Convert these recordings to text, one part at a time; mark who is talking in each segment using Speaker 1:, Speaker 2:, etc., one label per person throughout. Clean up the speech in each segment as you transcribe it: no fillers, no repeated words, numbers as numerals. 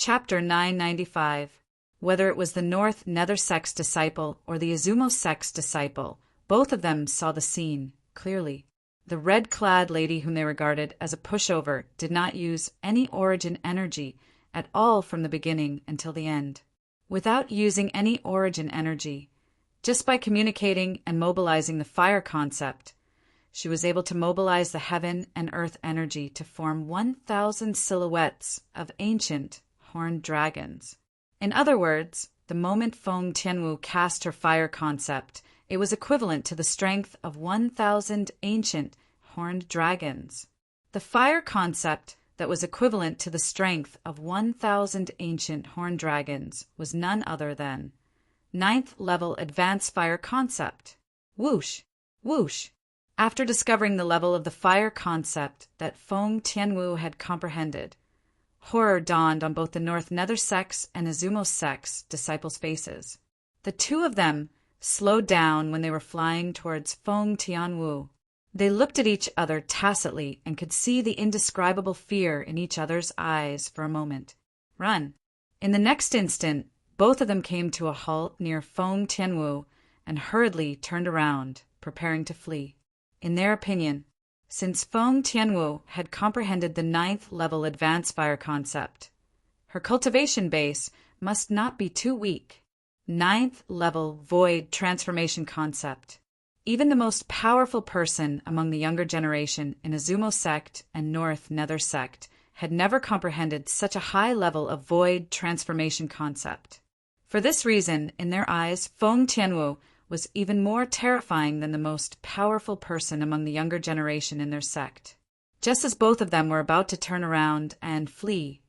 Speaker 1: Chapter 995. Whether it was the North Nether Sex disciple or the Azumo Sex disciple, both of them saw the scene clearly. The red-clad lady whom they regarded as a pushover did not use any origin energy at all from the beginning until the end. Without using any origin energy, just by communicating and mobilizing the fire concept, she was able to mobilize the heaven and earth energy to form 1,000 silhouettes of ancient horned dragons. In other words, the moment Feng Tianwu cast her fire concept, it was equivalent to the strength of 1,000 ancient horned dragons. The fire concept that was equivalent to the strength of 1,000 ancient horned dragons was none other than 9th level advanced fire concept. Whoosh! Whoosh! After discovering the level of the fire concept that Feng Tianwu had comprehended, horror dawned on both the North Nether Sex and Azumo Sex disciples' faces. The two of them slowed down when they were flying towards Feng Tianwu. They looked at each other tacitly and could see the indescribable fear in each other's eyes for a moment. Run! In the next instant, both of them came to a halt near Feng Tianwu and hurriedly turned around, preparing to flee. In their opinion, since Feng Tianwu had comprehended the 9th level advanced fire concept, her cultivation base must not be too weak. 9th level void transformation concept. Even the most powerful person among the younger generation in Azumo sect and North Nether sect had never comprehended such a high level of void transformation concept. For this reason, in their eyes, Feng Tianwu was even more terrifying than the most powerful person among the younger generation in their sect. Just as both of them were about to turn around and flee,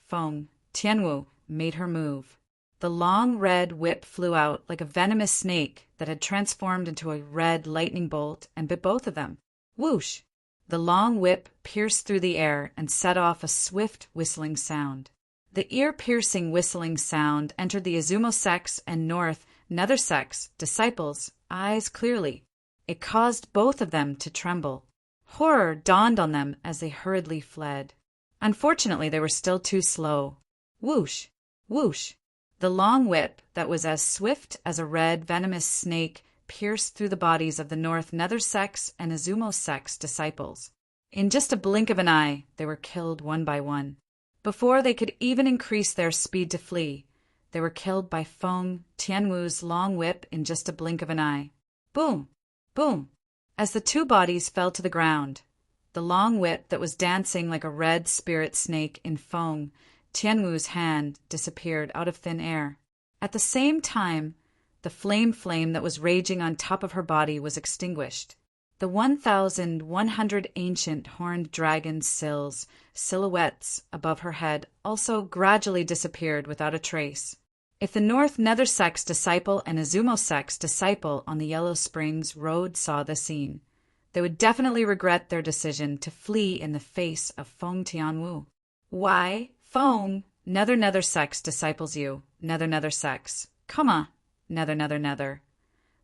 Speaker 1: Feng Tianwu made her move. The long red whip flew out like a venomous snake that had transformed into a red lightning bolt and bit both of them. Whoosh! The long whip pierced through the air and set off a swift whistling sound. The ear-piercing whistling sound entered the Azumo Sex and North Nether Sex disciples' eyes clearly. It caused both of them to tremble. Horror dawned on them as they hurriedly fled. Unfortunately, they were still too slow. Whoosh! Whoosh! The long whip that was as swift as a red venomous snake pierced through the bodies of the North Nether Sex and Azumo Sex disciples. In just a blink of an eye, they were killed one by one. Before they could even increase their speed to flee, they were killed by Feng Tianwu's long whip in just a blink of an eye. Boom! Boom! As the two bodies fell to the ground, the long whip that was dancing like a red spirit snake in Feng Tianwu's hand disappeared out of thin air. At the same time, the flame that was raging on top of her body was extinguished. The 1,100 ancient horned dragon silhouettes above her head also gradually disappeared without a trace. If the North Nether Sex disciple and Azumo Sex disciple on the Yellow Springs Road saw the scene, they would definitely regret their decision to flee in the face of Feng Tianwu. Why, Feng, Nether Sex disciples you, Nether Sex. Come on, Nether.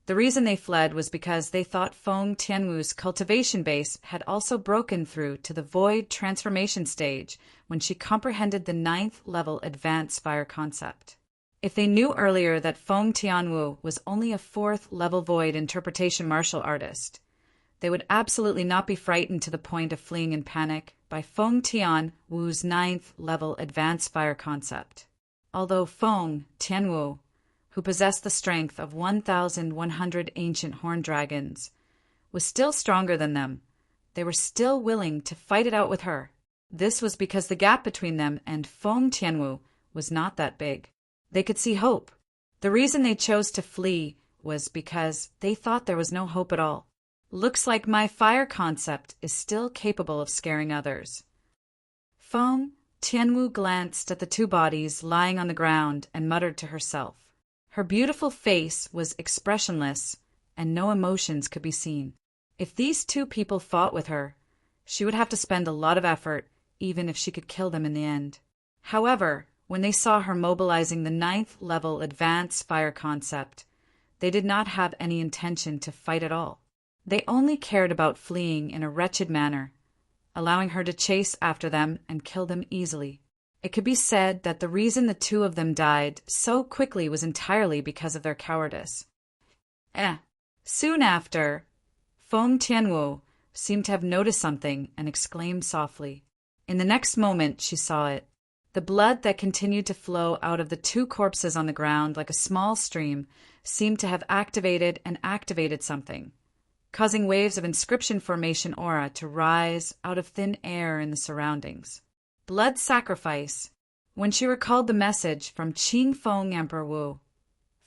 Speaker 1: The reason they fled was because they thought Feng Tianwu's cultivation base had also broken through to the void transformation stage when she comprehended the 9th level advanced fire concept. If they knew earlier that Feng Tianwu was only a 4th level void interpretation martial artist, they would absolutely not be frightened to the point of fleeing in panic by Feng Tianwu's 9th level advanced fire concept. Although Feng Tianwu, who possessed the strength of 1,100 ancient horned dragons, was still stronger than them, they were still willing to fight it out with her. This was because the gap between them and Feng Tianwu was not that big. They could see hope. The reason they chose to flee was because they thought there was no hope at all. Looks like my fire concept is still capable of scaring others. Feng Tianwu glanced at the two bodies lying on the ground and muttered to herself. Her beautiful face was expressionless, and no emotions could be seen. If these two people fought with her, she would have to spend a lot of effort, even if she could kill them in the end. However, when they saw her mobilizing the 9th level advanced fire concept, they did not have any intention to fight at all. They only cared about fleeing in a wretched manner, allowing her to chase after them and kill them easily. It could be said that the reason the two of them died so quickly was entirely because of their cowardice. Soon after, Feng Tianwu seemed to have noticed something and exclaimed softly. In the next moment she saw it. The blood that continued to flow out of the two corpses on the ground like a small stream seemed to have activated something, causing waves of inscription formation aura to rise out of thin air in the surroundings. Blood sacrifice. When she recalled the message from Qing Feng Emperor Wu,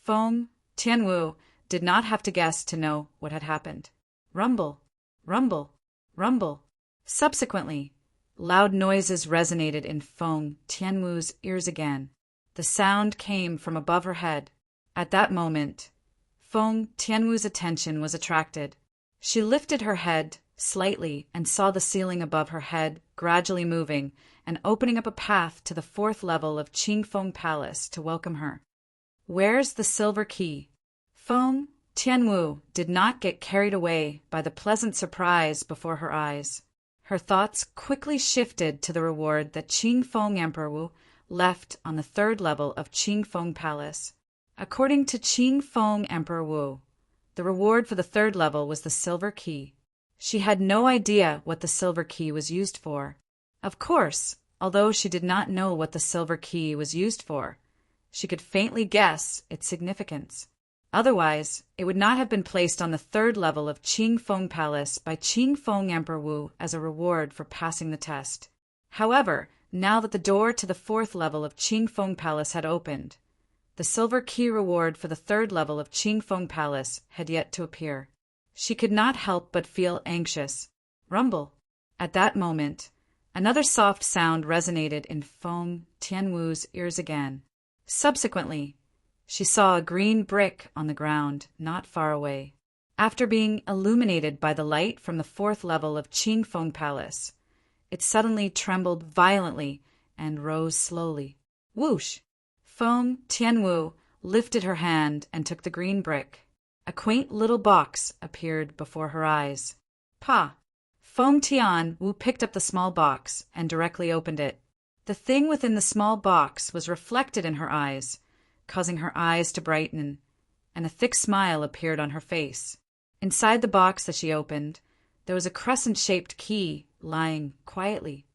Speaker 1: Feng Tianwu did not have to guess to know what had happened. Rumble, rumble, rumble. Subsequently, loud noises resonated in Feng Tianwu's ears again. The sound came from above her head. At that moment, Feng Tianwu's attention was attracted. She lifted her head slightly and saw the ceiling above her head gradually moving and opening up a path to the 4th level of Qing Feng Palace to welcome her. "Where's the silver key?" Feng Tianwu did not get carried away by the pleasant surprise before her eyes. Her thoughts quickly shifted to the reward that Qing Feng Emperor Wu left on the 3rd level of Qing Feng Palace. According to Qing Feng Emperor Wu, the reward for the 3rd level was the silver key. She had no idea what the silver key was used for. Of course, although she did not know what the silver key was used for, she could faintly guess its significance. Otherwise, it would not have been placed on the 3rd level of Qing Feng Palace by Qing Feng Emperor Wu as a reward for passing the test. However, now that the door to the 4th level of Qing Feng Palace had opened, the silver key reward for the 3rd level of Qing Feng Palace had yet to appear. She could not help but feel anxious. Rumble. At that moment, another soft sound resonated in Feng Tianwu's ears again. Subsequently, she saw a green brick on the ground not far away. After being illuminated by the light from the 4th level of Qing Feng Palace, it suddenly trembled violently and rose slowly. Whoosh! Feng Tianwu lifted her hand and took the green brick. A quaint little box appeared before her eyes. Pa! Feng Tianwu picked up the small box and directly opened it. The thing within the small box was reflected in her eyes, causing her eyes to brighten, and a thick smile appeared on her face. Inside the box that she opened, there was a crescent-shaped key lying quietly.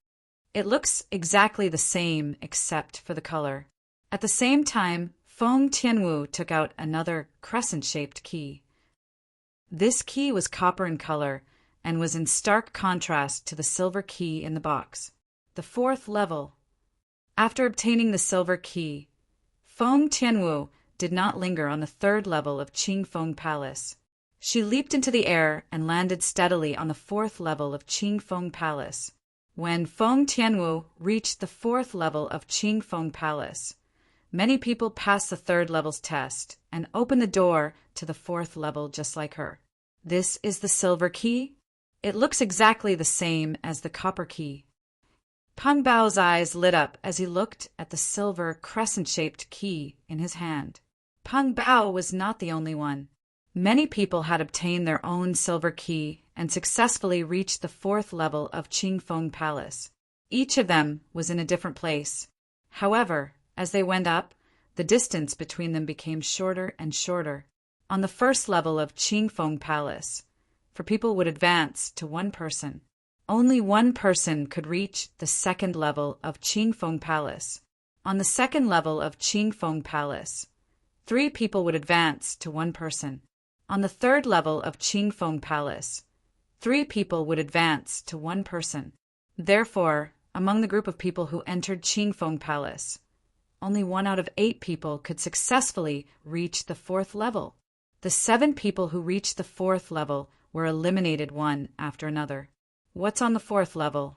Speaker 1: It looks exactly the same except for the color. At the same time, Feng Tianwu took out another crescent-shaped key. This key was copper in color and was in stark contrast to the silver key in the box. The 4th level. After obtaining the silver key, Feng Tianwu did not linger on the 3rd level of Qing Feng Palace. She leaped into the air and landed steadily on the 4th level of Qing Feng Palace. When Feng Tianwu reached the 4th level of Qing Feng Palace, many people passed the 3rd level's test and opened the door to the 4th level just like her. This is the silver key. It looks exactly the same as the copper key. Peng Bao's eyes lit up as he looked at the silver crescent-shaped key in his hand. Peng Bao was not the only one. Many people had obtained their own silver key and successfully reached the 4th level of Qing Feng Palace. Each of them was in a different place. However, as they went up, the distance between them became shorter and shorter. On the 1st level of Qing Feng Palace, for people would advance to one person. Only one person could reach the 2nd level of Qing Feng Palace. On the 2nd level of Qing Feng Palace, 3 people would advance to one person. On the 3rd level of Qing Feng Palace, 3 people would advance to one person. Therefore, among the group of people who entered Qing Feng Palace, only 1 out of 8 people could successfully reach the 4th level. The 7 people who reached the 4th level were eliminated one after another. What's on the 4th level?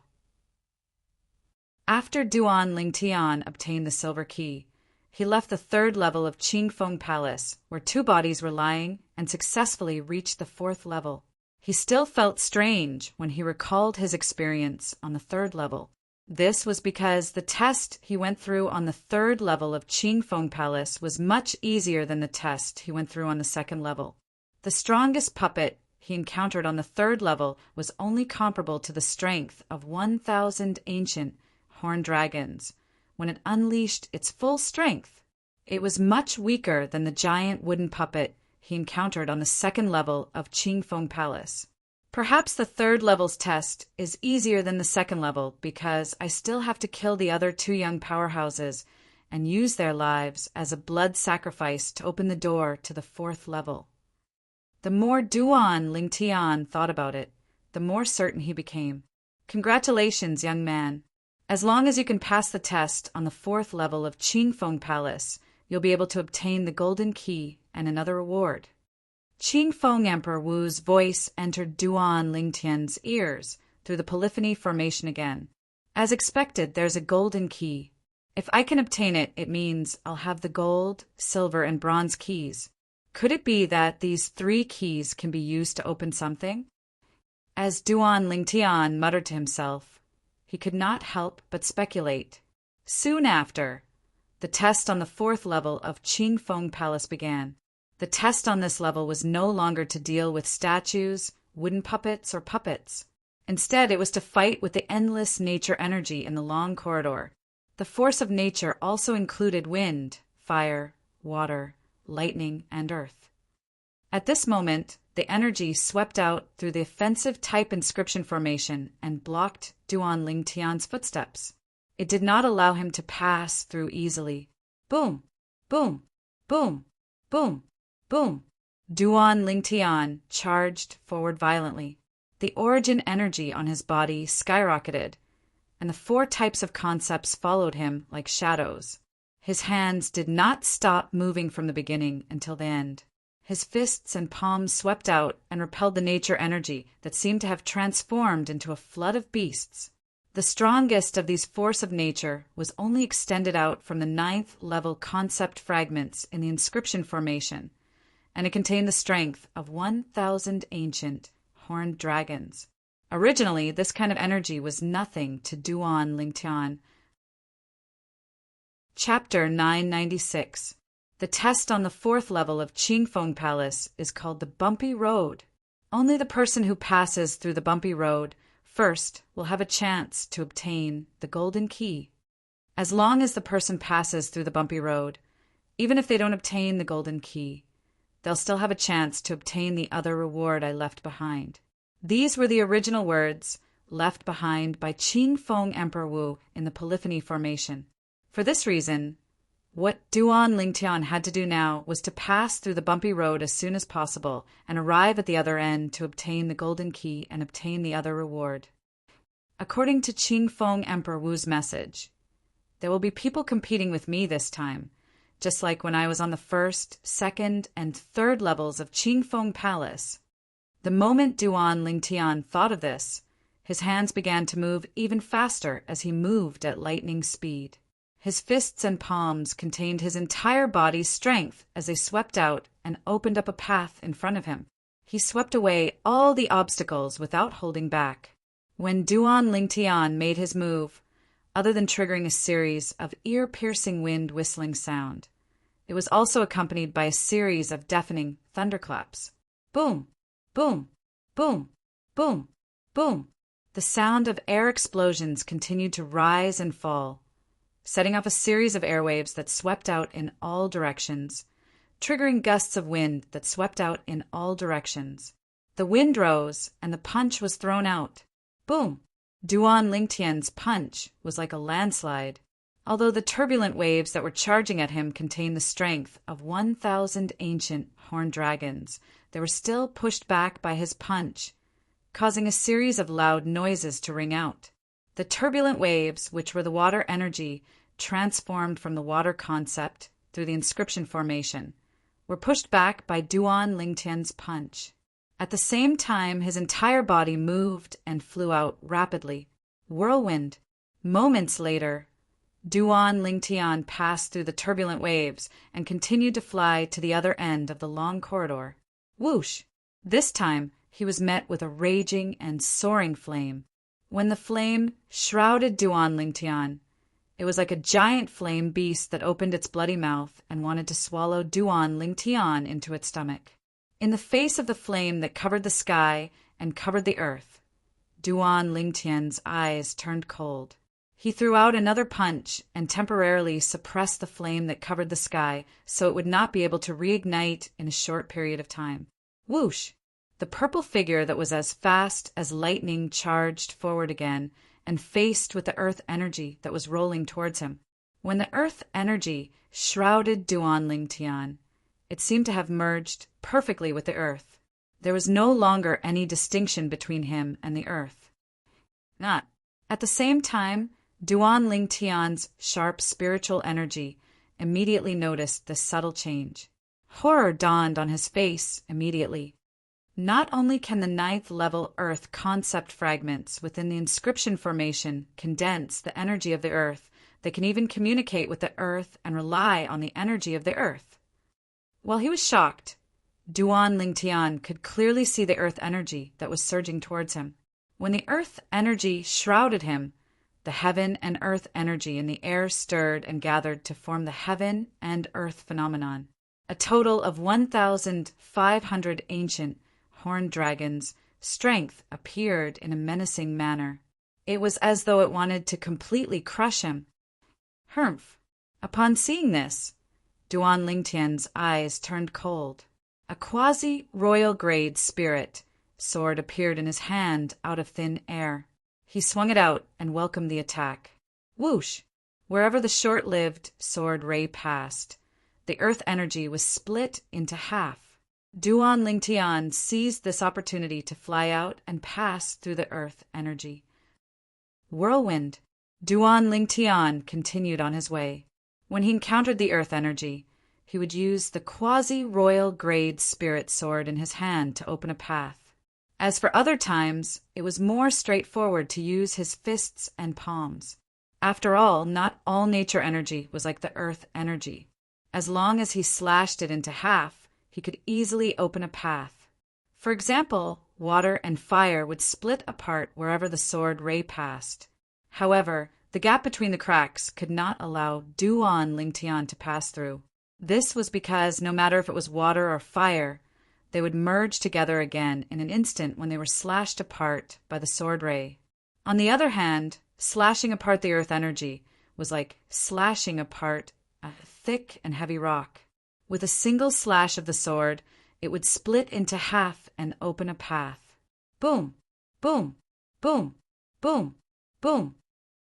Speaker 1: After Duan Lingtian obtained the silver key, he left the 3rd level of Qing Feng Palace, where 2 bodies were lying, and successfully reached the 4th level. He still felt strange when he recalled his experience on the 3rd level. This was because the test he went through on the 3rd level of Qing Feng Palace was much easier than the test he went through on the 2nd level. The strongest puppet he encountered on the 3rd level was only comparable to the strength of 1,000 ancient horned dragons when it unleashed its full strength. It was much weaker than the giant wooden puppet he encountered on the second level of Qingfeng Palace. Perhaps the third level's test is easier than the second level because I still have to kill the other two young powerhouses and use their lives as a blood sacrifice to open the door to the fourth level. The more Duan Lingtian thought about it, the more certain he became. Congratulations, young man. As long as you can pass the test on the fourth level of Qingfeng Palace, you'll be able to obtain the golden key and another reward. Qingfeng Emperor Wu's voice entered Duan Lingtian's ears through the polyphony formation again. As expected, there's a golden key. If I can obtain it, it means I'll have the gold, silver, and bronze keys. Could it be that these 3 keys can be used to open something? As Duan Lingtian muttered to himself, he could not help but speculate. Soon after, the test on the fourth level of Qingfeng Palace began. The test on this level was no longer to deal with statues, wooden puppets, or puppets. Instead, it was to fight with the endless nature energy in the long corridor. The force of nature also included wind, fire, water, lightning, and earth. At this moment, the energy swept out through the offensive type inscription formation and blocked Duan Lingtian's footsteps. It did not allow him to pass through easily. Boom, boom, boom, boom, boom. Duan Lingtian charged forward violently. The origin energy on his body skyrocketed, and the 4 types of concepts followed him like shadows. His hands did not stop moving from the beginning until the end. His fists and palms swept out and repelled the nature energy that seemed to have transformed into a flood of beasts. The strongest of these force of nature was only extended out from the 9th level concept fragments in the inscription formation, and it contained the strength of 1,000 ancient horned dragons. Originally, this kind of energy was nothing to Duan Lingtian. Chapter 996. The test on the fourth level of Qingfeng Palace is called the Bumpy Road. Only the person who passes through the bumpy road first will have a chance to obtain the golden key. As long as the person passes through the bumpy road, even if they don't obtain the golden key, they'll still have a chance to obtain the other reward I left behind. These were the original words left behind by Qingfeng Emperor Wu in the polyphony formation. For this reason, what Duan Lingtian had to do now was to pass through the bumpy road as soon as possible and arrive at the other end to obtain the golden key and obtain the other reward. According to Qingfeng Emperor Wu's message, there will be people competing with me this time, just like when I was on the 1st, 2nd, and 3rd levels of Qingfeng Palace. The moment Duan Lingtian thought of this, his hands began to move even faster as he moved at lightning speed. His fists and palms contained his entire body's strength as they swept out and opened up a path in front of him. He swept away all the obstacles without holding back. When Duan Lingtian made his move, other than triggering a series of ear-piercing wind whistling sound, it was also accompanied by a series of deafening thunderclaps. Boom, boom, boom, boom, boom. The sound of air explosions continued to rise and fall, setting off a series of airwaves that swept out in all directions, triggering gusts of wind that swept out in all directions. The wind rose, and the punch was thrown out. Boom! Duan Lingtian's punch was like a landslide. Although the turbulent waves that were charging at him contained the strength of 1,000 ancient horned dragons, they were still pushed back by his punch, causing a series of loud noises to ring out. The turbulent waves, which were the water energy transformed from the water concept through the inscription formation, were pushed back by Duan Lingtian's punch. At the same time, his entire body moved and flew out rapidly. Whirlwind. Moments later, Duan Lingtian passed through the turbulent waves and continued to fly to the other end of the long corridor. Whoosh! This time, he was met with a raging and soaring flame. When the flame shrouded Duan Lingtian, it was like a giant flame beast that opened its bloody mouth and wanted to swallow Duan Lingtian into its stomach. In the face of the flame that covered the sky and covered the earth, Duan Lingtian's eyes turned cold. He threw out another punch and temporarily suppressed the flame that covered the sky so it would not be able to reignite in a short period of time. Whoosh! The purple figure that was as fast as lightning charged forward again and faced with the earth energy that was rolling towards him. When the earth energy shrouded Duan Lingtian, it seemed to have merged perfectly with the earth. There was no longer any distinction between him and the earth. Not. At the same time, Duan Lingtian's sharp spiritual energy immediately noticed this subtle change. Horror dawned on his face immediately. Not only can the 9th-level Earth concept fragments within the inscription formation condense the energy of the Earth, they can even communicate with the Earth and rely on the energy of the Earth. While he was shocked, Duan Lingtian could clearly see the Earth energy that was surging towards him. When the Earth energy shrouded him, the heaven and earth energy in the air stirred and gathered to form the heaven and earth phenomenon. A total of 1,500 ancient horned dragons' strength appeared in a menacing manner. It was as though it wanted to completely crush him. Humph! Upon seeing this, Duan Lingtian's eyes turned cold. A quasi-royal grade spirit sword appeared in his hand out of thin air. He swung it out and welcomed the attack. Whoosh! Wherever the short-lived sword ray passed, the earth energy was split into half. Duan Lingtian seized this opportunity to fly out and pass through the earth energy. Whirlwind! Duan Lingtian continued on his way. When he encountered the earth energy, he would use the quasi-royal grade spirit sword in his hand to open a path. As for other times, it was more straightforward to use his fists and palms. After all, not all nature energy was like the earth energy. As long as he slashed it into half, he could easily open a path. For example, water and fire would split apart wherever the sword ray passed. However, the gap between the cracks could not allow Duan Lingtian to pass through. This was because no matter if it was water or fire, they would merge together again in an instant when they were slashed apart by the sword ray. On the other hand, slashing apart the earth energy was like slashing apart a thick and heavy rock. With a single slash of the sword, it would split into half and open a path. Boom! Boom! Boom! Boom! Boom!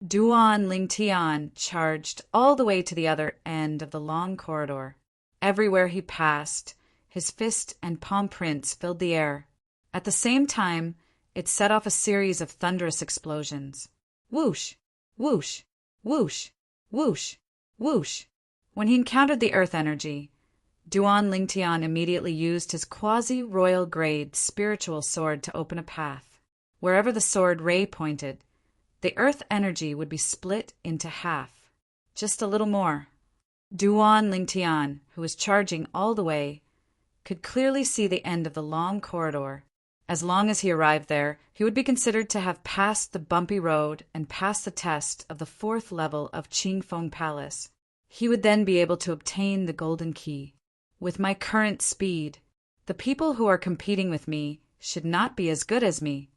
Speaker 1: Duan Lingtian charged all the way to the other end of the long corridor. Everywhere he passed, his fist and palm prints filled the air. At the same time, it set off a series of thunderous explosions. Whoosh! Whoosh! Whoosh! Whoosh! Whoosh! When he encountered the earth energy, Duan Lingtian immediately used his quasi-royal grade spiritual sword to open a path. Wherever the sword ray pointed, the earth energy would be split into half. Just a little more. Duan Lingtian, who was charging all the way, could clearly see the end of the long corridor. As long as he arrived there, he would be considered to have passed the bumpy road and passed the test of the 4th level of Qingfeng Palace. He would then be able to obtain the golden key. With my current speed, the people who are competing with me should not be as good as me.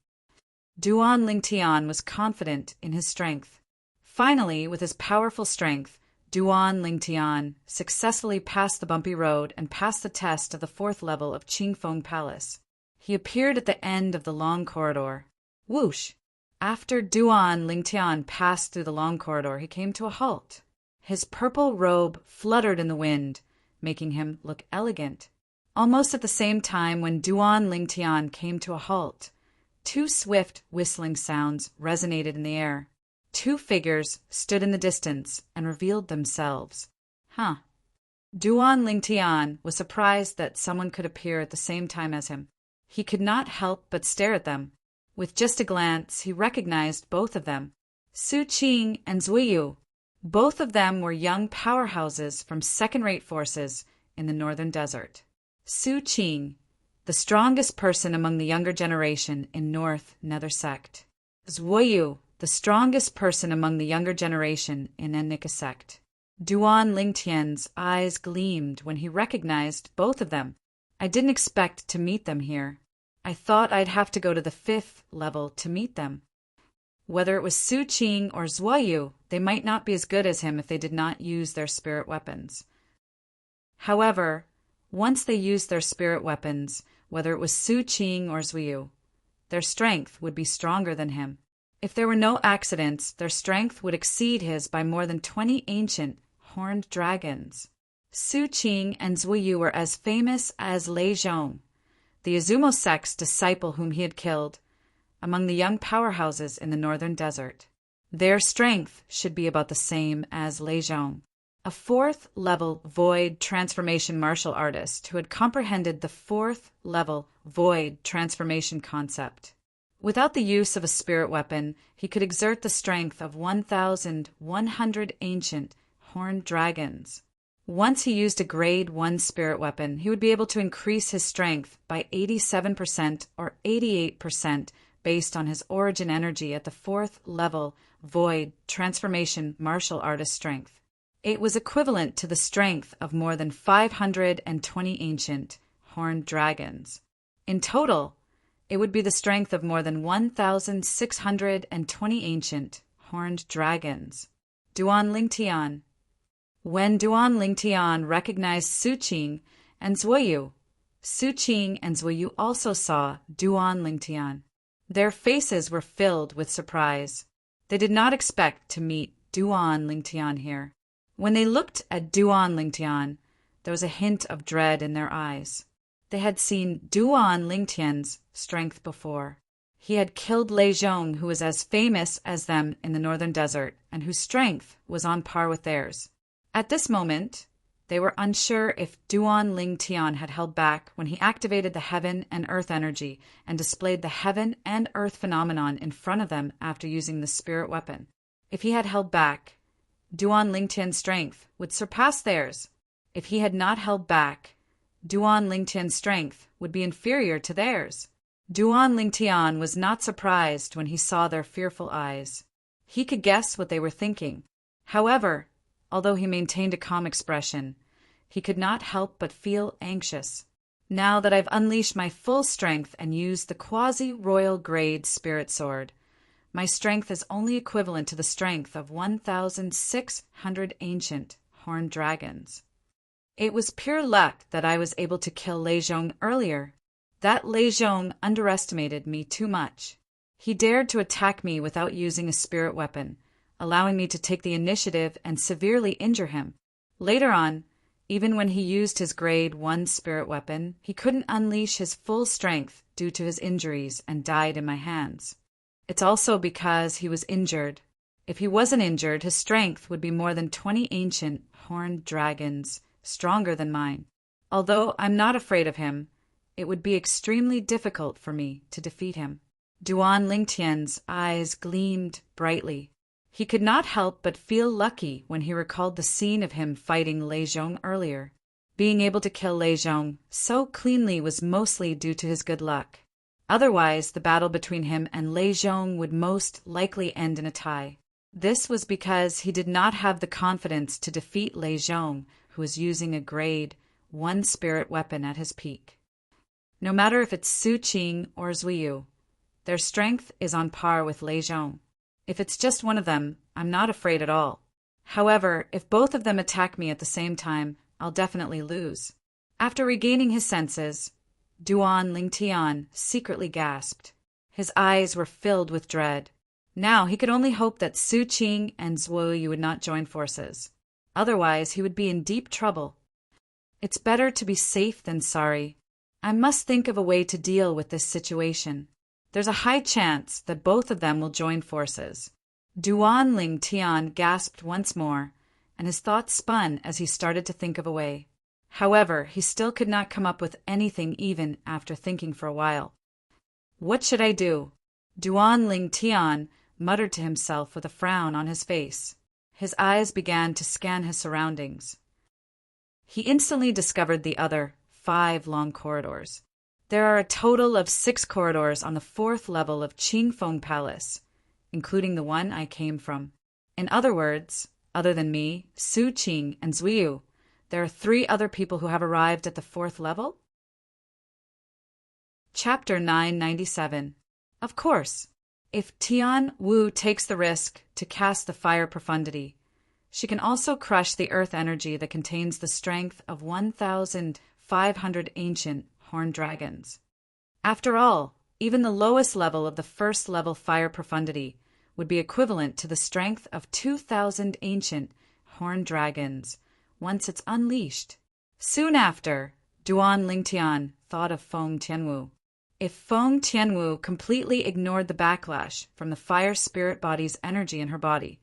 Speaker 1: Duan Lingtian was confident in his strength. Finally, with his powerful strength, Duan Lingtian successfully passed the bumpy road and passed the test of the 4th level of Qingfeng Palace. He appeared at the end of the long corridor. Whoosh! After Duan Lingtian passed through the long corridor, he came to a halt. His purple robe fluttered in the wind, making him look elegant. Almost at the same time when Duan Lingtian came to a halt, 2 swift whistling sounds resonated in the air. 2 figures stood in the distance and revealed themselves. Duan Lingtian was surprised that someone could appear at the same time as him. He could not help but stare at them. With just a glance, he recognized both of them, Su Qing and Zuiyu. Both of them were young powerhouses from second-rate forces in the northern desert. Su Qing, the strongest person among the younger generation in North Nether Sect. Zuiyu, the strongest person among the younger generation in Enika Sect. Duan Lingtian's eyes gleamed when he recognized both of them. I didn't expect to meet them here. I thought I'd have to go to the 5th level to meet them. Whether it was Su Qing or Zuoyu, they might not be as good as him if they did not use their spirit weapons. However, once they used their spirit weapons, whether it was Su Qing or Zuoyu, their strength would be stronger than him. If there were no accidents, their strength would exceed his by more than 20 ancient horned dragons. Su Qing and Zuoyu were as famous as Lei Zhong, the Izumo sect's disciple whom he had killed, among the young powerhouses in the northern desert. Their strength should be about the same as Lei Zhong, a 4th-level void transformation martial artist who had comprehended the 4th-level void transformation concept. Without the use of a spirit weapon, he could exert the strength of 1,100 ancient horned dragons. Once he used a grade 1 spirit weapon, he would be able to increase his strength by 87% or 88% based on his origin energy at the 4th-level void transformation martial artist strength. It was equivalent to the strength of more than 520 ancient horned dragons. In total, it would be the strength of more than 1,620 ancient horned dragons. Duan Lingtian. When Duan Lingtian recognized Su Qing and Zuoyu, Su Qing and Zuoyu also saw Duan Lingtian. Their faces were filled with surprise. They did not expect to meet Duan Lingtian here. When they looked at Duan Lingtian, there was a hint of dread in their eyes. They had seen Duan Lingtian's strength before. He had killed Lei Zhong, who was as famous as them in the northern desert, and whose strength was on par with theirs. At this moment, they were unsure if Duan Lingtian had held back when he activated the heaven and earth energy and displayed the heaven and earth phenomenon in front of them after using the spirit weapon. If he had held back, Duan Lingtian's strength would surpass theirs. If he had not held back, Duan Lingtian's strength would be inferior to theirs. Duan Lingtian was not surprised when he saw their fearful eyes. He could guess what they were thinking. However, although he maintained a calm expression, he could not help but feel anxious. Now that I've unleashed my full strength and used the quasi-royal grade spirit sword, my strength is only equivalent to the strength of 1,600 ancient horned dragons. It was pure luck that I was able to kill Lei Zhong earlier. That Lei Zhong underestimated me too much. He dared to attack me without using a spirit weapon, allowing me to take the initiative and severely injure him. Later on, even when he used his grade 1 spirit weapon, he couldn't unleash his full strength due to his injuries and died in my hands. It's also because he was injured. If he wasn't injured, his strength would be more than 20 ancient horned dragons, stronger than mine. Although I'm not afraid of him, it would be extremely difficult for me to defeat him. Duan Lingtian's eyes gleamed brightly. He could not help but feel lucky when he recalled the scene of him fighting Lei Zhong earlier. Being able to kill Lei Zhong so cleanly was mostly due to his good luck. Otherwise, the battle between him and Lei Zhong would most likely end in a tie. This was because he did not have the confidence to defeat Lei Zhong, who was using a grade 1 spirit weapon at his peak. No matter if it's Su Qing or Zuoyu, their strength is on par with Lei Zhong. If it's just one of them, I'm not afraid at all. However, if both of them attack me at the same time, I'll definitely lose. After regaining his senses, Duan Lingtian secretly gasped. His eyes were filled with dread. Now he could only hope that Su Qing and Zuoyu would not join forces. Otherwise, he would be in deep trouble. It's better to be safe than sorry. I must think of a way to deal with this situation. There's a high chance that both of them will join forces. Duan Lingtian gasped once more, and his thoughts spun as he started to think of a way. However, he still could not come up with anything even after thinking for a while. What should I do? Duan Lingtian muttered to himself with a frown on his face. His eyes began to scan his surroundings. He instantly discovered the other 5 long corridors. There are a total of 6 corridors on the 4th level of Qingfeng Palace, including the one I came from. In other words, other than me, Su Qing, and Zuoyu, there are 3 other people who have arrived at the 4th level? Chapter 997. Of course. If Tian Wu takes the risk to cast the fire profundity, she can also crush the earth energy that contains the strength of 1,500 ancient horned dragons. After all, even the lowest level of the first level fire profundity would be equivalent to the strength of 2,000 ancient horned dragons once it's unleashed. Soon after, Duan Lingtian thought of Feng Tianwu. If Feng Tianwu completely ignored the backlash from the fire spirit body's energy in her body,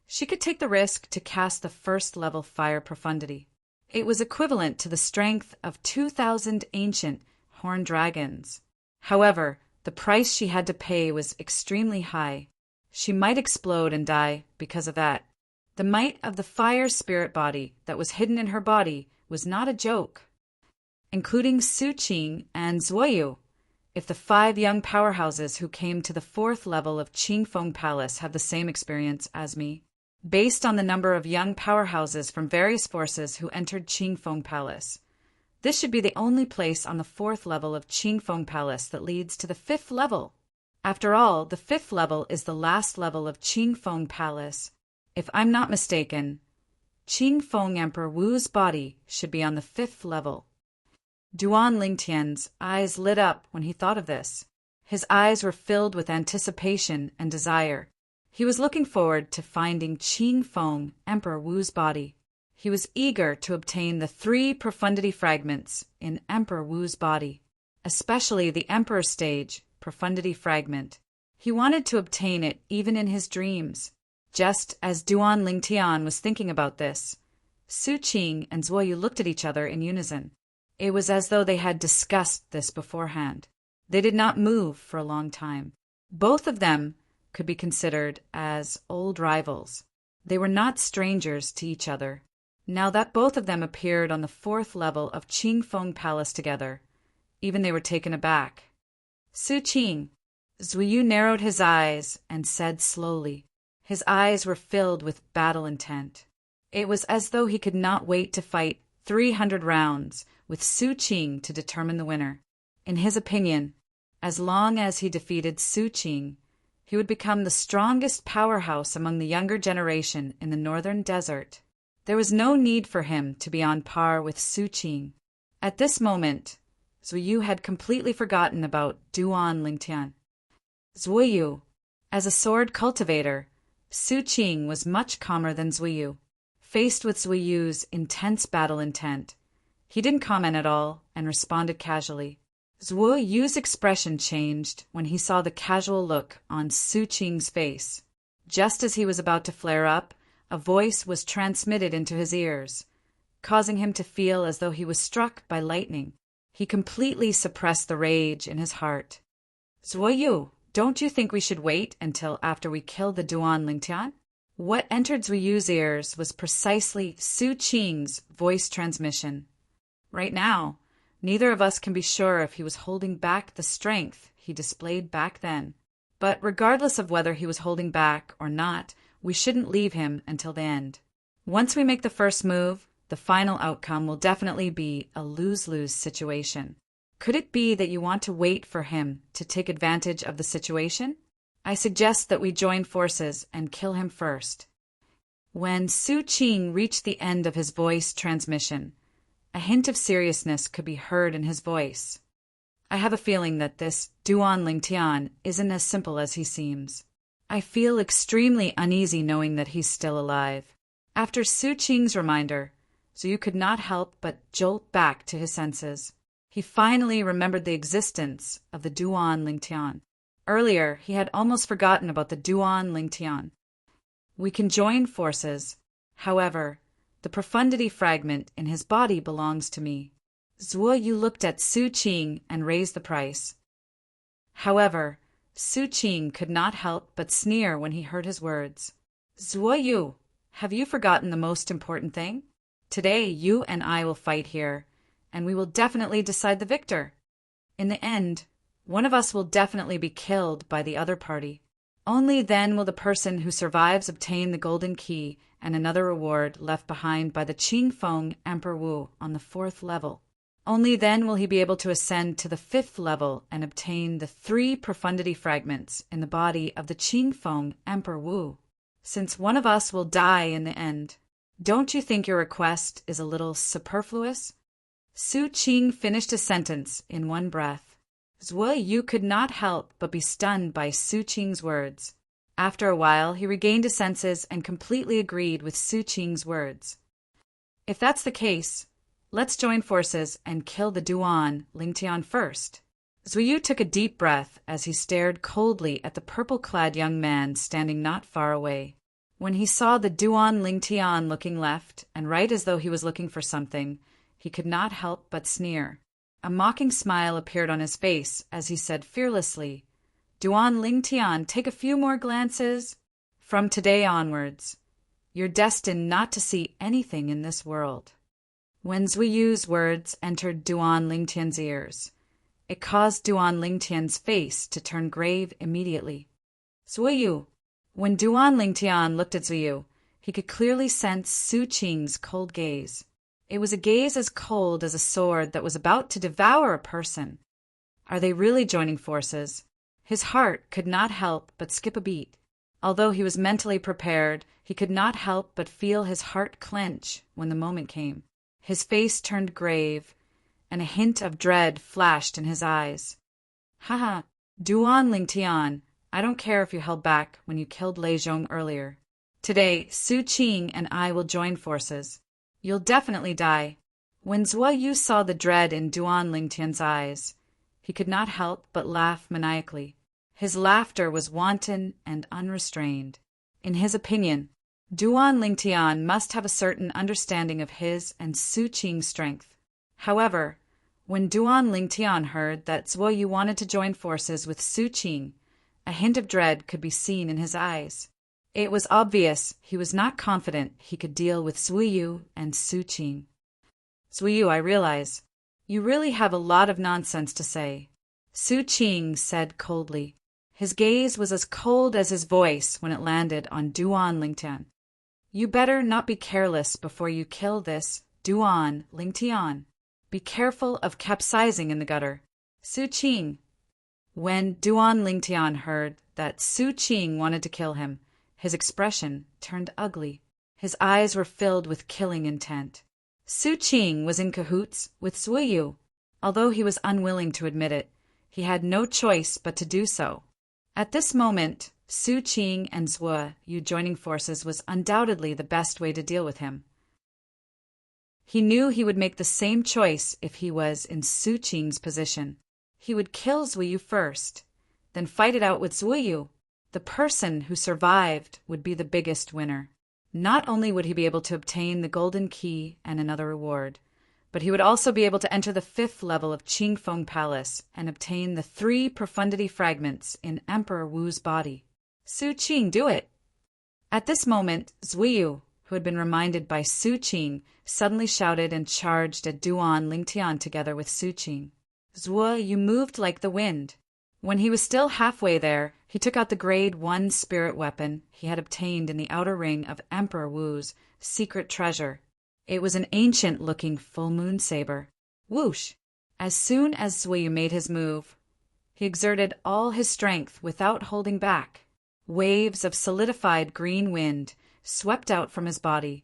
Speaker 1: she could take the risk to cast the first level fire profundity. It was equivalent to the strength of 2,000 ancient horned dragons. However, the price she had to pay was extremely high. She might explode and die because of that. The might of the fire spirit body that was hidden in her body was not a joke. Including Su Qing and Zuoyu. If the 5 young powerhouses who came to the 4th level of Qingfeng Palace have the same experience as me, based on the number of young powerhouses from various forces who entered Qingfeng Palace, this should be the only place on the 4th level of Qingfeng Palace that leads to the 5th level. After all, the 5th level is the last level of Qingfeng Palace. If I'm not mistaken, Qingfeng Emperor Wu's body should be on the 5th level. Duan Lingtian's eyes lit up when he thought of this. His eyes were filled with anticipation and desire. He was looking forward to finding Qingfeng Emperor Wu's body. He was eager to obtain the 3 profundity fragments in Emperor Wu's body, especially the Emperor stage profundity fragment. He wanted to obtain it even in his dreams. Just as Duan Lingtian was thinking about this, Su Qing and Zuoyu looked at each other in unison. It was as though they had discussed this beforehand. They did not move for a long time. Both of them could be considered as old rivals. They were not strangers to each other. Now that both of them appeared on the 4th level of Qingfeng Palace together, even they were taken aback. Su Qing. Zuoyu narrowed his eyes and said slowly. His eyes were filled with battle intent. It was as though he could not wait to fight 300 rounds with Su Qing to determine the winner. In his opinion, as long as he defeated Su Qing, he would become the strongest powerhouse among the younger generation in the northern desert. There was no need for him to be on par with Su Qing. At this moment, Zuoyu had completely forgotten about Duan Lingtian. Zuoyu. As a sword cultivator, Su Qing was much calmer than Zuoyu. Faced with Zuoyu's intense battle intent, he didn't comment at all and responded casually. Zuoyu's expression changed when he saw the casual look on Su Qing's face. Just as he was about to flare up, a voice was transmitted into his ears, causing him to feel as though he was struck by lightning. He completely suppressed the rage in his heart. Zuoyu, don't you think we should wait until after we kill the Duan Lingtian? What entered Zuoyu's ears was precisely Su Qing's voice transmission. Right now, neither of us can be sure if he was holding back the strength he displayed back then. But regardless of whether he was holding back or not, we shouldn't leave him until the end. Once we make the first move, the final outcome will definitely be a lose-lose situation. Could it be that you want to wait for him to take advantage of the situation? I suggest that we join forces and kill him first. When Su Qing reached the end of his voice transmission, a hint of seriousness could be heard in his voice. I have a feeling that this Duan Lingtian isn't as simple as he seems. I feel extremely uneasy knowing that he's still alive. After Su Qing's reminder, Zuoyu could not help but jolt back to his senses. He finally remembered the existence of the Duan Lingtian. Earlier, he had almost forgotten about the Duan Lingtian. We can join forces. However, the profundity fragment in his body belongs to me. Zuoyu looked at Su Qing and raised the price. However, Su Qing could not help but sneer when he heard his words. Zuoyu, have you forgotten the most important thing? Today, you and I will fight here, and we will definitely decide the victor. In the end, one of us will definitely be killed by the other party. Only then will the person who survives obtain the golden key and another reward left behind by the Qingfeng Emperor Wu on the 4th level. Only then will he be able to ascend to the 5th level and obtain the 3 profundity fragments in the body of the Qingfeng Emperor Wu. Since one of us will die in the end, don't you think your request is a little superfluous? Su Qing finished his sentence in one breath. Zhuo Yu could not help but be stunned by Su Qing's words. After a while, he regained his senses and completely agreed with Su Qing's words. If that's the case, let's join forces and kill the Duan Lingtian first. Zhuo Yu took a deep breath as he stared coldly at the purple-clad young man standing not far away. When he saw the Duan Lingtian looking left and right as though he was looking for something, he could not help but sneer. A mocking smile appeared on his face as he said fearlessly, Duan Lingtian, take a few more glances. From today onwards, you're destined not to see anything in this world. When Zhuo Yu's words entered Duan Lingtian's ears, it caused Duan Lingtian's face to turn grave immediately. Zhuo Yu. When Duan Lingtian looked at Zhuo Yu, he could clearly sense Su Qing's cold gaze. It was a gaze as cold as a sword that was about to devour a person. Are they really joining forces? His heart could not help but skip a beat. Although he was mentally prepared, he could not help but feel his heart clench when the moment came. His face turned grave, and a hint of dread flashed in his eyes. Haha, Duan Lingtian, I don't care if you held back when you killed Lei Zhong earlier. Today, Su Qing and I will join forces. You'll definitely die. When Zhuo Yu saw the dread in Duan Lingtian's eyes, he could not help but laugh maniacally. His laughter was wanton and unrestrained. In his opinion, Duan Lingtian must have a certain understanding of his and Su Qing's strength. However, when Duan Lingtian heard that Zhuo Yu wanted to join forces with Su Qing, a hint of dread could be seen in his eyes. It was obvious he was not confident he could deal with Zhuo Yu and Su Qing. Zhuo Yu, I realize, you really have a lot of nonsense to say, Su Qing said coldly. His gaze was as cold as his voice when it landed on Duan Lingtian. You better not be careless before you kill this Duan Lingtian. Be careful of capsizing in the gutter. Su Qing. When Duan Lingtian heard that Su Qing wanted to kill him, his expression turned ugly. His eyes were filled with killing intent. Su Qing was in cahoots with Zhuo Yu. Although he was unwilling to admit it, he had no choice but to do so. At this moment, Su Qing and Zhuo Yu joining forces was undoubtedly the best way to deal with him. He knew he would make the same choice if he was in Su Qing's position. He would kill Zhuo Yu first, then fight it out with Zhuo Yu. The person who survived would be the biggest winner. Not only would he be able to obtain the golden key and another reward, but he would also be able to enter the 5th level of Qingfeng Palace and obtain the 3 profundity fragments in Emperor Wu's body. Su Qing, do it! At this moment, Zhuo Yu, who had been reminded by Su Qing, suddenly shouted and charged at Duan Lingtian together with Su Qing. Zhuo Yu moved like the wind. When he was still halfway there, he took out the Grade 1 spirit weapon he had obtained in the outer ring of Emperor Wu's secret treasure. It was an ancient-looking full-moon saber. Whoosh! As soon as Zhuo Yu made his move, he exerted all his strength without holding back. Waves of solidified green wind swept out from his body,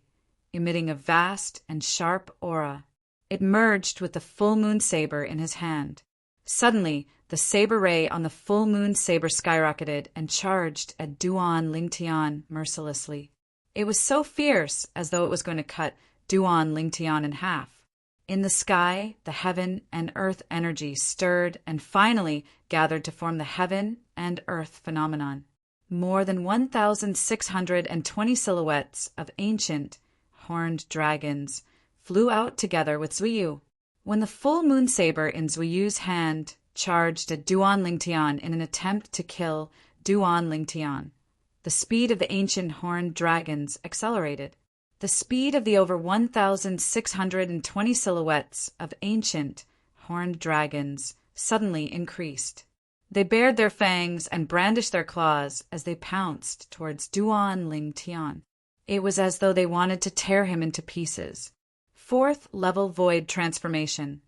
Speaker 1: emitting a vast and sharp aura. It merged with the full-moon saber in his hand. Suddenly, the saber ray on the full-moon saber skyrocketed and charged at Duan Lingtian mercilessly. It was so fierce as though it was going to cut Duan Lingtian in half. In the sky, the heaven and earth energy stirred and finally gathered to form the heaven and earth phenomenon. More than 1,620 silhouettes of ancient, horned dragons flew out together with Zhuo Yu. When the full-moon saber in Zhuo Yu's hand charged at Duan Lingtian in an attempt to kill Duan Lingtian, the speed of the ancient horned dragons accelerated. The speed of the over 1,620 silhouettes of ancient, horned dragons suddenly increased. They bared their fangs and brandished their claws as they pounced towards Duan Lingtian. It was as though they wanted to tear him into pieces. 4th level void transformation.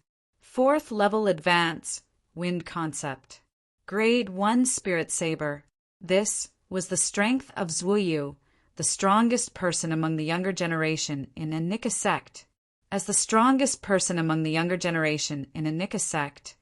Speaker 1: 4th level advance, wind concept. Grade 1 spirit saber. This was the strength of Zuoyu, the strongest person among the younger generation in a Nika sect. As the strongest person among the younger generation in a Nika sect,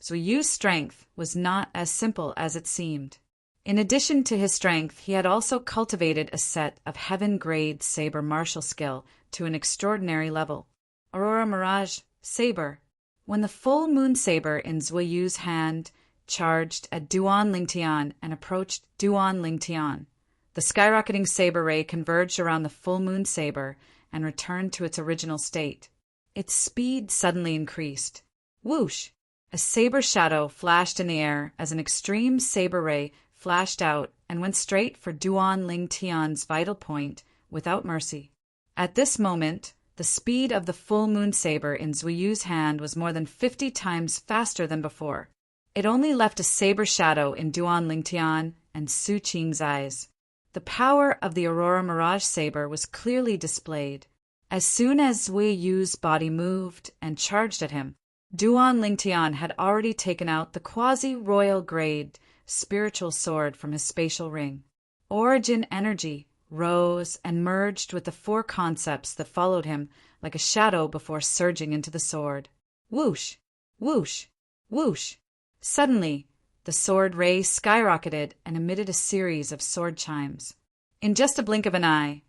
Speaker 1: Zuoyu's strength was not as simple as it seemed. In addition to his strength, he had also cultivated a set of heaven-grade saber martial skill to an extraordinary level. Aurora Mirage Saber. When the full moon saber in Zuoyu's hand charged at Duan Lingtian and approached Duan Lingtian, the skyrocketing saber ray converged around the full moon saber and returned to its original state. Its speed suddenly increased. Whoosh! A saber shadow flashed in the air as an extreme saber ray flashed out and went straight for Duan Lingtian's vital point without mercy. At this moment, the speed of the full moon saber in Zuoyu's hand was more than 50 times faster than before. It only left a saber shadow in Duan Lingtian and Su Qing's eyes. The power of the Aurora Mirage saber was clearly displayed. As soon as Zuoyu's body moved and charged at him, Duan Lingtian had already taken out the quasi-royal grade spiritual sword from his spatial ring. Origin energy rose and merged with the 4 concepts that followed him like a shadow before surging into the sword. Whoosh! Whoosh! Whoosh! Suddenly, the sword ray skyrocketed and emitted a series of sword chimes. In just a blink of an eye,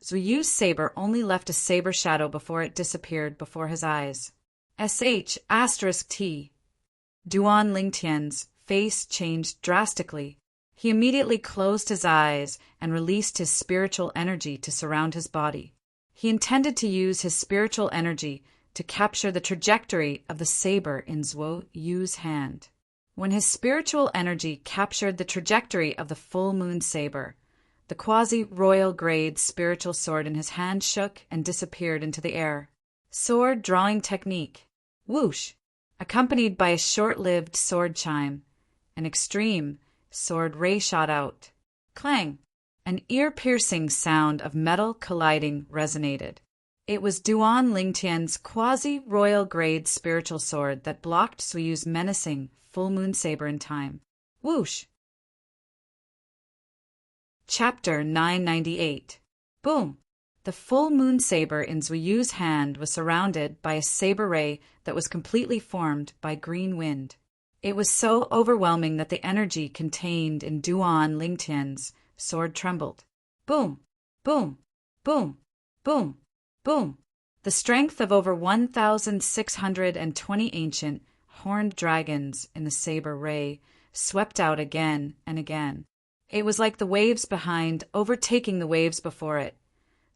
Speaker 1: Zuoyu's saber only left a saber shadow before it disappeared before his eyes. *T. Duan Lingtian's face changed drastically. He immediately closed his eyes and released his spiritual energy to surround his body. He intended to use his spiritual energy to capture the trajectory of the saber in Zuoyu's hand. When his spiritual energy captured the trajectory of the full moon saber, the quasi-royal grade spiritual sword in his hand shook and disappeared into the air. Sword drawing technique. Whoosh! Accompanied by a short-lived sword chime, an extreme sword ray shot out. Clang! An ear-piercing sound of metal colliding resonated. It was Duan Lingtian's quasi-royal grade spiritual sword that blocked Zuoyu's menacing full moon saber in time. Whoosh! Chapter 998. Boom! The full moon saber in Zuoyu's hand was surrounded by a saber ray that was completely formed by green wind. It was so overwhelming that the energy contained in Duan Lingtian's sword trembled. Boom! Boom! Boom! Boom! Boom! The strength of over 1,620 ancient horned dragons in the saber ray swept out again and again. It was like the waves behind overtaking the waves before it,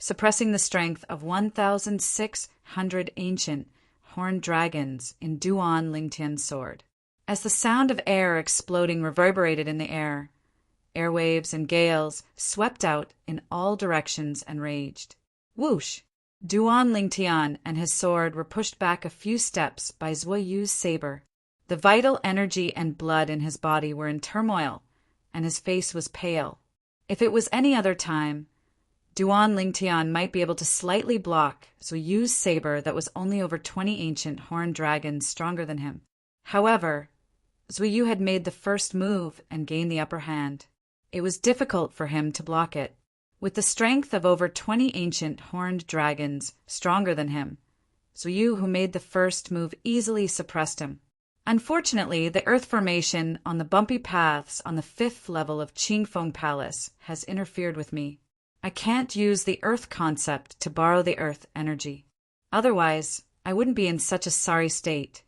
Speaker 1: suppressing the strength of 1,600 ancient horned dragons in Duan Lingtian's sword. As the sound of air exploding reverberated in the air, airwaves and gales swept out in all directions and raged. Whoosh! Duan Lingtian and his sword were pushed back a few steps by Zuoyu's saber. The vital energy and blood in his body were in turmoil, and his face was pale. If it was any other time, Duan Lingtian might be able to slightly block Zuoyu's saber that was only over 20 ancient horned dragons stronger than him. However, Zuoyu had made the first move and gained the upper hand. It was difficult for him to block it. With the strength of over 20 ancient horned dragons stronger than him, Zuoyu, who made the first move, easily suppressed him. Unfortunately, the earth formation on the bumpy paths on the 5th level of Qingfeng Palace has interfered with me. I can't use the earth concept to borrow the earth energy. Otherwise, I wouldn't be in such a sorry state.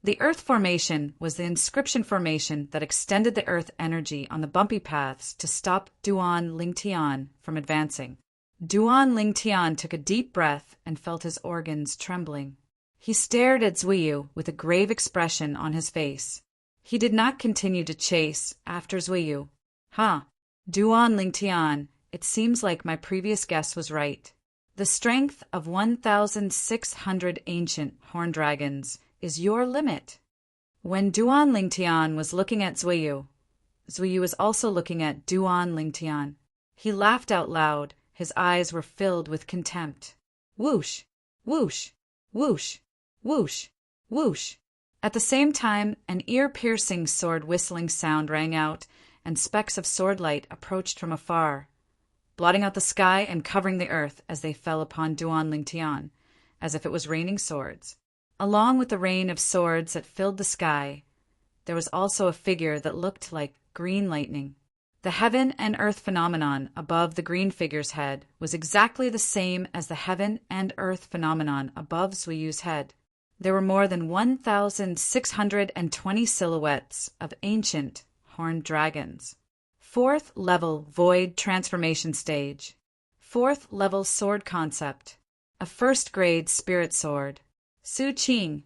Speaker 1: The earth formation was the inscription formation that extended the earth energy on the bumpy paths to stop Duan Lingtian from advancing. Duan Lingtian took a deep breath and felt his organs trembling. He stared at Zuoyu with a grave expression on his face. He did not continue to chase after Zuoyu. Duan Lingtian, it seems like my previous guess was right. The strength of 1,600 ancient horned dragons is your limit. When Duan Lingtian was looking at Zuoyu, Zuoyu was also looking at Duan Lingtian. He laughed out loud. His eyes were filled with contempt. Whoosh! Whoosh! Whoosh! Whoosh! Whoosh! At the same time, an ear-piercing sword-whistling sound rang out, and specks of sword-light approached from afar, blotting out the sky and covering the earth as they fell upon Duan Lingtian, as if it was raining swords. Along with the rain of swords that filled the sky, there was also a figure that looked like green lightning. The heaven and earth phenomenon above the green figure's head was exactly the same as the heaven and earth phenomenon above Zuyu's head. There were more than 1,620 silhouettes of ancient horned dragons. 4th level void transformation stage. 4th level sword concept. A 1st grade spirit sword. Su Qing.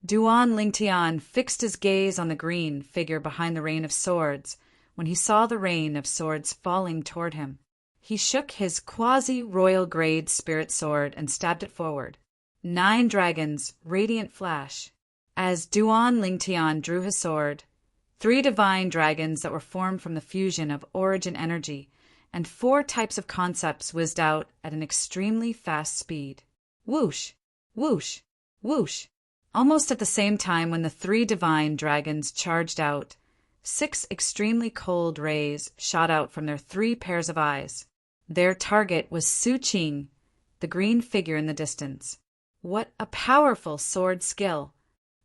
Speaker 1: Duan Lingtian fixed his gaze on the green figure behind the rain of swords when he saw the rain of swords falling toward him. He shook his quasi-royal grade spirit sword and stabbed it forward. 9 dragons, radiant flash. As Duan Lingtian drew his sword, 3 divine dragons that were formed from the fusion of origin energy, and 4 types of concepts whizzed out at an extremely fast speed. Whoosh! Whoosh! Whoosh! Almost at the same time when the 3 divine dragons charged out, 6 extremely cold rays shot out from their 3 pairs of eyes. Their target was Su Qing, the green figure in the distance. What a powerful sword skill!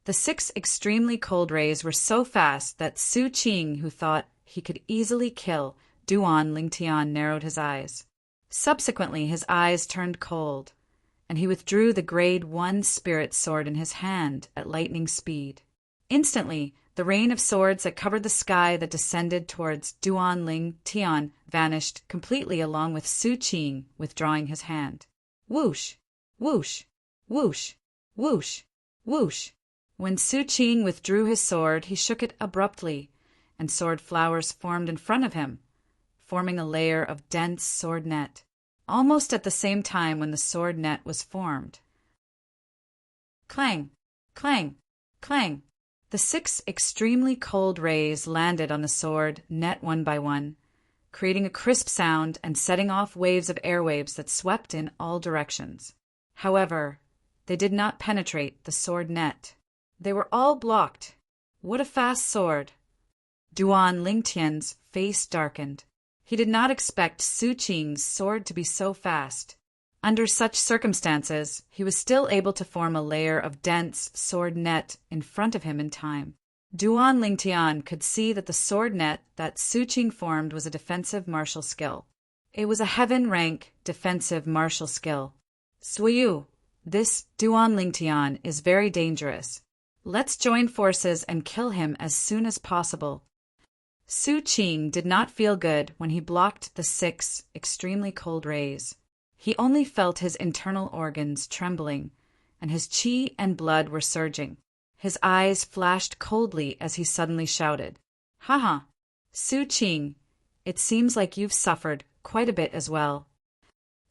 Speaker 1: The 6 extremely cold rays were so fast that Su Qing, who thought he could easily kill Duan Lingtian, narrowed his eyes. Subsequently, his eyes turned cold, and he withdrew the grade 1 spirit sword in his hand at lightning speed. Instantly, the rain of swords that covered the sky that descended towards Duan Lingtian vanished completely along with Su Qing withdrawing his hand. Whoosh! Whoosh! Whoosh! Whoosh! Whoosh! When Su Qing withdrew his sword, he shook it abruptly, and sword flowers formed in front of him, forming a layer of dense sword net. Almost at the same time when the sword net was formed. Clang! Clang! Clang! The 6 extremely cold rays landed on the sword net one by one, creating a crisp sound and setting off waves of airwaves that swept in all directions. However, they did not penetrate the sword net. They were all blocked. What a fast sword! Duan Lingtian's face darkened. He did not expect Su Qing's sword to be so fast. Under such circumstances, he was still able to form a layer of dense sword net in front of him in time. Duan Lingtian could see that the sword net that Su Qing formed was a defensive martial skill. It was a heaven-rank defensive martial skill. Zuyu, this Duan Lingtian is very dangerous. Let's join forces and kill him as soon as possible. Su Qing did not feel good when he blocked the 6 extremely cold rays. He only felt his internal organs trembling, and his qi and blood were surging. His eyes flashed coldly as he suddenly shouted, "Haha, Su Qing, it seems like you've suffered quite a bit as well."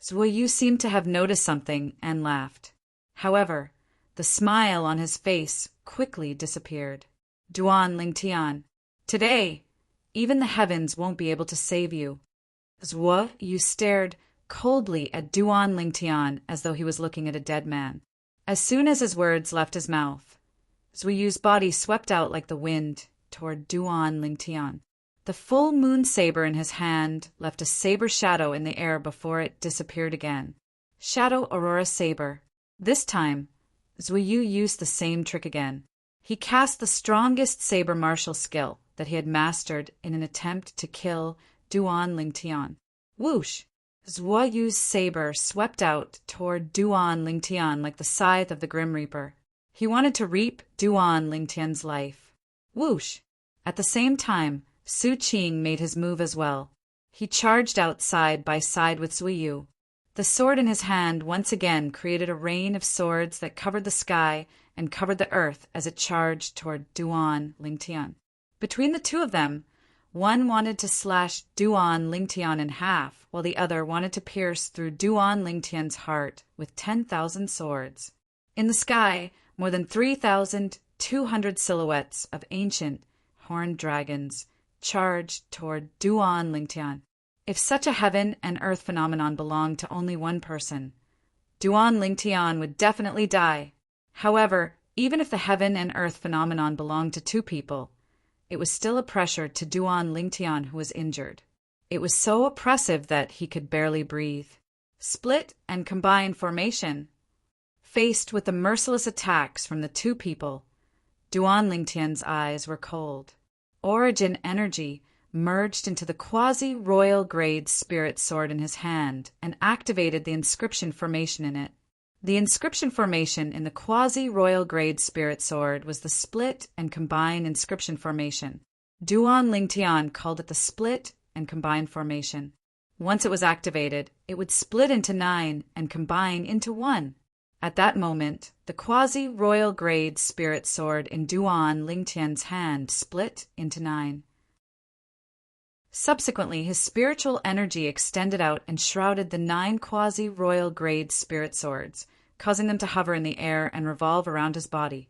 Speaker 1: Zuoyu seemed to have noticed something and laughed. However, the smile on his face quickly disappeared. Duan Lingtian, today, even the heavens won't be able to save you. Zuoyu stared coldly at Duan Lingtian as though he was looking at a dead man. As soon as his words left his mouth, Zuoyu's body swept out like the wind toward Duan Lingtian. The full moon saber in his hand left a saber shadow in the air before it disappeared again. Shadow Aurora Saber. This time, Zuoyu used the same trick again. He cast the strongest saber martial skill that he had mastered in an attempt to kill Duan Lingtian. Whoosh! Zuoyu's saber swept out toward Duan Lingtian like the scythe of the Grim Reaper. He wanted to reap Duan Lingtian's life. Whoosh! At the same time, Su Qing made his move as well. He charged out side by side with Zuoyu. The sword in his hand once again created a rain of swords that covered the sky and covered the earth as it charged toward Duan Lingtian. Between the two of them, one wanted to slash Duan Lingtian in half, while the other wanted to pierce through Duan Lingtian's heart with 10,000 swords. In the sky, more than 3,200 silhouettes of ancient horned dragons charged toward Duan Lingtian. If such a heaven and earth phenomenon belonged to only one person, Duan Lingtian would definitely die. However, Even if the heaven and earth phenomenon belonged to two people, it was still a pressure to Duan Lingtian, who was injured. It was so oppressive that he could barely breathe. Split and combine formation. Faced with the merciless attacks from the two people, Duan Lingtian's eyes were cold. Origin energy merged into the quasi-royal grade spirit sword in his hand and activated the inscription formation in it. The inscription formation in the quasi-royal grade spirit sword was the split and combine inscription formation. Duan Lingtian called it the split and combine formation. Once it was activated, it would split into 9 and combine into 1. At that moment, the quasi-royal grade spirit sword in Duan Lingtian's hand split into 9. Subsequently, his spiritual energy extended out and shrouded the 9 quasi-royal grade spirit swords, causing them to hover in the air and revolve around his body.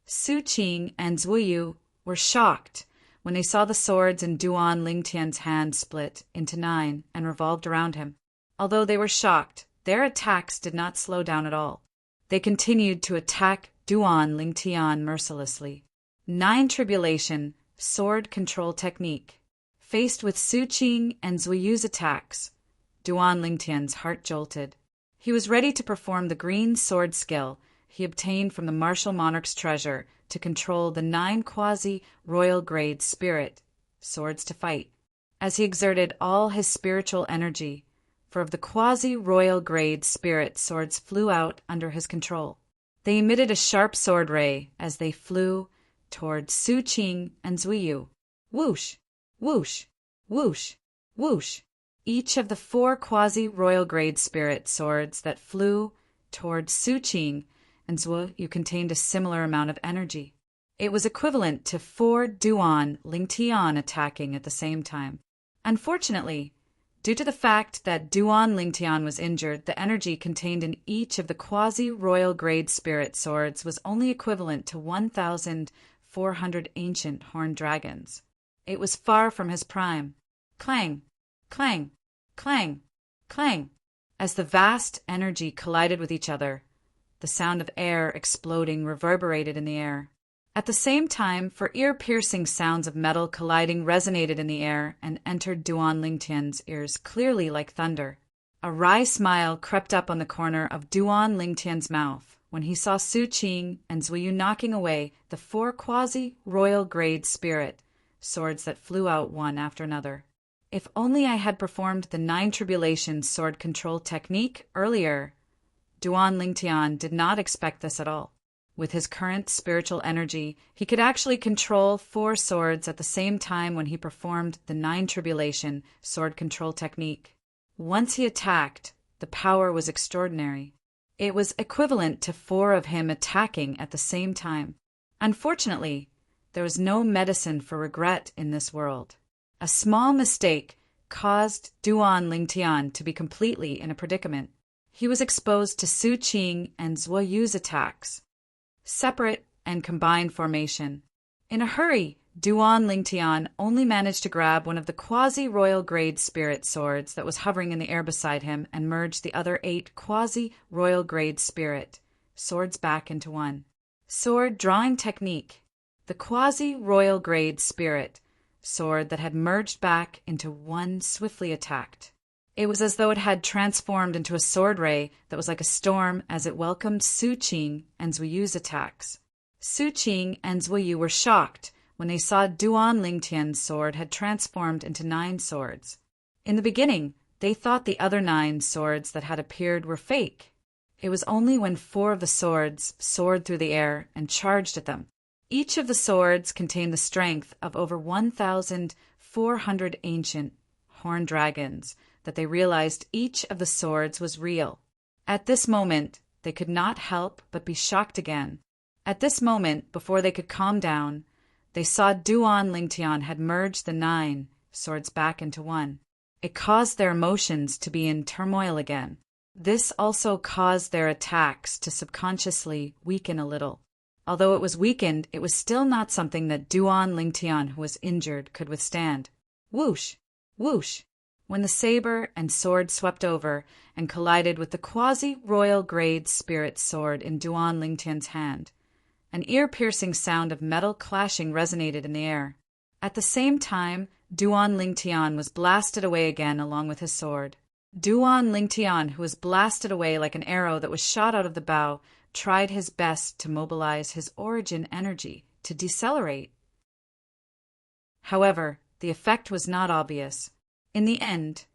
Speaker 1: Su Qing and Zuiyu were shocked when they saw the swords in Duan Lingtian's hand split into 9 and revolved around him. Although they were shocked, their attacks did not slow down at all. They continued to attack Duan Lingtian mercilessly. 9 Tribulation Sword Control Technique. Faced with Su Qing and Zuiyu's attacks, Duan Lingtian's heart jolted. He was ready to perform the green sword skill he obtained from the martial monarch's treasure to control the 9 quasi-royal grade spirit swords to fight. As he exerted all his spiritual energy, 4 of the quasi-royal grade spirit swords flew out under his control. They emitted a sharp sword ray as they flew toward Su Qing and Zuiyu. Whoosh, whoosh, whoosh, whoosh. Each of the 4 quasi-royal grade spirit swords that flew toward Su Qing and Zuiyu contained a similar amount of energy. It was equivalent to 4 Duan Lingtian attacking at the same time. Unfortunately, due to the fact that Duan Lingtian was injured, the energy contained in each of the quasi-royal grade spirit swords was only equivalent to 1,400 ancient horned dragons. It was far from his prime. Clang, clang, clang, clang. As the vast energy collided with each other, the sound of air exploding reverberated in the air. At the same time, for ear-piercing sounds of metal colliding resonated in the air and entered Duan Lingtian's ears clearly like thunder. A wry smile crept up on the corner of Duan Lingtian's mouth when he saw Su Qing and Zuiyu knocking away the 4 quasi-royal grade spirit swords that flew out one after another. If only I had performed the 9 Tribulation sword control technique earlier. Duan Lingtian did not expect this at all. With his current spiritual energy, he could actually control 4 swords at the same time when he performed the 9 Tribulation sword control technique. Once he attacked, the power was extraordinary. It was equivalent to 4 of him attacking at the same time. Unfortunately, there was no medicine for regret in this world. A small mistake caused Duan Lingtian to be completely in a predicament. He was exposed to Su Qing and Zuiyu's attacks. Separate and combined formation. In a hurry, Duan Lingtian only managed to grab one of the quasi-royal grade spirit swords that was hovering in the air beside him and merge the other 8 quasi-royal grade spirit swords back into one. Sword drawing technique. The quasi-royal grade spirit sword that had merged back into one swiftly attacked. It was as though it had transformed into a sword ray that was like a storm as it welcomed Su Qing and Zuiyu's attacks. Su Qing and Zuiyu were shocked when they saw Duan Lingtian's sword had transformed into 9 swords. In the beginning, they thought the other 9 swords that had appeared were fake. It was only when 4 of the swords soared through the air and charged at them. Each of the swords contained the strength of over 1,400 ancient horned dragons, that they realized each of the swords was real. At this moment, they could not help but be shocked again. At this moment, before they could calm down, they saw Duan Lingtian had merged the 9 swords back into one. It caused their emotions to be in turmoil again. This also caused their attacks to subconsciously weaken a little. Although it was weakened, it was still not something that Duan Lingtian, who was injured, could withstand. Whoosh, whoosh, when the saber and sword swept over and collided with the quasi-royal grade spirit sword in Duan Lingtian's hand. An ear-piercing sound of metal clashing resonated in the air. At the same time, Duan Lingtian was blasted away again along with his sword. Duan Lingtian, who was blasted away like an arrow that was shot out of the bow, tried his best to mobilize his origin energy to decelerate. However, the effect was not obvious. In the end,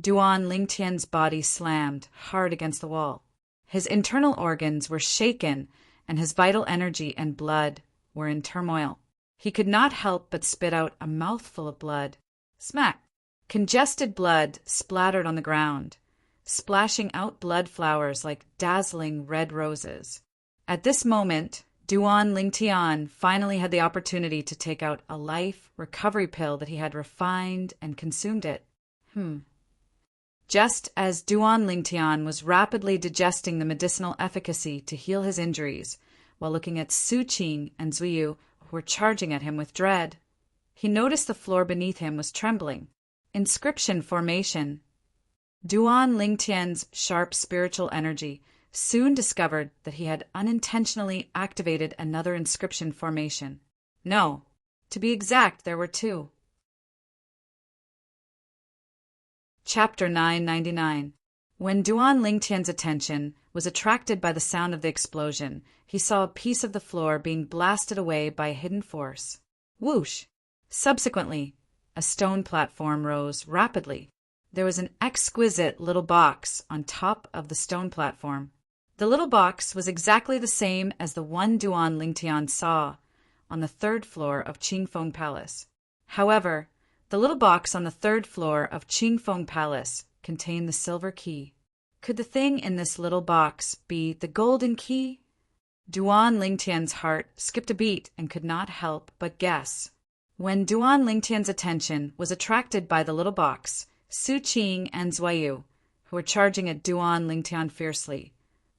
Speaker 1: Duan Lingtian's body slammed hard against the wall. His internal organs were shaken, and his vital energy and blood were in turmoil. He could not help but spit out a mouthful of blood. Smack! Congested blood splattered on the ground, splashing out blood flowers like dazzling red roses. At this moment, Duan Lingtian finally had the opportunity to take out a life recovery pill that he had refined and consumed it. Just as Duan Lingtian was rapidly digesting the medicinal efficacy to heal his injuries, while looking at Su Qing and Zuiyu, who were charging at him with dread, he noticed the floor beneath him was trembling. Inscription formation. Duan Lingtian's sharp spiritual energy soon discovered that he had unintentionally activated another inscription formation. No, to be exact, there were two. Chapter 999. When Duan Lingtian's attention was attracted by the sound of the explosion, he saw a piece of the floor being blasted away by a hidden force. Whoosh! Subsequently, a stone platform rose rapidly. There was an exquisite little box on top of the stone platform. The little box was exactly the same as the one Duan Lingtian saw on the third floor of Qingfeng Palace. However, the little box on the third floor of Qingfeng Palace contained the silver key. Could the thing in this little box be the golden key? Duan Lingtian's heart skipped a beat and could not help but guess. When Duan Lingtian's attention was attracted by the little box, Su Qing and Zuiyu, who were charging at Duan Lingtian fiercely,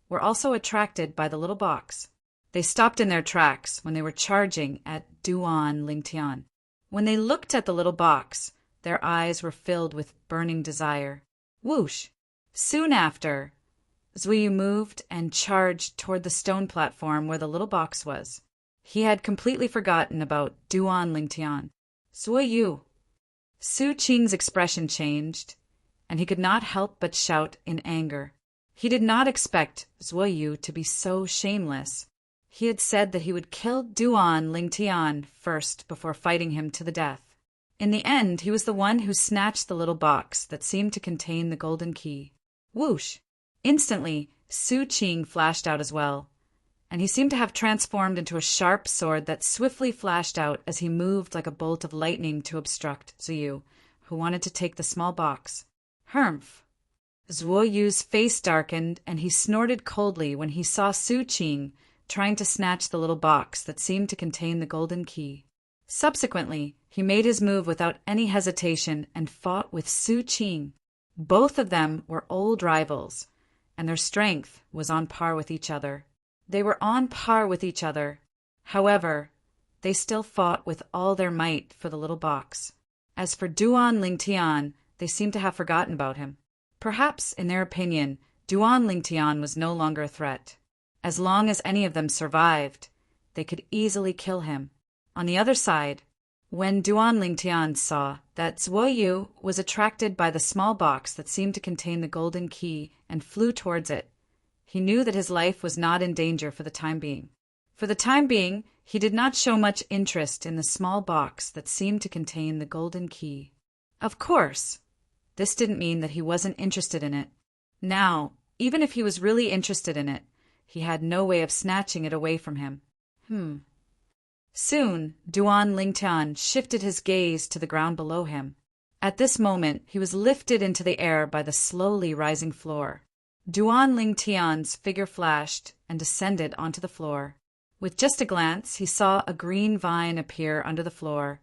Speaker 1: were also attracted by the little box. They stopped in their tracks when they were charging at Duan Lingtian. When they looked at the little box, their eyes were filled with burning desire. Whoosh! Soon after, Zuiyu moved and charged toward the stone platform where the little box was. He had completely forgotten about Duan Lingtian. Zuiyu! Su Qing's expression changed, and he could not help but shout in anger. He did not expect Zuiyu to be so shameless. He had said that he would kill Duan Lingtian first before fighting him to the death. In the end, he was the one who snatched the little box that seemed to contain the golden key. Whoosh! Instantly, Su Qing flashed out as well, and he seemed to have transformed into a sharp sword that swiftly flashed out as he moved like a bolt of lightning to obstruct Zuiyu, who wanted to take the small box. Humph! Zuoyu's face darkened, and he snorted coldly when he saw Su Qing trying to snatch the little box that seemed to contain the golden key. Subsequently, he made his move without any hesitation and fought with Su Qing. Both of them were old rivals, and their strength was on par with each other. They were on par with each other. However, they still fought with all their might for the little box. As for Duan Lingtian, they seemed to have forgotten about him. Perhaps, in their opinion, Duan Lingtian was no longer a threat. As long as any of them survived, they could easily kill him. On the other side, when Duan Lingtian saw that Zuoyu was attracted by the small box that seemed to contain the golden key and flew towards it, he knew that his life was not in danger for the time being. For the time being, he did not show much interest in the small box that seemed to contain the golden key. Of course, this didn't mean that he wasn't interested in it. Now, even if he was really interested in it, he had no way of snatching it away from him. Soon, Duan Lingtian shifted his gaze to the ground below him. At this moment, he was lifted into the air by the slowly rising floor. Duan Lingtian's figure flashed and descended onto the floor. With just a glance, he saw a green vine appear under the floor,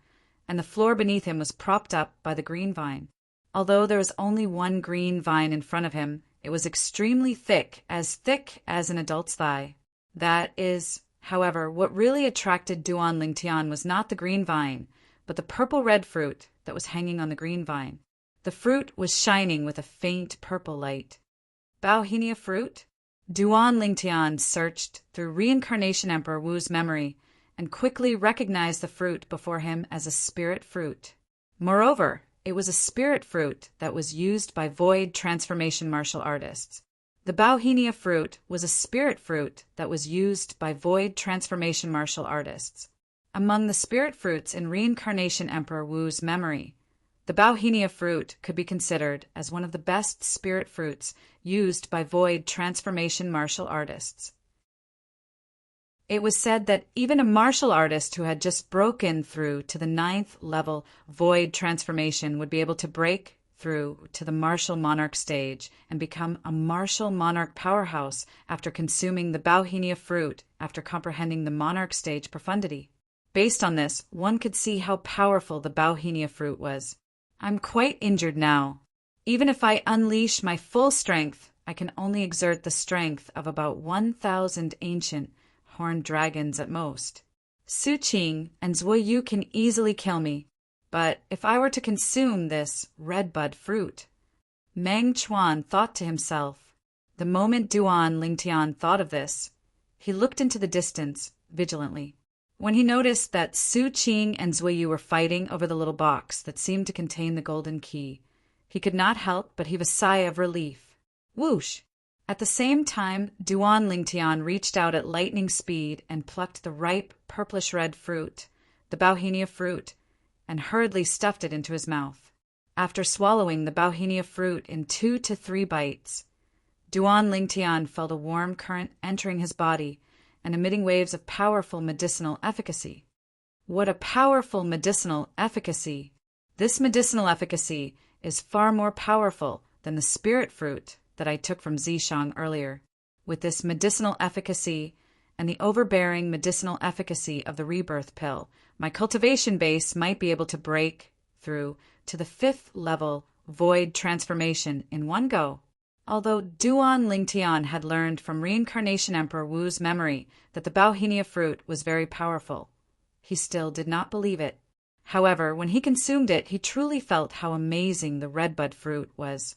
Speaker 1: and the floor beneath him was propped up by the green vine. Although there was only one green vine in front of him, it was extremely thick as an adult's thigh. That is, however, what really attracted Duan Lingtian was not the green vine, but the purple-red fruit that was hanging on the green vine. The fruit was shining with a faint purple light. Bauhinia fruit? Duan Lingtian searched through Reincarnation Emperor Wu's memory and quickly recognized the fruit before him as a spirit fruit. Moreover, it was a spirit fruit that was used by void transformation martial artists. The Bauhinia fruit was a spirit fruit that was used by void transformation martial artists. Among the spirit fruits in Reincarnation Emperor Wu's memory, the Bauhinia fruit could be considered as one of the best spirit fruits used by void transformation martial artists. It was said that even a martial artist who had just broken through to the 9th level void transformation would be able to break through to the martial monarch stage and become a martial monarch powerhouse after consuming the Bauhinia fruit after comprehending the monarch stage profundity. Based on this, one could see how powerful the Bauhinia fruit was. I'm quite injured now. Even if I unleash my full strength, I can only exert the strength of about 1,000 ancient horned dragons at most. Su Qing and Zui Yu can easily kill me, but if I were to consume this redbud fruit... Meng Chuan thought to himself. The moment Duan Lingtian thought of this, he looked into the distance vigilantly. When he noticed that Su Qing and Zui Yu were fighting over the little box that seemed to contain the golden key, he could not help but heave a sigh of relief. Whoosh! At the same time, Duan Lingtian reached out at lightning speed and plucked the ripe, purplish-red fruit, the Bauhinia fruit, and hurriedly stuffed it into his mouth. After swallowing the Bauhinia fruit in 2 to 3 bites, Duan Lingtian felt a warm current entering his body and emitting waves of powerful medicinal efficacy. What a powerful medicinal efficacy! This medicinal efficacy is far more powerful than the spirit fruit that I took from Zishang earlier. With this medicinal efficacy and the overbearing medicinal efficacy of the rebirth pill, my cultivation base might be able to break through to the 5th level void transformation in one go. Although Duan Lingtian had learned from Reincarnation Emperor Wu's memory that the Bauhinia fruit was very powerful, he still did not believe it. However, when he consumed it, he truly felt how amazing the redbud fruit was.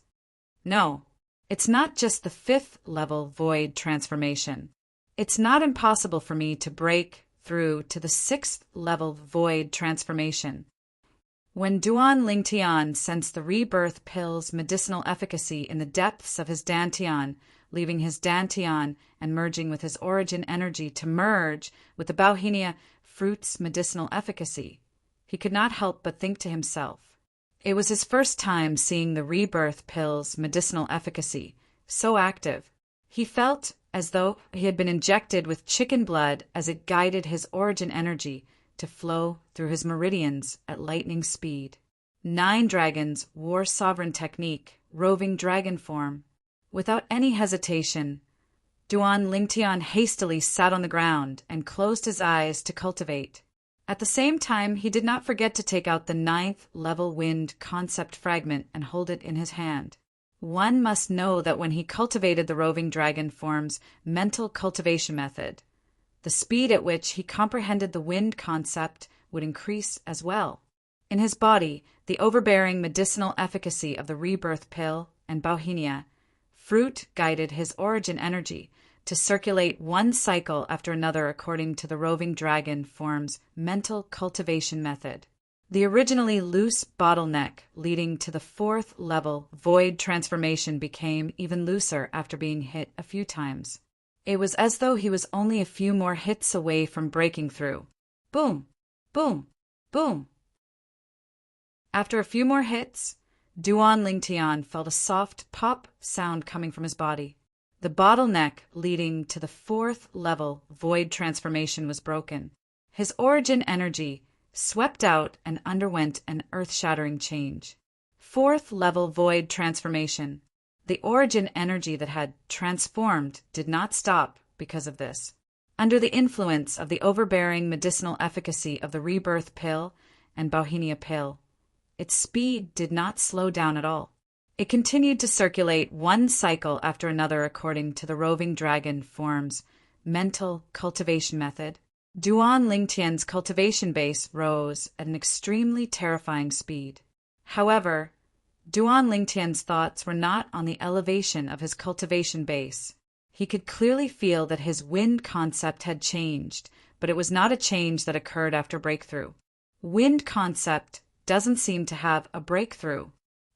Speaker 1: No, it's not just the 5th level void transformation. It's not impossible for me to break through to the 6th level void transformation. When Duan Lingtian sensed the rebirth pill's medicinal efficacy in the depths of his dantian, leaving his dantian and merging with his origin energy to merge with the Bauhinia fruit's medicinal efficacy, he could not help but think to himself. It was his first time seeing the rebirth pill's medicinal efficacy so active. He felt as though he had been injected with chicken blood as it guided his origin energy to flow through his meridians at lightning speed. 9 dragons, war sovereign technique, roving dragon form. Without any hesitation, Duan Lingtian hastily sat on the ground and closed his eyes to cultivate. At the same time, he did not forget to take out the 9th level wind concept fragment and hold it in his hand. One must know that when he cultivated the roving dragon form's mental cultivation method, the speed at which he comprehended the wind concept would increase as well. In his body, the overbearing medicinal efficacy of the rebirth pill and Bauhinia fruit guided his origin energy to circulate one cycle after another according to the roving dragon form's mental cultivation method. The originally loose bottleneck leading to the 4th level void transformation became even looser after being hit a few times. It was as though he was only a few more hits away from breaking through. Boom, boom, boom. After a few more hits, Duan Lingtian felt a soft pop sound coming from his body. The bottleneck leading to the 4th level void transformation was broken. His origin energy swept out and underwent an earth-shattering change. 4th level void transformation. The origin energy that had transformed did not stop because of this. Under the influence of the overbearing medicinal efficacy of the rebirth pill and Bauhinia pill, its speed did not slow down at all. It continued to circulate one cycle after another according to the roving dragon form's mental cultivation method. Duan Lingtian's cultivation base rose at an extremely terrifying speed. However, Duan Lingtian's thoughts were not on the elevation of his cultivation base. He could clearly feel that his wind concept had changed, but it was not a change that occurred after breakthrough. Wind concept doesn't seem to have a breakthrough.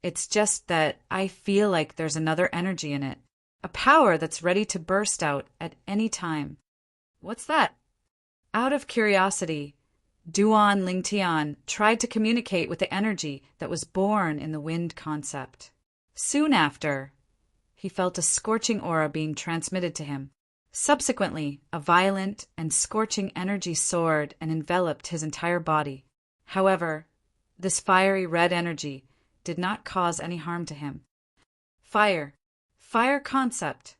Speaker 1: It's just that I feel like there's another energy in it, a power that's ready to burst out at any time. What's that? Out of curiosity, Duan Lingtian tried to communicate with the energy that was born in the wind concept. Soon after, he felt a scorching aura being transmitted to him. Subsequently, a violent and scorching energy soared and enveloped his entire body. However, this fiery red energy did not cause any harm to him. Fire concept.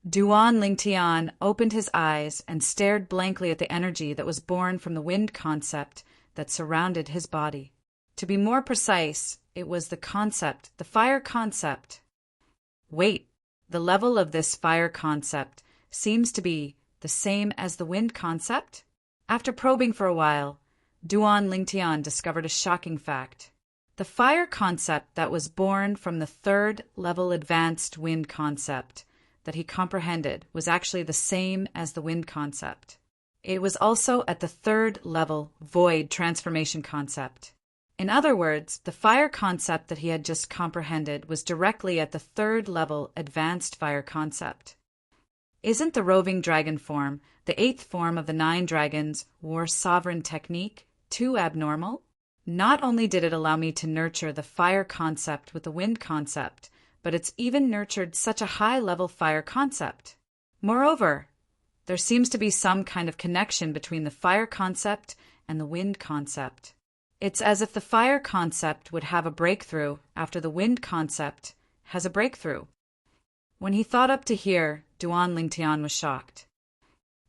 Speaker 1: Duan Lingtian opened his eyes and stared blankly at the energy that was born from the wind concept that surrounded his body. To be more precise, it was the fire concept. Wait, the level of this fire concept seems to be the same as the wind concept? After probing for a while, Duan Lingtian discovered a shocking fact. The fire concept that was born from the third-level advanced wind concept that he comprehended was actually the same as the wind concept. It was also at the third-level void transformation concept. In other words, the fire concept that he had just comprehended was directly at the third-level advanced fire concept. Isn't the roving dragon form, the 8th form of the 9 dragons, war sovereign technique, too abnormal? Not only did it allow me to nurture the fire concept with the wind concept, but it's even nurtured such a high-level fire concept. Moreover, there seems to be some kind of connection between the fire concept and the wind concept. It's as if the fire concept would have a breakthrough after the wind concept has a breakthrough. When he thought up to here, Duan Lingtian was shocked.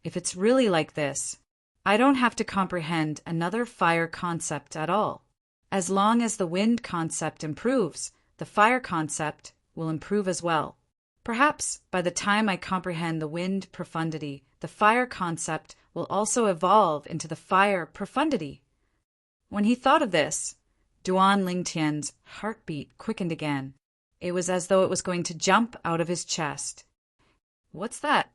Speaker 1: If it's really like this, I don't have to comprehend another fire concept at all. As long as the wind concept improves, the fire concept will improve as well. Perhaps by the time I comprehend the wind profundity, the fire concept will also evolve into the fire profundity. When he thought of this, Duan Lingtian's heartbeat quickened again. It was as though it was going to jump out of his chest. What's that?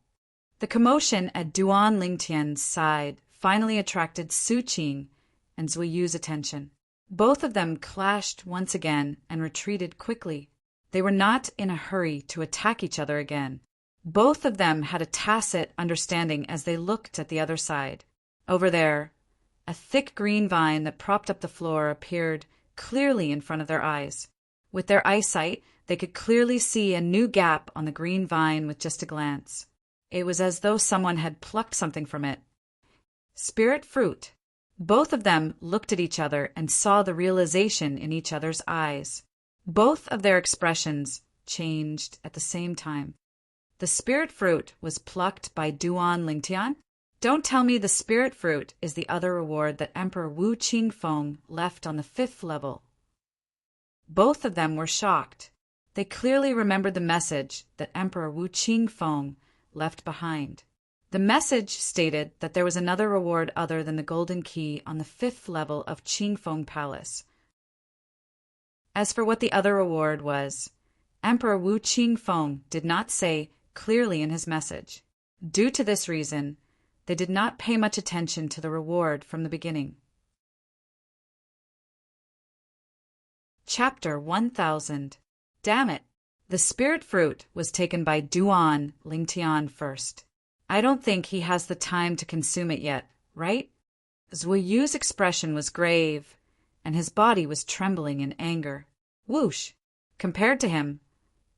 Speaker 1: The commotion at Duan Lingtian's side finally attracted Su Qing and Zui Yu's attention. Both of them clashed once again and retreated quickly. They were not in a hurry to attack each other again. Both of them had a tacit understanding as they looked at the other side. Over there, a thick green vine that propped up the floor appeared clearly in front of their eyes. With their eyesight, they could clearly see a new gap on the green vine with just a glance. It was as though someone had plucked something from it. Spirit fruit. Both of them looked at each other and saw the realization in each other's eyes. Both of their expressions changed at the same time. The spirit fruit was plucked by Duan Lingtian? Don't tell me the spirit fruit is the other reward that Emperor Wu Qingfeng left on the 5th level. Both of them were shocked. They clearly remembered the message that Emperor Wu Qingfeng left behind. The message stated that there was another reward other than the golden key on the 5th level of Qingfeng Palace. As for what the other reward was, Emperor Wu Qingfeng did not say clearly in his message. Due to this reason, they did not pay much attention to the reward from the beginning. Chapter 1000. Damn it! The spirit fruit was taken by Duan Lingtian first. I don't think he has the time to consume it yet, right? Zui Yu's expression was grave, and his body was trembling in anger. Whoosh! Compared to him,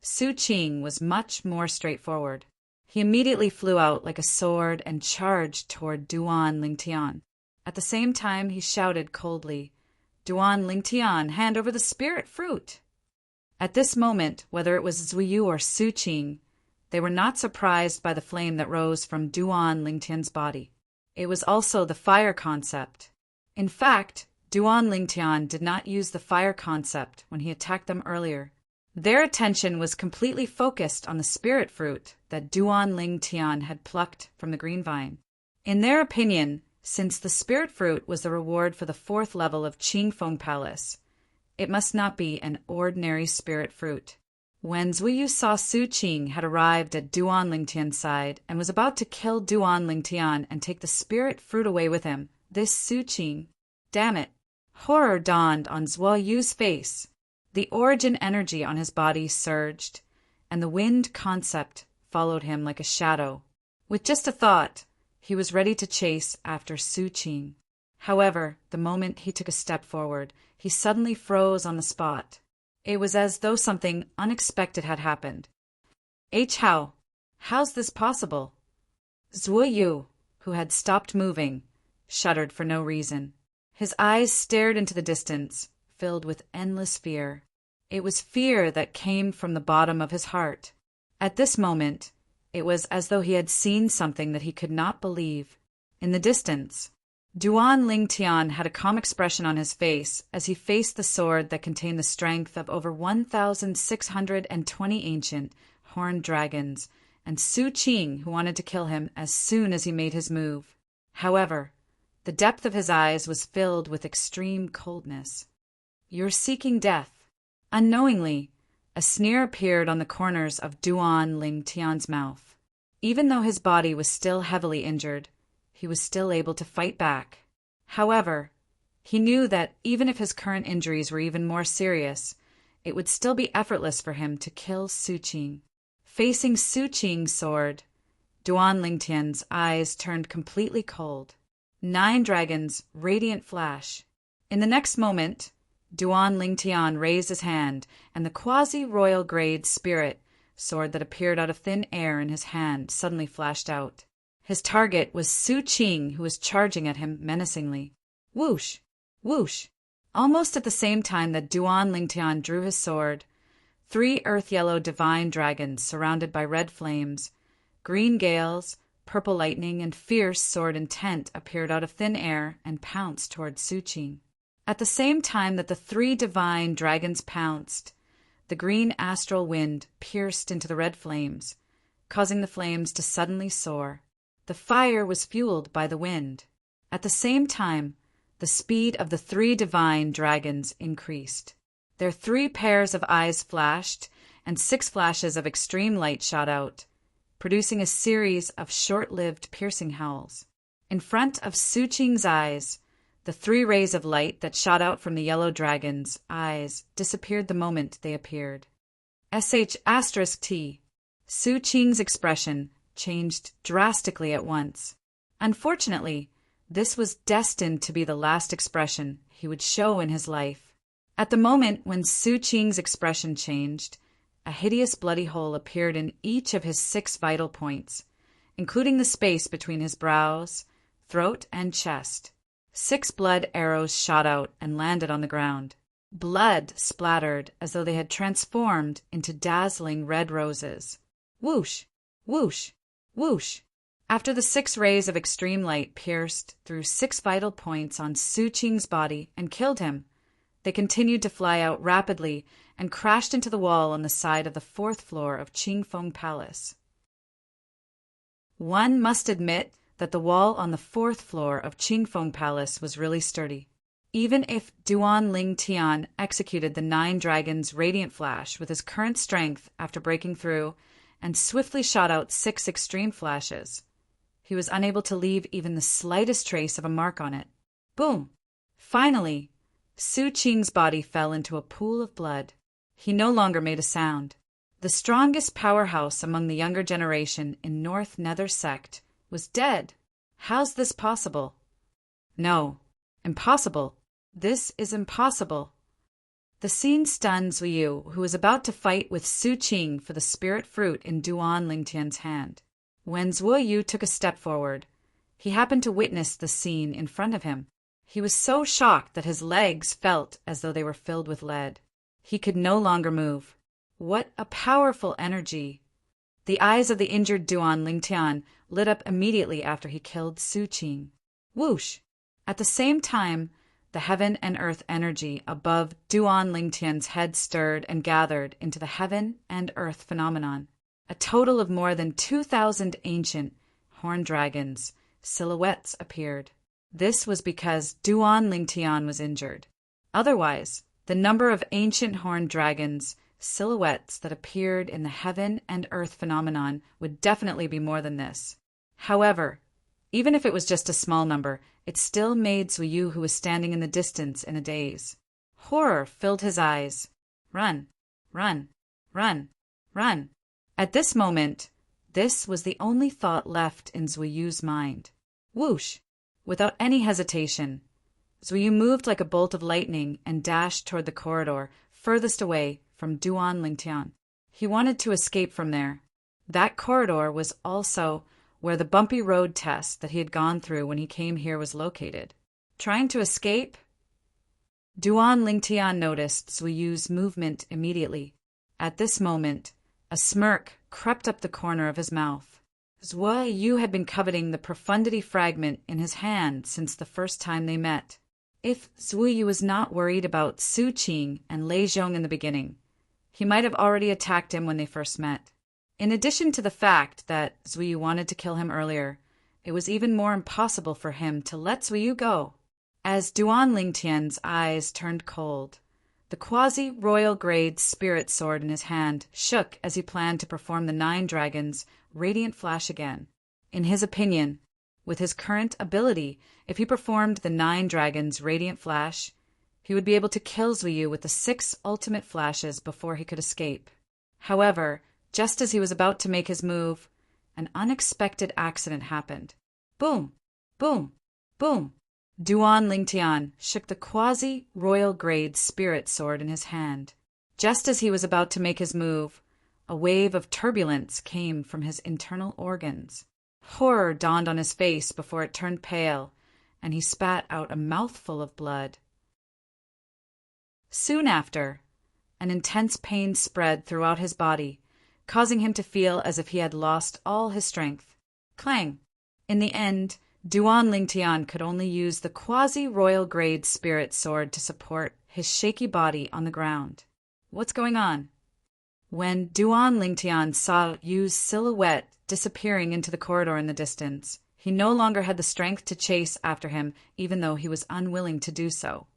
Speaker 1: Su Qing was much more straightforward. He immediately flew out like a sword and charged toward Duan Lingtian. At the same time, he shouted coldly, "Duan Lingtian, hand over the spirit fruit!" At this moment, whether it was Zui Yu or Su Qing, they were not surprised by the flame that rose from Duan Lingtian's body. It was also the fire concept. In fact, Duan Lingtian did not use the fire concept when he attacked them earlier. Their attention was completely focused on the spirit fruit that Duan Lingtian had plucked from the green vine. In their opinion, since the spirit fruit was the reward for the 4th level of Qingfeng Palace, It must not be an ordinary spirit fruit. When Zuiyu saw Su Qing had arrived at Duan Lingtian's side and was about to kill Duan Lingtian and take the spirit fruit away with him, this Su Qing, damn it, horror dawned on Zuoyu's face. The origin energy on his body surged, and the wind concept followed him like a shadow. With just a thought, he was ready to chase after Su Qing. However, the moment he took a step forward, he suddenly froze on the spot. It was as though something unexpected had happened. How's this possible? Zuoyu, who had stopped moving, shuddered for no reason. His eyes stared into the distance, filled with endless fear. It was fear that came from the bottom of his heart. At this moment, it was as though he had seen something that he could not believe. In the distance, Duan Lingtian had a calm expression on his face as he faced the sword that contained the strength of over 1,620 ancient, horned dragons, and Su Qing, who wanted to kill him as soon as he made his move. However, the depth of his eyes was filled with extreme coldness. "You're seeking death." Unknowingly, a sneer appeared on the corners of Duan Lingtian's mouth. Even though his body was still heavily injured, he was still able to fight back. However, he knew that even if his current injuries were even more serious, it would still be effortless for him to kill Su Qing. Facing Su Qing's sword, Duan Lingtian's eyes turned completely cold. 9 dragons, radiant flash. In the next moment, Duan Lingtian raised his hand, and the quasi-royal grade spirit sword that appeared out of thin air in his hand suddenly flashed out. His target was Su Qing, who was charging at him menacingly. Whoosh! Whoosh! Almost at the same time that Duan Lingtian drew his sword, 3 earth-yellow divine dragons surrounded by red flames, green gales, purple lightning, and fierce sword intent appeared out of thin air and pounced toward Su Qing. At the same time that the 3 divine dragons pounced, the green astral wind pierced into the red flames, causing the flames to suddenly soar. The fire was fueled by the wind. At the same time, the speed of the 3 divine dragons increased. Their 3 pairs of eyes flashed, and 6 flashes of extreme light shot out, producing a series of short-lived piercing howls. In front of Su Qing's eyes, the 3 rays of light that shot out from the yellow dragon's eyes disappeared the moment they appeared. *T. Su Qing's expression changed drastically at once. Unfortunately, this was destined to be the last expression he would show in his life. At the moment when Su Qing's expression changed, a hideous bloody hole appeared in each of his 6 vital points, including the space between his brows, throat, and chest. 6 blood arrows shot out and landed on the ground. Blood splattered as though they had transformed into dazzling red roses. Whoosh! Whoosh! Whoosh! After the 6 rays of extreme light pierced through 6 vital points on Su Qing's body and killed him, they continued to fly out rapidly and crashed into the wall on the side of the 4th floor of Qingfeng Palace. One must admit that the wall on the 4th floor of Qingfeng Palace was really sturdy. Even if Duan Lingtian executed the 9 dragons' radiant flash with his current strength after breaking through and swiftly shot out 6 extreme flashes, he was unable to leave even the slightest trace of a mark on it. Boom! Finally, Su Qing's body fell into a pool of blood. He no longer made a sound. The strongest powerhouse among the younger generation in North Nether Sect was dead. How's this possible? No. Impossible. This is impossible. The scene stunned Zuiyu, who was about to fight with Su Qing for the spirit fruit in Duan Lingtian's hand. When Zuoyu took a step forward, he happened to witness the scene in front of him. He was so shocked that his legs felt as though they were filled with lead. He could no longer move. What a powerful energy! The eyes of the injured Duan Lingtian lit up immediately after he killed Su Qing. Whoosh! At the same time, the heaven and earth energy above Duan Lingtian's head stirred and gathered into the heaven and earth phenomenon. A total of more than 2,000 ancient horned dragons, silhouettes appeared. This was because Duan Lingtian was injured. Otherwise, The number of ancient horned dragons, silhouettes that appeared in the heaven and earth phenomenon, would definitely be more than this. However, even if it was just a small number, it still made Zuyu, who was standing in the distance, in a daze. Horror filled his eyes. Run, run, run, run. At this moment, this was the only thought left in Zuyu's mind. Whoosh! Without any hesitation, Zuyu moved like a bolt of lightning and dashed toward the corridor furthest away from Duan Lingtian. He wanted to escape from there. That corridor was also where the bumpy road test that he had gone through when he came here was located. Trying to escape? Duan Lingtian noticed Zuyu's movement immediately. At this moment, a smirk crept up the corner of his mouth. Zuyu had been coveting the profundity fragment in his hand since the first time they met. If Zuyu was not worried about Su Qing and Lei Zhong in the beginning, he might have already attacked him when they first met. In addition to the fact that Zuyu wanted to kill him earlier, it was even more impossible for him to let Zuyu go. As Duan Lingtian's eyes turned cold, the quasi-royal grade spirit sword in his hand shook as he planned to perform the 9 dragons' radiant flash again. In his opinion, with his current ability, if he performed the 9 dragons' radiant flash, he would be able to kill Zuyu with the 6 ultimate flashes before he could escape. However, just as he was about to make his move, an unexpected accident happened. Boom! Boom! Boom! Duan Lingtian shook the quasi-royal grade spirit sword in his hand. Just as he was about to make his move, a wave of turbulence came from his internal organs. Horror dawned on his face before it turned pale, and he spat out a mouthful of blood. Soon after, an intense pain spread throughout his body, causing him to feel as if he had lost all his strength. Clang! In the end, Duan Lingtian could only use the quasi-royal grade spirit sword to support his shaky body on the ground. What's going on? When Duan Lingtian saw Yu's silhouette disappearing into the corridor in the distance, he no longer had the strength to chase after him, even though he was unwilling to do so.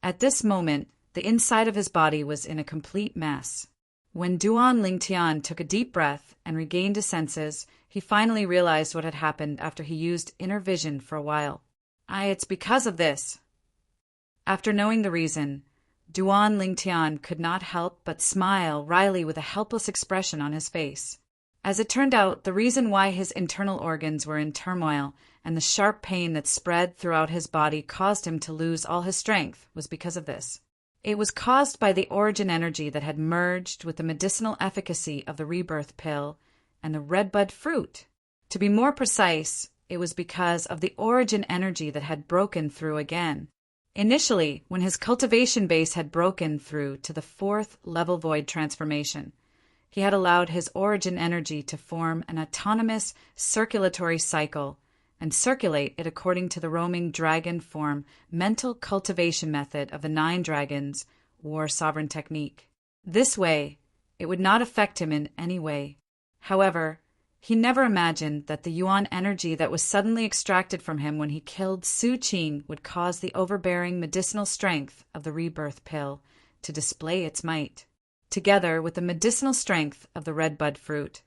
Speaker 1: At this moment, the inside of his body was in a complete mess. When Duan Lingtian took a deep breath and regained his senses, he finally realized what had happened after he used inner vision for a while. It's because of this. After knowing the reason, Duan Lingtian could not help but smile wryly with a helpless expression on his face. As it turned out, the reason why his internal organs were in turmoil and the sharp pain that spread throughout his body caused him to lose all his strength was because of this. It was caused by the origin energy that had merged with the medicinal efficacy of the rebirth pill and the redbud fruit. To be more precise, it was because of the origin energy that had broken through again. Initially, when his cultivation base had broken through to the 4th level void transformation, he had allowed his origin energy to form an autonomous circulatory cycle and circulate it according to the roaming dragon form mental cultivation method of the 9 dragons war sovereign technique. This way, it would not affect him in any way. However, he never imagined that the yuan energy that was suddenly extracted from him when he killed Su Qing would cause the overbearing medicinal strength of the rebirth pill to display its might. Together with the medicinal strength of the redbud fruit,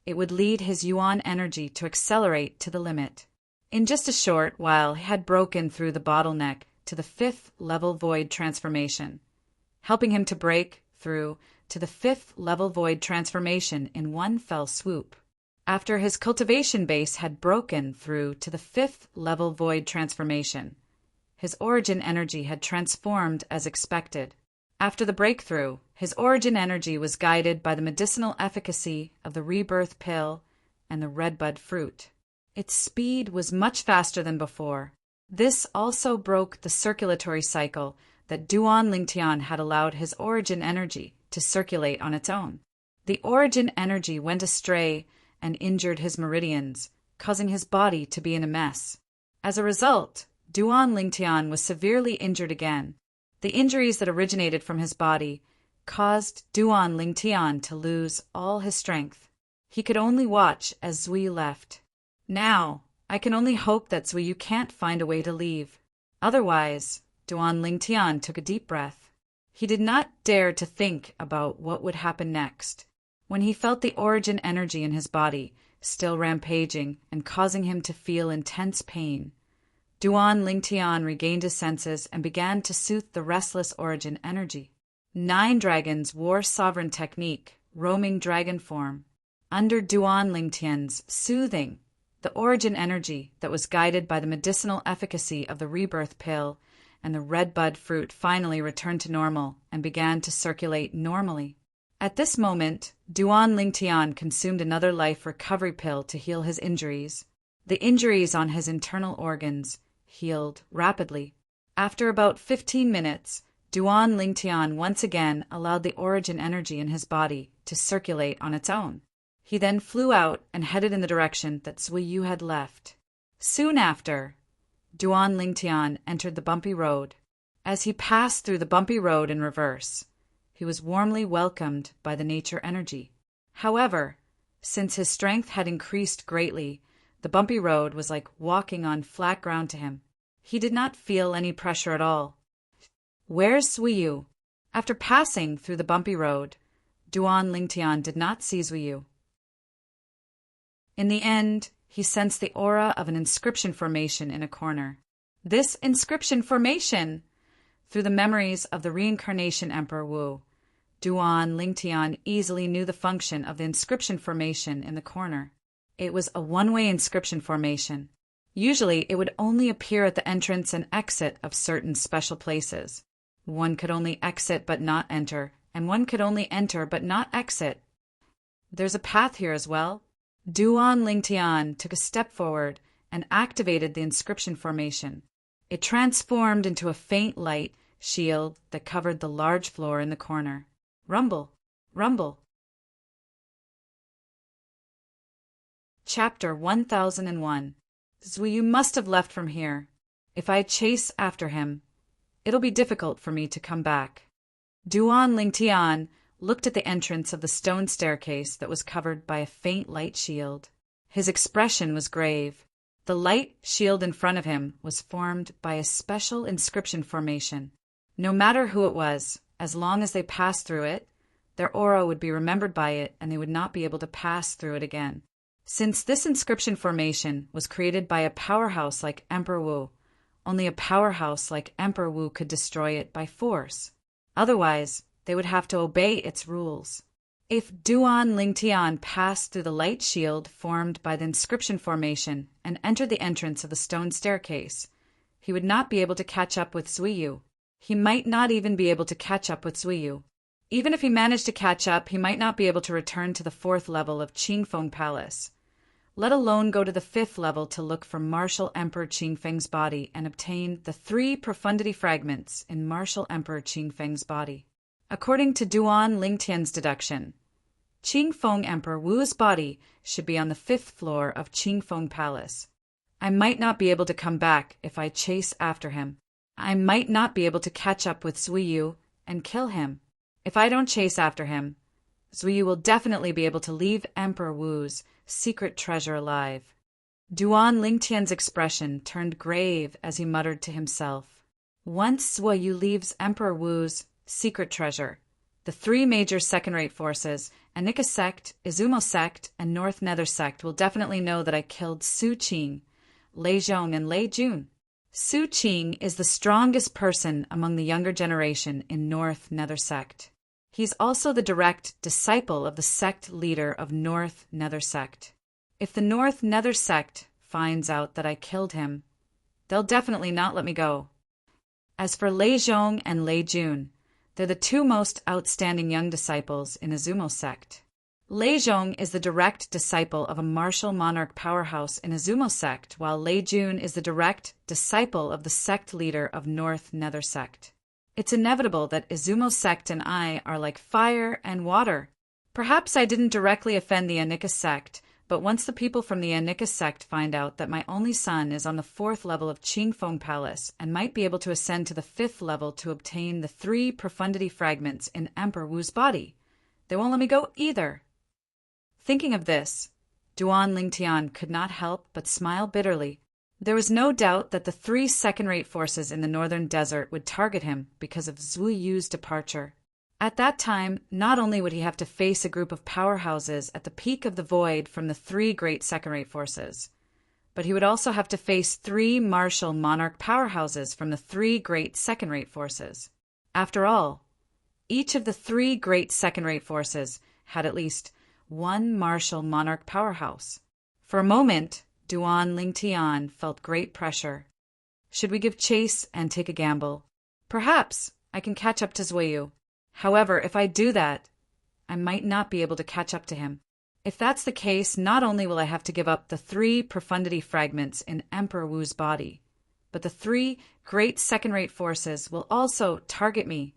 Speaker 1: it would lead his yuan energy to accelerate to the limit. In just a short while, he had broken through the bottleneck to the 5th level void transformation, helping him to break through to the 5th level void transformation in one fell swoop. After his cultivation base had broken through to the 5th level void transformation, his origin energy had transformed as expected. After the breakthrough, his origin energy was guided by the medicinal efficacy of the rebirth pill and the redbud fruit. Its speed was much faster than before. This also broke the circulatory cycle that Duan Lingtian had allowed his origin energy to circulate on its own. The origin energy went astray and injured his meridians, causing his body to be in a mess. As a result, Duan Lingtian was severely injured again. The injuries that originated from his body caused Duan Lingtian to lose all his strength. He could only watch as Zui left. Now, I can only hope that Zuyu can't find a way to leave. Otherwise, Duan Lingtian took a deep breath. He did not dare to think about what would happen next. When he felt the origin energy in his body, still rampaging and causing him to feel intense pain, Duan Lingtian regained his senses and began to soothe the restless origin energy. 9 dragons wore sovereign technique, roaming dragon form. Under Duan Lingtian's soothing, the origin energy that was guided by the medicinal efficacy of the rebirth pill and the red bud fruit finally returned to normal and began to circulate normally. At this moment, Duan Lingtian consumed another life recovery pill to heal his injuries. The injuries on his internal organs healed rapidly. After about 15 minutes, Duan Lingtian once again allowed the origin energy in his body to circulate on its own. He then flew out and headed in the direction that Zui Yu had left. Soon after, Duan Lingtian entered the bumpy road. As he passed through the bumpy road in reverse, he was warmly welcomed by the nature energy. However, since his strength had increased greatly, the bumpy road was like walking on flat ground to him. He did not feel any pressure at all. Where's Zui Yu? After passing through the bumpy road, Duan Lingtian did not see Zui Yu. In the end, he sensed the aura of an inscription formation in a corner. This inscription formation! Through the memories of the reincarnation Emperor Wu, Duan Lingtian easily knew the function of the inscription formation in the corner. It was a one-way inscription formation. Usually, it would only appear at the entrance and exit of certain special places. One could only exit but not enter, and one could only enter but not exit. There's a path here as well. Duan Lingtian took a step forward and activated the inscription formation. It transformed into a faint light shield that covered the large floor in the corner. Rumble, rumble. Chapter 1001. Zui Yu must have left from here. If I chase after him, it'll be difficult for me to come back. Duan Lingtian looked at the entrance of the stone staircase that was covered by a faint light shield. His expression was grave. The light shield in front of him was formed by a special inscription formation. No matter who it was, as long as they passed through it, their aura would be remembered by it and they would not be able to pass through it again. Since this inscription formation was created by a powerhouse like Emperor Wu, only a powerhouse like Emperor Wu could destroy it by force. Otherwise, they would have to obey its rules. If Duan Lingtian passed through the light shield formed by the inscription formation and entered the entrance of the stone staircase, he would not be able to catch up with Zui Yu. He might not even be able to catch up with Zui Yu. Even if he managed to catch up, he might not be able to return to the 4th level of Qingfeng Palace, let alone go to the 5th level to look for Martial Emperor Qingfeng's body and obtain the 3 profundity fragments in Martial Emperor Qingfeng's body. According to Duan Lingtian's deduction, Qingfeng Emperor Wu's body should be on the 5th floor of Qingfeng Palace. I might not be able to come back if I chase after him. I might not be able to catch up with Zui Yu and kill him. If I don't chase after him, Zui Yu will definitely be able to leave Emperor Wu's secret treasure alive. Duan Lingtian's expression turned grave as he muttered to himself. Once Zui Yu leaves Emperor Wu's secret treasure, the 3 major second-rate forces, Anika sect, Izumo sect, and North Nether sect will definitely know that I killed Su Qing, Lei Zhong, and Lei Jun. Su Qing is the strongest person among the younger generation in North Nether sect. He's also the direct disciple of the sect leader of North Nether sect. If the North Nether sect finds out that I killed him, they'll definitely not let me go. As for Lei Zhong and Lei Jun, they're the 2 most outstanding young disciples in Izumo sect. Lei Zhong is the direct disciple of a martial monarch powerhouse in Izumo sect, while Lei Jun is the direct disciple of the sect leader of North Nether sect. It's inevitable that Izumo sect and I are like fire and water. Perhaps I didn't directly offend the Anika sect, but once the people from the Anika sect find out that my only son is on the 4th level of Qingfeng Palace and might be able to ascend to the 5th level to obtain the 3 profundity fragments in Emperor Wu's body, they won't let me go either. Thinking of this, Duan Lingtian could not help but smile bitterly. There was no doubt that the 3 second-rate forces in the northern desert would target him because of Zhu Yu's departure. At that time, not only would he have to face a group of powerhouses at the peak of the void from the 3 great second-rate forces, but he would also have to face 3 martial monarch powerhouses from the 3 great second-rate forces. After all, each of the 3 great second-rate forces had at least 1 martial monarch powerhouse. For a moment, Duan Lingtian felt great pressure. Should we give chase and take a gamble? Perhaps I can catch up to Zhuyu. However, if I do that, I might not be able to catch up to him. If that's the case, not only will I have to give up the 3 profundity fragments in Emperor Wu's body, but the 3 great second-rate forces will also target me.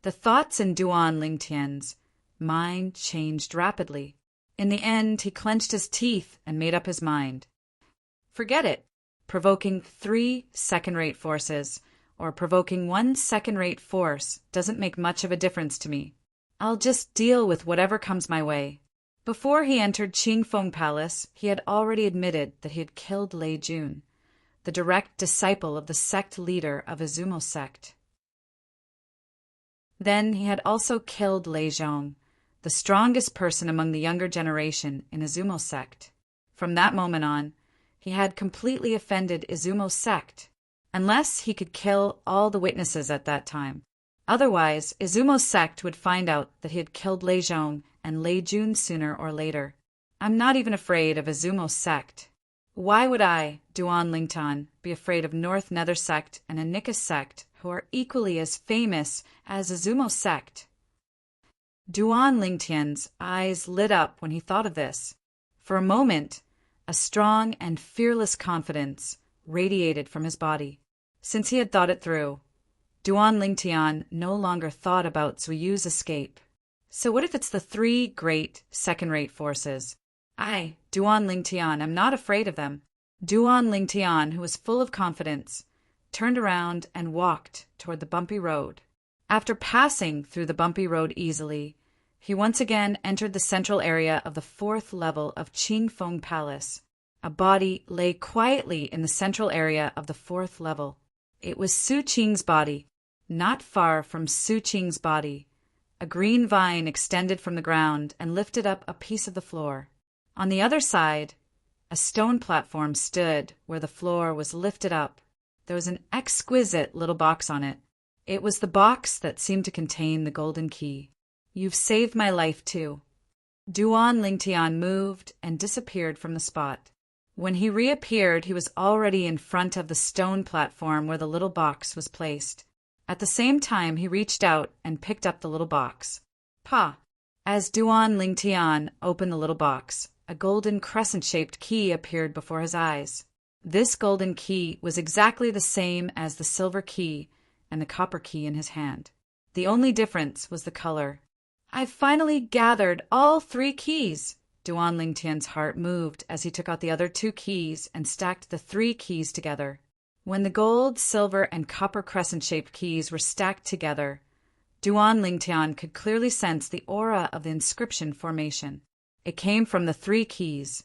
Speaker 1: The thoughts in Duan Lingtian's mind changed rapidly. In the end, he clenched his teeth and made up his mind. Forget it. Provoking 3 second-rate forces, or provoking 1 second-rate force, doesn't make much of a difference to me. I'll just deal with whatever comes my way. Before he entered Qingfeng Palace, he had already admitted that he had killed Lei Jun, the direct disciple of the sect leader of Izumo sect. Then he had also killed Lei Zhong, the strongest person among the younger generation in Izumo sect. From that moment on, he had completely offended Izumo sect, unless he could kill all the witnesses at that time. Otherwise, Izumo sect would find out that he had killed Lei Zhong and Lei Jun sooner or later. I'm not even afraid of Izumo sect. Why would I, Duan Lingtian, be afraid of North Nether sect and Anika sect, who are equally as famous as Izumo sect? Duan Lingtian's eyes lit up when he thought of this. For a moment, a strong and fearless confidence radiated from his body. Since he had thought it through, Duan Lingtian no longer thought about Zuyu's escape. So what if it's the 3 great second-rate forces? I, Duan Lingtian, am not afraid of them. Duan Lingtian, who was full of confidence, turned around and walked toward the bumpy road. After passing through the bumpy road easily, he once again entered the central area of the 4th level of Qingfeng Palace. A body lay quietly in the central area of the 4th level. It was Su Qing's body. Not far from Su Qing's body, a green vine extended from the ground and lifted up a piece of the floor. On the other side, a stone platform stood where the floor was lifted up. There was an exquisite little box on it. It was the box that seemed to contain the golden key. You've saved my life, too. Duan Lingtian moved and disappeared from the spot. When he reappeared, he was already in front of the stone platform where the little box was placed. At the same time, he reached out and picked up the little box. Pa! As Duan Lingtian opened the little box, a golden crescent-shaped key appeared before his eyes. This golden key was exactly the same as the silver key and the copper key in his hand. The only difference was the color. I've finally gathered all 3 keys. Duan Lingtian's heart moved as he took out the other 2 keys and stacked the 3 keys together. When the gold, silver, and copper crescent-shaped keys were stacked together, Duan Lingtian could clearly sense the aura of the inscription formation. It came from the 3 keys.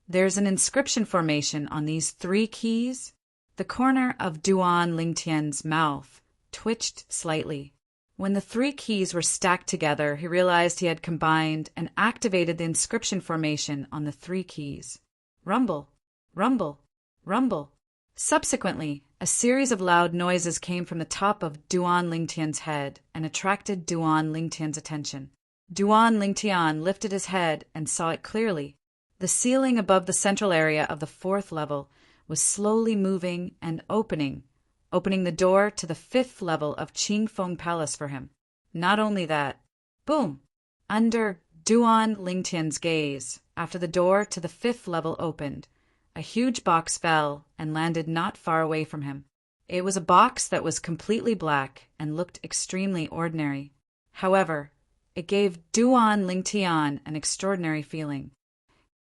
Speaker 1: There's an inscription formation on these 3 keys? The corner of Duan Lingtian's mouth twitched slightly. When the 3 keys were stacked together, he realized he had combined and activated the inscription formation on the 3 keys. Rumble, rumble, rumble. Subsequently, a series of loud noises came from the top of Duan Lingtian's head and attracted Duan Lingtian's attention. Duan Lingtian lifted his head and saw it clearly. The ceiling above the central area of the 4th level was slowly moving and opening the door to the 5th level of Qingfeng Palace for him. Not only that, boom! Under Duan Lingtian's gaze, after the door to the 5th level opened, a huge box fell and landed not far away from him. It was a box that was completely black and looked extremely ordinary. However, it gave Duan Lingtian an extraordinary feeling.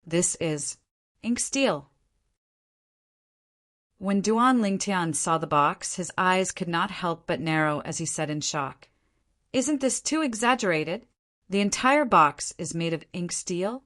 Speaker 1: This is ink steel. When Duan Lingtian saw the box, his eyes could not help but narrow as he said in shock, "Isn't this too exaggerated? The entire box is made of ink steel?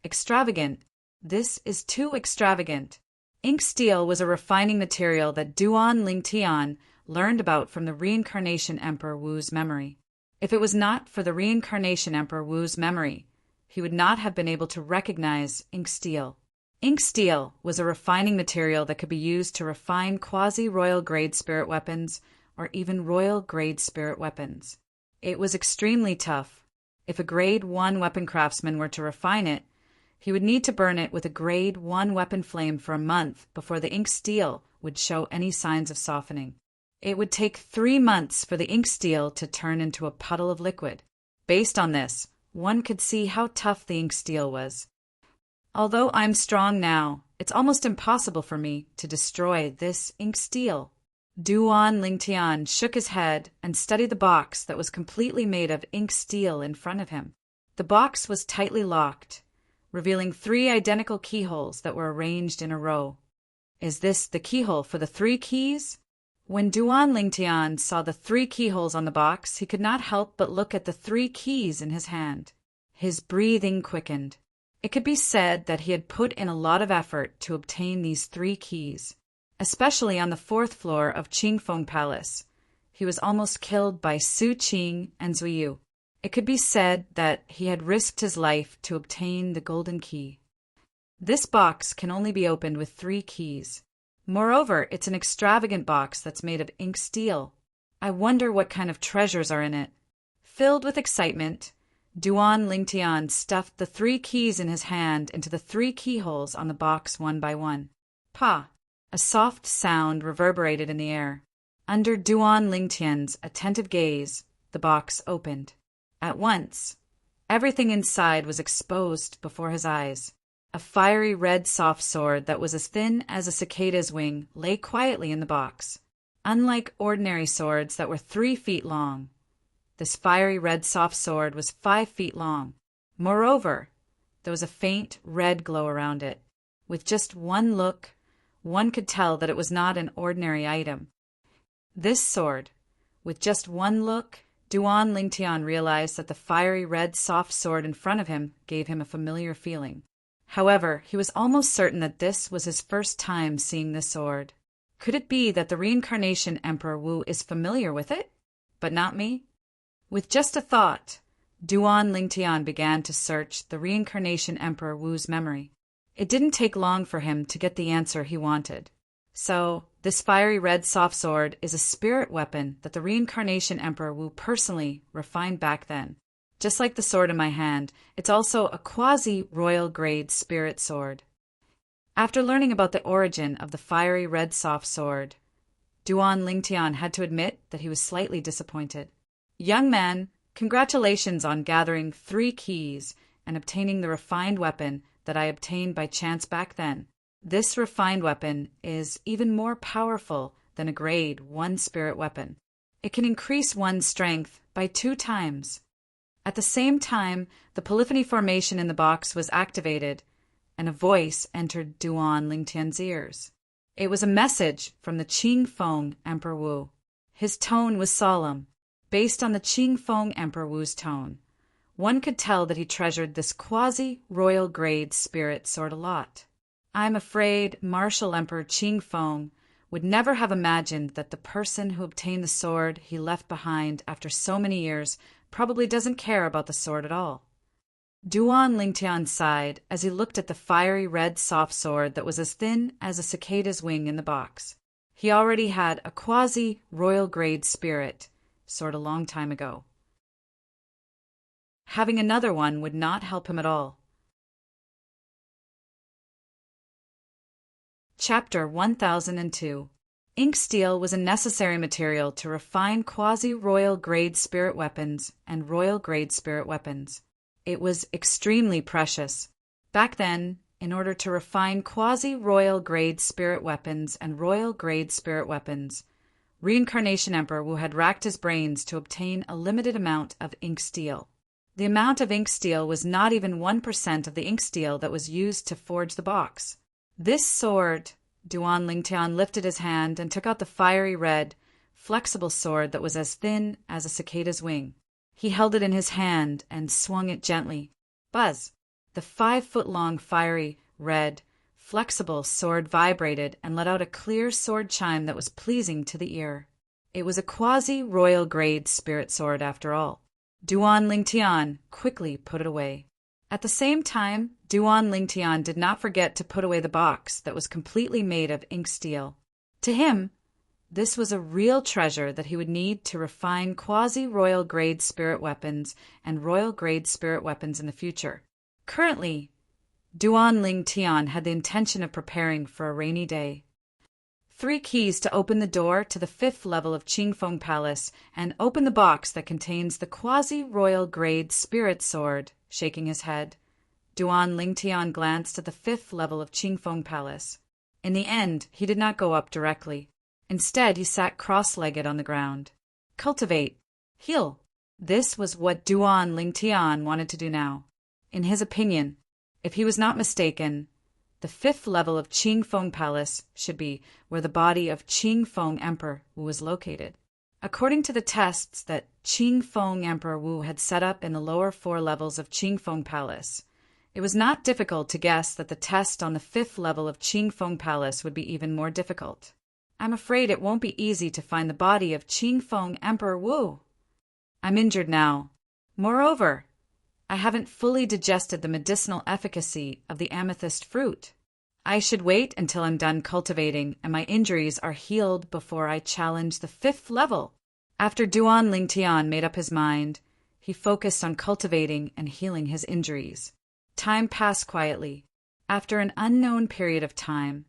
Speaker 1: Extravagant. This is too extravagant." Ink steel was a refining material that Duan Lingtian learned about from the Reincarnation Emperor Wu's memory. If it was not for the Reincarnation Emperor Wu's memory, he would not have been able to recognize ink steel. Ink steel was a refining material that could be used to refine quasi-royal grade spirit weapons or even royal grade spirit weapons. It was extremely tough. If a grade 1 weapon craftsman were to refine it, he would need to burn it with a grade 1 weapon flame for a month before the ink steel would show any signs of softening. It would take 3 months for the ink steel to turn into a puddle of liquid. Based on this, one could see how tough the ink steel was. Although I'm strong now, it's almost impossible for me to destroy this ink steel. Duan Lingtian shook his head and studied the box that was completely made of ink steel in front of him. The box was tightly locked, revealing 3 identical keyholes that were arranged in a row. Is this the keyhole for the 3 keys? When Duan Lingtian saw the 3 keyholes on the box, he could not help but look at the 3 keys in his hand. His breathing quickened. It could be said that he had put in a lot of effort to obtain these 3 keys, especially on the 4th floor of Qingfeng Palace. He was almost killed by Su Qing and Zuyu. It could be said that he had risked his life to obtain the golden key. This box can only be opened with 3 keys. Moreover, it's an extravagant box that's made of ink steel. I wonder what kind of treasures are in it. Filled with excitement, Duan Lingtian stuffed the 3 keys in his hand into the 3 keyholes on the box one by one. Pa! A soft sound reverberated in the air. Under Duan Lingtian's attentive gaze, the box opened. At once, everything inside was exposed before his eyes. A fiery red soft sword that was as thin as a cicada's wing lay quietly in the box. Unlike ordinary swords that were 3 feet long, this fiery red soft sword was 5 feet long. Moreover, there was a faint red glow around it. With just one look, one could tell that it was not an ordinary item. This sword, with just one look, Duan Lingtian realized that the fiery red soft sword in front of him gave him a familiar feeling. However, he was almost certain that this was his first time seeing this sword. Could it be that the Reincarnation Emperor Wu is familiar with it, but not me? With just a thought, Duan Lingtian began to search the Reincarnation Emperor Wu's memory. It didn't take long for him to get the answer he wanted. So, this fiery red soft sword is a spirit weapon that the Reincarnation Emperor Wu personally refined back then. Just like the sword in my hand, it's also a quasi-royal grade spirit sword. After learning about the origin of the fiery red soft sword, Duan Lingtian had to admit that he was slightly disappointed. Young man, congratulations on gathering 3 keys and obtaining the refined weapon that I obtained by chance back then. This refined weapon is even more powerful than a grade 1 spirit weapon. It can increase one's strength by 2 times. At the same time, the polyphony formation in the box was activated, and a voice entered Duan Lingtian's ears. It was a message from the Qingfeng Emperor Wu. His tone was solemn. Based on the Qingfeng Emperor Wu's tone, one could tell that he treasured this quasi-royal grade spirit sword a lot. I'm afraid Martial Emperor Qingfeng would never have imagined that the person who obtained the sword he left behind after so many years probably doesn't care about the sword at all. Duan Lingtian sighed as he looked at the fiery red soft sword that was as thin as a cicada's wing in the box. He already had a quasi-royal grade spirit sword a long time ago. Having another one would not help him at all. Chapter 1002. Ink steel was a necessary material to refine quasi-royal grade spirit weapons and royal grade spirit weapons. It was extremely precious. Back then, in order to refine quasi-royal grade spirit weapons and royal grade spirit weapons, Reincarnation Emperor Wu had racked his brains to obtain a limited amount of ink steel. The amount of ink steel was not even 1% of the ink steel that was used to forge the box. This sword, Duan Lingtian lifted his hand and took out the fiery red, flexible sword that was as thin as a cicada's wing. He held it in his hand and swung it gently. Buzz! The 5-foot-long fiery, red, flexible sword vibrated and let out a clear sword chime that was pleasing to the ear. It was a quasi-royal grade spirit sword after all. Duan Lingtian quickly put it away. At the same time, Duan Lingtian did not forget to put away the box that was completely made of ink steel. To him, this was a real treasure that he would need to refine quasi-royal grade spirit weapons and royal grade spirit weapons in the future. Currently, Duan Lingtian had the intention of preparing for a rainy day. 3 keys to open the door to the 5th level of Qingfeng Palace and open the box that contains the quasi-royal grade spirit sword. Shaking his head, Duan Lingtian glanced at the 5th level of Qingfeng Palace. In the end, he did not go up directly. Instead, he sat cross-legged on the ground. Cultivate. Heal. This was what Duan Lingtian wanted to do now. In his opinion, if he was not mistaken, the 5th level of Qingfeng Palace should be where the body of Qingfeng Emperor Wu was located. According to the tests that Qingfeng Emperor Wu had set up in the lower 4 levels of Qingfeng Palace, it was not difficult to guess that the test on the 5th level of Qingfeng Palace would be even more difficult. I'm afraid it won't be easy to find the body of Qingfeng Emperor Wu. I'm injured now. Moreover, I haven't fully digested the medicinal efficacy of the amethyst fruit. I should wait until I'm done cultivating and my injuries are healed before I challenge the 5th level. After Duan Lingtian made up his mind, he focused on cultivating and healing his injuries. Time passed quietly. After an unknown period of time,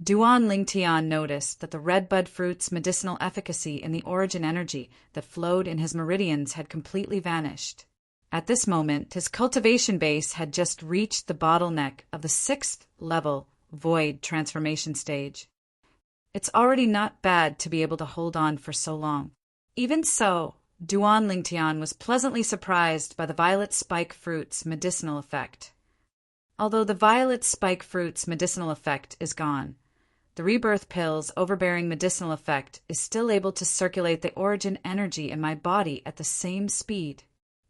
Speaker 1: Duan Lingtian noticed that the redbud fruit's medicinal efficacy and the origin energy that flowed in his meridians had completely vanished. At this moment, his cultivation base had just reached the bottleneck of the 6th level void transformation stage. It's already not bad to be able to hold on for so long. Even so, Duan Lingtian was pleasantly surprised by the violet spike fruit's medicinal effect. Although the violet spike fruit's medicinal effect is gone, the rebirth pill's overbearing medicinal effect is still able to circulate the origin energy in my body at the same speed.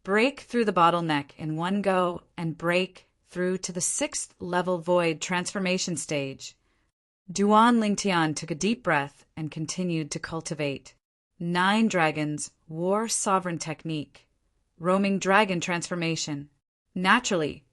Speaker 1: Break through the bottleneck in one go and break through to the 6th level void transformation stage. Duan Lingtian took a deep breath and continued to cultivate. 9 dragons, war sovereign technique, roaming dragon transformation. Naturally,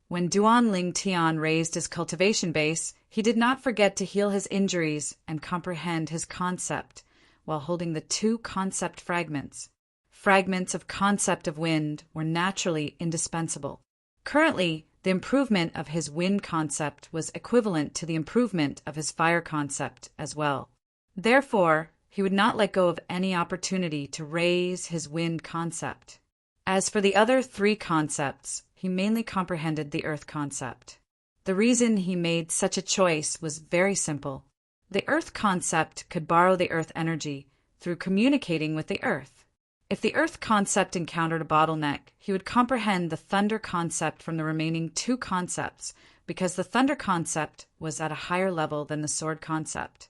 Speaker 1: when Duan Lingtian raised his cultivation base, he did not forget to heal his injuries and comprehend his concept while holding the 2 concept fragments. Fragments of concept of wind were naturally indispensable. Currently, the improvement of his wind concept was equivalent to the improvement of his fire concept as well. Therefore, he would not let go of any opportunity to raise his wind concept. As for the other 3 concepts, he mainly comprehended the earth concept. The reason he made such a choice was very simple. The earth concept could borrow the earth energy through communicating with the earth. If the earth concept encountered a bottleneck, he would comprehend the thunder concept from the remaining 2 concepts, because the thunder concept was at a higher level than the sword concept.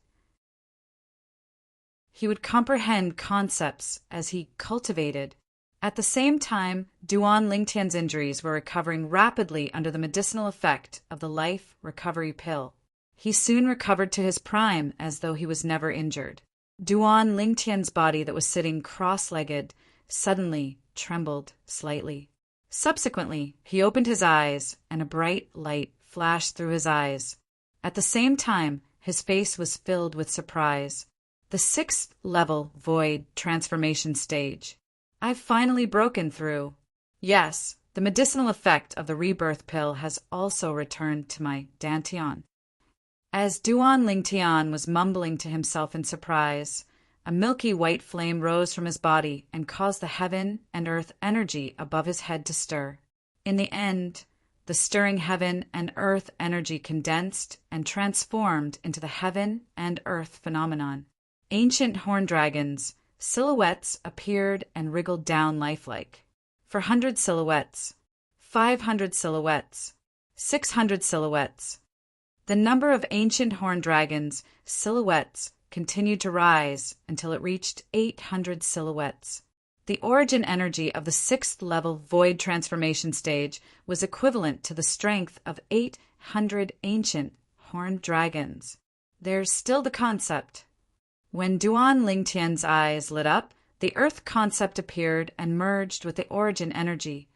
Speaker 1: He would comprehend concepts as he cultivated. At the same time, Duan Lingtian's injuries were recovering rapidly under the medicinal effect of the life recovery pill. He soon recovered to his prime as though he was never injured. Duan Lingtian's body that was sitting cross-legged suddenly trembled slightly. Subsequently, he opened his eyes and a bright light flashed through his eyes. At the same time, his face was filled with surprise. The 6th level void transformation stage. I've finally broken through. Yes, the medicinal effect of the rebirth pill has also returned to my dantian. As Duan Lingtian was mumbling to himself in surprise, a milky white flame rose from his body and caused the heaven and earth energy above his head to stir. In the end, the stirring heaven and earth energy condensed and transformed into the heaven and earth phenomenon. Ancient horn dragons, silhouettes appeared and wriggled down lifelike. 400 silhouettes, 500 silhouettes, 600 silhouettes. The number of ancient horn dragons, silhouettes, continued to rise until it reached 800 silhouettes. The origin energy of the 6th level void transformation stage was equivalent to the strength of 800 ancient horned dragons. There's still the concept. When Duan Lingtian's eyes lit up, the Earth concept appeared and merged with the origin energy,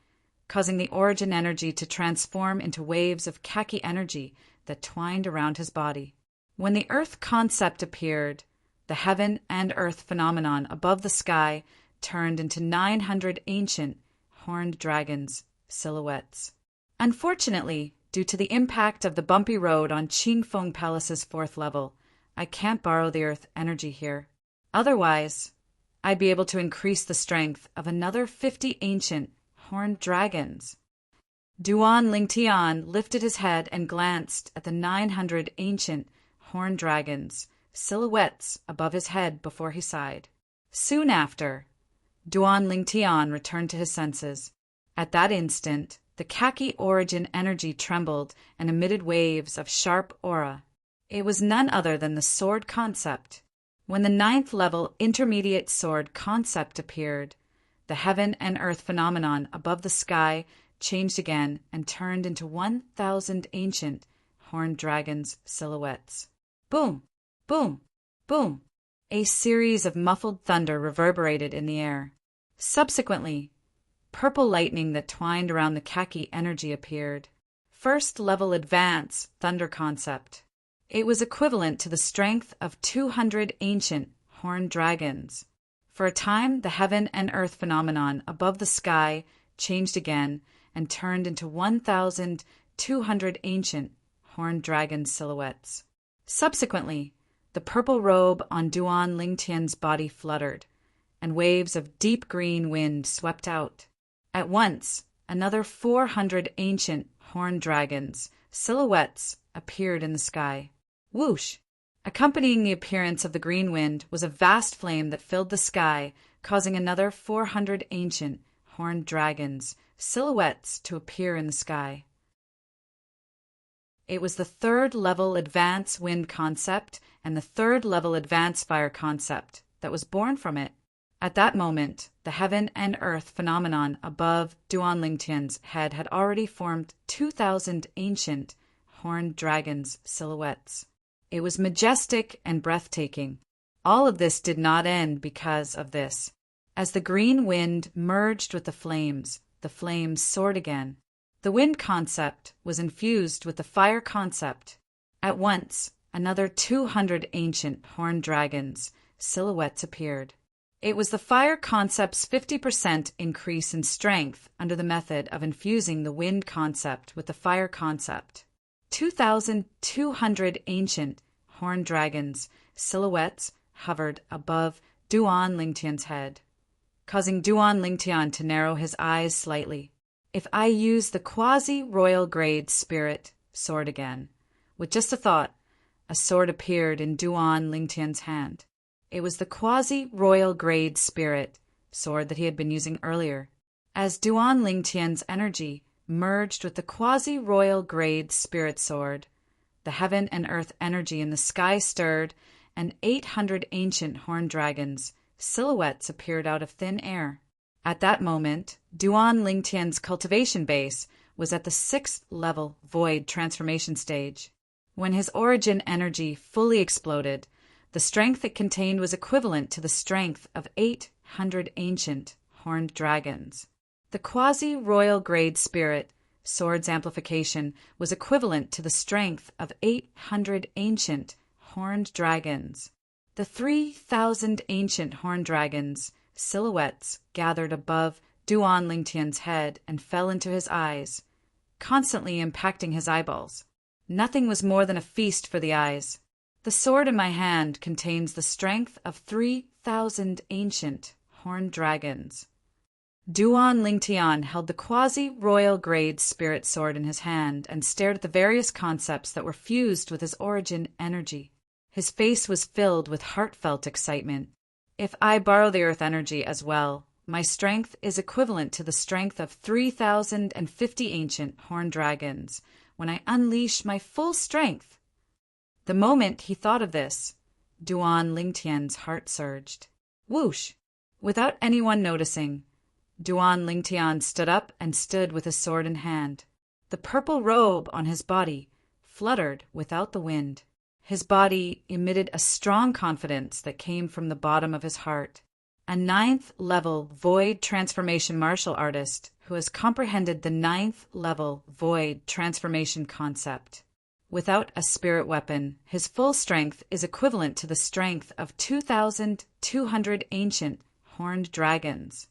Speaker 1: causing the origin energy to transform into waves of khaki energy that twined around his body. When the Earth concept appeared, the heaven and earth phenomenon above the sky turned into 900 ancient, horned dragons, silhouettes. Unfortunately, due to the impact of the bumpy road on Qingfeng Palace's 4th level, I can't borrow the earth energy here. Otherwise, I'd be able to increase the strength of another 50 ancient, horned dragons. Duan Lingtian lifted his head and glanced at the 900 ancient, horned dragons, silhouettes above his head before he sighed. Soon after, Duan Lingtian returned to his senses. At that instant, the khaki origin energy trembled and emitted waves of sharp aura. It was none other than the sword concept. When the 9th level intermediate sword concept appeared, the heaven and earth phenomenon above the sky changed again and turned into 1,000 ancient, horned dragons' silhouettes. Boom! Boom! Boom! A series of muffled thunder reverberated in the air. Subsequently, purple lightning that twined around the khaki energy appeared. 1st level advance thunder concept. It was equivalent to the strength of 200 ancient, horned dragons. For a time, the heaven and earth phenomenon above the sky changed again and turned into 1,200 ancient, horned dragon silhouettes. Subsequently, the purple robe on Duan Lingtian's body fluttered, and waves of deep green wind swept out. At once, another 400 ancient, horned dragons, silhouettes, appeared in the sky. Whoosh! Accompanying the appearance of the green wind was a vast flame that filled the sky, causing another 400 ancient, horned dragons, silhouettes, to appear in the sky. It was the 3rd level advance wind concept and the 3rd level advance fire concept that was born from it. At that moment, the heaven and earth phenomenon above Duan Lingtian's head had already formed 2,000 ancient, horned dragons' silhouettes. It was majestic and breathtaking. All of this did not end because of this. As the green wind merged with the flames soared again. The wind concept was infused with the fire concept. At once, another 200 ancient, horned dragons, silhouettes appeared. It was the fire concept's 50% increase in strength under the method of infusing the wind concept with the fire concept. 2,200 ancient, horned dragons, silhouettes, hovered above Duan Lingtian's head, causing Duan Lingtian to narrow his eyes slightly. If I use the quasi-royal grade spirit sword again, with just a thought, a sword appeared in Duan Lingtian's hand. It was the quasi-royal grade spirit sword that he had been using earlier. As Duan Lingtian's energy merged with the quasi-royal grade spirit sword, the heaven and earth energy in the sky stirred, and 800 ancient horned dragons, silhouettes, appeared out of thin air. At that moment, Duan Lingtian's cultivation base was at the 6th level void transformation stage. When his origin energy fully exploded, the strength it contained was equivalent to the strength of 800 ancient, horned dragons. The quasi-royal grade spirit sword's amplification was equivalent to the strength of 800 ancient, horned dragons. The 3,000 ancient horned dragons, silhouettes, gathered above Duan Lingtian's head and fell into his eyes, constantly impacting his eyeballs. Nothing was more than a feast for the eyes. The sword in my hand contains the strength of 3,000 ancient, horned dragons. Duan Lingtian held the quasi-royal grade spirit sword in his hand and stared at the various concepts that were fused with his origin energy. His face was filled with heartfelt excitement. If I borrow the earth energy as well, my strength is equivalent to the strength of 3,050 ancient horned dragons when I unleash my full strength. The moment he thought of this, Duan Lingtian's heart surged. Whoosh! Without anyone noticing, Duan Lingtian stood up and stood with his sword in hand. The purple robe on his body fluttered without the wind. His body emitted a strong confidence that came from the bottom of his heart. A 9th-level void transformation martial artist who has comprehended the 9th-level void transformation concept. Without a spirit weapon, his full strength is equivalent to the strength of 2,200 ancient horned dragons.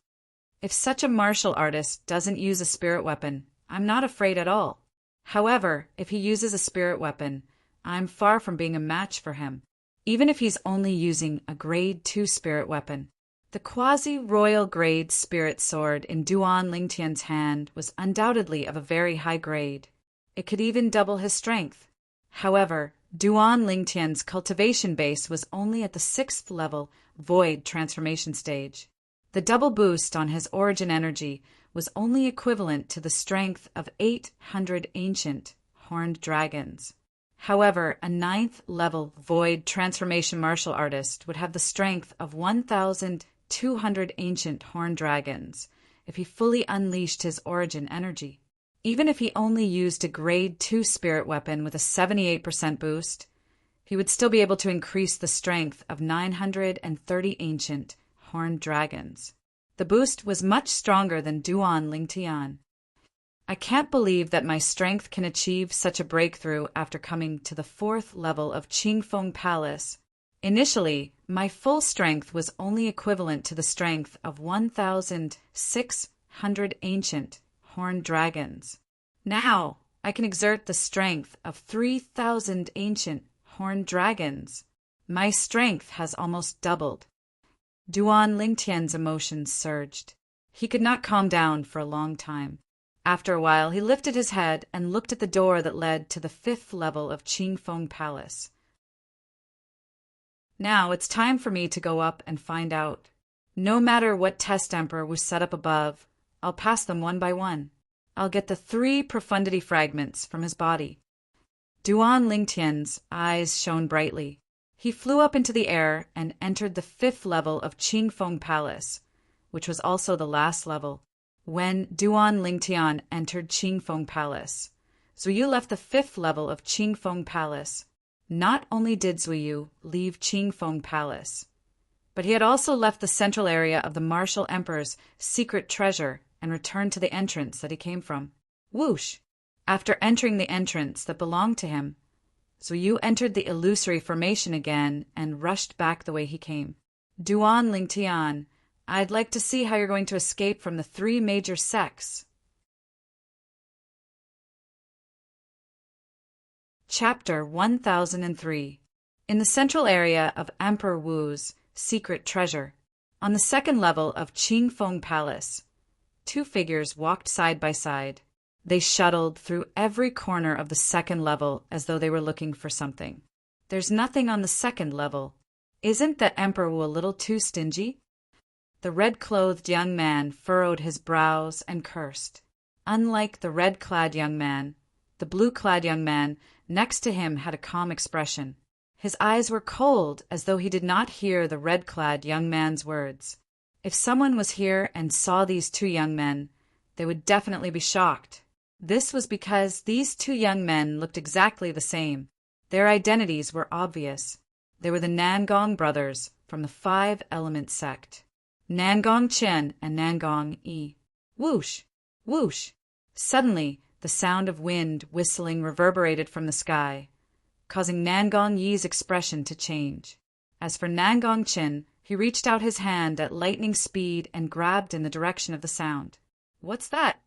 Speaker 1: If such a martial artist doesn't use a spirit weapon, I'm not afraid at all. However, if he uses a spirit weapon, I'm far from being a match for him, even if he's only using a grade 2 spirit weapon. The quasi-royal grade spirit sword in Duan Lingtian's hand was undoubtedly of a very high grade. It could even double his strength. However, Duan Lingtian's cultivation base was only at the 6th level void transformation stage. The double boost on his origin energy was only equivalent to the strength of 800 ancient horned dragons. However, a 9th-level void transformation martial artist would have the strength of 1,200 ancient horned dragons if he fully unleashed his origin energy. Even if he only used a grade 2 spirit weapon with a 78% boost, he would still be able to increase the strength of 930 ancient horned dragons. The boost was much stronger than Duan Lingtian. I can't believe that my strength can achieve such a breakthrough after coming to the 4th level of Qingfeng Palace. Initially, my full strength was only equivalent to the strength of 1,600 ancient horned dragons. Now, I can exert the strength of 3,000 ancient horned dragons. My strength has almost doubled. Duan Lingtian's emotions surged. He could not calm down for a long time. After a while, he lifted his head and looked at the door that led to the 5th level of Qingfeng Palace. Now it's time for me to go up and find out. No matter what test emperor was set up above, I'll pass them one by one. I'll get the 3 profundity fragments from his body. Duan Lingtian's eyes shone brightly. He flew up into the air and entered the 5th level of Qingfeng Palace, which was also the last level. When Duan Lingtian entered Qingfeng Palace, Zuyu left the 5th level of Qingfeng Palace. Not only did Zuyu leave Qingfeng Palace, but he had also left the central area of the Martial Emperor's secret treasure and returned to the entrance that he came from. Whoosh! After entering the entrance that belonged to him, Zuyu entered the illusory formation again and rushed back the way he came. Duan Lingtian, I'd like to see how you're going to escape from the 3 major sects. Chapter 1003. In the central area of Emperor Wu's secret treasure, on the 2nd level of Qingfeng Palace, 2 figures walked side by side. They shuttled through every corner of the 2nd level as though they were looking for something. There's nothing on the 2nd level. Isn't the Emperor Wu a little too stingy? The red-clothed young man furrowed his brows and cursed. Unlike the red-clad young man, the blue-clad young man next to him had a calm expression. His eyes were cold, as though he did not hear the red-clad young man's words. If someone was here and saw these 2 young men, they would definitely be shocked. This was because these 2 young men looked exactly the same. Their identities were obvious. They were the Nangong brothers from the 5-element sect. Nangong Chen and Nangong Yi. Whoosh! Whoosh! Suddenly, the sound of wind whistling reverberated from the sky, causing Nangong Yi's expression to change. As for Nangong Chen, he reached out his hand at lightning speed and grabbed in the direction of the sound. What's that?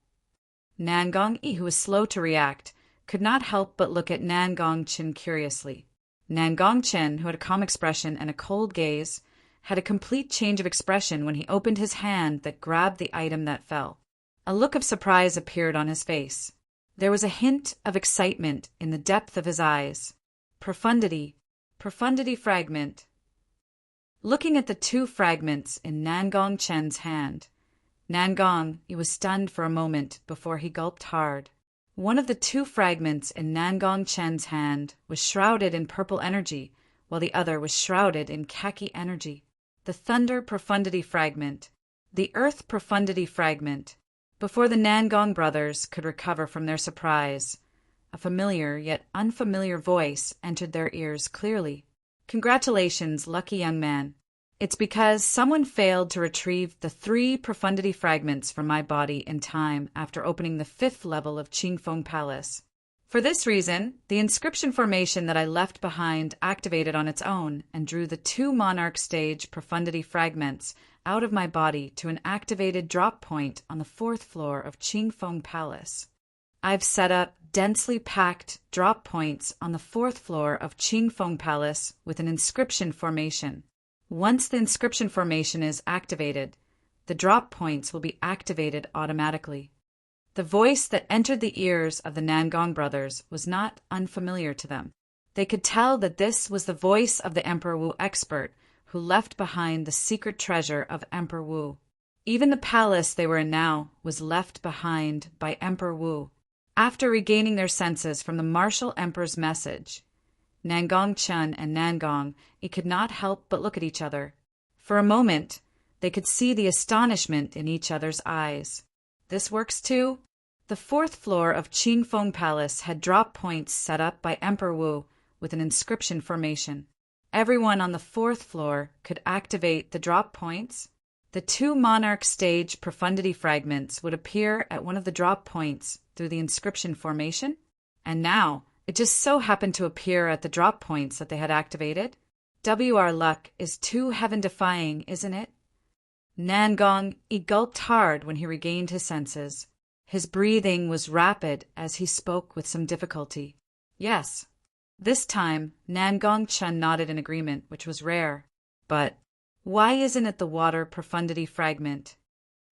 Speaker 1: Nangong Yi, who was slow to react, could not help but look at Nangong Chen curiously. Nangong Chen, who had a calm expression and a cold gaze, had a complete change of expression when he opened his hand that grabbed the item that fell. A look of surprise appeared on his face. There was a hint of excitement in the depth of his eyes. Profundity fragment. Looking at the 2 fragments in Nangong Chen's hand, Nangong, he was stunned for a moment before he gulped hard. One of the 2 fragments in Nangong Chen's hand was shrouded in purple energy, while the other was shrouded in khaki energy. The Thunder Profundity Fragment, the Earth Profundity Fragment. Before the Nangong brothers could recover from their surprise, a familiar yet unfamiliar voice entered their ears clearly. "Congratulations, lucky young man. It's because someone failed to retrieve the 3 profundity fragments from my body in time after opening the 5th level of Qingfeng Palace. For this reason, the inscription formation that I left behind activated on its own and drew the 2 Monarch stage profundity fragments out of my body to an activated drop point on the 4th floor of Qingfeng Palace. I've set up densely packed drop points on the 4th floor of Qingfeng Palace with an inscription formation. Once the inscription formation is activated, the drop points will be activated automatically." The voice that entered the ears of the Nangong brothers was not unfamiliar to them. They could tell that this was the voice of the Emperor Wu expert who left behind the secret treasure of Emperor Wu. Even the palace they were in now was left behind by Emperor Wu. After regaining their senses from the martial emperor's message, Nangong Chen and Nangong could not help but look at each other. For a moment, they could see the astonishment in each other's eyes. This works too? The 4th floor of Qingfeng Palace had drop points set up by Emperor Wu with an inscription formation. Everyone on the 4th floor could activate the drop points. The 2 Monarch stage profundity fragments would appear at one of the drop points through the inscription formation, and now it just so happened to appear at the drop points that they had activated. Our luck is too heaven-defying, isn't it? Nangong gulped hard when he regained his senses. His breathing was rapid as he spoke with some difficulty. Yes. This time, Nangong Chen nodded in agreement, which was rare. But why isn't it the water profundity fragment?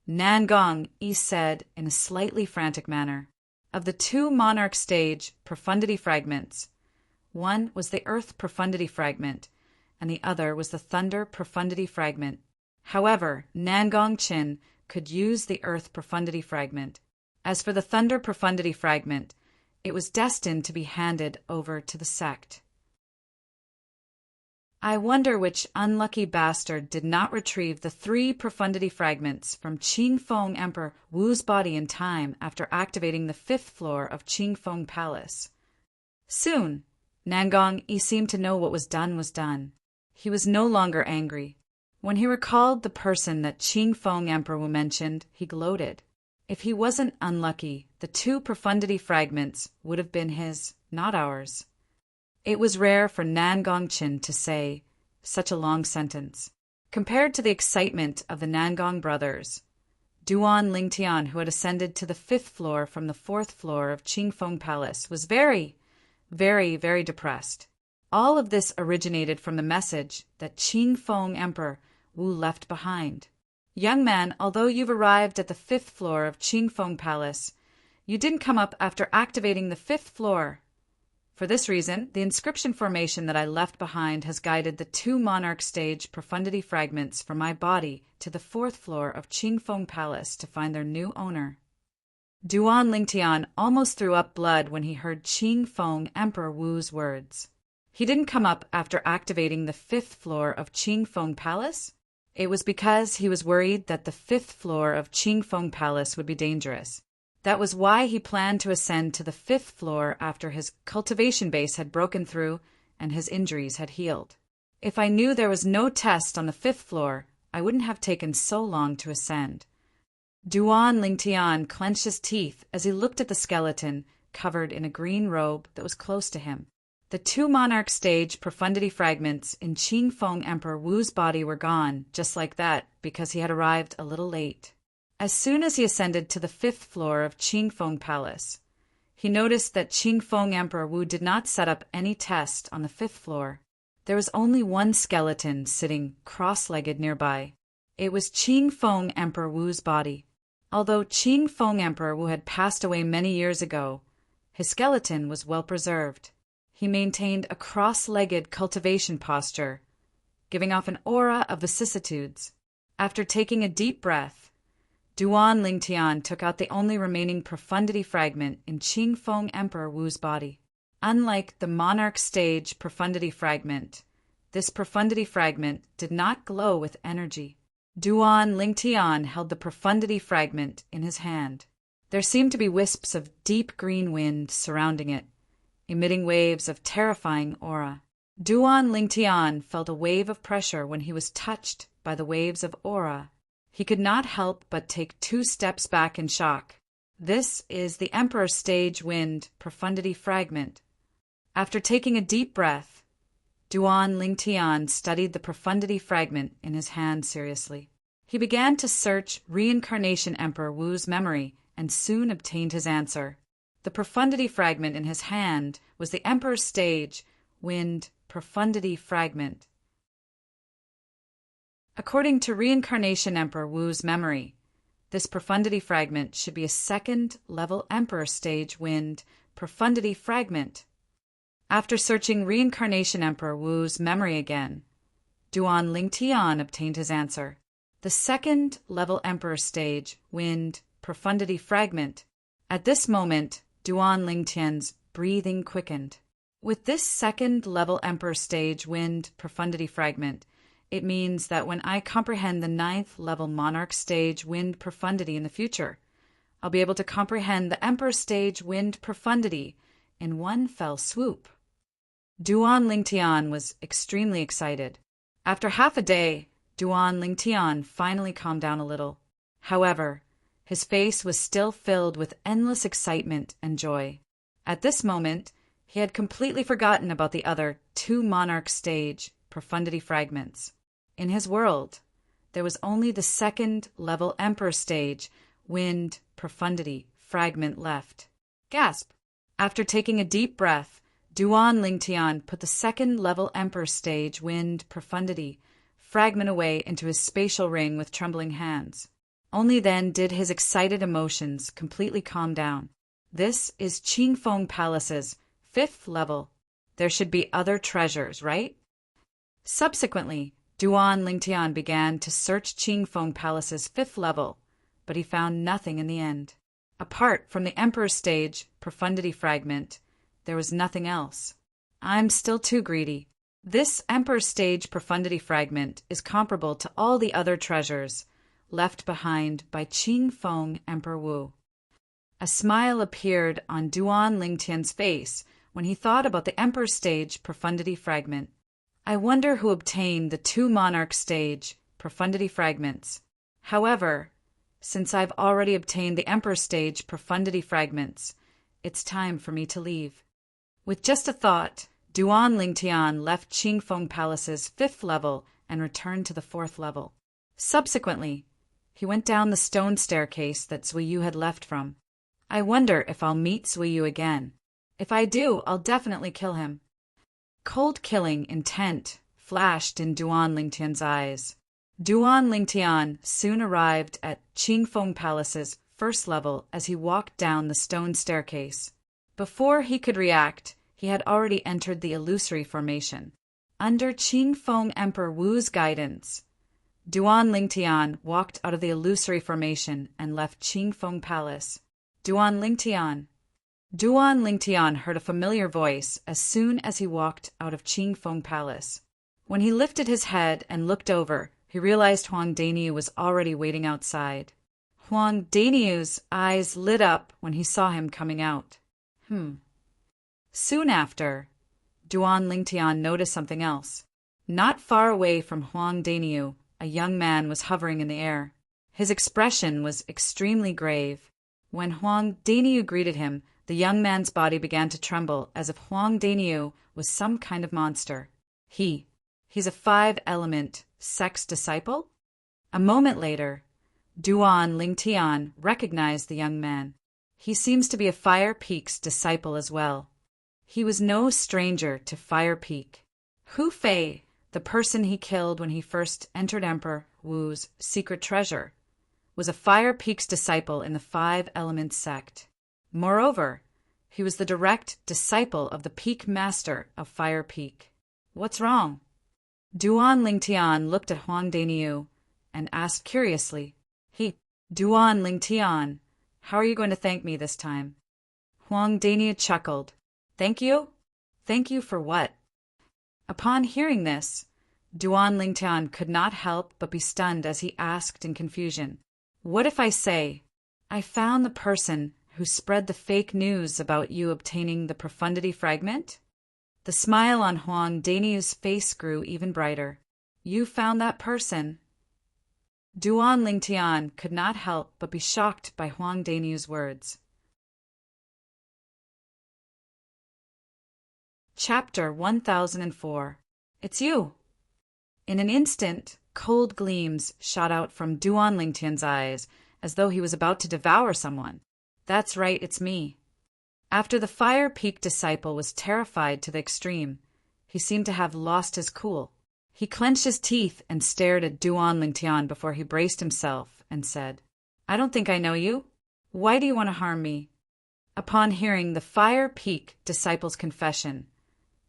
Speaker 1: Nangong said in a slightly frantic manner. Of the 2 Monarch stage profundity fragments, one was the Earth profundity fragment, and the other was the Thunder profundity fragment. However, Nangong Chen could use the Earth profundity fragment. As for the Thunder profundity fragment, it was destined to be handed over to the sect. I wonder which unlucky bastard did not retrieve the 3 profundity fragments from Qingfeng Emperor Wu's body in time after activating the 5th floor of Qingfeng Palace. Soon, Nangong seemed to know what was done. He was no longer angry. When he recalled the person that Qingfeng Emperor Wu mentioned, he gloated. If he wasn't unlucky, the 2 profundity fragments would have been his, not ours. It was rare for Nangong Chen to say such a long sentence. Compared to the excitement of the Nangong brothers, Duan Lingtian, who had ascended to the 5th floor from the 4th floor of Qingfeng Palace, was very, very, very depressed. All of this originated from the message that Qingfeng Emperor Wu left behind. Young man, although you've arrived at the 5th floor of Qingfeng Palace, you didn't come up after activating the 5th floor. For this reason, the inscription formation that I left behind has guided the 2 Monarch stage profundity fragments from my body to the 4th floor of Qingfeng Palace to find their new owner. Duan Lingtian almost threw up blood when he heard Qingfeng Emperor Wu's words. He didn't come up after activating the 5th floor of Qingfeng Palace? It was because he was worried that the 5th floor of Qingfeng Palace would be dangerous. That was why he planned to ascend to the 5th floor after his cultivation base had broken through and his injuries had healed. If I knew there was no test on the 5th floor, I wouldn't have taken so long to ascend. Duan Lingtian clenched his teeth as he looked at the skeleton covered in a green robe that was close to him. The 2 Monarch stage profundity fragments in Qingfeng Emperor Wu's body were gone, just like that, because he had arrived a little late. As soon as he ascended to the 5th floor of Qingfeng Palace, he noticed that Qingfeng Emperor Wu did not set up any test on the 5th floor. There was only one skeleton sitting cross-legged nearby. It was Qingfeng Emperor Wu's body. Although Qingfeng Emperor Wu had passed away many years ago, his skeleton was well preserved. He maintained a cross-legged cultivation posture, giving off an aura of vicissitudes. After taking a deep breath, Duan Lingtian took out the only remaining profundity fragment in Qingfeng Emperor Wu's body. Unlike the Monarch stage profundity fragment, this profundity fragment did not glow with energy. Duan Lingtian held the profundity fragment in his hand. There seemed to be wisps of deep green wind surrounding it, emitting waves of terrifying aura. Duan Lingtian felt a wave of pressure when he was touched by the waves of aura. He could not help but take 2 steps back in shock. This is the Emperor Stage Wind Profundity Fragment. After taking a deep breath, Duan Lingtian studied the Profundity Fragment in his hand seriously. He began to search Reincarnation Emperor Wu's memory and soon obtained his answer. The Profundity Fragment in his hand was the Emperor Stage Wind Profundity Fragment. According to Reincarnation Emperor Wu's memory, this Profundity Fragment should be a 2nd level Emperor Stage Wind Profundity Fragment. After searching Reincarnation Emperor Wu's memory again, Duan Lingtian obtained his answer. The 2nd level Emperor Stage Wind Profundity Fragment. At this moment, Duan Lingtian's breathing quickened. With this 2nd level Emperor Stage Wind Profundity Fragment, it means that when I comprehend the 9th level Monarch Stage Wind Profundity in the future, I'll be able to comprehend the Emperor Stage Wind Profundity in one fell swoop. Duan Lingtian was extremely excited. After half a day, Duan Lingtian finally calmed down a little. However, his face was still filled with endless excitement and joy. At this moment, he had completely forgotten about the other 2 Monarch Stage Profundity Fragments. In his world, there was only the 2nd level Emperor Stage Wind Profundity Fragment left. Gasp! After taking a deep breath, Duan Lingtian put the 2nd level Emperor Stage Wind Profundity Fragment away into his spatial ring with trembling hands. Only then did his excited emotions completely calm down. This is Qingfeng Palace's 5th level. There should be other treasures, right? Subsequently, Duan Lingtian began to search Qingfeng Palace's 5th level, but he found nothing in the end. Apart from the Emperor Stage Profundity Fragment, there was nothing else. I'm still too greedy. This Emperor Stage Profundity Fragment is comparable to all the other treasures left behind by Qingfeng Emperor Wu. A smile appeared on Duan Lingtian's face when he thought about the Emperor Stage Profundity Fragment. I wonder who obtained the 2 Monarch Stage Profundity Fragments. However, since I've already obtained the Emperor Stage Profundity Fragments, it's time for me to leave. With just a thought, Duan Lingtian left Qingfeng Palace's 5th level and returned to the 4th level. Subsequently, he went down the stone staircase that Zuiyu had left from. I wonder if I'll meet Zuiyu again. If I do, I'll definitely kill him. Cold-killing intent flashed in Duan Lingtian's eyes. Duan Lingtian soon arrived at Qingfeng Palace's 1st level as he walked down the stone staircase. Before he could react, he had already entered the illusory formation. Under Qingfeng Emperor Wu's guidance, Duan Lingtian walked out of the illusory formation and left Qingfeng Palace. Duan Lingtian heard a familiar voice as soon as he walked out of Qingfeng Palace. When he lifted his head and looked over, he realized Huang Daniu was already waiting outside. Huang Daniu's eyes lit up when he saw him coming out. Soon after, Duan Lingtian noticed something else. Not far away from Huang Daniu, a young man was hovering in the air. His expression was extremely grave. When Huang Daniu greeted him, the young man's body began to tremble as if Huang Daniu was some kind of monster. He's a 5-element sex disciple? A moment later, Duan Lingtian recognized the young man. He seems to be a Fire Peak's disciple as well. He was no stranger to Fire Peak. Hu Fei, the person he killed when he first entered Emperor Wu's secret treasure, was a Fire Peak's disciple in the 5-element sect. Moreover, he was the direct disciple of the Peak Master of Fire Peak. What's wrong? Duan Lingtian looked at Huang Daniu and asked curiously, Duan Lingtian, how are you going to thank me this time? Huang Daniu chuckled. Thank you? Thank you for what? Upon hearing this, Duan Lingtian could not help but be stunned as he asked in confusion, What if I say, I found the person who spread the fake news about you obtaining the profundity fragment? The smile on Huang Daniu's face grew even brighter. You found that person. Duan Lingtian could not help but be shocked by Huang Daniu's words. Chapter 1004. It's you. In an instant, cold gleams shot out from Duan Lingtian's eyes, as though he was about to devour someone. That's right, it's me. After the Fire Peak disciple was terrified to the extreme, he seemed to have lost his cool. He clenched his teeth and stared at Duan Lingtian before he braced himself and said, I don't think I know you. Why do you want to harm me? Upon hearing the Fire Peak disciple's confession,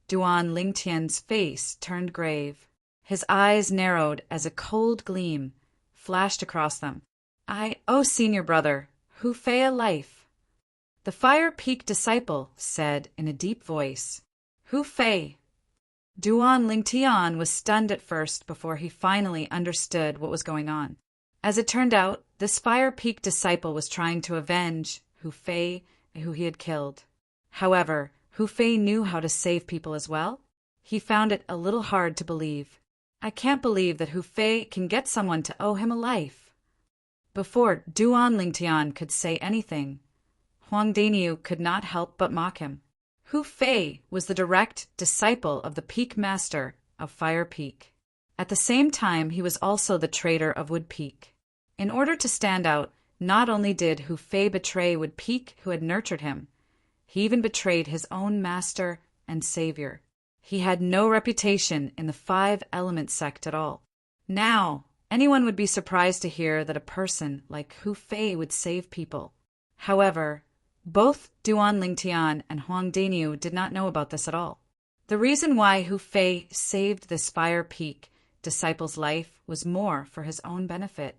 Speaker 1: Duan Lingtian's face turned grave. His eyes narrowed as a cold gleam flashed across them. Senior brother, who fei a life. The Fire Peak disciple said in a deep voice, Hu Fei. Duan Lingtian was stunned at first before he finally understood what was going on. As it turned out, this Fire Peak disciple was trying to avenge Hu Fei, who he had killed. However, Hu Fei knew how to save people as well. He found it a little hard to believe. I can't believe that Hu Fei can get someone to owe him a life. Before Duan Lingtian could say anything, Huang Daniu could not help but mock him. Hu Fei was the direct disciple of the Peak Master of Fire Peak. At the same time, he was also the traitor of Wood Peak. In order to stand out, not only did Hu Fei betray Wood Peak, who had nurtured him, he even betrayed his own master and savior. He had no reputation in the Five Element sect at all. Now, anyone would be surprised to hear that a person like Hu Fei would save people. However, both Duan Lingtian and Huang Daniu did not know about this at all. The reason why Hu Fei saved this Fire Peak disciple's life was more for his own benefit.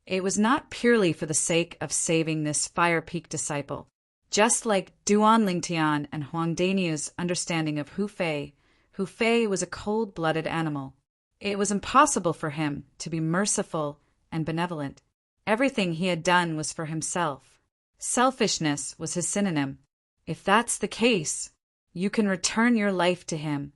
Speaker 1: It was not purely for the sake of saving this Fire Peak disciple. Just like Duan Lingtian and Huang Daniu's understanding of Hu Fei was a cold-blooded animal. It was impossible for him to be merciful and benevolent. Everything he had done was for himself. Selfishness was his synonym. If that's the case, you can return your life to him,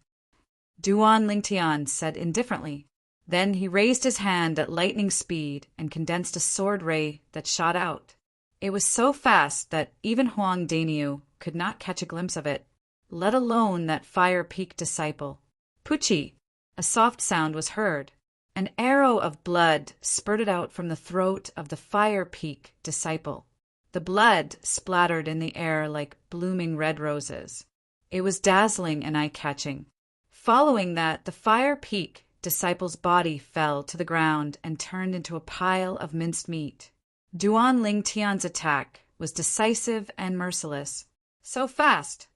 Speaker 1: Duan Lingtian said indifferently. Then he raised his hand at lightning speed and condensed a sword ray that shot out. It was so fast that even Huang Daniu could not catch a glimpse of it, let alone that Fire Peak disciple. Puchi! A soft sound was heard. An arrow of blood spurted out from the throat of the Fire Peak disciple. The blood splattered in the air like blooming red roses. It was dazzling and eye-catching. Following that, the Fire Peak disciple's body fell to the ground and turned into a pile of minced meat. Duan Lingtian's attack was decisive and merciless. So fast!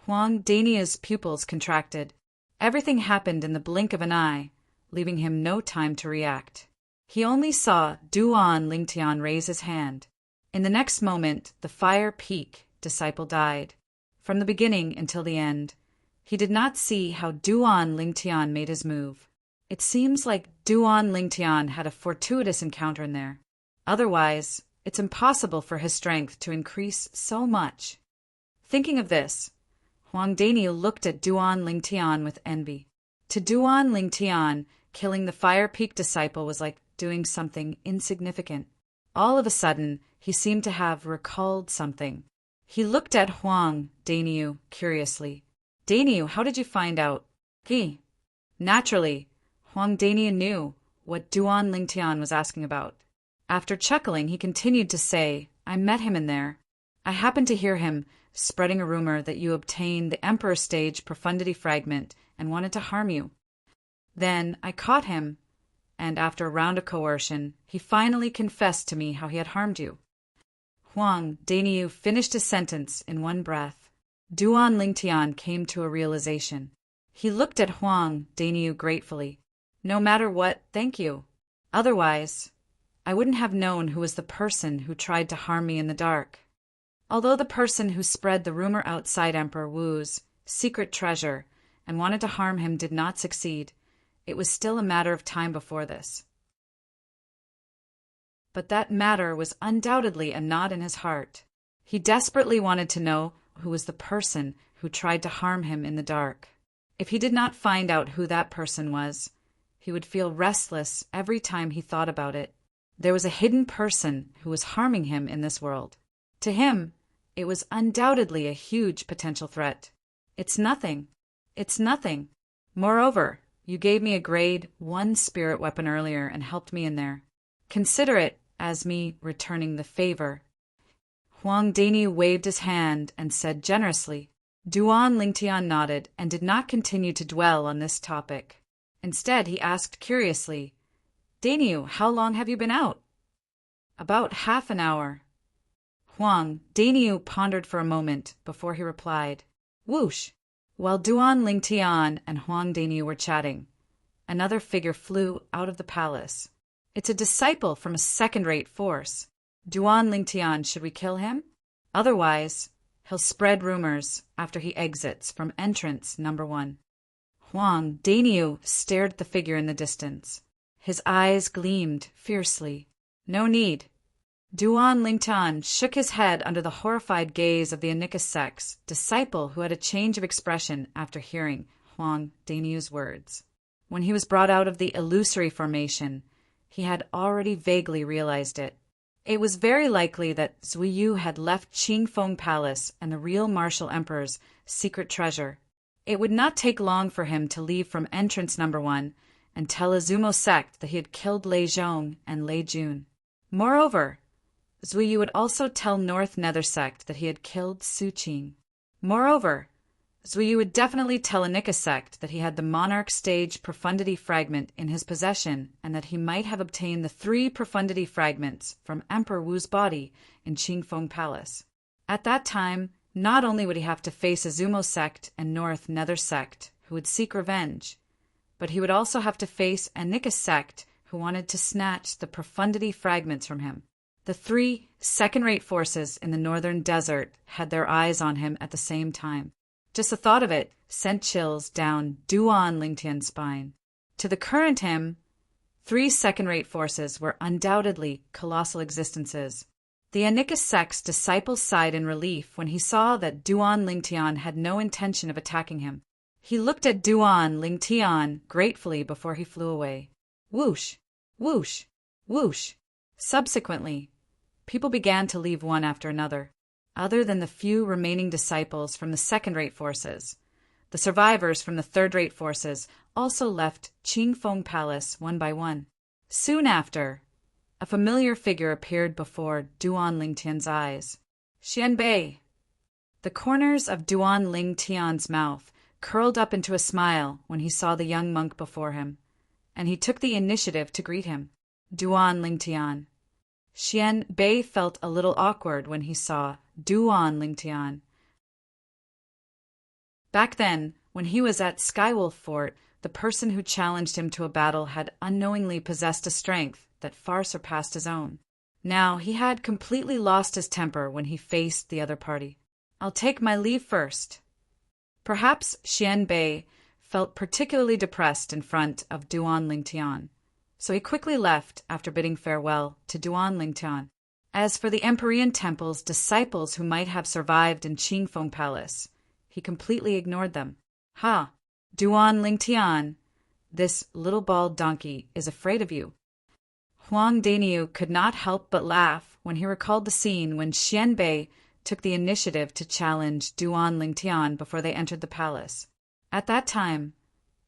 Speaker 1: Huang Daniu's pupils contracted. Everything happened in the blink of an eye, leaving him no time to react. He only saw Duan Lingtian raise his hand. In the next moment, the Fire Peak disciple died. From the beginning until the end, he did not see how Duan Lingtian made his move. It seems like Duan Lingtian had a fortuitous encounter in there. Otherwise, it's impossible for his strength to increase so much. Thinking of this, Huang Daniu looked at Duan Lingtian with envy. To Duan Lingtian, killing the Fire Peak disciple was like doing something insignificant. All of a sudden, he seemed to have recalled something. He looked at Huang Daniu curiously. Daniu, how did you find out? Naturally, Huang Daniu knew what Duan Lingtian was asking about. After chuckling, he continued to say, I met him in there. I happened to hear him spreading a rumor that you obtained the Emperor Stage Profundity Fragment and wanted to harm you. Then I caught him, and after a round of coercion, he finally confessed to me how he had harmed you. Huang Daniu finished his sentence in one breath. Duan Lingtian came to a realization. He looked at Huang Daniu gratefully. No matter what, thank you. Otherwise, I wouldn't have known who was the person who tried to harm me in the dark. Although the person who spread the rumor outside Emperor Wu's secret treasure and wanted to harm him did not succeed, it was still a matter of time before this. But that matter was undoubtedly a knot in his heart. He desperately wanted to know who was the person who tried to harm him in the dark. If he did not find out who that person was, he would feel restless every time he thought about it. There was a hidden person who was harming him in this world. To him, it was undoubtedly a huge potential threat. It's nothing. It's nothing. Moreover, you gave me a grade 1 spirit weapon earlier and helped me in there. Consider it as me returning the favor. Huang Daniu waved his hand and said generously. Duan Lingtian nodded and did not continue to dwell on this topic. Instead, he asked curiously, Daniu, how long have you been out? About half an hour. Huang Daniu pondered for a moment before he replied, Whoosh! While Duan Lingtian and Huang Daniu were chatting, another figure flew out of the palace. It's a disciple from a second-rate force. Duan Lingtian, should we kill him? Otherwise, he'll spread rumors after he exits from entrance number 1. Huang Daniu stared at the figure in the distance. His eyes gleamed fiercely. No need. Duan Lingtian shook his head under the horrified gaze of the Anikis disciple who had a change of expression after hearing Huang Daniu's words. When he was brought out of the illusory formation, he had already vaguely realized it. It was very likely that Zuiyu had left Qingfeng Palace and the real martial emperor's secret treasure. It would not take long for him to leave from entrance number 1 and tell Izumo sect that he had killed Lei Zhong and Lei Jun. Moreover, Zuiyu would also tell North Nether sect that he had killed Su Qing. Moreover, Zuiyu would definitely tell Anika sect that he had the Monarch stage profundity fragment in his possession and that he might have obtained the 3 profundity fragments from Emperor Wu's body in Qingfeng Palace. At that time, not only would he have to face Izumo sect and North Nether sect, who would seek revenge, but he would also have to face Anika sect, who wanted to snatch the profundity fragments from him. The 3 second-rate forces in the northern desert had their eyes on him at the same time. Just the thought of it sent chills down Duan Lingtian's spine. To the current him, 3 second-rate forces were undoubtedly colossal existences. The Anika sect's disciple sighed in relief when he saw that Duan Lingtian had no intention of attacking him. He looked at Duan Lingtian gratefully before he flew away. Whoosh! Whoosh! Whoosh! Subsequently, people began to leave one after another. Other than the few remaining disciples from the second-rate forces, the survivors from the third-rate forces also left Qingfeng Palace one by one. Soon after, a familiar figure appeared before Duan Lingtian's eyes. Xianbei. The corners of Duan Lingtian's mouth curled up into a smile when he saw the young monk before him, and he took the initiative to greet him. Duan Lingtian. Xianbei felt a little awkward when he saw Duan Lingtian. Back then, when he was at Skywolf Fort, the person who challenged him to a battle had unknowingly possessed a strength that far surpassed his own. Now he had completely lost his temper when he faced the other party. I'll take my leave first. Perhaps Xianbei felt particularly depressed in front of Duan Lingtian, so he quickly left after bidding farewell to Duan Lingtian. As for the Empyrean Temple's disciples who might have survived in Qingfeng Palace, he completely ignored them. Ha! Duan Lingtian, this little bald donkey is afraid of you. Huang Daniu could not help but laugh when he recalled the scene when Xianbei took the initiative to challenge Duan Lingtian before they entered the palace. At that time,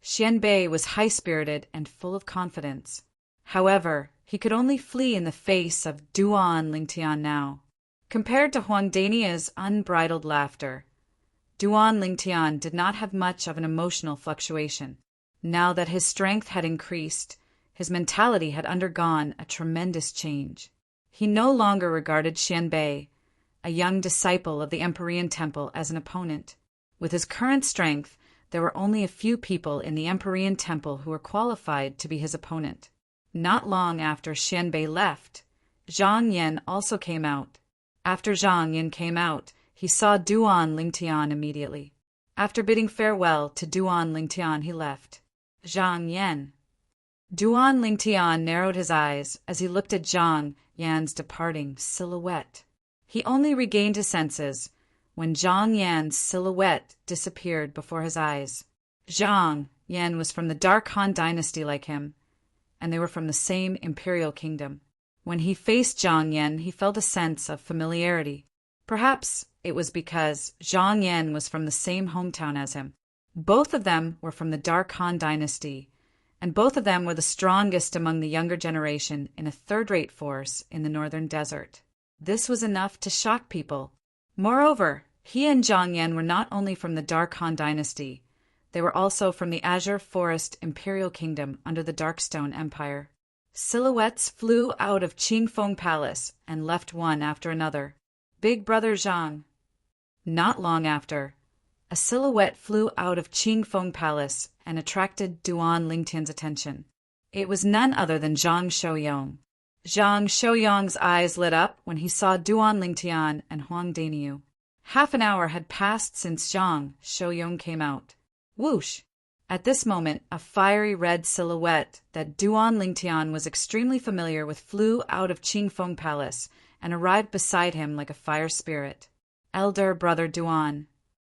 Speaker 1: Xianbei was high-spirited and full of confidence. However, he could only flee in the face of Duan Lingtian now. Compared to Huang Daniu's unbridled laughter, Duan Lingtian did not have much of an emotional fluctuation. Now that his strength had increased, his mentality had undergone a tremendous change. He no longer regarded Xianbei, a young disciple of the Empyrean Temple, as an opponent. With his current strength, there were only a few people in the Empyrean Temple who were qualified to be his opponent. Not long after Xianbei left, Zhang Yan also came out. After Zhang Yan came out, he saw Duan Lingtian immediately. After bidding farewell to Duan Lingtian, he left. Zhang Yan. Duan Lingtian narrowed his eyes as he looked at Zhang Yan's departing silhouette. He only regained his senses when Zhang Yan's silhouette disappeared before his eyes. Zhang Yan was from the Dark Han dynasty like him, and they were from the same imperial kingdom. When he faced Zhang Yan, he felt a sense of familiarity. Perhaps it was because Zhang Yan was from the same hometown as him. Both of them were from the Dark Han dynasty, and both of them were the strongest among the younger generation in a third-rate force in the northern desert. This was enough to shock people. Moreover, he and Zhang Yan were not only from the Dark Han dynasty, they were also from the Azure Forest Imperial Kingdom under the Darkstone Empire. Silhouettes flew out of Qingfeng Palace and left one after another. Big Brother Zhang. Not long after, a silhouette flew out of Qingfeng Palace and attracted Duan Lingtian's attention. It was none other than Zhang Shouyong. Zhang Shouyong's eyes lit up when he saw Duan Lingtian and Huang Daniu. Half an hour had passed since Zhang Shouyong came out. Whoosh! At this moment, a fiery red silhouette that Duan Lingtian was extremely familiar with flew out of Qingfeng Palace and arrived beside him like a fire spirit. Elder Brother Duan.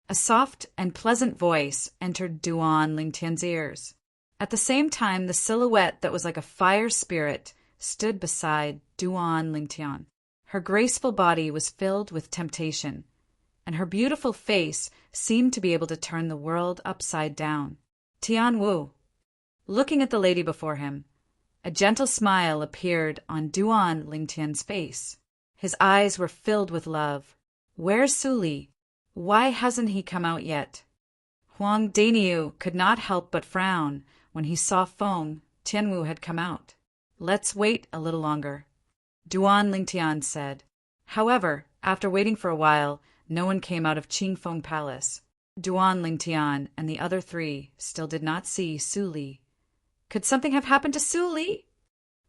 Speaker 1: A soft and pleasant voice entered Duan Lingtian's ears. At the same time, the silhouette that was like a fire spirit stood beside Duan Lingtian. Her graceful body was filled with temptation, and her beautiful face seemed to be able to turn the world upside down. Tian Wu. Looking at the lady before him, a gentle smile appeared on Duan Lingtian's face. His eyes were filled with love. Where's Su Li? Why hasn't he come out yet? Huang Daniu could not help but frown when he saw Feng Tianwu had come out. Let's wait a little longer, Duan Lingtian said. However, after waiting for a while, no one came out of Qingfeng Palace. Duan Lingtian and the other three still did not see Su Li. Could something have happened to Su Li?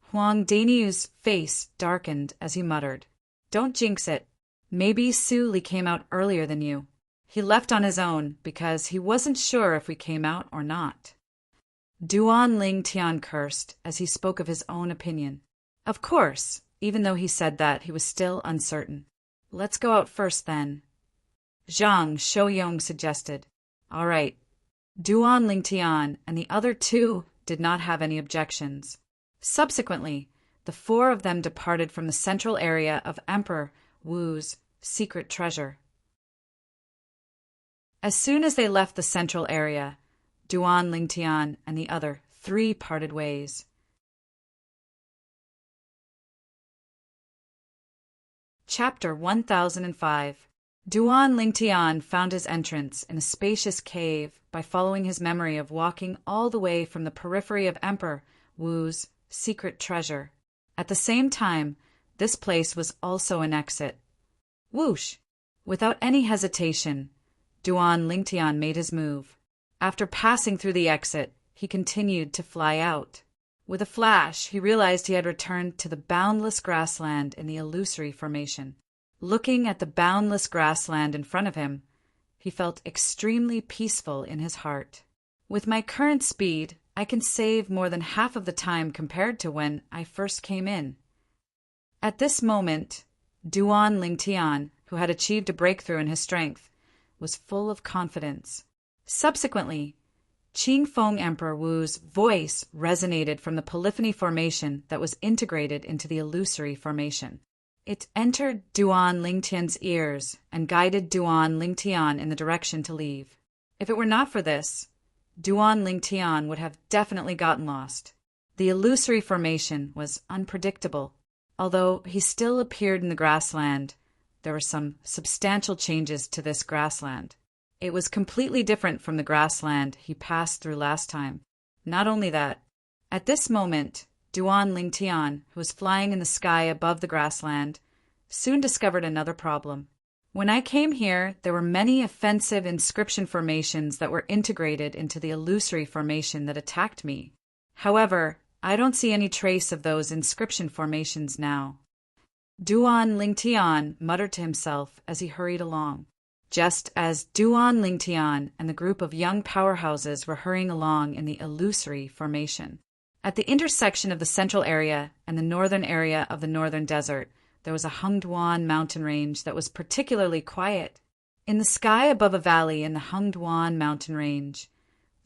Speaker 1: Huang Daniu's face darkened as he muttered, Don't jinx it. Maybe Su Li came out earlier than you. He left on his own because he wasn't sure if we came out or not. Duan Lingtian cursed as he spoke of his own opinion. Of course, even though he said that, he was still uncertain. Let's go out first then, Zhang Shouyong suggested. All right. Duan Lingtian and the other two did not have any objections. Subsequently, the four of them departed from the central area of Emperor Wu's secret treasure. As soon as they left the central area, Duan Lingtian and the other three parted ways. Chapter 1005. Duan Lingtian found his entrance in a spacious cave by following his memory of walking all the way from the periphery of Emperor Wu's secret treasure. At the same time, this place was also an exit. Whoosh! Without any hesitation, Duan Lingtian made his move. After passing through the exit, he continued to fly out. With a flash, he realized he had returned to the boundless grassland in the illusory formation. Looking at the boundless grassland in front of him, he felt extremely peaceful in his heart. With my current speed, I can save more than half of the time compared to when I first came in. At this moment, Duan Lingtian, who had achieved a breakthrough in his strength, was full of confidence. Subsequently, Qingfeng Emperor Wu's voice resonated from the polyphony formation that was integrated into the illusory formation. It entered Duan Lingtian's ears and guided Duan Lingtian in the direction to leave. If it were not for this, Duan Lingtian would have definitely gotten lost. The illusory formation was unpredictable. Although he still appeared in the grassland, there were some substantial changes to this grassland. It was completely different from the grassland he passed through last time. Not only that, at this moment, Duan Lingtian, who was flying in the sky above the grassland, soon discovered another problem. When I came here, there were many offensive inscription formations that were integrated into the illusory formation that attacked me. However, I don't see any trace of those inscription formations now. Duan Lingtian muttered to himself as he hurried along. Just as Duan Lingtian and the group of young powerhouses were hurrying along in the illusory formation. At the intersection of the central area and the northern area of the northern desert, there was a Hungduan mountain range that was particularly quiet. In the sky above a valley in the Hungduan mountain range,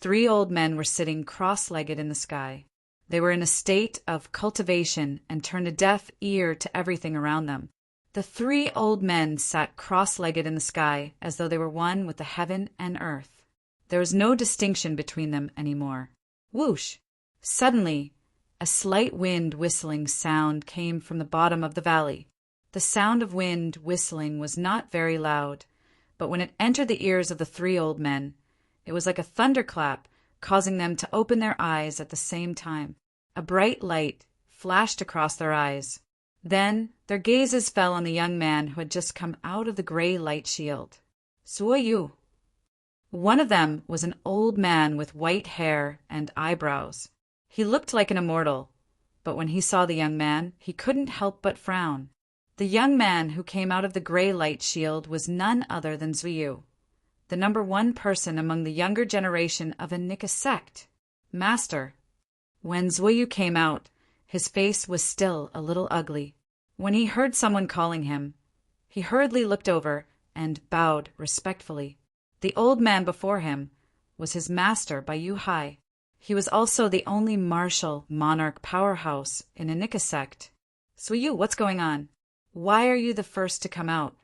Speaker 1: 3 old men were sitting cross-legged in the sky. They were in a state of cultivation and turned a deaf ear to everything around them. The 3 old men sat cross-legged in the sky as though they were one with the heaven and earth. There was no distinction between them anymore. Whoosh! Suddenly, a slight wind whistling sound came from the bottom of the valley. The sound of wind whistling was not very loud, but when it entered the ears of the 3 old men, it was like a thunderclap, causing them to open their eyes at the same time. A bright light flashed across their eyes. Then their gazes fell on the young man who had just come out of the gray light shield. Zuoyu. One of them was an old man with white hair and eyebrows. He looked like an immortal, but when he saw the young man, he couldn't help but frown. The young man who came out of the gray light shield was none other than Zuoyu, the number 1 person among the younger generation of a Nika sect. Master. When Zuoyu came out, his face was still a little ugly. When he heard someone calling him, he hurriedly looked over and bowed respectfully. The old man before him was his master by Yu Hai. He was also the only martial monarch powerhouse in a Nika sect. Zuoyu, what's going on? Why are you the first to come out?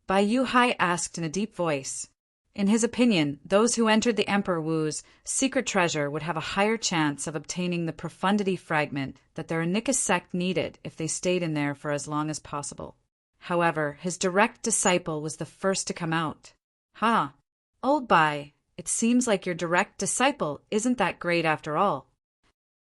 Speaker 1: Bai Yu Hai asked in a deep voice. In his opinion, those who entered the Emperor Wu's secret treasure would have a higher chance of obtaining the profundity fragment that their Nika sect needed if they stayed in there for as long as possible. However, his direct disciple was the first to come out. Ha! Old Bai, it seems like your direct disciple isn't that great after all.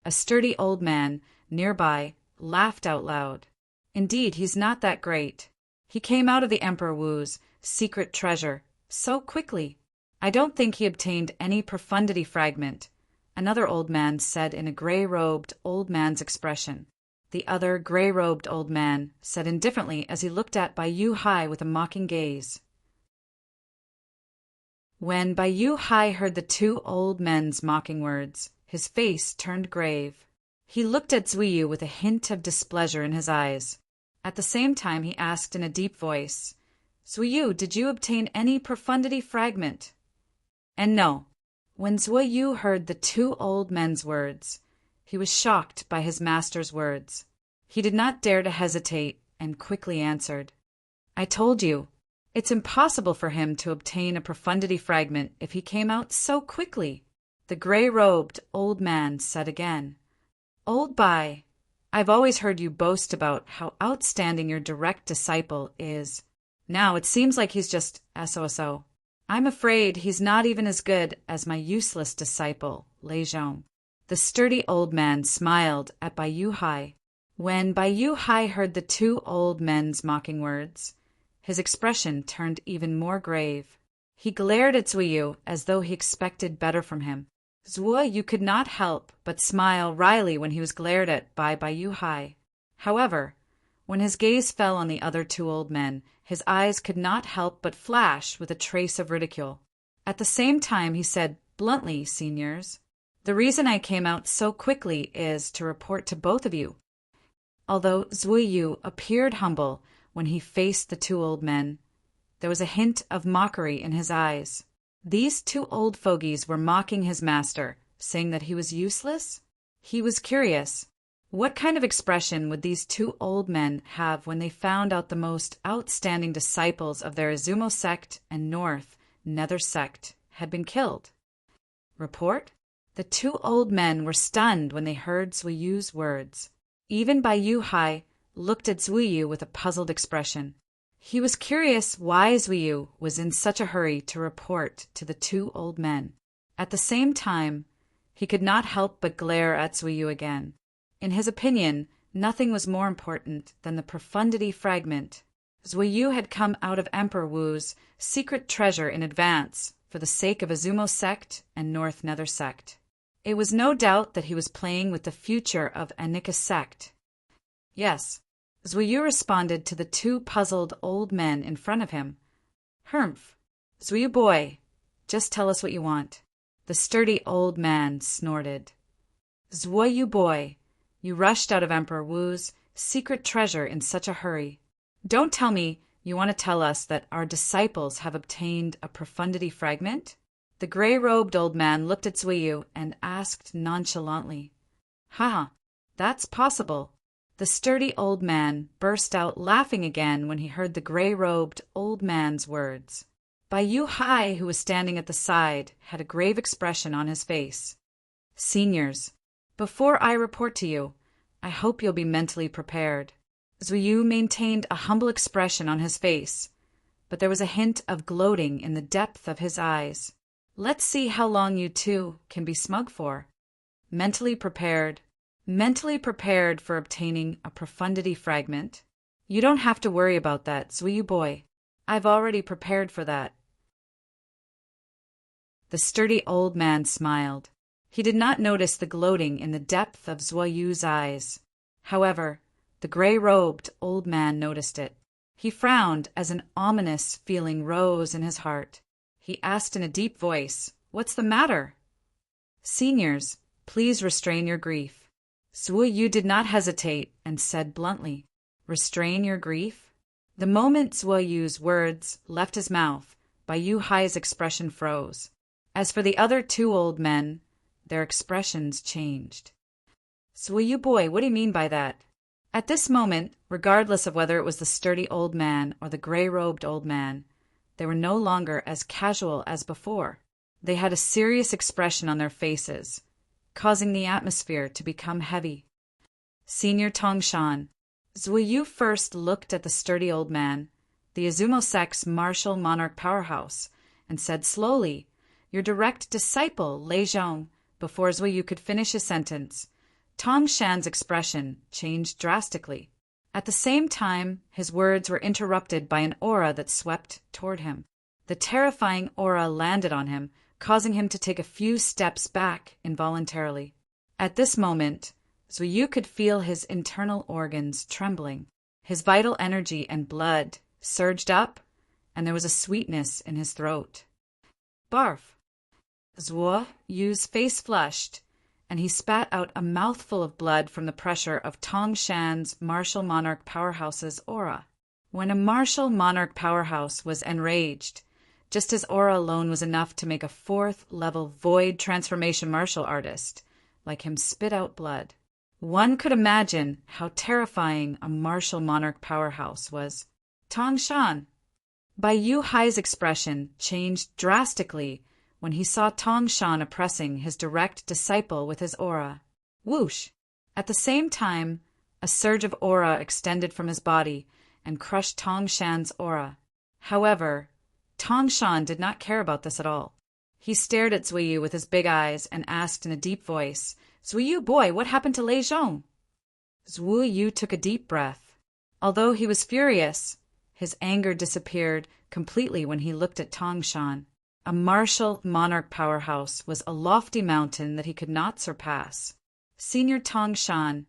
Speaker 1: A sturdy old man nearby laughed out loud. Indeed, he's not that great. He came out of the Emperor Wu's secret treasure so quickly. I don't think he obtained any profundity fragment, another old man said in a gray-robed old man's expression. The other gray-robed old man said indifferently as he looked at Bai Yu Hai with a mocking gaze. When Bai Yu Hai heard the 2 old men's mocking words, his face turned grave. He looked at Zuoyu with a hint of displeasure in his eyes. At the same time, he asked in a deep voice, Zuoyu, did you obtain any profundity fragment? And no. When Zuoyu heard the 2 old men's words, he was shocked by his master's words. He did not dare to hesitate and quickly answered, I told you, it's impossible for him to obtain a profundity fragment if he came out so quickly. The gray-robed old man said again, Old Bai, I've always heard you boast about how outstanding your direct disciple is. Now it seems like he's just SOSO. I'm afraid he's not even as good as my useless disciple, Lei Zhong. The sturdy old man smiled at Bai Yu Hai. When Bai Yu Hai heard the 2 old men's mocking words, his expression turned even more grave. He glared at Zuoyu as though he expected better from him. Zuoyu could not help but smile wryly when he was glared at by Bai Yu Hai. However, when his gaze fell on the other 2 old men, his eyes could not help but flash with a trace of ridicule. At the same time, he said bluntly, Seniors, the reason I came out so quickly is to report to both of you. Although Zuoyu appeared humble when he faced the 2 old men, there was a hint of mockery in his eyes. These 2 old fogies were mocking his master, saying that he was useless? He was curious. What kind of expression would these 2 old men have when they found out the most outstanding disciples of their Izumo sect and North Nether sect had been killed? Report? The 2 old men were stunned when they heard Zuoyu's words. Even Bai Yu Hai looked at Zuoyu with a puzzled expression. He was curious why Zuoyu was in such a hurry to report to the 2 old men. At the same time, he could not help but glare at Zuoyu again. In his opinion, nothing was more important than the profundity fragment. Zuoyu had come out of Emperor Wu's secret treasure in advance for the sake of Izumo sect and North Nether sect. It was no doubt that he was playing with the future of a Nika sect. Yes, Zuoyu responded to the 2 puzzled old men in front of him. Humph, Zuoyu boy, just tell us what you want. The sturdy old man snorted. Zuoyu boy, you rushed out of Emperor Wu's secret treasure in such a hurry? Don't tell me you want to tell us that our disciples have obtained a profundity fragment? The gray-robed old man looked at Zuiyu and asked nonchalantly. Ha, that's possible. The sturdy old man burst out laughing again when he heard the gray-robed old man's words. Bai Yu Hai, who was standing at the side, had a grave expression on his face. Seniors, before I report to you, I hope you'll be mentally prepared. Zuiyu maintained a humble expression on his face, but there was a hint of gloating in the depth of his eyes. Let's see how long you two can be smug for. Mentally prepared for obtaining a profundity fragment. You don't have to worry about that, Zuiyu boy. I've already prepared for that. The sturdy old man smiled. He did not notice the gloating in the depth of Zuiyu's eyes. However, the gray-robed old man noticed it. He frowned as an ominous feeling rose in his heart. He asked in a deep voice, "What's the matter?" Seniors, please restrain your grief. Zuiyu did not hesitate and said bluntly, "Restrain your grief?" The moment Zuiyu's words left his mouth, Bai Yu Hai's expression froze. As for the other two old men, their expressions changed. Zuiyu boy, what do you mean by that? At this moment, regardless of whether it was the sturdy old man or the gray-robed old man, they were no longer as casual as before. They had a serious expression on their faces, causing the atmosphere to become heavy. Senior Tongshan, Zuiyu first looked at the sturdy old man, the Izumo sect's martial monarch powerhouse, and said slowly, "Your direct disciple, Lei Zhong." Before Zuiyu could finish his sentence, Tongshan's expression changed drastically. At the same time, his words were interrupted by an aura that swept toward him. The terrifying aura landed on him, causing him to take a few steps back involuntarily. At this moment, Zuiyu could feel his internal organs trembling. His vital energy and blood surged up, and there was a sweetness in his throat. Barf! Zuiyu's face flushed, and he spat out a mouthful of blood from the pressure of Tongshan's martial monarch powerhouse's aura. When a martial monarch powerhouse was enraged, just as aura alone was enough to make a fourth-level void transformation martial artist like him spit out blood, one could imagine how terrifying a martial monarch powerhouse was. Tongshan! Bai Yu Hai's expression changed drastically when he saw Tongshan oppressing his direct disciple with his aura. Whoosh! At the same time, a surge of aura extended from his body and crushed Tongshan's aura. However, Tongshan did not care about this at all. He stared at Zuiyu with his big eyes and asked in a deep voice, "Zuiyu boy, what happened to Lei Zhong?" Zuiyu took a deep breath. Although he was furious, his anger disappeared completely when he looked at Tongshan. A martial monarch powerhouse was a lofty mountain that he could not surpass. Senior Tongshan,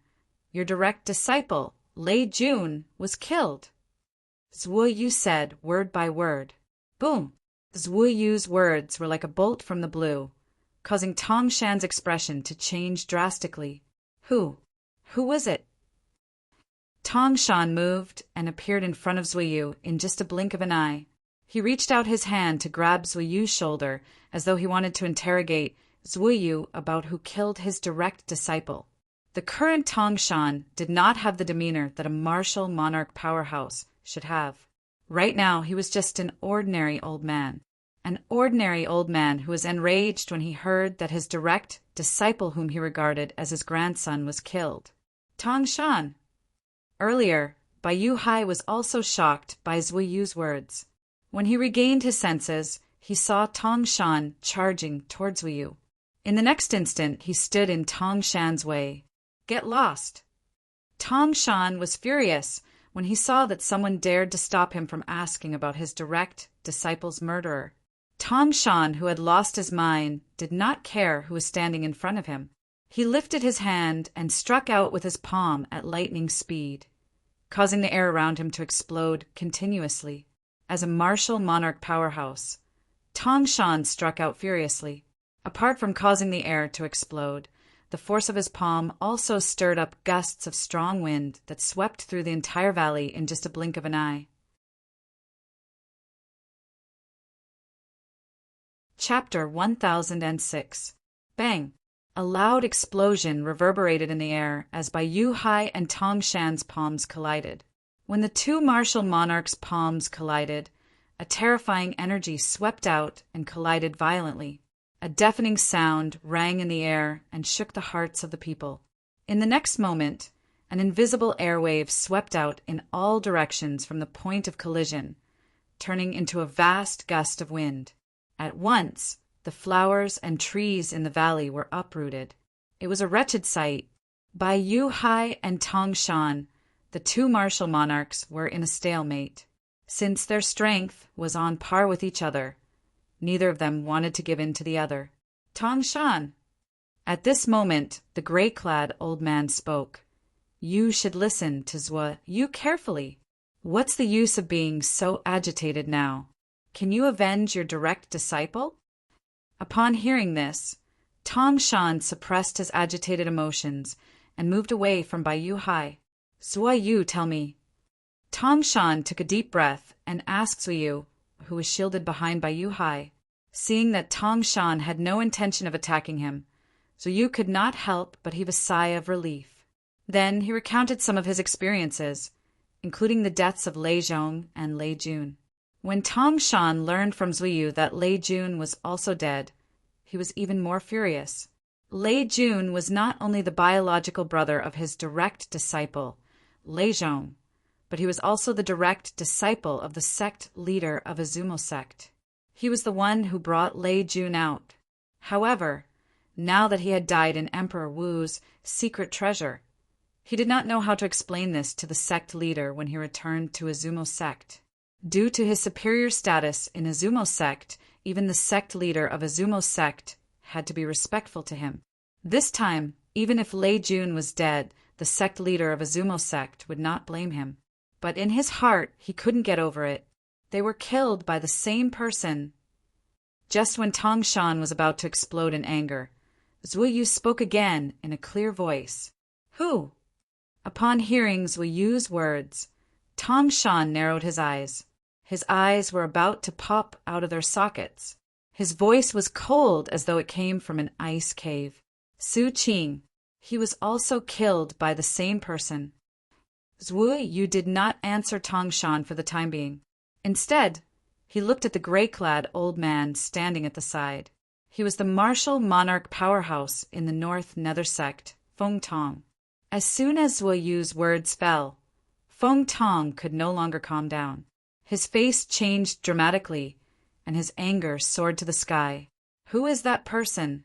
Speaker 1: your direct disciple, Lei Jun, was killed. Zuiyu said word by word. Boom! Zuiyu's words were like a bolt from the blue, causing Tongshan's expression to change drastically. Who was it? Tongshan moved and appeared in front of Zuiyu in just a blink of an eye. He reached out his hand to grab Zuiyu's shoulder as though he wanted to interrogate Zuiyu about who killed his direct disciple. The current Tongshan did not have the demeanor that a martial monarch powerhouse should have. Right now, he was just an ordinary old man. An ordinary old man who was enraged when he heard that his direct disciple whom he regarded as his grandson was killed. Tongshan! Earlier, Bai Yu Hai was also shocked by Zuiyu's words. When he regained his senses, he saw Tongshan charging towards Zuiyu. In the next instant, he stood in Tongshan's way. Get lost! Tongshan was furious when he saw that someone dared to stop him from asking about his direct disciple's murderer. Tongshan, who had lost his mind, did not care who was standing in front of him. He lifted his hand and struck out with his palm at lightning speed, causing the air around him to explode continuously. As a martial monarch powerhouse, Tongshan struck out furiously. Apart from causing the air to explode, the force of his palm also stirred up gusts of strong wind that swept through the entire valley in just a blink of an eye. Chapter 1006. Bang! A loud explosion reverberated in the air as Bai Yu Hai and Tong Shan's palms collided. When the two martial monarchs' palms collided, a terrifying energy swept out and collided violently. A deafening sound rang in the air and shook the hearts of the people. In the next moment, an invisible airwave swept out in all directions from the point of collision, turning into a vast gust of wind. At once, the flowers and trees in the valley were uprooted. It was a wretched sight. Bai Yu Hai and Tong Shan, the two martial monarchs, were in a stalemate. Since their strength was on par with each other, neither of them wanted to give in to the other. Tong Shan. At this moment, the gray-clad old man spoke. You should listen to Zhuo Yu carefully. What's the use of being so agitated now? Can you avenge your direct disciple? Upon hearing this, Tong Shan suppressed his agitated emotions and moved away from Bai Yu Hai. Zhuo Yu, tell me. Tong Shan took a deep breath and asked Zhuo Yu, who was shielded behind Bai Yu Hai. Seeing that Tong Shan had no intention of attacking him, Zhuo Yu could not help but heave a sigh of relief. Then he recounted some of his experiences, including the deaths of Lei Zhong and Lei Jun. When Tong Shan learned from Zhuo Yu that Lei Jun was also dead, he was even more furious. Lei Jun was not only the biological brother of his direct disciple, Lei Zhong, but he was also the direct disciple of the sect leader of Azumo sect. He was the one who brought Lei Jun out. However, now that he had died in Emperor Wu's secret treasure, he did not know how to explain this to the sect leader when he returned to Azumo sect. Due to his superior status in Azumo sect, even the sect leader of Azumo sect had to be respectful to him. This time, even if Lei Jun was dead, the sect leader of Azumo sect would not blame him. But in his heart, he couldn't get over it. They were killed by the same person. Just when Tong Shan was about to explode in anger, Zhuo Yu spoke again in a clear voice. Who? Upon hearing Zhuo Yu's words, Tong Shan narrowed his eyes. His eyes were about to pop out of their sockets. His voice was cold as though it came from an ice cave. Su Qing. He was also killed by the same person. Zhuo Yu did not answer Tong Shan for the time being. Instead, he looked at the gray-clad old man standing at the side. He was the martial monarch powerhouse in the North Nether sect, Feng Tong. As soon as Zhuo Yu's words fell, Feng Tong could no longer calm down. His face changed dramatically, and his anger soared to the sky. Who is that person?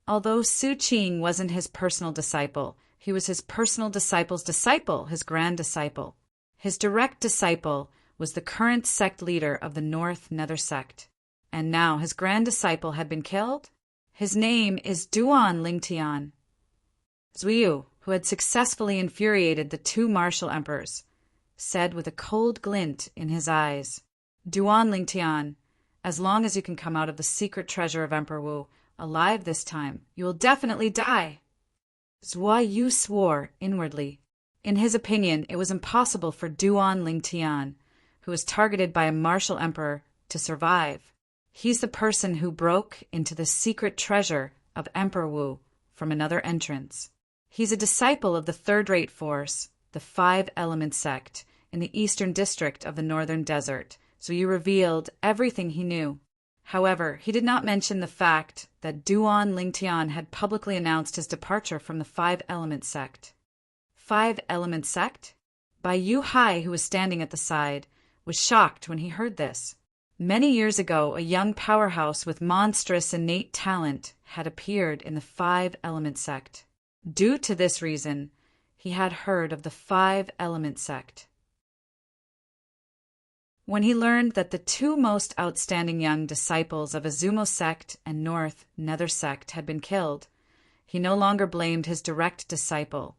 Speaker 1: Although Su Qing wasn't his personal disciple, he was his personal disciple's disciple, his grand disciple. His direct disciple was the current sect leader of the North Nether sect. And now his grand disciple had been killed? His name is Duan Lingtian. Zhuo Yu, who had successfully infuriated the two martial emperors, said with a cold glint in his eyes, Duan Lingtian, as long as you can come out of the secret treasure of Emperor Wu alive this time, you will definitely die. Zhuo Yu swore inwardly. In his opinion, it was impossible for Duan Lingtian, who was targeted by a martial emperor, to survive. He's the person who broke into the secret treasure of Emperor Wu from another entrance. He's a disciple of the third-rate force, the Five Element sect, in the eastern district of the Northern Desert, so you revealed everything he knew. However, he did not mention the fact that Duan Lingtian had publicly announced his departure from the Five Element sect. Five Element sect? Bai Yu Hai, who was standing at the side, was shocked when he heard this. Many years ago, a young powerhouse with monstrous innate talent had appeared in the Five Element sect. Due to this reason, he had heard of the Five Element sect. When he learned that the two most outstanding young disciples of Azumo sect and North Nether sect had been killed, he no longer blamed his direct disciple,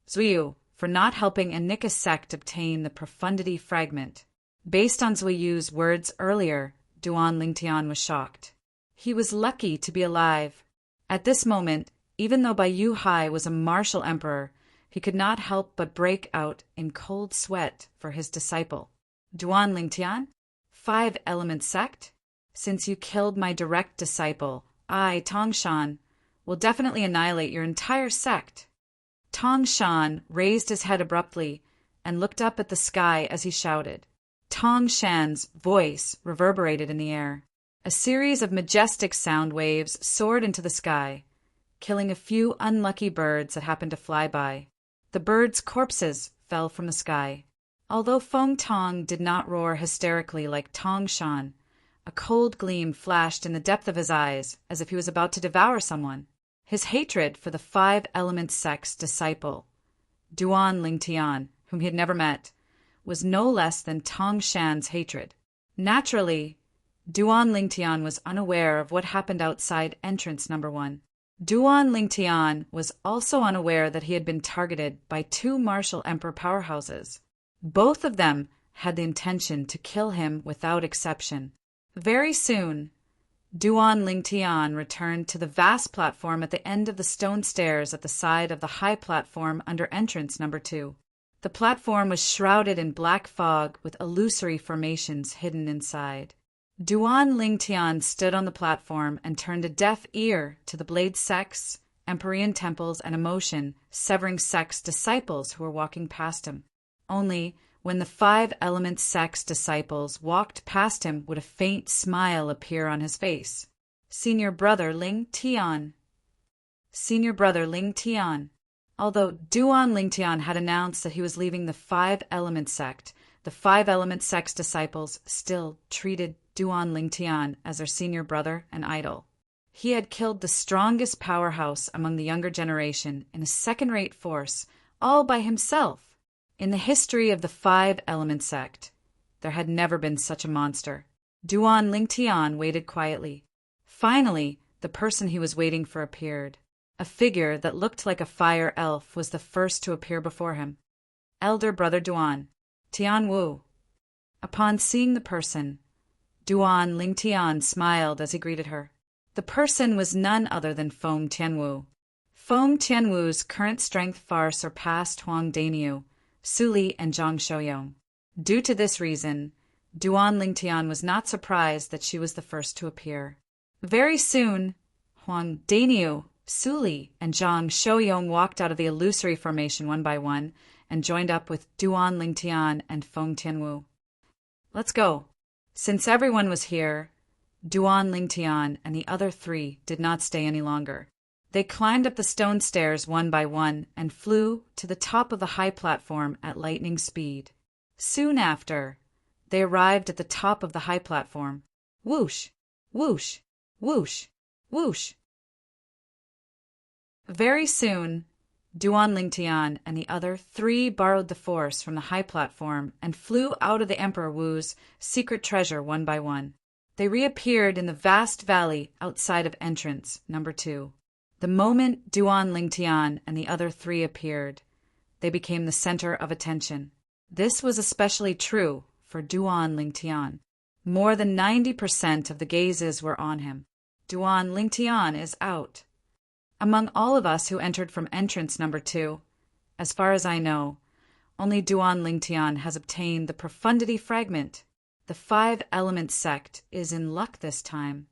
Speaker 1: Zhuo Yu, for not helping Anika sect obtain the Profundity Fragment. Based on Zhuo Yu's words earlier, Duan Lingtian was shocked. He was lucky to be alive. At this moment, Even though Bai Hai was a martial emperor, he could not help but break out in cold sweat for his disciple. Duan Lingtian, 5-element sect? Since you killed my direct disciple, I, Tongshan, will definitely annihilate your entire sect. Tongshan raised his head abruptly and looked up at the sky as he shouted. Tongshan's voice reverberated in the air. A series of majestic sound waves soared into the sky, killing a few unlucky birds that happened to fly by. The birds' corpses fell from the sky. Although Feng Tong did not roar hysterically like Tongshan, a cold gleam flashed in the depth of his eyes as if he was about to devour someone. His hatred for the 5-element sect's disciple, Duan Lingtian, whom he had never met, was no less than Tongshan's hatred. Naturally, Duan Lingtian was unaware of what happened outside entrance number 1. Duan Lingtian was also unaware that he had been targeted by 2 martial emperor powerhouses. Both of them had the intention to kill him without exception. Very soon, Duan Lingtian returned to the vast platform at the end of the stone stairs at the side of the high platform under entrance number 2. The platform was shrouded in black fog with illusory formations hidden inside. Duan Lingtian stood on the platform and turned a deaf ear to the Blade sects, Empyrean temples, and Emotion, Severing sects disciples who were walking past him. Only when the 5-element sects disciples walked past him would a faint smile appear on his face. Senior brother Ling Tian. Senior brother Ling Tian. Although Duan Lingtian had announced that he was leaving the 5-element sect, the 5-element sect's disciples still treated Duan Lingtian as their senior brother and idol. He had killed the strongest powerhouse among the younger generation in a second-rate force, all by himself. In the history of the 5-element sect, there had never been such a monster. Duan Lingtian waited quietly. Finally, the person he was waiting for appeared. A figure that looked like a fire elf was the first to appear before him. Elder brother Duan, Tian Wu. Upon seeing the person, Duan Lingtian smiled as he greeted her. The person was none other than Feng Tianwu. Feng Tianwu's current strength far surpassed Huang Daniu, Su Li, and Zhang Shouyong. Due to this reason, Duan Lingtian was not surprised that she was the first to appear. Very soon, Huang Daniu, Su Li, and Zhang Shouyong walked out of the illusory formation one by one and joined up with Duan Lingtian and Feng Tianwu. Let's go. Since everyone was here, Duan Lingtian and the other 3 did not stay any longer. They climbed up the stone stairs one by one and flew to the top of the high platform at lightning speed. Soon after, they arrived at the top of the high platform. Whoosh, whoosh, whoosh, whoosh. Very soon, Duan Lingtian and the other 3 borrowed the force from the high platform and flew out of the Emperor Wu's secret treasure one by one. They reappeared in the vast valley outside of entrance number 2. The moment Duan Lingtian and the other 3 appeared, they became the center of attention. This was especially true for Duan Lingtian. More than 90% of the gazes were on him. Duan Lingtian is out. Among all of us who entered from entrance number 2, as far as I know, only Duan Lingtian has obtained the profundity fragment. The 5-element sect is in luck this time.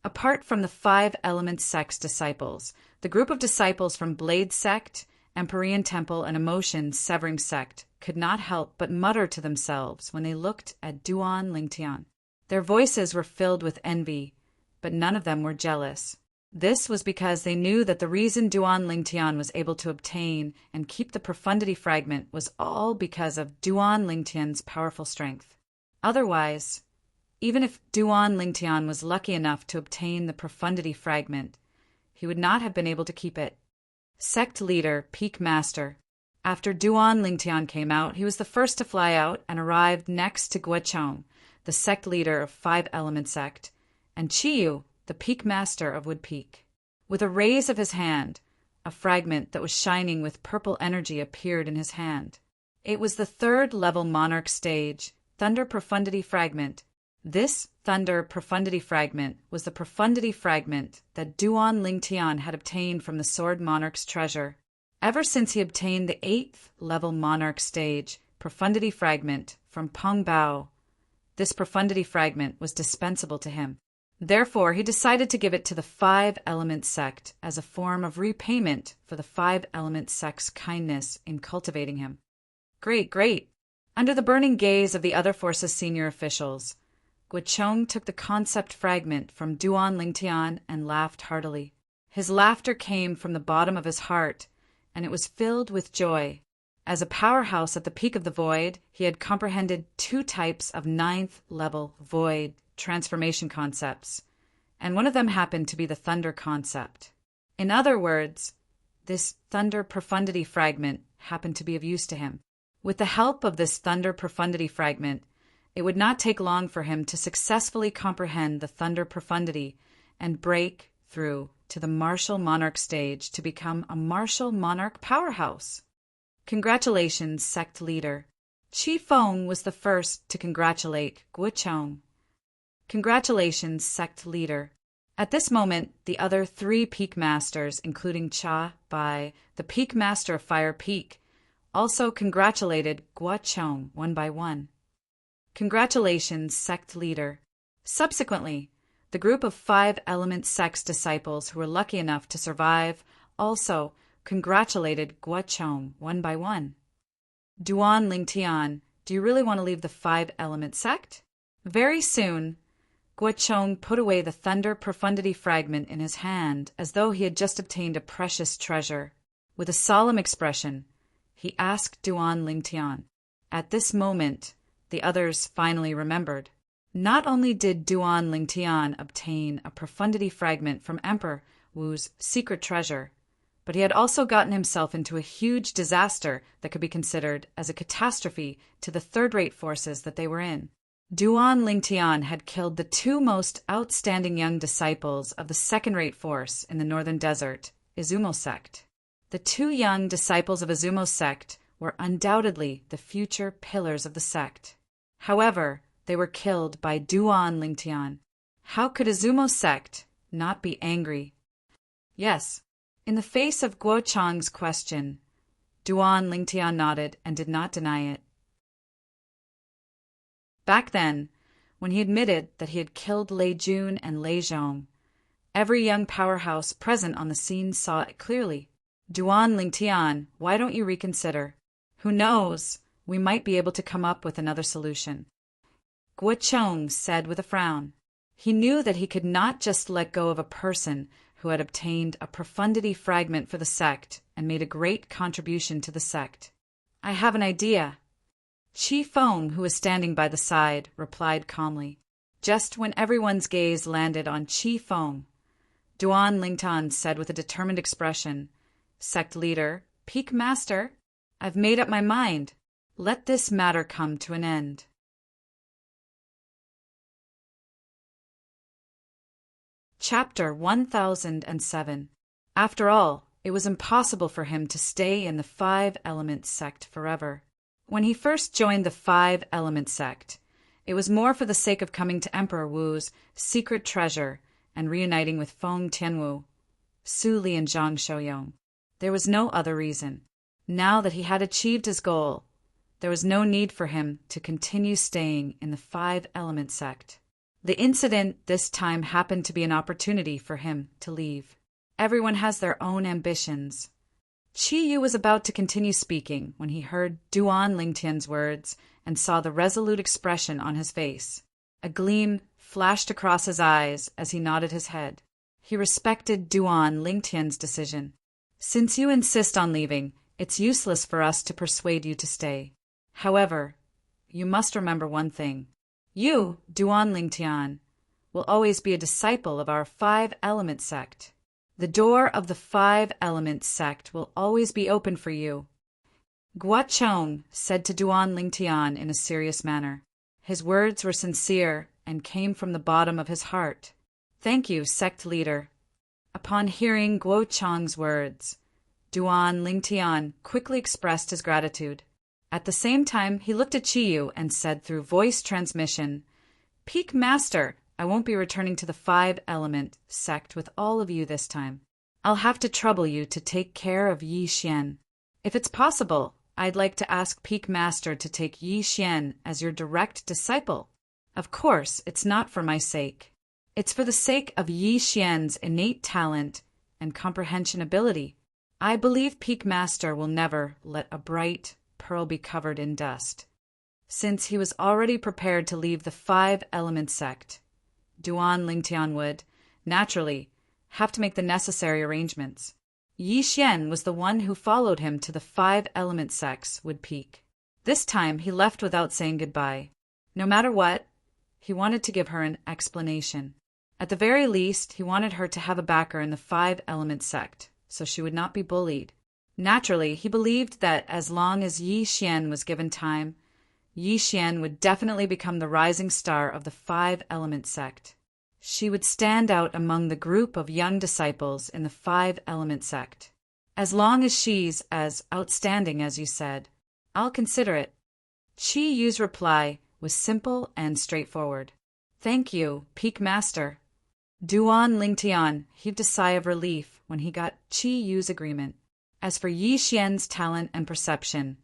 Speaker 1: Apart from the 5-element sect's disciples, the group of disciples from Blade sect, Empyrean temple, and Emotion Severing sect could not help but mutter to themselves when they looked at Duan Lingtian. Their voices were filled with envy, but none of them were jealous. This was because they knew that the reason Duan Lingtian was able to obtain and keep the profundity fragment was all because of Duan Lingtian's powerful strength. Otherwise, even if Duan Lingtian was lucky enough to obtain the profundity fragment, he would not have been able to keep it. Sect leader, Peak Master. After Duan Lingtian came out, he was the first to fly out and arrived next to Guochong, the sect leader of 5-element sect, and Chiyu, the Peak Master of Wood Peak. With a raise of his hand, a fragment that was shining with purple energy appeared in his hand. It was the 3rd level Monarch stage, Thunder Profundity Fragment, This thunder profundity fragment was the profundity fragment that Duan Lingtian had obtained from the Sword Monarch's treasure. Ever since he obtained the 8th level Monarch stage profundity fragment from Peng Bao, this profundity fragment was dispensable to him. Therefore, he decided to give it to the 5-element sect as a form of repayment for the 5-element sect's kindness in cultivating him. Great, great! Under the burning gaze of the other force's senior officials, Guocheng took the concept fragment from Duan Lingtian and laughed heartily. His laughter came from the bottom of his heart, and it was filled with joy. As a powerhouse at the peak of the void, he had comprehended 2 types of 9th-level void transformation concepts, and one of them happened to be the thunder concept. In other words, this thunder profundity fragment happened to be of use to him. With the help of this thunder profundity fragment, it would not take long for him to successfully comprehend the thunder profundity and break through to the martial monarch stage to become a martial monarch powerhouse. Congratulations, sect leader. Qi Feng was the first to congratulate Guocheng. Congratulations, sect leader. At this moment, the other 3 peak masters, including Cha Bai, the peak master of Fire Peak, also congratulated Guocheng one by one. Congratulations, sect leader. Subsequently, the group of 5-element sect's disciples who were lucky enough to survive also congratulated Guocheng one by one. Duan Lingtian, do you really want to leave the 5-element sect? Very soon, Guocheng put away the thunder profundity fragment in his hand as though he had just obtained a precious treasure. With a solemn expression, he asked Duan Lingtian. At this moment, the others finally remembered. Not only did Duan Lingtian obtain a profundity fragment from Emperor Wu's secret treasure, but he had also gotten himself into a huge disaster that could be considered as a catastrophe to the third-rate forces that they were in. Duan Lingtian had killed the 2 most outstanding young disciples of the second-rate force in the northern desert, Izumo sect. The 2 young disciples of Izumo sect were undoubtedly the future pillars of the sect. However, they were killed by Duan Lingtian. How could Izumo sect not be angry? Yes, in the face of Guocheng's question, Duan Lingtian nodded and did not deny it. Back then, when he admitted that he had killed Lei Jun and Lei Zhong, every young powerhouse present on the scene saw it clearly. Duan Lingtian, why don't you reconsider? Who knows? We might be able to come up with another solution. Guocheng said with a frown. He knew that he could not just let go of a person who had obtained a profundity fragment for the sect and made a great contribution to the sect. I have an idea. Qi Feng, who was standing by the side, replied calmly. Just when everyone's gaze landed on Qi Feng, Duan Lingtian said with a determined expression, Sect leader, peak master, I've made up my mind. Let this matter come to an end. Chapter 1007. After all, it was impossible for him to stay in the 5-element sect forever. When he first joined the 5-element sect, it was more for the sake of coming to Emperor Wu's secret treasure and reuniting with Feng Tianwu, Su Li and Zhang Shouyong. There was no other reason. Now that he had achieved his goal, there was no need for him to continue staying in the 5-element sect. The incident this time happened to be an opportunity for him to leave. Everyone has their own ambitions. Qi Yu was about to continue speaking when he heard Duan Lingtian's words and saw the resolute expression on his face. A gleam flashed across his eyes as he nodded his head. He respected Duan Lingtian's decision. Since you insist on leaving, it's useless for us to persuade you to stay. However, you must remember one thing. You, Duan Lingtian, will always be a disciple of our 5-element sect. The door of the 5-element sect will always be open for you. Guocheng said to Duan Lingtian in a serious manner. His words were sincere and came from the bottom of his heart. Thank you, sect leader. Upon hearing Guocheng's words, Duan Lingtian quickly expressed his gratitude. At the same time, he looked at Qi Yu and said through voice transmission, Peak Master, I won't be returning to the Five-Element sect with all of you this time. I'll have to trouble you to take care of Yi Xian. If it's possible, I'd like to ask Peak Master to take Yi Xian as your direct disciple. Of course, it's not for my sake. It's for the sake of Yi Xian's innate talent and comprehension ability. I believe Peak Master will never let a bright pearl be covered in dust. Since he was already prepared to leave the Five-Element sect, Duan Lingtian would, naturally, have to make the necessary arrangements. Yi Xian was the one who followed him to the Five-Element sects would peak. This time he left without saying goodbye. No matter what, he wanted to give her an explanation. At the very least, he wanted her to have a backer in the Five-Element sect, so she would not be bullied. Naturally, he believed that as long as Yi Xian was given time, Yi Xian would definitely become the rising star of the Five-Element sect. She would stand out among the group of young disciples in the Five-Element sect. As long as she's as outstanding as you said, I'll consider it. Qi Yu's reply was simple and straightforward. Thank you, Peak Master. Duan Lingtian heaved a sigh of relief when he got Qi Yu's agreement. As for Yi Xian's talent and perception,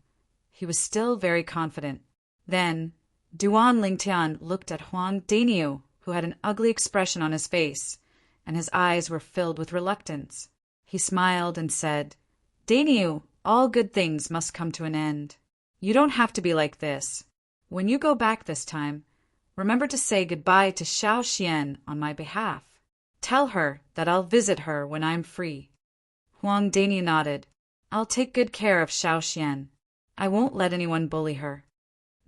Speaker 1: he was still very confident. Then, Duan Lingtian looked at Huang Daniu, who had an ugly expression on his face, and his eyes were filled with reluctance. He smiled and said, Daniu, all good things must come to an end. You don't have to be like this. When you go back this time, remember to say goodbye to Xiao Xian on my behalf. Tell her that I'll visit her when I'm free. Huang Daniu nodded. I'll take good care of Xiao Xian. I won't let anyone bully her.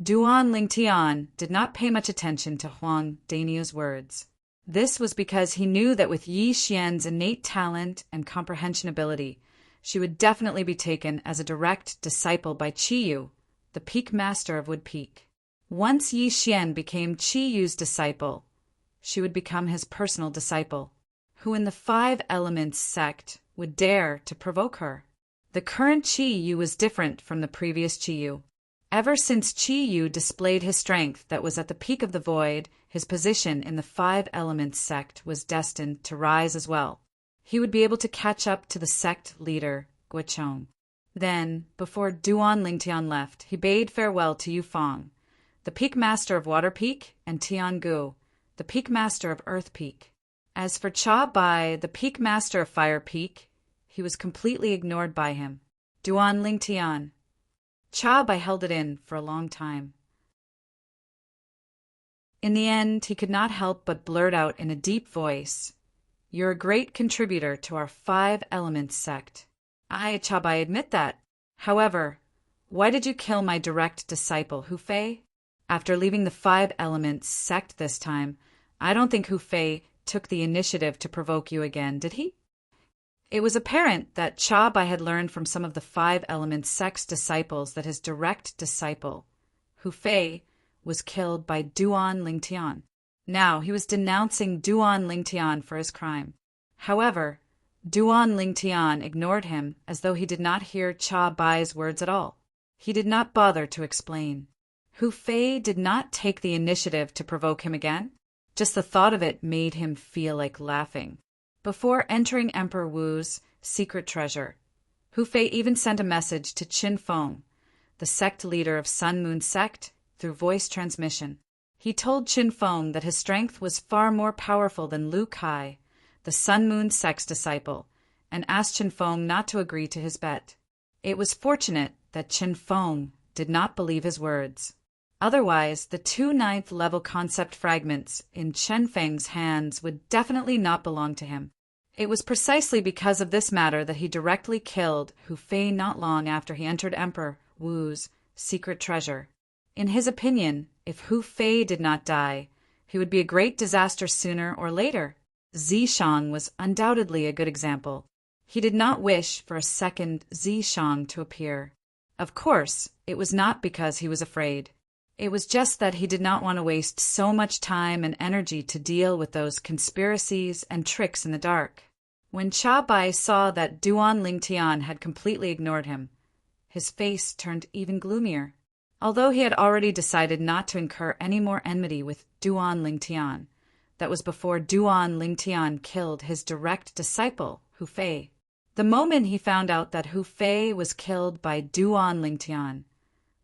Speaker 1: Duan Lingtian did not pay much attention to Huang Daniu's words. This was because he knew that with Yi Xian's innate talent and comprehension ability, she would definitely be taken as a direct disciple by Qi Yu, the Peak Master of Wood Peak. Once Yi Xian became Qi Yu's disciple, she would become his personal disciple. Who in the Five-Elements sect would dare to provoke her? The current Qi Yu was different from the previous Qi Yu. Ever since Qi Yu displayed his strength that was at the peak of the void, his position in the Five-Elements sect was destined to rise as well. He would be able to catch up to the sect leader, Guochong. Then, before Duan Lingtian left, he bade farewell to Yu Fang, the Peak Master of Water Peak, and Tian Gu, the Peak Master of Earth Peak. As for Cha Bai, the Peak Master of Fire Peak, he was completely ignored by him. Duan Lingtian. Cha Bai held it in for a long time. In the end, he could not help but blurt out in a deep voice, You're a great contributor to our Five-Elements sect. I, Cha Bai, admit that. However, why did you kill my direct disciple, Hu Fei? After leaving the Five-Elements sect this time, I don't think Hu Fei took the initiative to provoke you again, did he? It was apparent that Cha Bai had learned from some of the Five-Elements sect's disciples that his direct disciple, Hu Fei, was killed by Duan Lingtian. Now he was denouncing Duan Lingtian for his crime. However, Duan Lingtian ignored him as though he did not hear Cha Bai's words at all. He did not bother to explain. Hu Fei did not take the initiative to provoke him again. Just the thought of it made him feel like laughing. Before entering Emperor Wu's secret treasure, Hu Fei even sent a message to Qin Feng, the sect leader of Sun Moon Sect, through voice transmission. He told Qin Feng that his strength was far more powerful than Lu Kai, the Sun Moon Sect's disciple, and asked Qin Feng not to agree to his bet. It was fortunate that Qin Feng did not believe his words. Otherwise, the 2 9th-level concept fragments in Chen Feng's hands would definitely not belong to him. It was precisely because of this matter that he directly killed Hu Fei not long after he entered Emperor Wu's secret treasure. In his opinion, if Hu Fei did not die, he would be a great disaster sooner or later. Zishang was undoubtedly a good example. He did not wish for a second Zishang to appear. Of course, it was not because he was afraid. It was just that he did not want to waste so much time and energy to deal with those conspiracies and tricks in the dark. When Cha Bai saw that Duan Lingtian had completely ignored him, his face turned even gloomier. Although he had already decided not to incur any more enmity with Duan Lingtian, that was before Duan Lingtian killed his direct disciple, Hu Fei. The moment he found out that Hu Fei was killed by Duan Lingtian,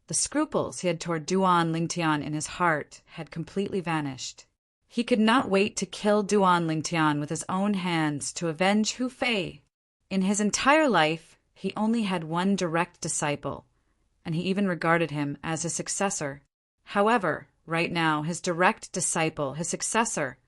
Speaker 1: the scruples he had toward Duan Lingtian in his heart had completely vanished. He could not wait to kill Duan Lingtian with his own hands to avenge Hu Fei. In his entire life, he only had one direct disciple, and he even regarded him as his successor. However, right now, his direct disciple, his successor,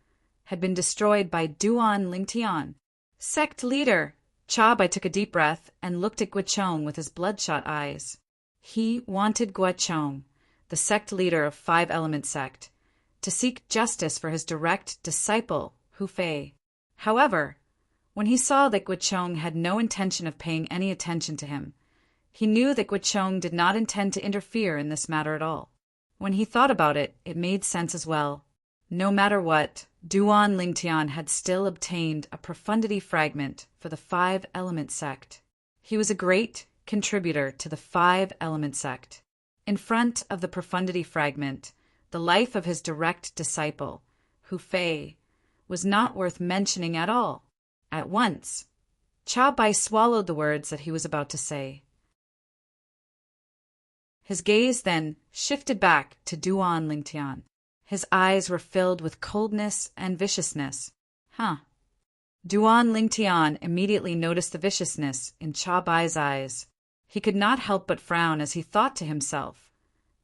Speaker 1: had been destroyed by Duan Lingtian. Sect leader! Cha Bai took a deep breath and looked at Guochong with his bloodshot eyes. He wanted Guochong, the sect leader of Five Element Sect, to seek justice for his direct disciple, Hu Fei. However, when he saw that Guochong had no intention of paying any attention to him, he knew that Guochong did not intend to interfere in this matter at all. When he thought about it, it made sense as well. No matter what, Duan Lingtian had still obtained a profundity fragment for the Five Element Sect. He was a great contributor to the Five Element Sect. In front of the profundity fragment, the life of his direct disciple, Hu Fei, was not worth mentioning at all. At once, Cha Bai swallowed the words that he was about to say. His gaze then shifted back to Duan Lingtian. His eyes were filled with coldness and viciousness. Duan Lingtian immediately noticed the viciousness in Cha Bai's eyes. He could not help but frown as he thought to himself,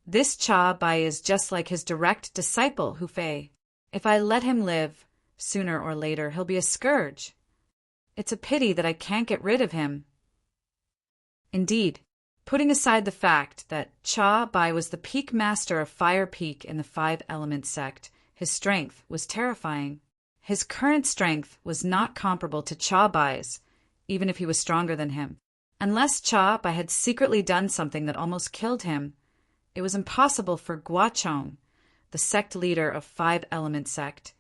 Speaker 1: "This Cha Bai is just like his direct disciple, Hu Fei. If I let him live, sooner or later he'll be a scourge. It's a pity that I can't get rid of him." Indeed, putting aside the fact that Cha Bai was the peak master of Fire Peak in the Five Element Sect, his strength was terrifying. His current strength was not comparable to Cha Bai's, even if he was stronger than him. Unless Cha Bai had secretly done something that almost killed him, it was impossible for Guochong, the sect leader of Five Element Sect,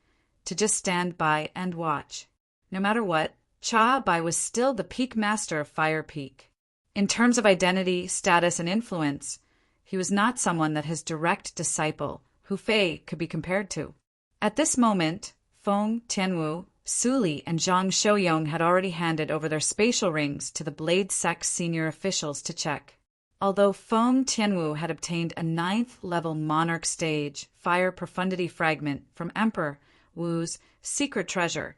Speaker 1: to just stand by and watch. No matter what, Cha Bai was still the peak master of Fire Peak. In terms of identity, status, and influence, he was not someone that his direct disciple, Hu Fei, could be compared to. At this moment, Feng Tianwu, Su Li, and Zhang Shouyong had already handed over their spatial rings to the Blade Sect senior officials to check. Although Feng Tianwu had obtained a 9th-level Monarch stage fire profundity fragment from Emperor Wu's secret treasure,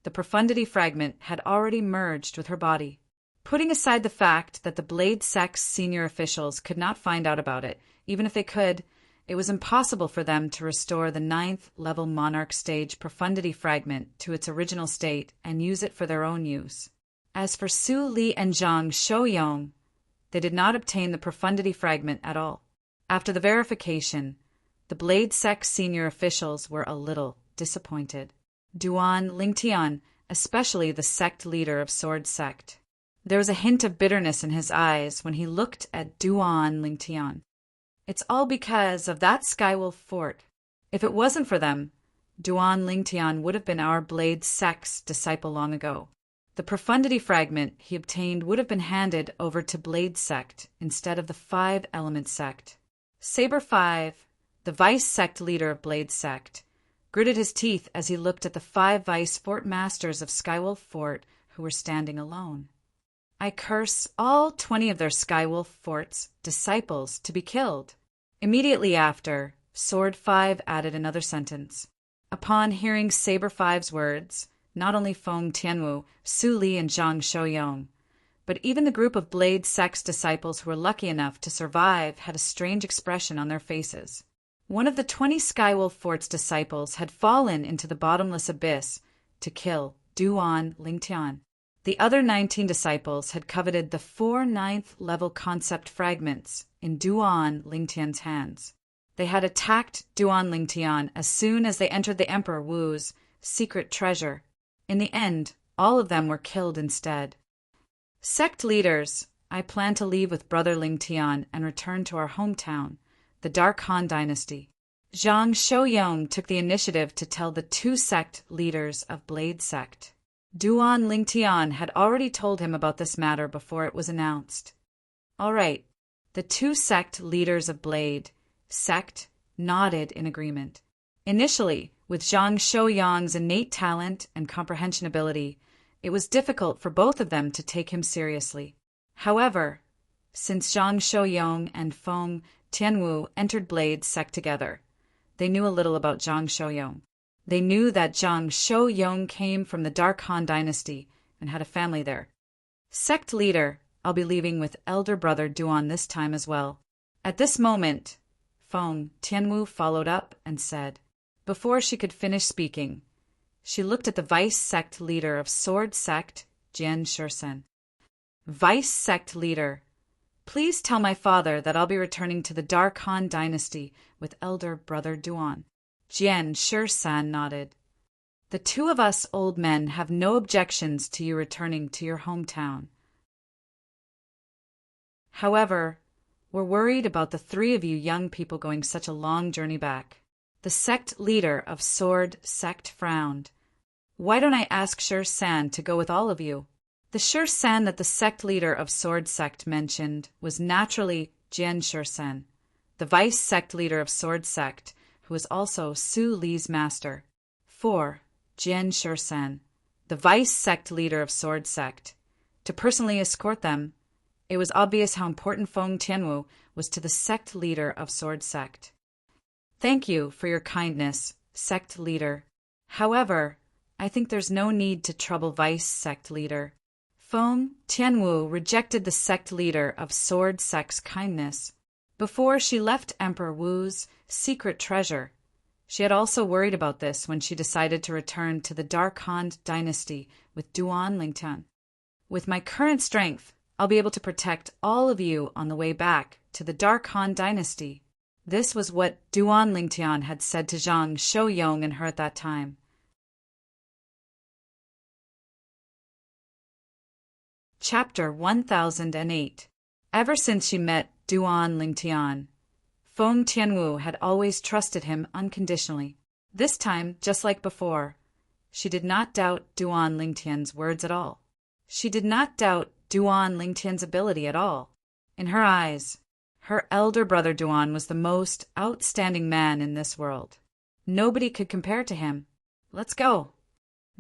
Speaker 1: the profundity fragment had already merged with her body. Putting aside the fact that the Blade Sect's senior officials could not find out about it, even if they could, it was impossible for them to restore the 9th-level Monarch stage profundity fragment to its original state and use it for their own use. As for Su Li and Zhang Shouyong, they did not obtain the profundity fragment at all. After the verification, the Blade Sect senior officials were a little disappointed. Duan Lingtian, especially the sect leader of Sword Sect. There was a hint of bitterness in his eyes when he looked at Duan Lingtian. "It's all because of that Skywolf fort. If it wasn't for them, Duan Lingtian would have been our Blade Sect's disciple long ago. The profundity fragment he obtained would have been handed over to Blade Sect instead of the Five Element Sect." Saber 5, the vice sect leader of Blade Sect, gritted his teeth as he looked at the 5 vice fort masters of Skywolf Fort who were standing alone. "I curse all 20 of their Skywolf Fort's disciples to be killed." Immediately after, Sword 5 added another sentence. Upon hearing Saber 5's words, not only Feng Tianwu, Su Li, and Zhang Shouyong, but even the group of Blade Sect's disciples who were lucky enough to survive had a strange expression on their faces. One of the 20 Skywolf Fort's disciples had fallen into the bottomless abyss to kill Duan Lingtian. The other 19 disciples had coveted the 4 9th-level concept fragments in Duan Lingtian's hands. They had attacked Duan Lingtian as soon as they entered the Emperor Wu's secret treasure. In the end, all of them were killed instead. "Sect leaders, I plan to leave with Brother Lingtian and return to our hometown, the Dark Han Dynasty." Zhang Shouyong took the initiative to tell the 2 sect leaders of Blade Sect. Duan Lingtian had already told him about this matter before it was announced. "All right, The two sect leaders of Blade sect nodded in agreement. Initially, with Zhang Shouyang's innate talent and comprehension ability, it was difficult for both of them to take him seriously. However, since Zhang Shouyang and Feng Tianwu entered Blade's sect together, they knew a little about Zhang Shouyang. They knew that Zhang Shouyang came from the Dark Han dynasty and had a family there. Sect leader, I'll be leaving with elder brother Duan this time as well. At this moment, Feng Tianwu followed up and said, before she could finish speaking, she looked at the vice sect leader of Sword Sect, Jian Shursen. Vice sect leader, please tell my father that I'll be returning to the Dark Han dynasty with elder brother Duan. Jian Shursen nodded. The two of us old men have no objections to you returning to your hometown. However, we're worried about the three of you young people going such a long journey back. The sect leader of Sword Sect frowned. Why don't I ask Shursen to go with all of you? The Shursen that the sect leader of Sword Sect mentioned was naturally Jian Shursen, the vice sect leader of Sword Sect, who was also Su Li's master. 4. Jian Shursen, the vice sect leader of Sword Sect. To personally escort them, it was obvious how important Feng Tianwu was to the sect leader of Sword Sect. Thank you for your kindness, sect leader. However, I think there's no need to trouble vice sect leader. Feng Tianwu rejected the sect leader of Sword Sect's kindness. Before she left Emperor Wu's secret treasure, she had also worried about this when she decided to return to the Dark Han dynasty with Duan Lingtian. With my current strength, I'll be able to protect all of you on the way back to the Dark Han dynasty. This was what Duan Lingtian had said to Zhang Shouyang and her at that time. Chapter 1008. Ever since she met Duan Lingtian, Feng Tianwu had always trusted him unconditionally. This time, just like before, she did not doubt Duan Lingtian's words at all. She did not doubt Duan Lingtian's ability at all. In her eyes, her elder brother Duan was the most outstanding man in this world. Nobody could compare to him. Let's go.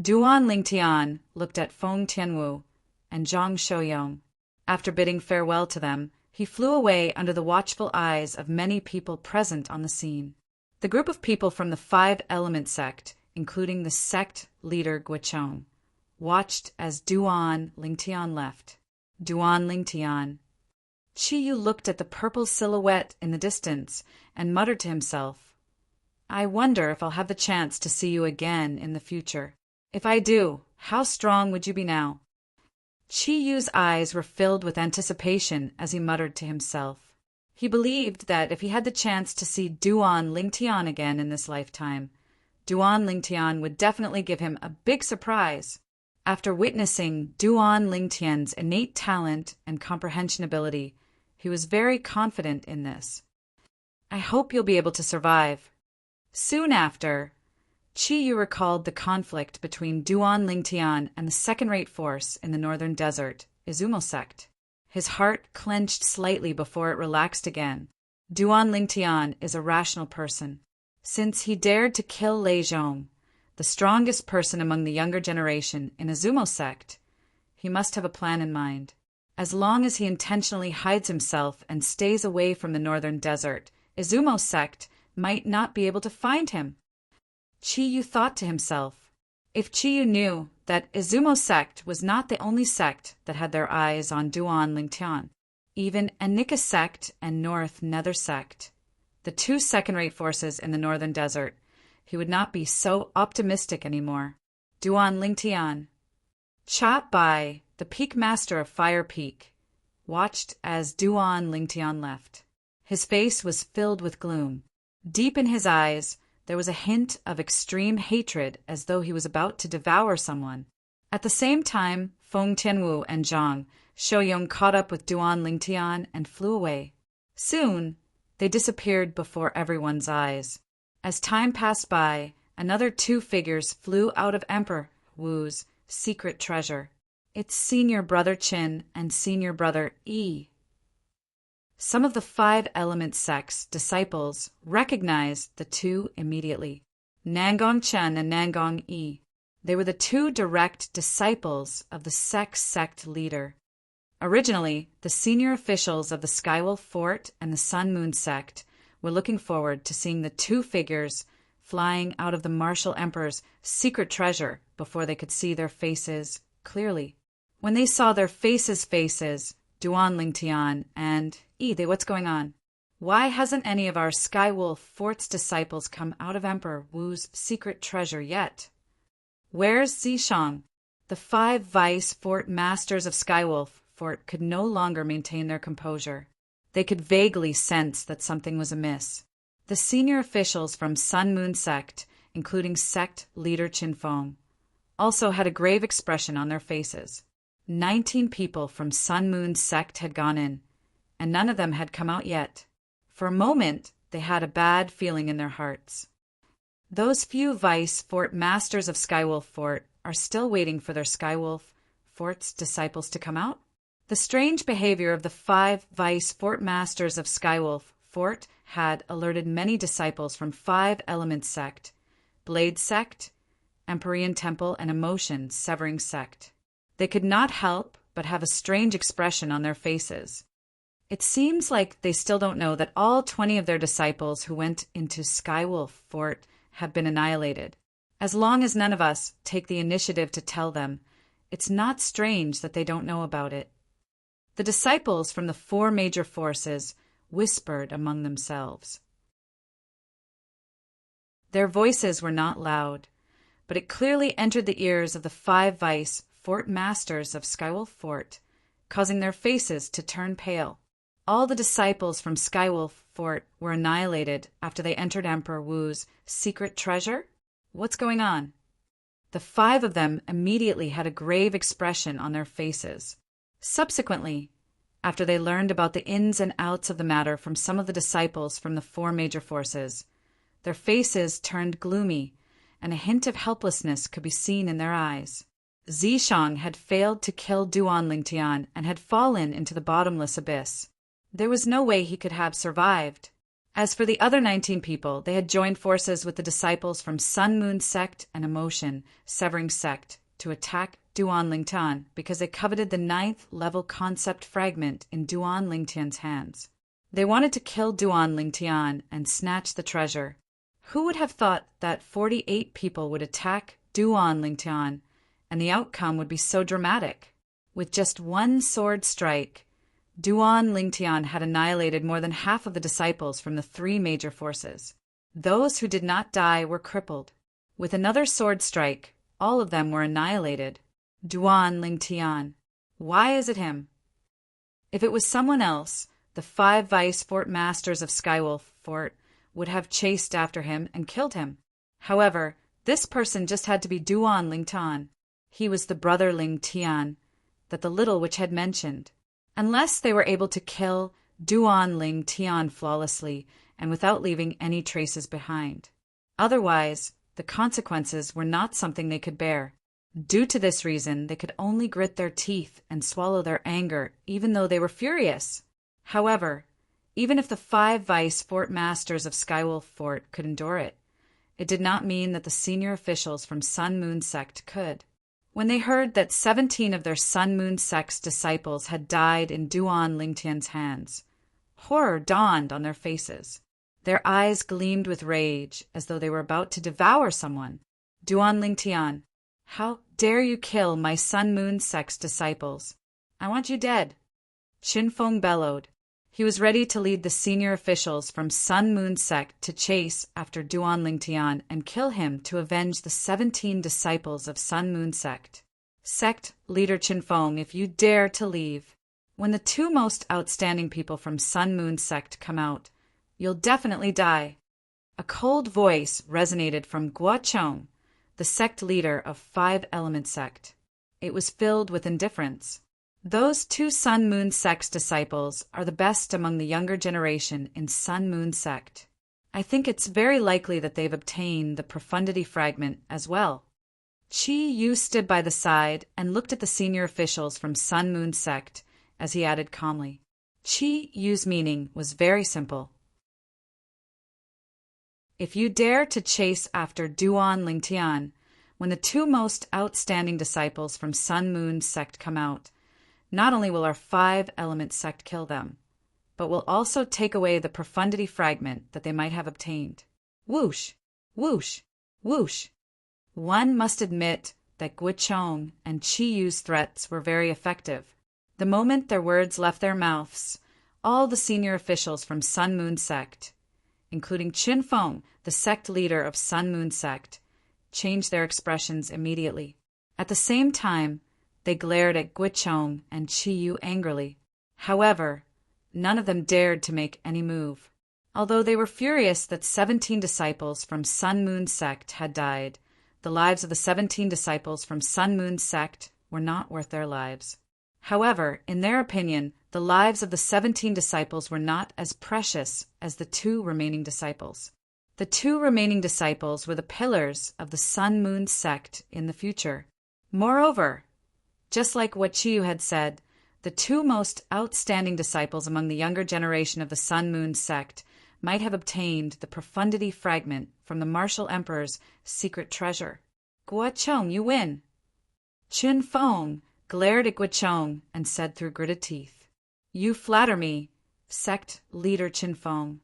Speaker 1: Duan Lingtian looked at Feng Tianwu and Zhang Shouyang. After bidding farewell to them, he flew away under the watchful eyes of many people present on the scene. The group of people from the Five Element sect, including the sect leader Guichong, watched as Duan Lingtian left. Duan Lingtian. Chi Yu looked at the purple silhouette in the distance and muttered to himself, I wonder if I'll have the chance to see you again in the future. If I do, how strong would you be now? Chi Yu's eyes were filled with anticipation as he muttered to himself. He believed that if he had the chance to see Duan Lingtian again in this lifetime, Duan Lingtian would definitely give him a big surprise. After witnessing Duan Lingtian's innate talent and comprehension ability, he was very confident in this. I hope you'll be able to survive. Soon after, Chi Yu recalled the conflict between Duan Lingtian and the second-rate force in the northern desert, Izumo sect. His heart clenched slightly before it relaxed again. Duan Lingtian is a rational person. Since he dared to kill Lei Zhong, the strongest person among the younger generation in Izumo sect, he must have a plan in mind. As long as he intentionally hides himself and stays away from the northern desert, Izumo sect might not be able to find him. Chi Yu thought to himself, if Chi Yu knew that Izumo sect was not the only sect that had their eyes on Duan Lingtian, even Anika sect and North Nether sect, the two second-rate forces in the northern desert, he would not be so optimistic anymore. Duan Lingtian, shot by the Peak Master of Fire Peak, watched as Duan Lingtian left. His face was filled with gloom. Deep in his eyes, there was a hint of extreme hatred, as though he was about to devour someone. At the same time, Feng Tianwu and Zhang Shouyang caught up with Duan Lingtian and flew away. Soon, they disappeared before everyone's eyes. As time passed by, another two figures flew out of Emperor Wu's secret treasure. It's senior brother Qin and senior brother Yi. Some of the Five Element sect's disciples recognized the two immediately. Nangong Chen and Nangong Yi. They were the two direct disciples of the sect leader. Originally, the senior officials of the Skywolf Fort and the Sun Moon sect were looking forward to seeing the two figures flying out of the Martial Emperor's secret treasure before they could see their faces clearly. When they saw their faces, Duan Lingtian and what's going on? Why hasn't any of our Skywolf Fort's disciples come out of Emperor Wu's secret treasure yet? Where's Zishang? The 5 Vice Fort Masters of Skywolf Fort could no longer maintain their composure. They could vaguely sense that something was amiss. The senior officials from Sun Moon sect, including sect leader Qinfeng, also had a grave expression on their faces. 19 people from Sun Moon sect had gone in, and none of them had come out yet. For a moment, they had a bad feeling in their hearts. Those few Vice Fort Masters of Skywolf Fort are still waiting for their Skywolf Fort's disciples to come out? The strange behavior of the 5 Vice Fort Masters of Skywolf Fort had alerted many disciples from 5 Element sect, Blade sect, Empyrean Temple, and Emotion Severing sect. They could not help but have a strange expression on their faces. It seems like they still don't know that all 20 of their disciples who went into Skywolf Fort have been annihilated. As long as none of us take the initiative to tell them, it's not strange that they don't know about it. The disciples from the 4 major forces whispered among themselves. Their voices were not loud, but it clearly entered the ears of the 5 Vice Fort Masters of Skywolf Fort, causing their faces to turn pale. All the disciples from Skywolf Fort were annihilated after they entered Emperor Wu's secret treasure? What's going on? The 5 of them immediately had a grave expression on their faces. Subsequently, after they learned about the ins and outs of the matter from some of the disciples from the 4 major forces, their faces turned gloomy, and a hint of helplessness could be seen in their eyes. Zishang had failed to kill Duan Lingtian and had fallen into the bottomless abyss. There was no way he could have survived. As for the other 19 people, they had joined forces with the disciples from Sun Moon sect and Emotion Severing sect to attack Duan Lingtian because they coveted the 9th level concept fragment in Duan Lingtian's hands. They wanted to kill Duan Lingtian and snatch the treasure. Who would have thought that 48 people would attack Duan Lingtian and the outcome would be so dramatic? With just one sword strike, Duan Lingtian had annihilated more than half of the disciples from the 3 major forces. Those who did not die were crippled. With another sword strike, all of them were annihilated. Duan Lingtian. Why is it him? If it was someone else, the 5 Vice Fort Masters of Skywolf Fort would have chased after him and killed him. However, this person just had to be Duan Lingtian. He was the brother Lingtian that the Little Witch had mentioned. Unless they were able to kill Duan Lingtian flawlessly and without leaving any traces behind. Otherwise, the consequences were not something they could bear. Due to this reason, they could only grit their teeth and swallow their anger, even though they were furious. However, even if the 5 Vice Fort Masters of Skywolf Fort could endure it, it did not mean that the senior officials from Sun Moon sect could. When they heard that 17 of their Sun Moon sect's disciples had died in Duan Lingtian's hands, horror dawned on their faces. Their eyes gleamed with rage, as though they were about to devour someone. Duan Lingtian, how dare you kill my Sun Moon sect's disciples? I want you dead. Qinfeng bellowed. He was ready to lead the senior officials from Sun Moon sect to chase after Duan Lingtian and kill him to avenge the 17 disciples of Sun Moon sect. Sect leader Qinfeng, if you dare to leave. When the 2 most outstanding people from Sun Moon sect come out, you'll definitely die. A cold voice resonated from Guocheng, the sect leader of 5 Element sect. It was filled with indifference. Those 2 Sun Moon sect's disciples are the best among the younger generation in Sun Moon sect. I think it's very likely that they've obtained the profundity fragment as well. Qi Yu stood by the side and looked at the senior officials from Sun Moon sect as he added calmly, Qi Yu's meaning was very simple. If you dare to chase after Duan Lingtian, when the two most outstanding disciples from Sun Moon sect come out, not only will our 5-element sect kill them, but will also take away the profundity fragment that they might have obtained. Whoosh! Whoosh! Whoosh! One must admit that Guichong and Qi Yu's threats were very effective. The moment their words left their mouths, all the senior officials from Sun Moon sect, including Qin Feng, the sect leader of Sun Moon sect, changed their expressions immediately. At the same time, they glared at Guichong and Qi Yu angrily. However, none of them dared to make any move. Although they were furious that 17 disciples from Sun Moon sect had died, the lives of the 17 disciples from Sun Moon sect were not worth their lives. However, in their opinion, the lives of the 17 disciples were not as precious as the 2 remaining disciples. The 2 remaining disciples were the pillars of the Sun Moon sect in the future. Moreover, just like what Qi Yu had said, the 2 most outstanding disciples among the younger generation of the Sun Moon sect might have obtained the profundity fragment from the martial emperor's secret treasure. Guichong, you win! Qin Feng glared at Guichong and said through gritted teeth, "You flatter me, sect leader Qin Feng."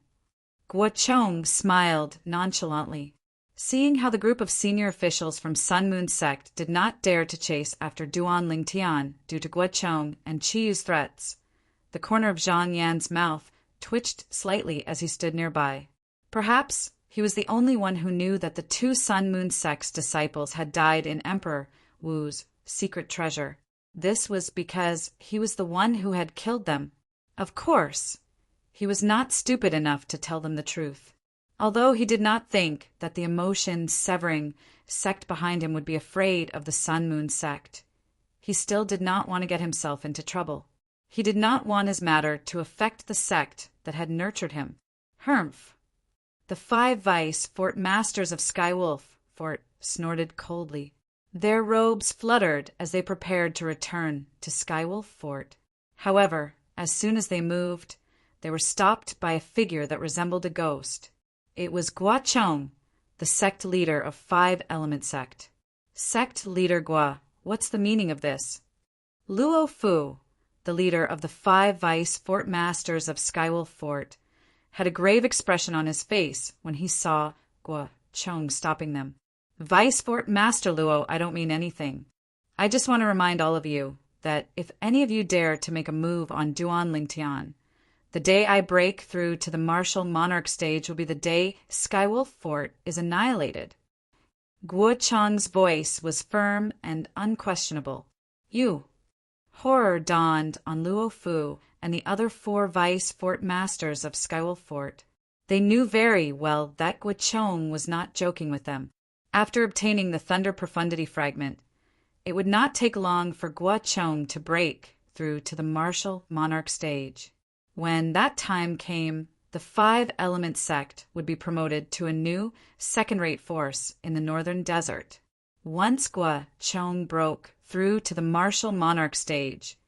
Speaker 1: Guichong smiled nonchalantly. Seeing how the group of senior officials from Sun Moon sect did not dare to chase after Duan Lingtian due to Guichong and Qi Yu's threats, the corner of Zhang Yan's mouth twitched slightly as he stood nearby. Perhaps he was the only one who knew that the 2 Sun Moon sect's disciples had died in Emperor Wu's secret treasure. This was because he was the one who had killed them. Of course, he was not stupid enough to tell them the truth. Although he did not think that the emotion-severing sect behind him would be afraid of the Sun Moon sect, he still did not want to get himself into trouble. He did not want his matter to affect the sect that had nurtured him. Humph! The 5 Vice Fort Masters of Skywolf Fort snorted coldly. Their robes fluttered as they prepared to return to Skywolf Fort. However, as soon as they moved, they were stopped by a figure that resembled a ghost. It was Guichong, the sect leader of 5-element sect. Sect leader Gua, what's the meaning of this? Luo Fu, the leader of the 5 Vice Fort Masters of Skywolf Fort, had a grave expression on his face when he saw Guichong stopping them. Vice Fort Master Luo, I don't mean anything. I just want to remind all of you that if any of you dare to make a move on Duan Lingtian, the day I break through to the martial Monarch stage will be the day Skywolf Fort is annihilated. Guichong's voice was firm and unquestionable. You. Horror dawned on Luo Fu and the other 4 Vice Fort Masters of Skywolf Fort. They knew very well that Guichong was not joking with them. After obtaining the Thunder Profundity Fragment, it would not take long for Guichong to break through to the martial Monarch stage. When that time came, the 5-element sect would be promoted to a new second-rate force in the northern desert. Once Guichong broke through to the martial Monarch stage,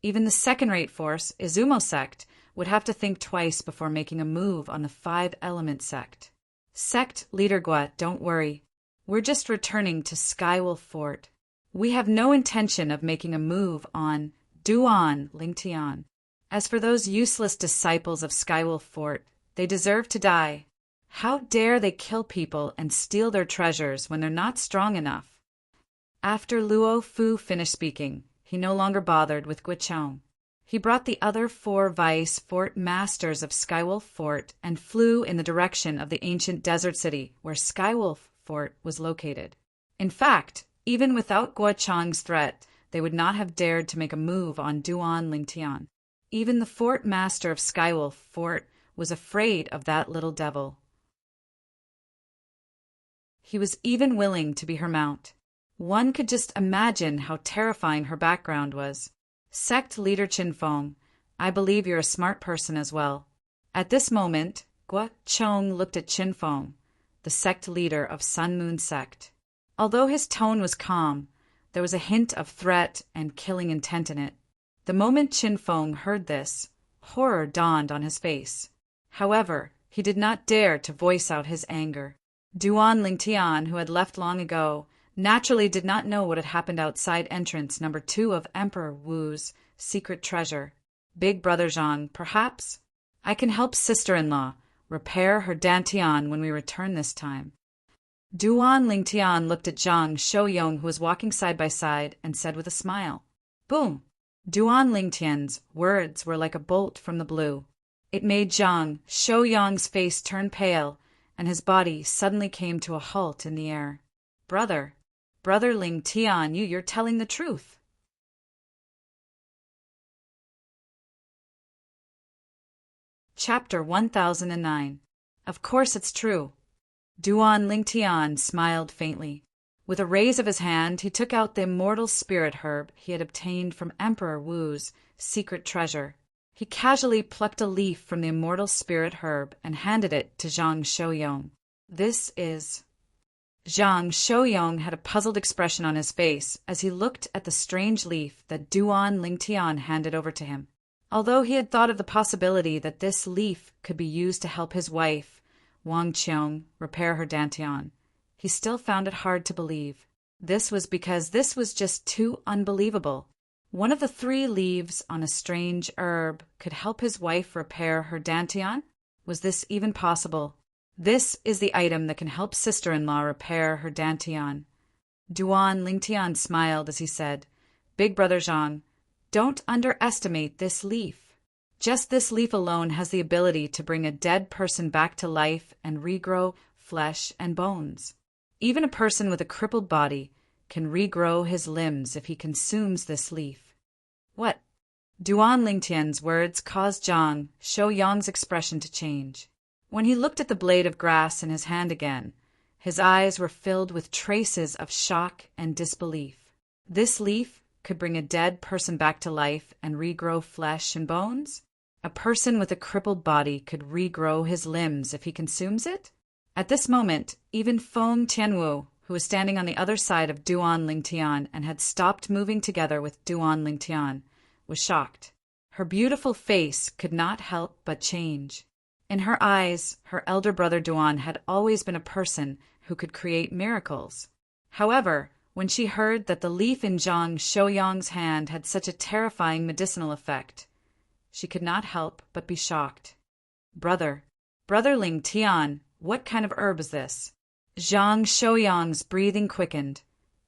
Speaker 1: even the second-rate force, Izumo sect, would have to think twice before making a move on the 5-element sect. Sect leader Gua, don't worry. We're just returning to Skywolf Fort. We have no intention of making a move on Duan Lingtian. As for those useless disciples of Skywolf Fort, they deserve to die. How dare they kill people and steal their treasures when they're not strong enough? After Luo Fu finished speaking, he no longer bothered with Guichong. He brought the other 4 Vice Fort Masters of Skywolf Fort and flew in the direction of the ancient desert city where Skywolf Fort was located. In fact, even without Guichong's threat, they would not have dared to make a move on Duan Lingtian. Even the Fort Master of Skywolf Fort was afraid of that little devil. He was even willing to be her mount. One could just imagine how terrifying her background was. Sect leader Qin Feng, I believe you're a smart person as well. At this moment, Guichong looked at Qin Feng, the sect leader of Sun Moon sect. Although his tone was calm, there was a hint of threat and killing intent in it. The moment Qin Feng heard this, Horror dawned on his face. However, he did not dare to voice out his anger. Duan Lingtian, who had left long ago, naturally did not know what had happened outside entrance number 2 of Emperor Wu's secret treasure. Big Brother Zhang, perhaps? I can help sister-in-law repair her dantian when we return this time. Duan Lingtian looked at Zhang Shouyong, who was walking side by side, and said with a smile, "Boom!" Duan Lingtian's words were like a bolt from the blue. It made Zhang Shouyong's face turn pale, and his body suddenly came to a halt in the air. Brother Lingtian, you're telling the truth." Chapter 1009. Of course it's true. Duan Lingtian smiled faintly. With a raise of his hand, he took out the immortal spirit herb he had obtained from Emperor Wu's secret treasure. He casually plucked a leaf from the immortal spirit herb and handed it to Zhang Shouyong. This is... Zhang Shouyong had a puzzled expression on his face as he looked at the strange leaf that Duan Lingtian handed over to him. Although he had thought of the possibility that this leaf could be used to help his wife, Wang Qiong, repair her dantian, he still found it hard to believe. This was because this was just too unbelievable. One of the 3 leaves on a strange herb could help his wife repair her dantian? Was this even possible? This is the item that can help sister-in-law repair her dantian. Duan Lingtian smiled as he said, "Big Brother Zhang, don't underestimate this leaf. Just this leaf alone has the ability to bring a dead person back to life and regrow flesh and bones. Even a person with a crippled body can regrow his limbs if he consumes this leaf." What? Duan Lingtian's words caused Zhang Shouyong's expression to change. When he looked at the blade of grass in his hand again, his eyes were filled with traces of shock and disbelief. This leaf could bring a dead person back to life and regrow flesh and bones? A person with a crippled body could regrow his limbs if he consumes it? At this moment, even Feng Tianwu, who was standing on the other side of Duan Lingtian and had stopped moving together with Duan Lingtian, was shocked. Her beautiful face could not help but change. In her eyes, her elder brother Duan had always been a person who could create miracles. However, when she heard that the leaf in Zhang Shouyong's hand had such a terrifying medicinal effect, she could not help but be shocked. Brother Lingtian, what kind of herb is this?" Zhang Shouyong's breathing quickened,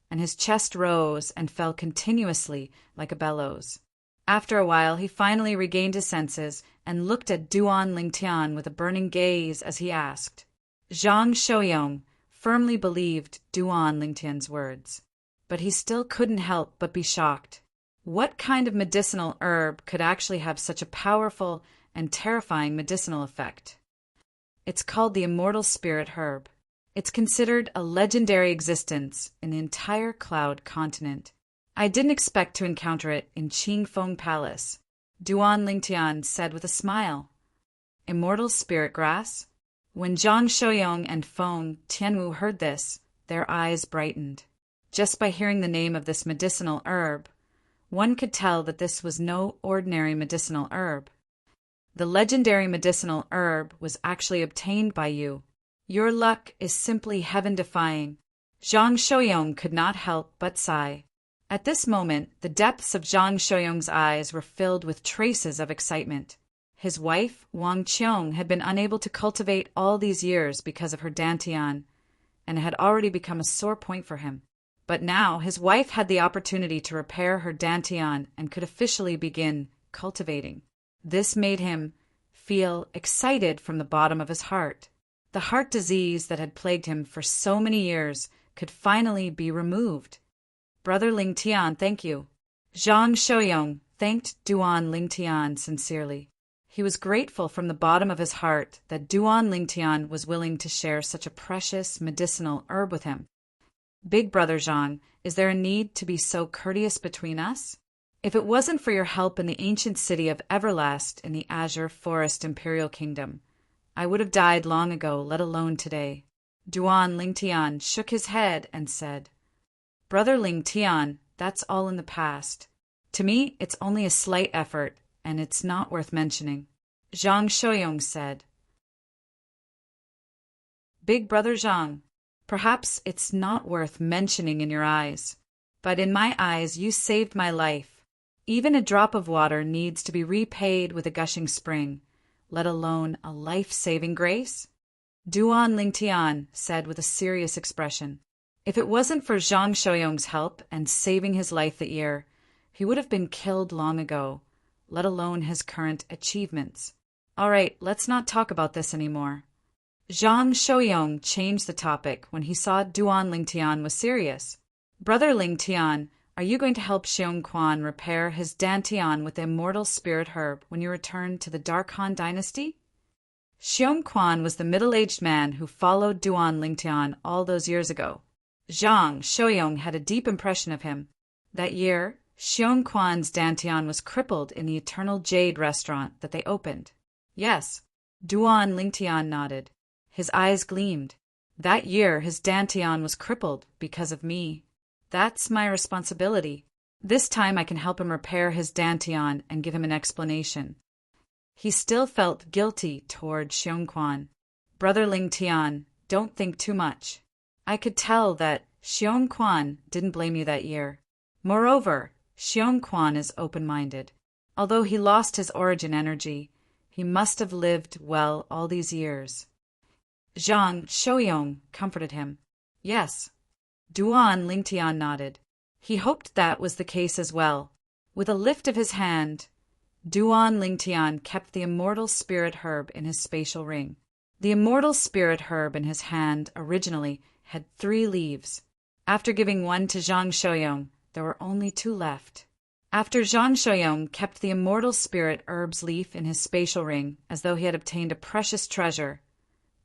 Speaker 1: and his chest rose and fell continuously like a bellows. After a while, he finally regained his senses and looked at Duan Lingtian with a burning gaze as he asked. Zhang Shouyong firmly believed Duan Lingtian's words, but he still couldn't help but be shocked. What kind of medicinal herb could actually have such a powerful and terrifying medicinal effect? It's called the immortal spirit herb. It's considered a legendary existence in the entire Cloud continent. I didn't expect to encounter it in Qingfeng Palace, Duan Lingtian said with a smile. Immortal spirit grass? When Zhang Shouyong and Feng Tianwu heard this, their eyes brightened. Just by hearing the name of this medicinal herb, one could tell that this was no ordinary medicinal herb. The legendary medicinal herb was actually obtained by you. Your luck is simply heaven-defying. Zhang Shouyong could not help but sigh. At this moment, the depths of Zhang Shouyong's eyes were filled with traces of excitement. His wife, Wang Qiong, had been unable to cultivate all these years because of her dantian, and it had already become a sore point for him. But now his wife had the opportunity to repair her dantian and could officially begin cultivating. This made him feel excited from the bottom of his heart. The heart disease that had plagued him for so many years could finally be removed. Brother Lingtian, thank you. Zhang Shouyong thanked Duan Lingtian sincerely. He was grateful from the bottom of his heart that Duan Lingtian was willing to share such a precious medicinal herb with him. Big Brother Zhang, is there a need to be so courteous between us? If it wasn't for your help in the ancient city of Everlast in the Azure Forest Imperial Kingdom, I would have died long ago, let alone today. Duan Lingtian shook his head and said, Brother Lingtian, that's all in the past. To me, it's only a slight effort, and it's not worth mentioning. Zhang Shouyong said. Big brother Zhang, perhaps it's not worth mentioning in your eyes, but in my eyes you saved my life. Even a drop of water needs to be repaid with a gushing spring, let alone a life-saving grace? Duan Lingtian said with a serious expression. If it wasn't for Zhang Shouyong's help and saving his life that year, he would have been killed long ago, let alone his current achievements. All right, let's not talk about this anymore. Zhang Shouyong changed the topic when he saw Duan Lingtian was serious. Brother Lingtian, are you going to help Xiong Quan repair his dantian with the immortal spirit herb when you return to the Dark Han dynasty? Xiong Quan was the middle-aged man who followed Duan Lingtian all those years ago. Zhang Shouyong had a deep impression of him. That year, Xiong Quan's dantian was crippled in the Eternal Jade restaurant that they opened. Yes, Duan Lingtian nodded. His eyes gleamed. That year his dantian was crippled because of me. That's my responsibility. This time I can help him repair his dantian and give him an explanation. He still felt guilty toward Xiong Quan. Brother Lingtian, don't think too much. I could tell that Xiong Quan didn't blame you that year. Moreover, Xiong Quan is open-minded. Although he lost his origin energy, he must have lived well all these years. Zhang Shouyong comforted him. Yes. Duan Lingtian nodded. He hoped that was the case as well. With a lift of his hand, Duan Lingtian kept the immortal spirit herb in his spatial ring. The immortal spirit herb in his hand originally had 3 leaves. After giving one to Zhang Shouyong, there were only 2 left. After Zhang Shouyong kept the immortal spirit herb's leaf in his spatial ring as though he had obtained a precious treasure,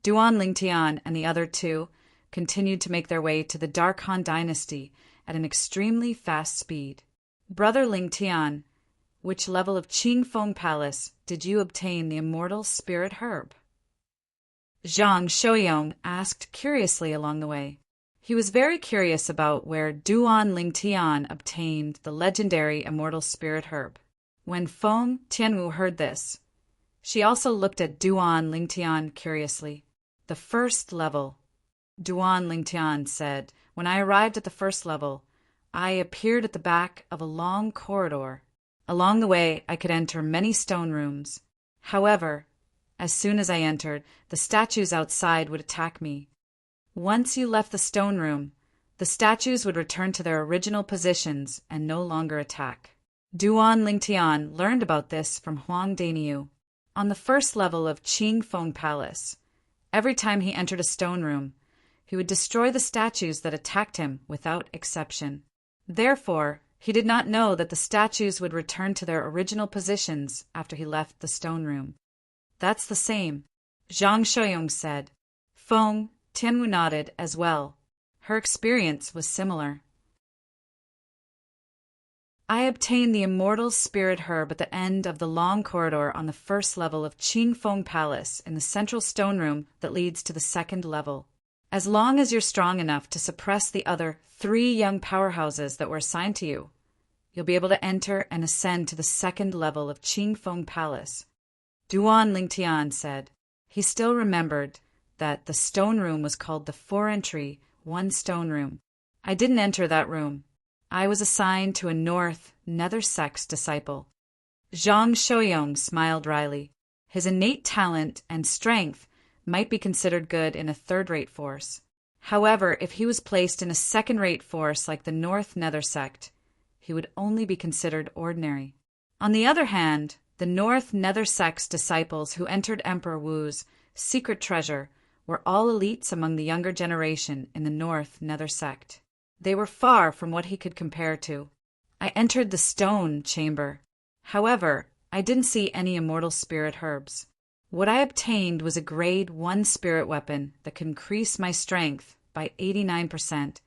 Speaker 1: Duan Lingtian and the other 2 continued to make their way to the Dark Han dynasty at an extremely fast speed. Brother Lingtian, which level of Qingfeng Palace did you obtain the immortal spirit herb? Zhang Shouyong asked curiously along the way. He was very curious about where Duan Lingtian obtained the legendary immortal spirit herb. When Feng Tianwu heard this, she also looked at Duan Lingtian curiously. The first level. Duan Lingtian said, when I arrived at the first level, I appeared at the back of a long corridor. Along the way, I could enter many stone rooms. However, as soon as I entered, the statues outside would attack me. Once you left the stone room, the statues would return to their original positions and no longer attack. Duan Lingtian learned about this from Huang Dainiu. On the first level of Qingfeng Palace, every time he entered a stone room, he would destroy the statues that attacked him without exception. Therefore, he did not know that the statues would return to their original positions after he left the stone room. That's the same, Zhang Shouyong said. Feng Tianwu nodded as well. Her experience was similar. I obtained the immortal spirit herb at the end of the long corridor on the first level of Qingfeng Palace in the central stone room that leads to the second level. As long as you're strong enough to suppress the other 3 young powerhouses that were assigned to you, you'll be able to enter and ascend to the second level of Qingfeng Palace. Duan Lingtian said. He still remembered that the stone room was called the 4-entry, 1 stone room. I didn't enter that room. I was assigned to a North Nether Sex disciple. Zhang Shouyong smiled wryly. His innate talent and strength might be considered good in a 3rd-rate force. However, if he was placed in a 2nd-rate force like the North Nether Sect, he would only be considered ordinary. On the other hand, the North Nether Sect's disciples who entered Emperor Wu's secret treasure were all elites among the younger generation in the North Nether Sect. They were far from what he could compare to. I entered the stone chamber. However, I didn't see any immortal spirit herbs. What I obtained was a grade 1 spirit weapon that could increase my strength by 89%.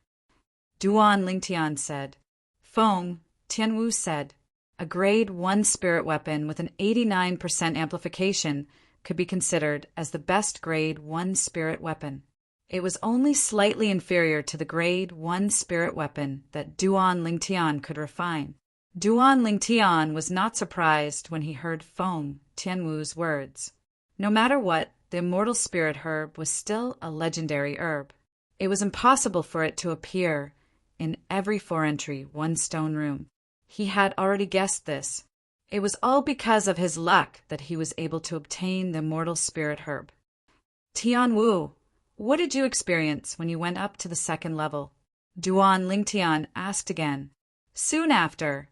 Speaker 1: Duan Lingtian said. Feng Tianwu said. A grade 1 spirit weapon with an 89% amplification could be considered as the best grade 1 spirit weapon. It was only slightly inferior to the grade 1 spirit weapon that Duan Lingtian could refine. Duan Lingtian was not surprised when he heard Feng Tianwu's words. No matter what, the immortal spirit herb was still a legendary herb. It was impossible for it to appear in every 4-entry, 1-stone room. He had already guessed this. It was all because of his luck that he was able to obtain the immortal spirit herb. Tianwu, what did you experience when you went up to the 2nd level? Duan Lingtian asked again. Soon after,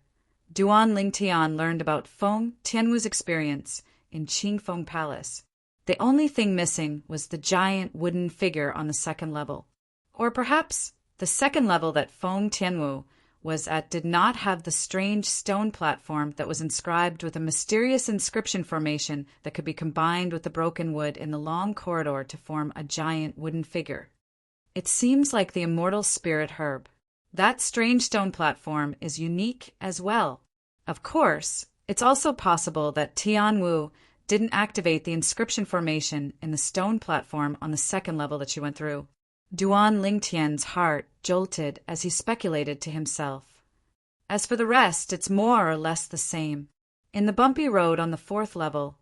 Speaker 1: Duan Lingtian learned about Feng Tianwu's experience in Qingfeng Palace. The only thing missing was the giant wooden figure on the 2nd level. Or perhaps the 2nd level that Feng Tianwu was at did not have the strange stone platform that was inscribed with a mysterious inscription formation that could be combined with the broken wood in the long corridor to form a giant wooden figure. It seems like the immortal spirit herb. That strange stone platform is unique as well. Of course, it's also possible that Tianwu didn't activate the inscription formation in the stone platform on the 2nd level that she went through. Duan Lingtian's heart jolted as he speculated to himself. As for the rest, it's more or less the same. In the bumpy road on the 4th level,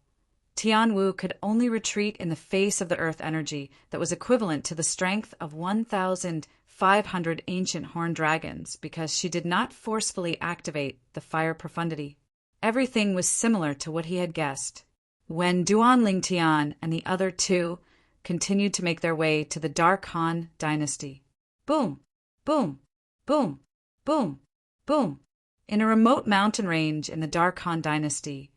Speaker 1: Tianwu could only retreat in the face of the earth energy that was equivalent to the strength of 1,500 ancient horned dragons because she did not forcefully activate the fire profundity. Everything was similar to what he had guessed. When Duan Lingtian and the other two continued to make their way to the Dark Han dynasty. Boom, boom, boom, boom, boom. In a remote mountain range in the Dark Han dynasty,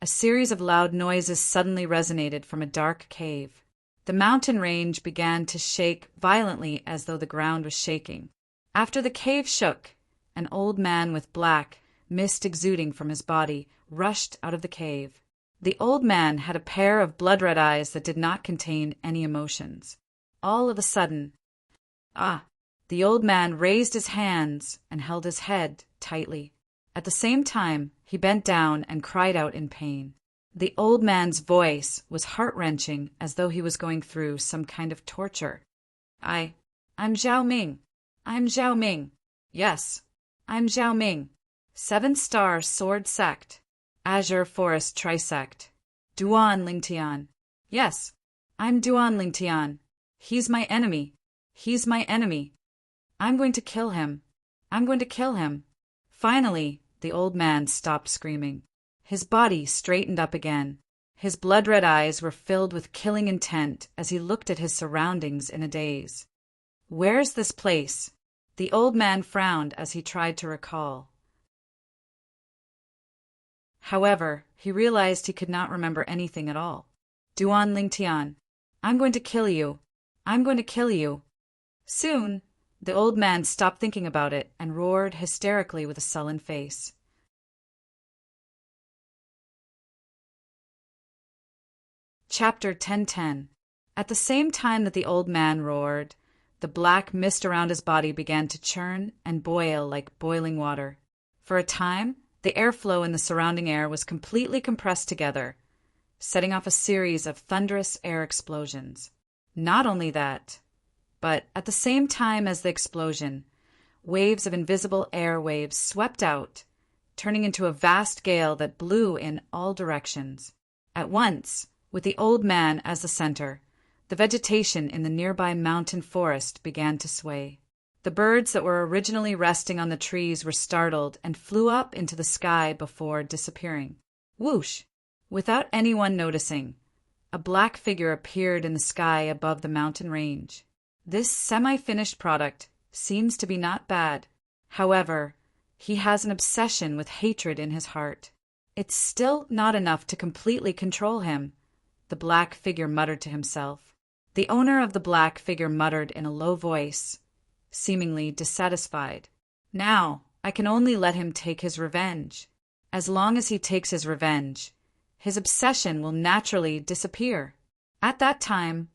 Speaker 1: a series of loud noises suddenly resonated from a dark cave. The mountain range began to shake violently as though the ground was shaking. After the cave shook, an old man with black mist exuding from his body rushed out of the cave. The old man had a pair of blood-red eyes that did not contain any emotions. All of a sudden, the old man raised his hands and held his head tightly. At the same time, he bent down and cried out in pain. The old man's voice was heart-wrenching as though he was going through some kind of torture. I'm Zhao Ming. I'm Zhao Ming. Yes, I'm Zhao Ming. 7-star sword sect. Azure Forest Trisect. Duan Lingtian. Yes, I'm Duan Lingtian. He's my enemy. He's my enemy. I'm going to kill him. I'm going to kill him. Finally, the old man stopped screaming. His body straightened up again. His blood-red eyes were filled with killing intent as he looked at his surroundings in a daze. Where's this place? The old man frowned as he tried to recall. However, he realized he could not remember anything at all. Duan Lingtian, I'm going to kill you. I'm going to kill you. Soon, the old man stopped thinking about it and roared hysterically with a sullen face. Chapter 10:10. At the same time that the old man roared, the black mist around his body began to churn and boil like boiling water. For a time, the airflow in the surrounding air was completely compressed together, setting off a series of thunderous air explosions. Not only that, but at the same time as the explosion, waves of invisible air waves swept out, turning into a vast gale that blew in all directions. At once, with the old man as the center, the vegetation in the nearby mountain forest began to sway. The birds that were originally resting on the trees were startled and flew up into the sky before disappearing. Whoosh! Without anyone noticing, a black figure appeared in the sky above the mountain range. This semi-finished product seems to be not bad. However, he has an obsession with hatred in his heart. It's still not enough to completely control him, the black figure muttered to himself. The owner of the black figure muttered in a low voice, seemingly dissatisfied. Now, I can only let him take his revenge. As long as he takes his revenge, his obsession will naturally disappear. At that time,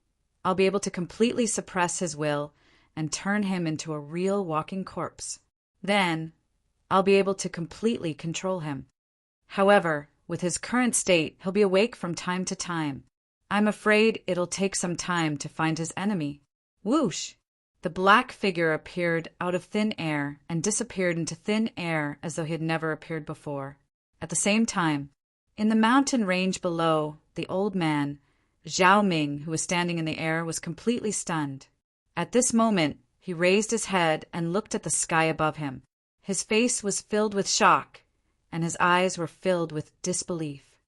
Speaker 1: I'll be able to completely suppress his will and turn him into a real walking corpse. Then, I'll be able to completely control him. However, with his current state, he'll be awake from time to time. I'm afraid it'll take some time to find his enemy. Whoosh! The black figure appeared out of thin air and disappeared into thin air as though he had never appeared before. At the same time, in the mountain range below, the old man, Zhao Ming, who was standing in the air, was completely stunned. At this moment, he raised his head and looked at the sky above him. His face was filled with shock, and his eyes were filled with disbelief.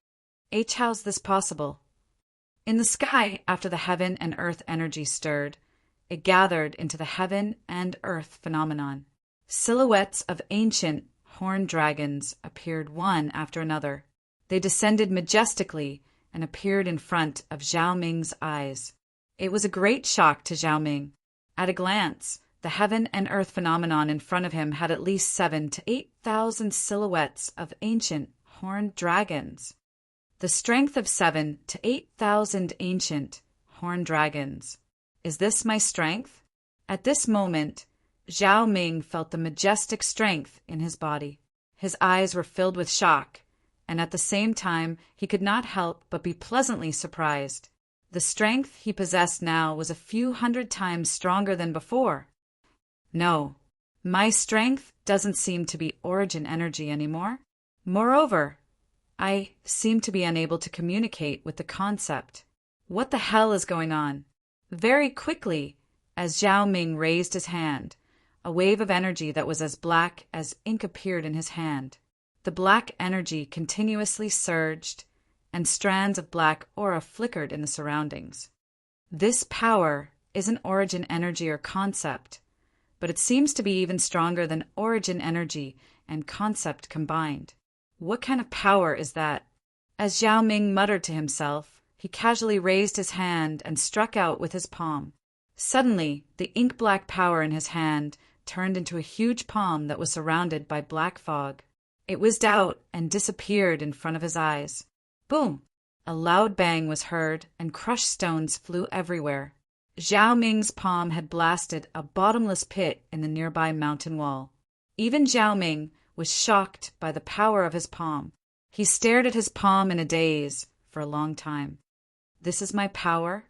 Speaker 1: How's this possible? In the sky, after the heaven and earth energy stirred, it gathered into the heaven and earth phenomenon. Silhouettes of ancient horned dragons appeared one after another. They descended majestically and appeared in front of Zhao Ming's eyes. It was a great shock to Zhao Ming. At a glance, the heaven and earth phenomenon in front of him had at least 7,000 to 8,000 silhouettes of ancient horned dragons. The strength of 7,000 to 8,000 ancient horned dragons. Is this my strength? At this moment, Zhao Ming felt the majestic strength in his body. His eyes were filled with shock, and at the same time he could not help but be pleasantly surprised. The strength he possessed now was a few hundred times stronger than before. No, my strength doesn't seem to be origin energy anymore. Moreover, I seem to be unable to communicate with the concept. What the hell is going on? Very quickly, as Zhao Ming raised his hand, a wave of energy that was as black as ink appeared in his hand. The black energy continuously surged, and strands of black aura flickered in the surroundings. This power isn't origin energy or concept, but it seems to be even stronger than origin energy and concept combined. What kind of power is that? As Zhao Ming muttered to himself, he casually raised his hand and struck out with his palm. Suddenly, the ink-black power in his hand turned into a huge palm that was surrounded by black fog. It whizzed out and disappeared in front of his eyes. Boom! A loud bang was heard, and crushed stones flew everywhere. Zhao Ming's palm had blasted a bottomless pit in the nearby mountain wall. Even Zhao Ming was shocked by the power of his palm. He stared at his palm in a daze for a long time. This is my power?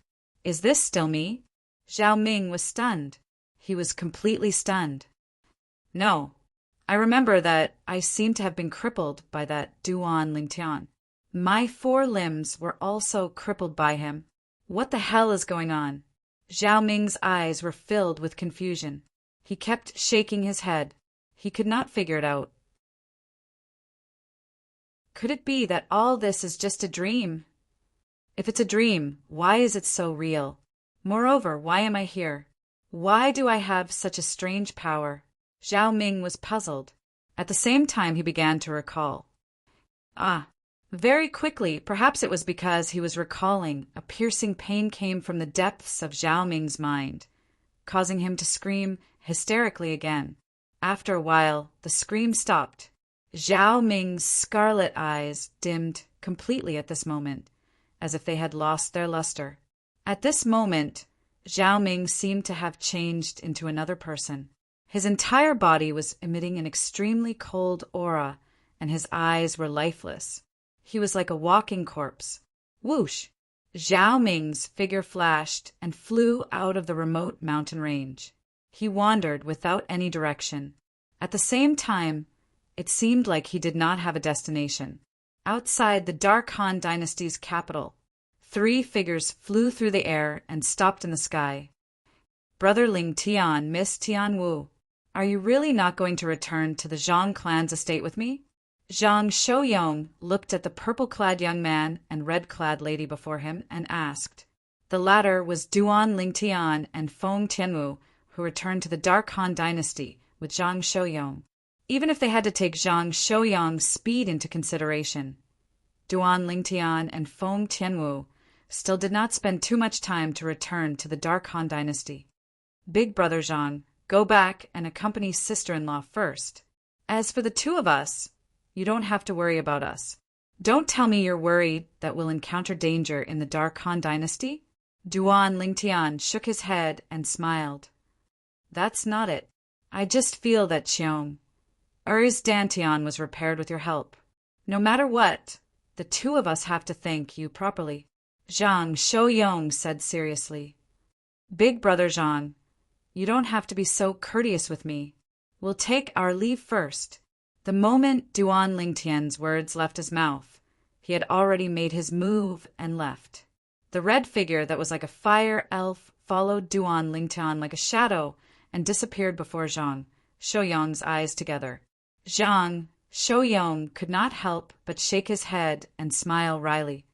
Speaker 1: Is this still me? Zhao Ming was stunned. He was completely stunned. No, I remember that I seem to have been crippled by that Duan Lingtian. My 4 limbs were also crippled by him. What the hell is going on? Zhao Ming's eyes were filled with confusion. He kept shaking his head. He could not figure it out. Could it be that all this is just a dream? If it's a dream, why is it so real? Moreover, why am I here? Why do I have such a strange power? Zhao Ming was puzzled. At the same time, he began to recall. Very quickly, perhaps it was because he was recalling, a piercing pain came from the depths of Zhao Ming's mind, causing him to scream hysterically again. After a while, the scream stopped. Zhao Ming's scarlet eyes dimmed completely at this moment, as if they had lost their luster. At this moment, Zhao Ming seemed to have changed into another person. His entire body was emitting an extremely cold aura, and his eyes were lifeless. He was like a walking corpse. Whoosh! Zhao Ming's figure flashed and flew out of the remote mountain range. He wandered without any direction. At the same time, it seemed like he did not have a destination. Outside the Dark Han dynasty's capital, 3 figures flew through the air and stopped in the sky. Brother Ling Tian, Miss Tian Wu, are you really not going to return to the Zhang clan's estate with me? Zhang Shouyong looked at the purple-clad young man and red-clad lady before him and asked. The latter was Duan Lingtian and Feng Tianwu, who returned to the Dark Han dynasty with Zhang Shouyong. Even if they had to take Zhang Shouyong's speed into consideration, Duan Lingtian and Feng Tianwu still did not spend too much time to return to the Dark Han dynasty. Big brother Zhang, go back and accompany sister-in-law first. As for the 2 of us, you don't have to worry about us. Don't tell me you're worried that we'll encounter danger in the Dark Han dynasty? Duan Lingtian shook his head and smiled. That's not it. I just feel that Xiong, Urs Dantian was repaired with your help. No matter what, the 2 of us have to thank you properly. Zhang Shouyong said seriously. Big brother Zhang, you don't have to be so courteous with me. We'll take our leave first." The moment Duan Lingtian's words left his mouth, he had already made his move and left. The red figure that was like a fire elf followed Duan Lingtian like a shadow and disappeared before Zhang Shouyong's eyes together. Zhang Shouyong could not help but shake his head and smile wryly.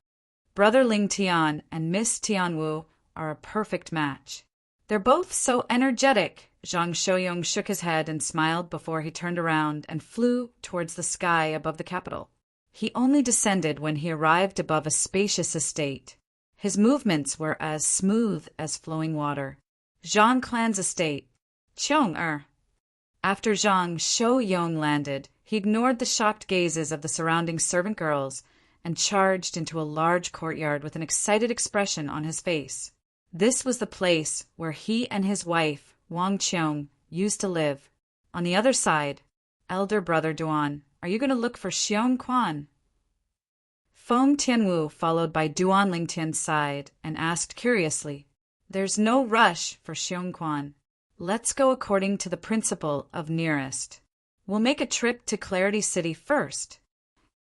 Speaker 1: Brother Ling Tian and Miss Tianwu are a perfect match. They're both so energetic. Zhang Shouyong shook his head and smiled before he turned around and flew towards the sky above the capital. He only descended when he arrived above a spacious estate. His movements were as smooth as flowing water. Zhang Clan's estate. Cheong-er. After Zhang Shouyong landed, he ignored the shocked gazes of the surrounding servant girls and charged into a large courtyard with an excited expression on his face. This was the place where he and his wife, Wang Qiong, used to live. On the other side, elder brother Duan, are you going to look for Xiong Quan? Feng Tianwu followed by Duan Lingtian's side and asked curiously, "There's no rush for Xiong Quan. Let's go according to the principle of nearest. We'll make a trip to Clarity City first."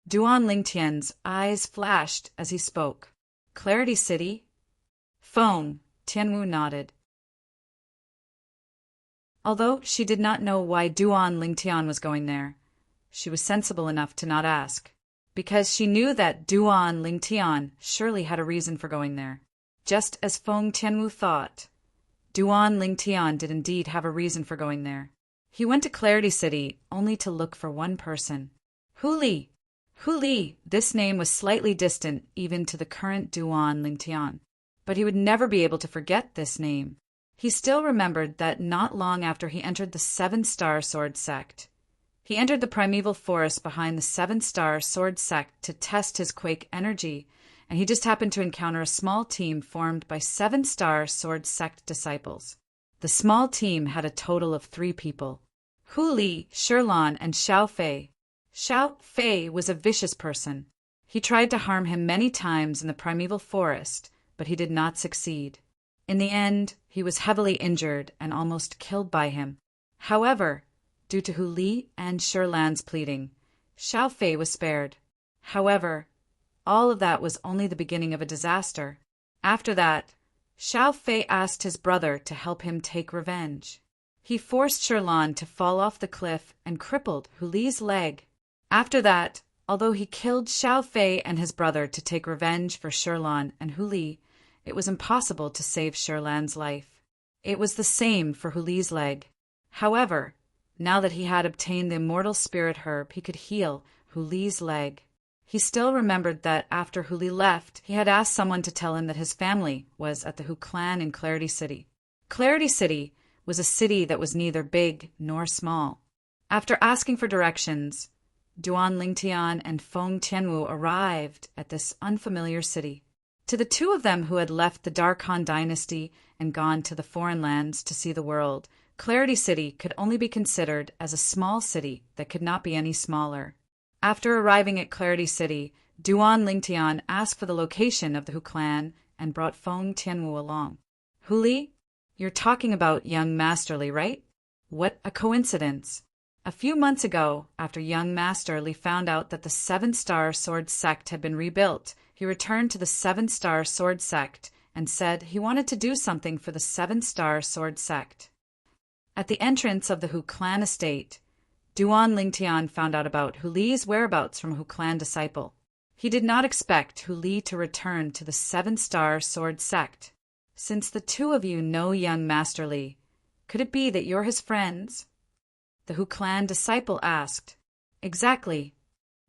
Speaker 1: Duan Lingtian's eyes flashed as he spoke. Clarity City? Feng Tianwu nodded. Although she did not know why Duan Lingtian was going there, she was sensible enough to not ask, because she knew that Duan Lingtian surely had a reason for going there. Just as Feng Tianwu thought, Duan Lingtian did indeed have a reason for going there. He went to Clarity City only to look for one person. Hu Li! Hu Li! This name was slightly distant even to the current Duan Lingtian, but he would never be able to forget this name. He still remembered that not long after he entered the Seven-Star Sword Sect, he entered the primeval forest behind the Seven-Star Sword Sect to test his quake energy, and he just happened to encounter a small team formed by Seven-Star Sword Sect disciples. The small team had a total of 3 people: Hu Li, Shirlan, and Xiao Fei. Xiao Fei was a vicious person. He tried to harm him many times in the primeval forest, but he did not succeed. In the end, he was heavily injured and almost killed by him. However, due to Hu Li and Shirlan's pleading, Xiao Fei was spared. However, all of that was only the beginning of a disaster. After that, Xiao Fei asked his brother to help him take revenge. He forced Shirlan to fall off the cliff and crippled Hu Li's leg. After that, although he killed Xiao Fei and his brother to take revenge for Shirlan and Hu Li, it was impossible to save Shirlan's life. It was the same for Hu Li's leg. However, now that he had obtained the immortal spirit herb, he could heal Hu Li's leg. He still remembered that after Hu Li left, he had asked someone to tell him that his family was at the Hu clan in Clarity City. Clarity City was a city that was neither big nor small. After asking for directions, Duan Lingtian and Feng Tianwu arrived at this unfamiliar city. To the 2 of them who had left the Darkhan dynasty and gone to the foreign lands to see the world, Clarity City could only be considered as a small city that could not be any smaller. After arriving at Clarity City, Duan Lingtian asked for the location of the Hu clan and brought Feng Tianwu along. Hu Li, you're talking about young Master Li, right? What a coincidence. A few months ago, after young Master Li found out that the Seven-Star Sword Sect had been rebuilt, he returned to the Seven-Star Sword Sect and said he wanted to do something for the Seven-Star Sword Sect. At the entrance of the Hu clan estate, Duan Lingtian found out about Hu Li's whereabouts from a Hu clan disciple. He did not expect Hu Li to return to the Seven-Star Sword Sect. Since the 2 of you know young Master Li, could it be that you're his friends? The Hu clan disciple asked. Exactly.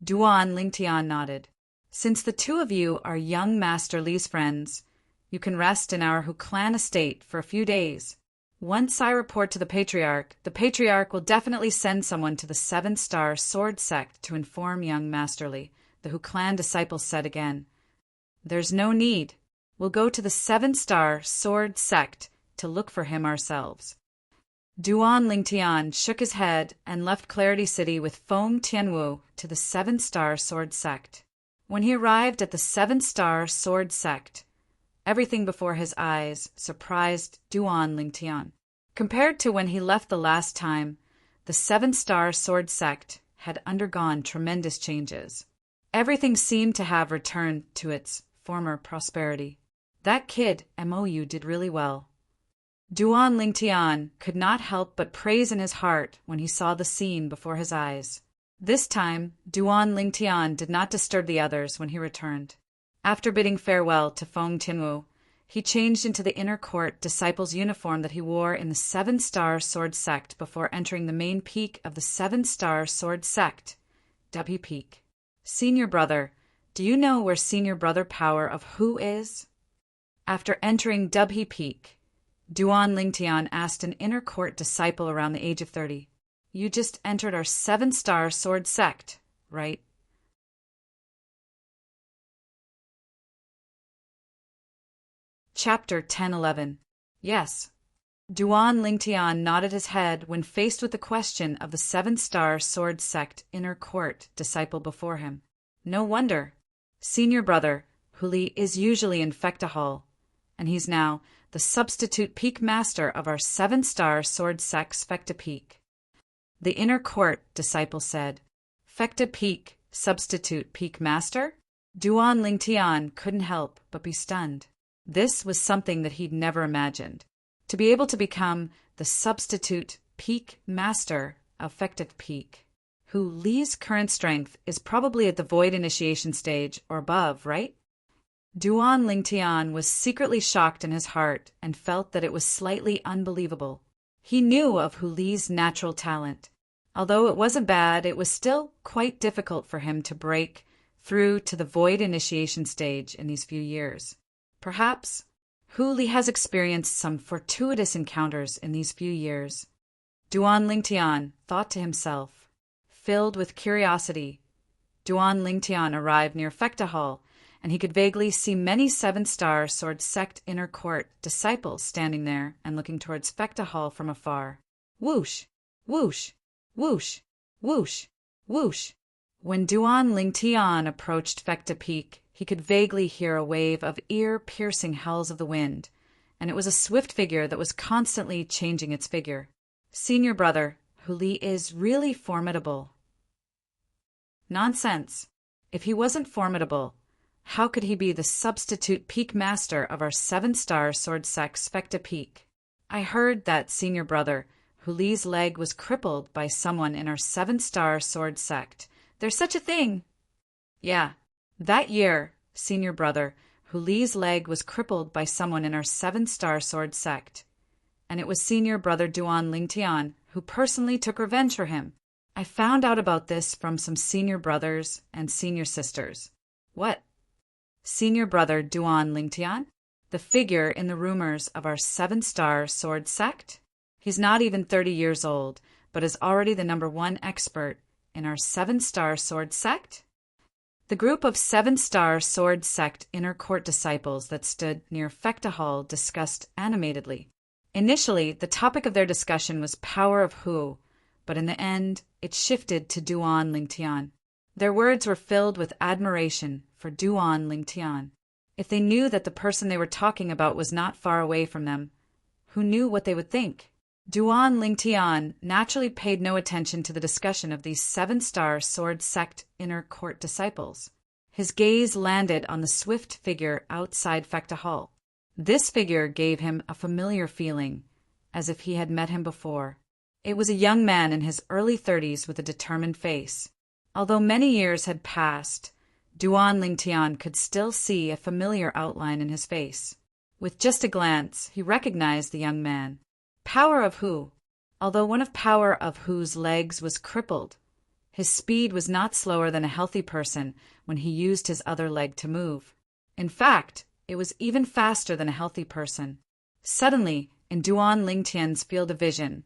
Speaker 1: Duan Lingtian nodded. Since the 2 of you are young Master Li's friends, you can rest in our Hu clan estate for a few days. Once I report to the Patriarch will definitely send someone to the Seven-Star Sword Sect to inform young Master Li, the Hu clan disciple said again. There's no need. We'll go to the Seven-Star Sword Sect to look for him ourselves. Duan Lingtian shook his head and left Clarity City with Feng Tianwu to the Seven-Star Sword Sect. When he arrived at the Seven-Star Sword Sect, everything before his eyes surprised Duan Lingtian. Compared to when he left the last time, the Seven-Star Sword Sect had undergone tremendous changes. Everything seemed to have returned to its former prosperity. That kid, Mou, did really well. Duan Lingtian could not help but praise in his heart when he saw the scene before his eyes. This time, Duan Lingtian did not disturb the others when he returned. After bidding farewell to Feng Tianwu, he changed into the inner court disciple's uniform that he wore in the Seven-Star Sword Sect before entering the main peak of the Seven-Star Sword Sect, Dubhe Peak. Senior brother, do you know where Senior Brother Power of Hu is? After entering Dubhe Peak, Duan Lingtian asked an inner court disciple around the age of 30. You just entered our Seven-Star Sword Sect, right? Chapter 10-11. Yes. Duan Lingtian nodded his head when faced with the question of the Seven-Star Sword Sect inner court disciple before him. No wonder. Senior brother, Huli, is usually in Fecta Hall, and he's now the substitute peak master of our Seven-Star Sword Sect's Fecta Peak. The inner court disciple said, Fecta Peak, substitute peak master? Duan Lingtian couldn't help but be stunned. This was something that he'd never imagined. To be able to become the substitute peak master of Fecta Peak, who Li's current strength is probably at the void initiation stage or above, right? Duan Lingtian was secretly shocked in his heart and felt that it was slightly unbelievable. He knew of Hu Li's natural talent. Although it wasn't bad, it was still quite difficult for him to break through to the void initiation stage in these few years. Perhaps Hu Li has experienced some fortuitous encounters in these few years. Duan Lingtian thought to himself. Filled with curiosity, Duan Lingtian arrived near Fecta Hall, and he could vaguely see many Seven-Star Sword Sect inner court disciples standing there and looking towards Fecta Hall from afar. Whoosh! Whoosh! Whoosh! Whoosh! Whoosh! When Duan Lingtian approached Fecta Peak, he could vaguely hear a wave of ear-piercing howls of the wind, and it was a swift figure that was constantly changing its figure. Senior brother, Hu Li is really formidable. Nonsense. If he wasn't formidable, how could he be the substitute peak master of our Seven-Star Sword Sect's Fecta Peak? I heard that Senior brother, Hu Li's leg was crippled by someone in our Seven-Star Sword Sect. There's such a thing. Yeah. That year, Senior brother, Hu Li's leg was crippled by someone in our Seven-Star Sword Sect, and it was Senior brother Duan Lingtian who personally took revenge for him. I found out about this from some senior brothers and senior sisters. What? Senior brother Duan Lingtian? The figure in the rumors of our Seven-Star Sword Sect? He's not even 30 years old, but is already the #1 expert in our Seven-Star Sword Sect? The group of Seven-Star Sword Sect inner court disciples that stood near Fecta Hall discussed animatedly. Initially, the topic of their discussion was power of Hu, but in the end, it shifted to Duan Lingtian. Their words were filled with admiration for Duan Lingtian. If they knew that the person they were talking about was not far away from them, who knew what they would think? Duan Lingtian naturally paid no attention to the discussion of these Seven-Star Sword Sect inner court disciples. His gaze landed on the swift figure outside Fecta Hall. This figure gave him a familiar feeling, as if he had met him before. It was a young man in his early 30s with a determined face. Although many years had passed, Duan Lingtian could still see a familiar outline in his face. With just a glance, he recognized the young man. Power of Hu. Although one of Power of Hu's legs was crippled, his speed was not slower than a healthy person when he used his other leg to move. In fact, it was even faster than a healthy person. Suddenly, in Duan Lingtian's field of vision,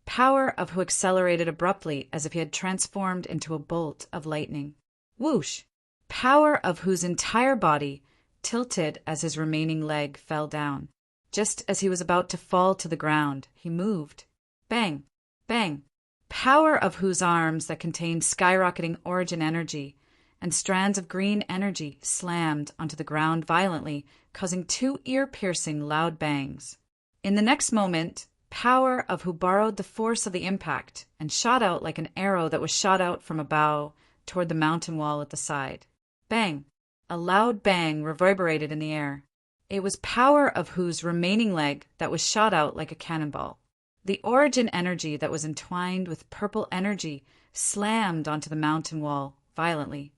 Speaker 1: Power of Hu accelerated abruptly as if he had transformed into a bolt of lightning. Whoosh! Power of Hu's entire body tilted as his remaining leg fell down. Just as he was about to fall to the ground, he moved. Bang! Bang! Power of Hu's arms that contained skyrocketing origin energy and strands of green energy slammed onto the ground violently, causing 2 ear-piercing loud bangs. In the next moment, Power of who borrowed the force of the impact and shot out like an arrow that was shot out from a bow toward the mountain wall at the side. Bang! A loud bang reverberated in the air. It was Power of whose remaining leg that was shot out like a cannonball. The origin energy that was entwined with purple energy slammed onto the mountain wall violently.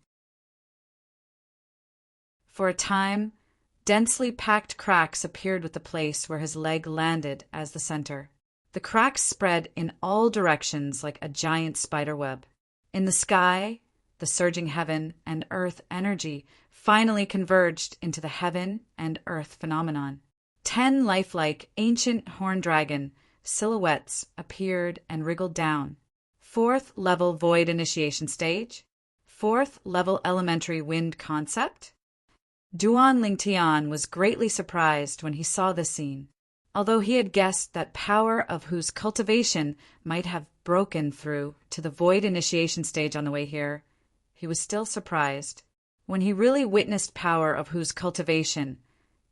Speaker 1: For a time, densely packed cracks appeared with the place where his leg landed as the center. The cracks spread in all directions like a giant spider web. In the sky, the surging heaven and earth energy finally converged into the heaven and earth phenomenon. 10 lifelike ancient horned dragon silhouettes appeared and wriggled down. 4th level void initiation stage. 4th level elementary wind concept. Duan Lingtian was greatly surprised when he saw this scene. Although he had guessed that Power of whose cultivation might have broken through to the void initiation stage on the way here, he was still surprised. When he really witnessed Power of whose cultivation,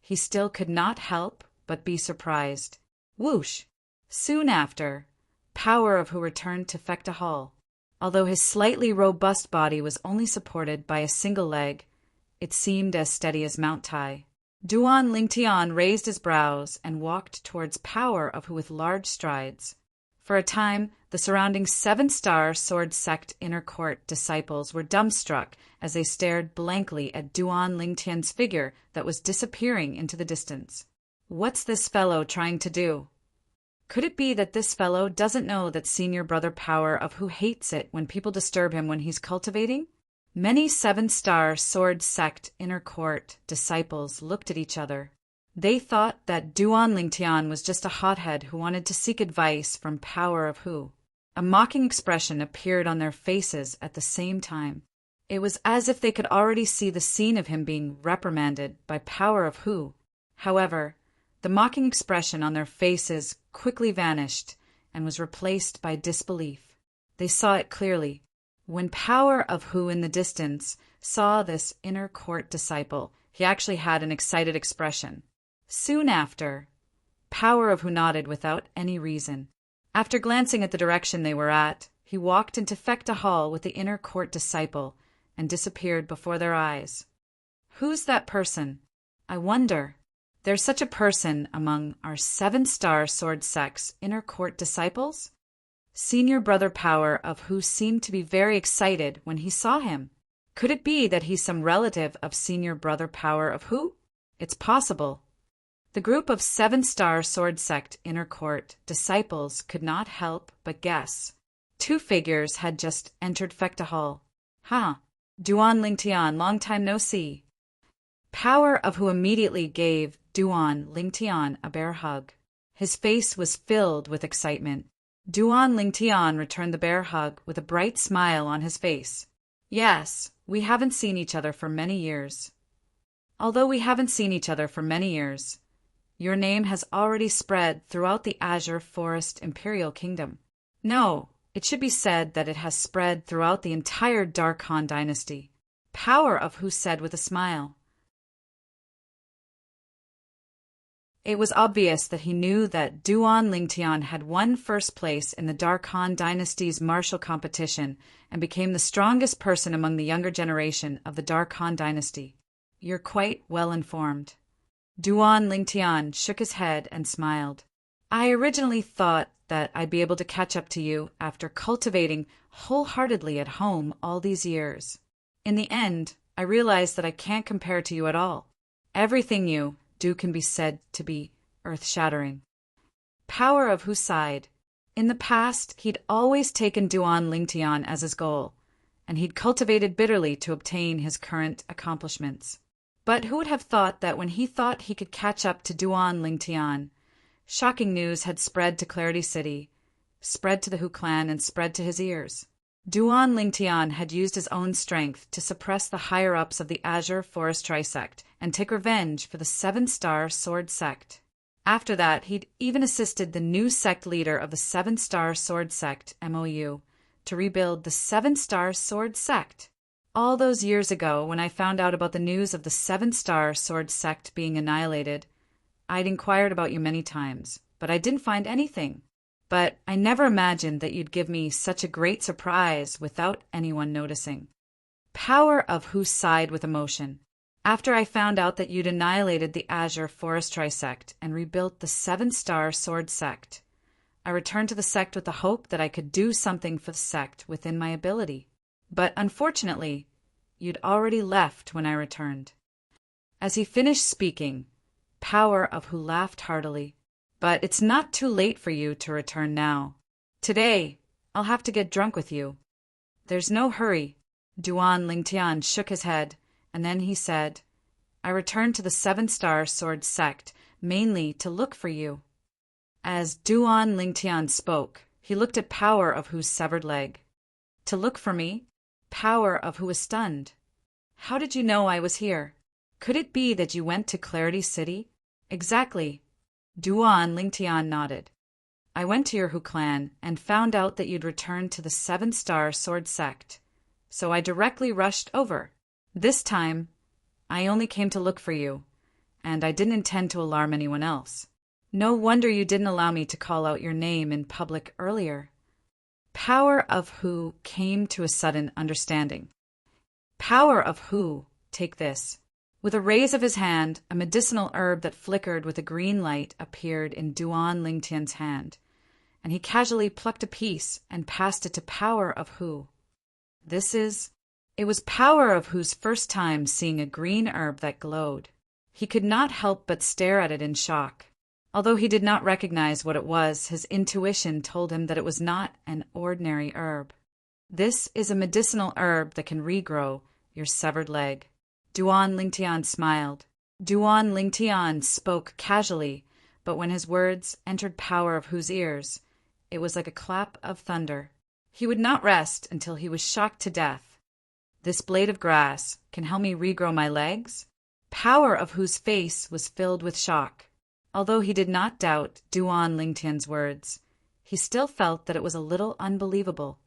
Speaker 1: he still could not help but be surprised. Whoosh! Soon after, Power of who returned to Fekta Hall. Although his slightly robust body was only supported by a single leg, it seemed as steady as Mount Tai. Duan Lingtian raised his brows and walked towards Power of who with large strides. For a time, the surrounding 7-star sword sect inner court disciples were dumbstruck as they stared blankly at Duan Lingtian's figure that was disappearing into the distance. What's this fellow trying to do? Could it be that this fellow doesn't know that senior brother Power of who hates it when people disturb him when he's cultivating? Many 7-star sword sect inner court disciples looked at each other. They thought that Duan Lingtian was just a hothead who wanted to seek advice from Power of who. A mocking expression appeared on their faces at the same time. It was as if they could already see the scene of him being reprimanded by Power of who. However, the mocking expression on their faces quickly vanished and was replaced by disbelief. They saw it clearly. When Power of who in the distance saw this inner court disciple, he actually had an excited expression. Soon after, Power of who nodded without any reason. After glancing at the direction they were at, he walked into Fekta Hall with the inner court disciple and disappeared before their eyes. Who's that person? I wonder. There's such a person among our 7-star sword sect's inner court disciples? Senior brother Power of who seemed to be very excited when he saw him. Could it be that he's some relative of senior brother Power of who? It's possible. The group of 7-star sword sect inner court disciples could not help but guess. 2 figures had just entered Fekta Hall. Duan Lingtian, long time no see. Power of who immediately gave Duan Lingtian a bear hug. His face was filled with excitement. Duan Lingtian returned the bear hug with a bright smile on his face. Yes, we haven't seen each other for many years. Although we haven't seen each other for many years, your name has already spread throughout the Azure Forest Imperial Kingdom. No, it should be said that it has spread throughout the entire Dark Han dynasty. Power of who said with a smile. It was obvious that he knew that Duan Lingtian had won first place in the Dark Han dynasty's martial competition and became the strongest person among the younger generation of the Dark Han dynasty. You're quite well informed. Duan Lingtian shook his head and smiled. I originally thought that I'd be able to catch up to you after cultivating wholeheartedly at home all these years. In the end, I realized that I can't compare to you at all. Everything you do can be said to be earth-shattering. Power of who sighed. In the past, he'd always taken Duan Lingtian as his goal, and he'd cultivated bitterly to obtain his current accomplishments. But who would have thought that when he thought he could catch up to Duan Lingtian, shocking news had spread to Clarity City, spread to the Hu clan, and spread to his ears. Duan Lingtian had used his own strength to suppress the higher-ups of the Azure Forest Trisect and take revenge for the 7-star sword sect. After that, he'd even assisted the new sect leader of the 7-star sword sect, MOU, to rebuild the 7-star sword sect. All those years ago, when I found out about the news of the 7-star sword sect being annihilated, I'd inquired about you many times, but I didn't find anything. But I never imagined that you'd give me such a great surprise without anyone noticing. Power of Hu sighed with emotion. After I found out that you'd annihilated the Azure Forestry sect and rebuilt the 7-star Sword sect, I returned to the sect with the hope that I could do something for the sect within my ability. But unfortunately, you'd already left when I returned. As he finished speaking, Power of Hu laughed heartily. But it's not too late for you to return now. Today, I'll have to get drunk with you. There's no hurry. Duan Lingtian shook his head, and then he said, I returned to the 7-star Sword sect mainly to look for you. As Duan Lingtian spoke, he looked at Power of Hu's severed leg. To look for me? Power of Hu was stunned. How did you know I was here? Could it be that you went to Clarity City? Exactly. Duan Lingtian nodded. I went to your Hu clan and found out that you'd returned to the 7-star Sword sect, so I directly rushed over. This time, I only came to look for you, and I didn't intend to alarm anyone else. No wonder you didn't allow me to call out your name in public earlier. Power of Hu came to a sudden understanding. Power of Hu, take this. With a raise of his hand, a medicinal herb that flickered with a green light appeared in Duan Lingtian's hand, and he casually plucked a piece and passed it to Power of Hu. It was Power of Hu's first time seeing a green herb that glowed. He could not help but stare at it in shock. Although he did not recognize what it was, his intuition told him that it was not an ordinary herb. This is a medicinal herb that can regrow your severed leg. Duan Lingtian smiled. Duan Lingtian spoke casually, but when his words entered Power of Hu's ears, it was like a clap of thunder. He would not rest until he was shocked to death. This blade of grass can help me regrow my legs? Power of Hu's face was filled with shock. Although he did not doubt Duan Lingtian's words, he still felt that it was a little unbelievable.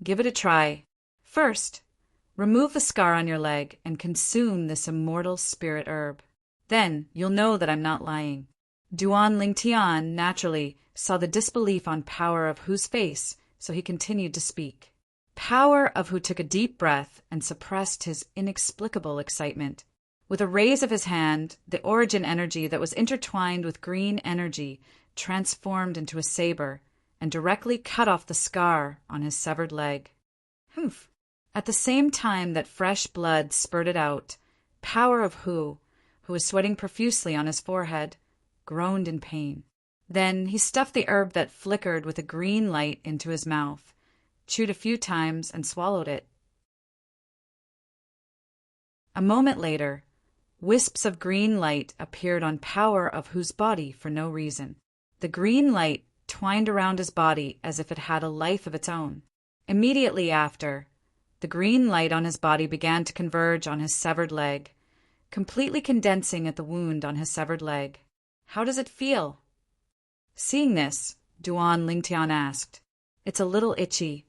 Speaker 1: Give it a try. First, remove the scar on your leg and consume this immortal spirit herb. Then you'll know that I'm not lying. Duan Lingtian naturally saw the disbelief on Power of Hu's face, so he continued to speak. Power of Hu took a deep breath and suppressed his inexplicable excitement. With a raise of his hand, the origin energy that was intertwined with green energy transformed into a saber and directly cut off the scar on his severed leg. Humph! At the same time that fresh blood spurted out, Power of Hu, who was sweating profusely on his forehead, groaned in pain. Then he stuffed the herb that flickered with a green light into his mouth, chewed a few times, and swallowed it. A moment later, wisps of green light appeared on Power of Hu's body for no reason. The green light twined around his body as if it had a life of its own. Immediately after, the green light on his body began to converge on his severed leg, completely condensing at the wound on his severed leg. How does it feel? Seeing this, Duan Lingtian asked. It's a little itchy.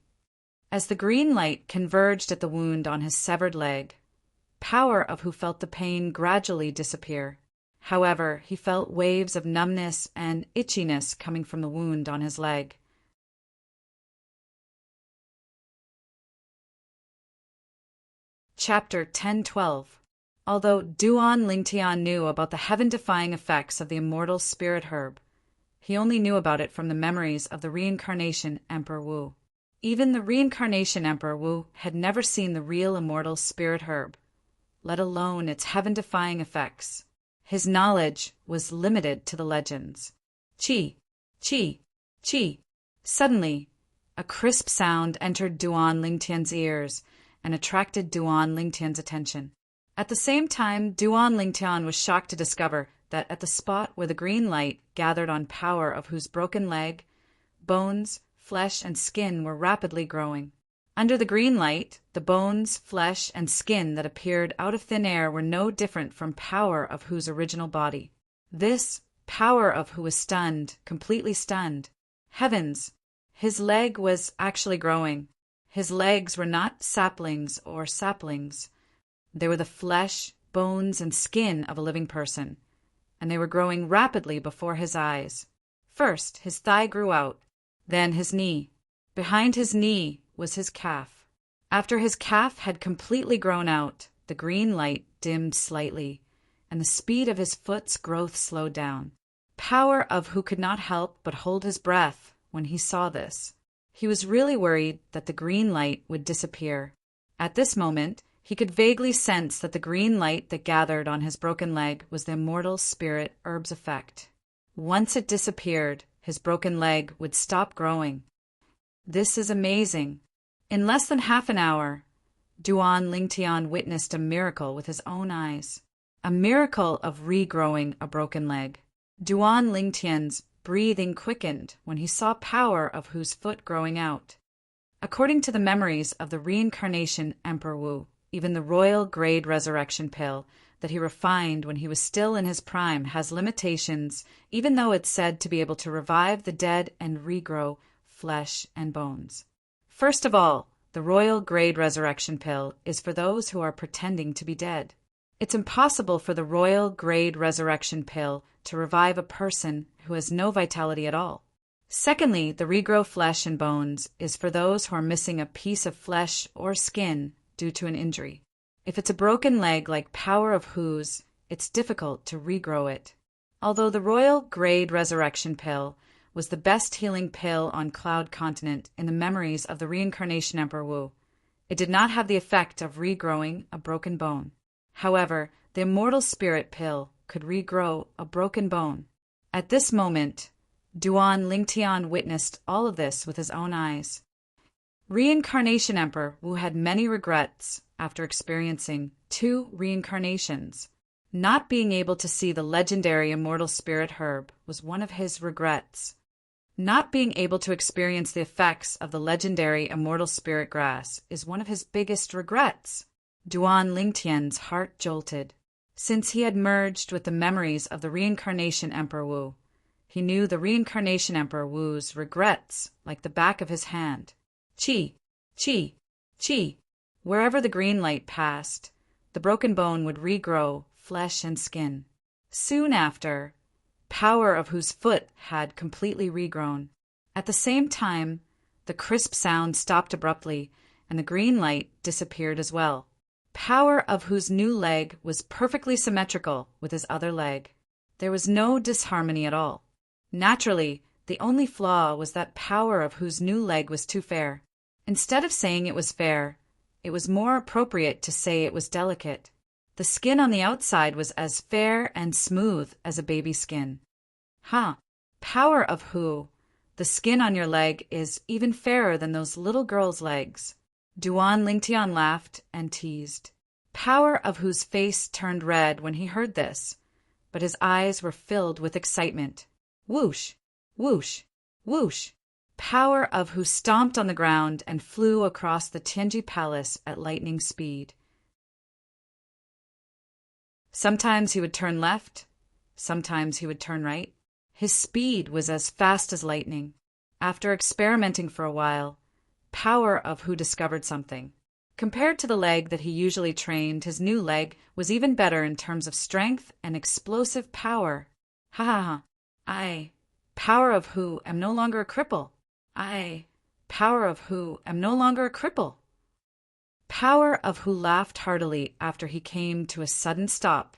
Speaker 1: As the green light converged at the wound on his severed leg, Power of Hu felt the pain gradually disappear. However, he felt waves of numbness and itchiness coming from the wound on his leg. Chapter 10-12. Although Duan Lingtian knew about the heaven-defying effects of the immortal spirit herb, he only knew about it from the memories of the reincarnation Emperor Wu. Even the reincarnation Emperor Wu had never seen the real immortal spirit herb, let alone its heaven-defying effects. His knowledge was limited to the legends. Chi, chi, chi. Suddenly, a crisp sound entered Duan Lingtian's ears and attracted Duan Lingtian's attention. At the same time, Duan Lingtian was shocked to discover that at the spot where the green light gathered on Power of Hu's broken leg, bones, flesh, and skin were rapidly growing. Under the green light, the bones, flesh, and skin that appeared out of thin air were no different from Power of Hu's original body. This Power of Hu was stunned, completely stunned. Heavens! His leg was actually growing. His legs were not saplings or saplings. They were the flesh, bones, and skin of a living person, and they were growing rapidly before his eyes. First, his thigh grew out, then his knee. Behind his knee was his calf. After his calf had completely grown out, the green light dimmed slightly, and the speed of his foot's growth slowed down. Power of who could not help but hold his breath when he saw this. He was really worried that the green light would disappear. At this moment, he could vaguely sense that the green light that gathered on his broken leg was the immortal spirit herb's effect. Once it disappeared, his broken leg would stop growing. This is amazing. In less than half an hour, Duan Lingtian witnessed a miracle with his own eyes. A miracle of regrowing a broken leg. Duan Lingtian's breathing quickened when he saw power of whose foot growing out. According to the memories of the reincarnation Emperor Wu, even the royal grade resurrection pill that he refined when he was still in his prime has limitations, even though it's said to be able to revive the dead and regrow flesh and bones. First of all, the royal grade resurrection pill is for those who are pretending to be dead. It's impossible for the royal grade resurrection pill to revive a person who has no vitality at all. Secondly, the regrow flesh and bones is for those who are missing a piece of flesh or skin due to an injury. If it's a broken leg like Power of Who's, it's difficult to regrow it. Although the royal grade resurrection pill was the best healing pill on Cloud Continent in the memories of the reincarnation Emperor Wu, it did not have the effect of regrowing a broken bone. However, the immortal spirit pill could regrow a broken bone. At this moment, Duan Lingtian witnessed all of this with his own eyes. Reincarnation Emperor Wu had many regrets after experiencing 2 reincarnations. Not being able to see the legendary immortal spirit herb was one of his regrets. Not being able to experience the effects of the legendary immortal spirit grass is one of his biggest regrets. Duan Lingtian's heart jolted. Since he had merged with the memories of the reincarnation Emperor Wu, he knew the reincarnation Emperor Wu's regrets like the back of his hand. Chi, chi, chi. Wherever the green light passed, the broken bone would regrow flesh and skin. Soon after, Power of whose foot had completely regrown. At the same time, the crisp sound stopped abruptly, and the green light disappeared as well. Power of whose new leg was perfectly symmetrical with his other leg. There was no disharmony at all. Naturally, the only flaw was that Power of whose new leg was too fair. Instead of saying it was fair, it was more appropriate to say it was delicate. The skin on the outside was as fair and smooth as a baby's skin. Power of who? The skin on your leg is even fairer than those little girls' legs. Duan Lingtian laughed and teased. Power of whose face turned red when he heard this, but his eyes were filled with excitement. Whoosh, whoosh, whoosh. Power of who stomped on the ground and flew across the Tianji Palace at lightning speed. Sometimes he would turn left, sometimes he would turn right. His speed was as fast as lightning. After experimenting for a while, Power of who discovered something. Compared to the leg that he usually trained, his new leg was even better in terms of strength and explosive power. I, Power of who, am no longer a cripple. I, Power of who, am no longer a cripple. Power of who laughed heartily after he came to a sudden stop.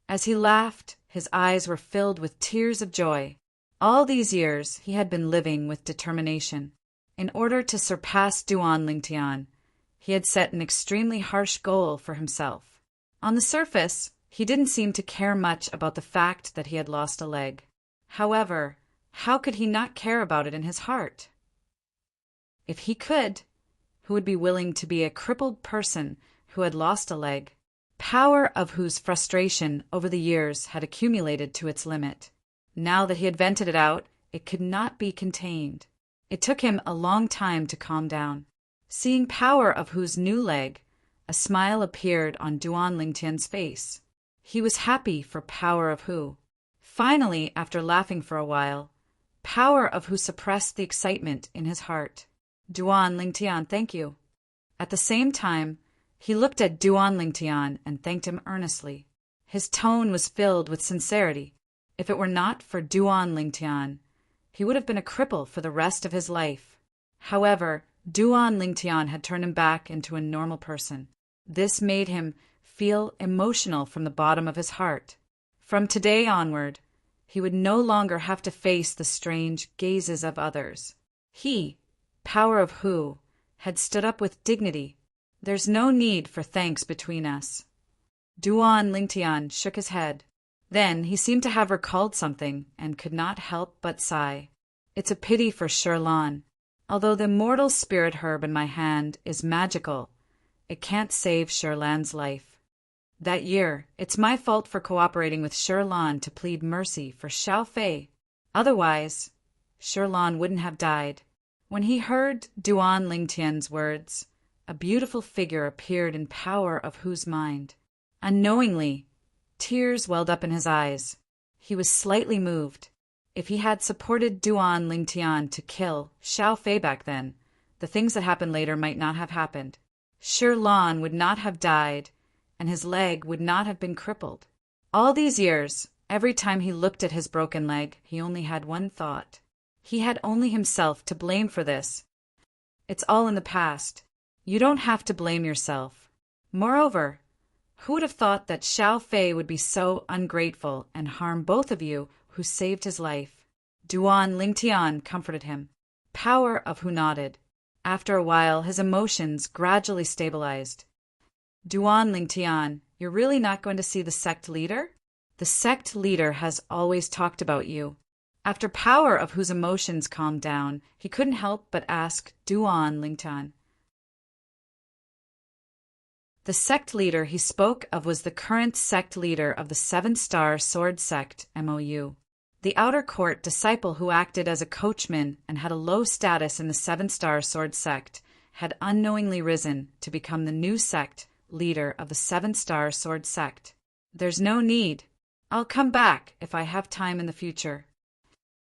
Speaker 1: As he laughed, his eyes were filled with tears of joy. All these years he had been living with determination. In order to surpass Duan Lingtian, he had set an extremely harsh goal for himself. On the surface, he didn't seem to care much about the fact that he had lost a leg. However, how could he not care about it in his heart? If he could, who would be willing to be a crippled person who had lost a leg? Power of whose frustration over the years had accumulated to its limit. Now that he had vented it out, it could not be contained. It took him a long time to calm down. Seeing Power of whose new leg, a smile appeared on Duan Lingtian's face. He was happy for Power of who. Finally, after laughing for a while, Power of who suppressed the excitement in his heart. Duan Lingtian, thank you. At the same time, he looked at Duan Lingtian and thanked him earnestly. His tone was filled with sincerity. If it were not for Duan Lingtian, he would have been a cripple for the rest of his life. However, Duan Lingtian had turned him back into a normal person. This made him feel emotional from the bottom of his heart. From today onward, he would no longer have to face the strange gazes of others. He, Power of Hu, had stood up with dignity. There's no need for thanks between us. Duan Lingtian shook his head. Then he seemed to have recalled something and could not help but sigh. It's a pity for Shirlan. Although the immortal spirit herb in my hand is magical, it can't save Shirlan's life. That year, it's my fault for cooperating with Shirlan to plead mercy for Xiao Fei. Otherwise, Shirlan wouldn't have died. When he heard Duan Lingtian's words, a beautiful figure appeared in Power of Hu's mind. Unknowingly, tears welled up in his eyes. He was slightly moved. If he had supported Duan Lingtian to kill Xiao Fei back then, the things that happened later might not have happened. Shirlan would not have died, and his leg would not have been crippled. All these years, every time he looked at his broken leg, he only had one thought. He had only himself to blame for this. It's all in the past. You don't have to blame yourself. Moreover, who would have thought that Xiao Fei would be so ungrateful and harm both of you who saved his life? Duan Lingtian comforted him. Power of Hu nodded. After a while, his emotions gradually stabilized. Duan Lingtian, you're really not going to see the sect leader? The sect leader has always talked about you. After Power of Hu's emotions calmed down, he couldn't help but ask Duan Lingtian. The sect leader he spoke of was the current sect leader of the Seven-Star Sword Sect, MOU. The outer court disciple who acted as a coachman and had a low status in the Seven-Star Sword Sect had unknowingly risen to become the new sect leader of the Seven-Star Sword Sect. There's no need. I'll come back if I have time in the future.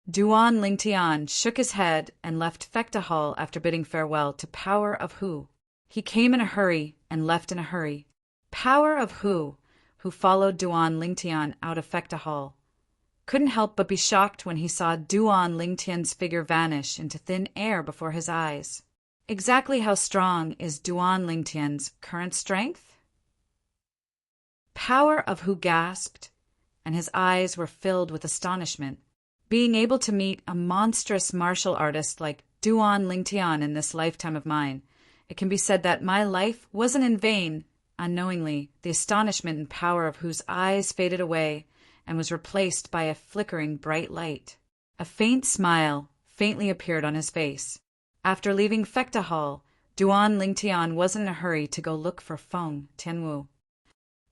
Speaker 1: Duan Lingtian shook his head and left Fekta Hall after bidding farewell to Power of Hu. He came in a hurry and left in a hurry. Power of Hu, who followed Duan Lingtian out of Fekta Hall, couldn't help but be shocked when he saw Duan Lingtian's figure vanish into thin air before his eyes. Exactly how strong is Duan Lingtian's current strength? Power of Hu gasped, and his eyes were filled with astonishment. Being able to meet a monstrous martial artist like Duan Lingtian in this lifetime of mine, it can be said that my life wasn't in vain. Unknowingly, the astonishment and power of Hu's eyes faded away and was replaced by a flickering bright light. A faint smile faintly appeared on his face. After leaving Fekta Hall, Duan Lingtian wasn't in a hurry to go look for Feng Tianwu.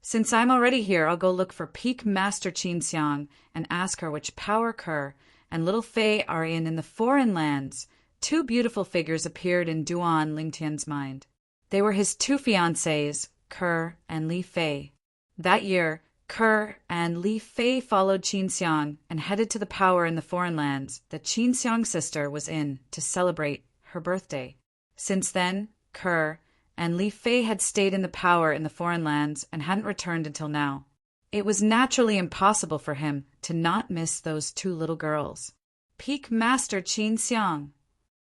Speaker 1: Since I'm already here, I'll go look for Peak Master Qinxiang and ask her which power Kerr and little Fei are in the foreign lands. Two beautiful figures appeared in Duan Lingtian's mind. They were his two fiancées, Kerr and Li Fei. That year, Kerr and Li Fei followed Qinxiang and headed to the power in the foreign lands that Qinxiang's sister was in to celebrate her birthday. Since then, Kerr and Li Fei had stayed in the power in the foreign lands and hadn't returned until now. It was naturally impossible for him to not miss those two little girls. Peak Master Qinxiang.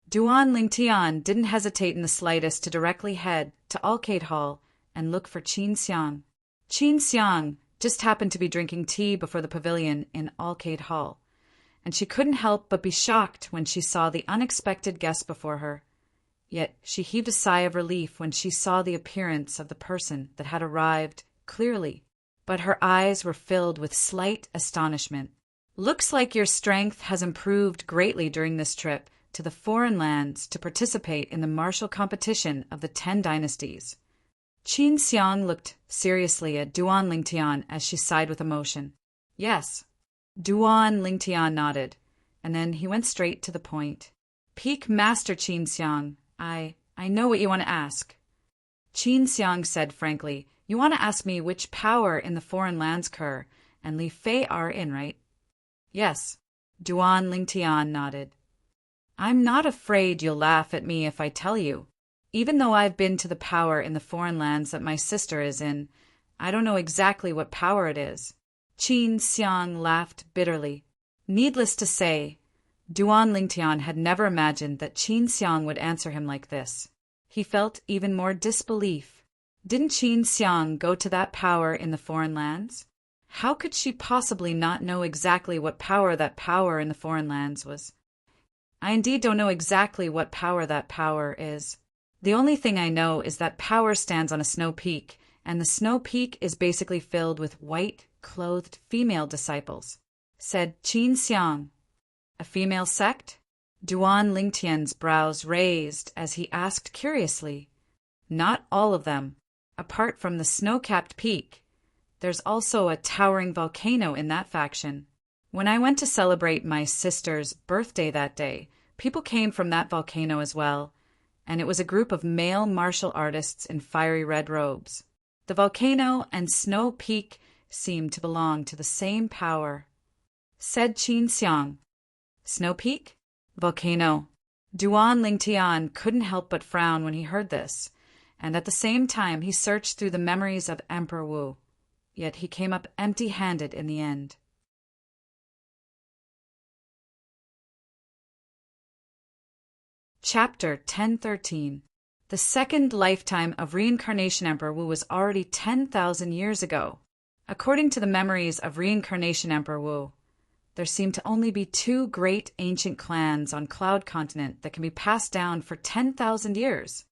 Speaker 1: Duan Lingtian didn't hesitate in the slightest to directly head to Arcade Hall and look for Qinxiang. Qinxiang just happened to be drinking tea before the pavilion in Arcade Hall, and she couldn't help but be shocked when she saw the unexpected guest before her. Yet she heaved a sigh of relief when she saw the appearance of the person that had arrived clearly, but her eyes were filled with slight astonishment. Looks like your strength has improved greatly during this trip to the foreign lands to participate in the martial competition of the 10 dynasties. Qinxiang looked seriously at Duan Lingtian as she sighed with emotion. Yes. Duan Lingtian nodded, and then he went straight to the point. Peak Master Qinxiang, I know what you want to ask. Qinxiang said frankly, you want to ask me which power in the foreign lands Kerr and Li Fei are in, right? Yes. Duan Lingtian nodded. I'm not afraid you'll laugh at me if I tell you. Even though I've been to the power in the foreign lands that my sister is in, I don't know exactly what power it is. Qinxiang laughed bitterly. Needless to say, Duan Lingtian had never imagined that Qin Xiang would answer him like this. He felt even more disbelief. Didn't Qin Xiang go to that power in the foreign lands? How could she possibly not know exactly what power that power in the foreign lands was? I indeed don't know exactly what power that power is. The only thing I know is that power stands on a snow peak, and the snow peak is basically filled with white-clothed female disciples, said Qin Xiang. A female sect? Duan Lingtian's brows raised as he asked curiously. Not all of them. Apart from the snow-capped peak, there's also a towering volcano in that faction. When I went to celebrate my sister's birthday that day, people came from that volcano as well, and it was a group of male martial artists in fiery red robes. The volcano and snow peak seemed to belong to the same power, said Qin Xiang. Snow peak? Volcano. Duan Lingtian couldn't help but frown when he heard this, and at the same time he searched through the memories of Emperor Wu. Yet he came up empty-handed in the end. Chapter 1013. The second lifetime of reincarnation Emperor Wu was already 10,000 years ago. According to the memories of reincarnation Emperor Wu, there seem to only be two great ancient clans on Cloud Continent that can be passed down for 10,000 years.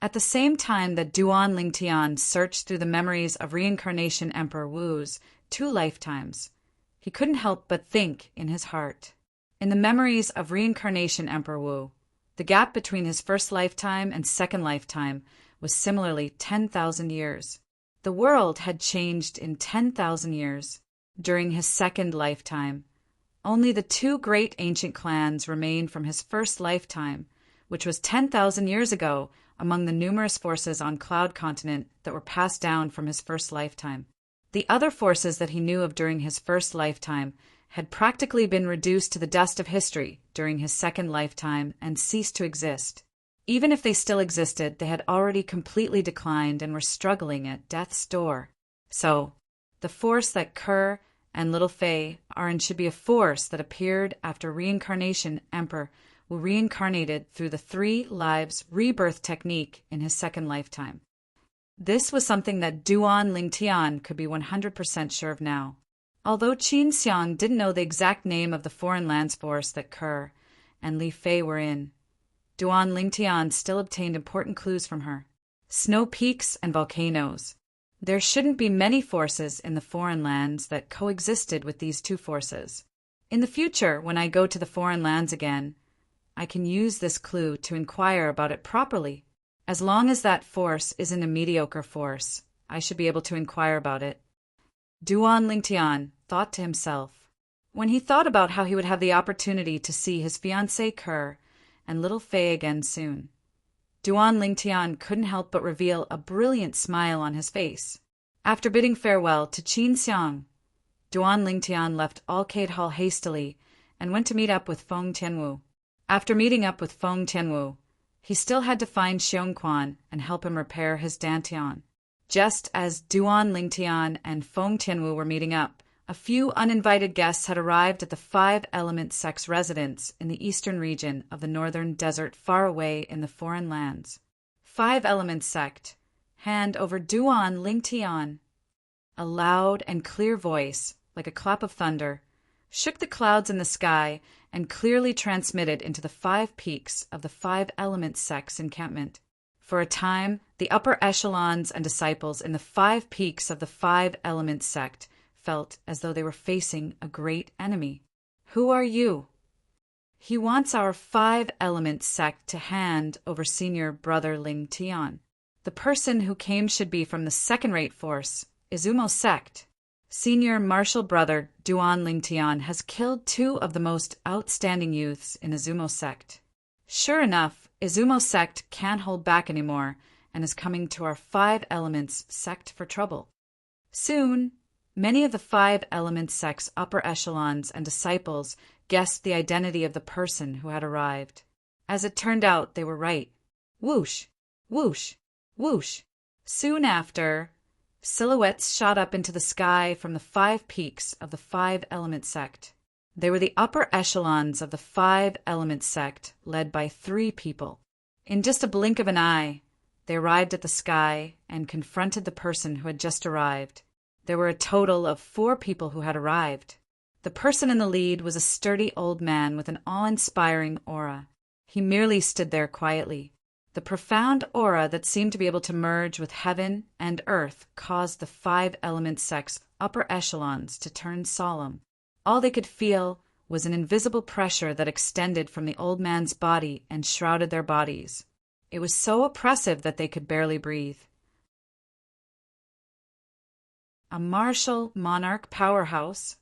Speaker 1: At the same time that Duan Lingtian searched through the memories of reincarnation Emperor Wu's 2 lifetimes, he couldn't help but think in his heart. In the memories of reincarnation Emperor Wu, the gap between his first lifetime and second lifetime was similarly 10,000 years. The world had changed in 10,000 years. During his second lifetime, only the 2 great ancient clans remained from his first lifetime, which was 10,000 years ago, among the numerous forces on Cloud Continent that were passed down from his first lifetime. The other forces that he knew of during his first lifetime had practically been reduced to the dust of history during his second lifetime and ceased to exist. Even if they still existed, they had already completely declined and were struggling at death's door. So, the force that Kerr and Little Fei are in should be a force that appeared after reincarnation Emperor Wu reincarnated through the 3 lives rebirth technique in his second lifetime. This was something that Duan Lingtian could be 100% sure of now. Although Qin Xiang didn't know the exact name of the foreign lands force that Kerr and Li Fei were in, Duan Lingtian still obtained important clues from her. Snow peaks and volcanoes. There shouldn't be many forces in the foreign lands that coexisted with these 2 forces. In the future, when I go to the foreign lands again, I can use this clue to inquire about it properly. As long as that force isn't a mediocre force, I should be able to inquire about it. Duan Lingtian thought to himself. When he thought about how he would have the opportunity to see his fiancée Kerr and Little Fei again soon, Duan Lingtian couldn't help but reveal a brilliant smile on his face. After bidding farewell to Qin Xiang, Duan Lingtian left Alcade Hall hastily and went to meet up with Feng Tianwu. After meeting up with Feng Tianwu, he still had to find Xiongquan and help him repair his dantian. Just as Duan Lingtian and Feng Tianwu were meeting up, a few uninvited guests had arrived at the 5-element sect's residence in the eastern region of the northern desert far away in the foreign lands. 5-element sect, hand over Duan Lingtian. A loud and clear voice, like a clap of thunder, shook the clouds in the sky and clearly transmitted into the 5 peaks of the 5-element sect's encampment. For a time, the upper echelons and disciples in the 5 peaks of the 5-element sect felt as though they were facing a great enemy. Who are you? He wants our 5-element sect to hand over senior brother Ling Tian. The person who came should be from the second-rate force, Izumo sect. Senior martial brother Duan Lingtian has killed 2 of the most outstanding youths in Izumo sect. Sure enough, Izumo sect can't hold back anymore and is coming to our 5 elements sect for trouble. Soon, many of the 5 elements sect's upper echelons and disciples guessed the identity of the person who had arrived. As it turned out, they were right. Whoosh, whoosh, whoosh. Soon after, silhouettes shot up into the sky from the 5 peaks of the 5-element sect. They were the upper echelons of the Five Element sect, led by 3 people. In just a blink of an eye, they arrived at the sky and confronted the person who had just arrived. There were a total of 4 people who had arrived. The person in the lead was a sturdy old man with an awe-inspiring aura. He merely stood there quietly. The profound aura that seemed to be able to merge with heaven and earth caused the Five Element sect's upper echelons to turn solemn. All they could feel was an invisible pressure that extended from the old man's body and shrouded their bodies. It was so oppressive that they could barely breathe. A martial monarch powerhouse.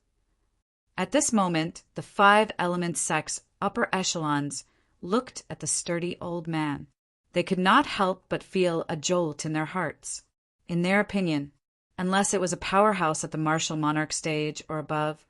Speaker 1: At this moment, the Five Element sect's upper echelons looked at the sturdy old man. They could not help but feel a jolt in their hearts. In their opinion, unless it was a powerhouse at the martial monarch stage or above,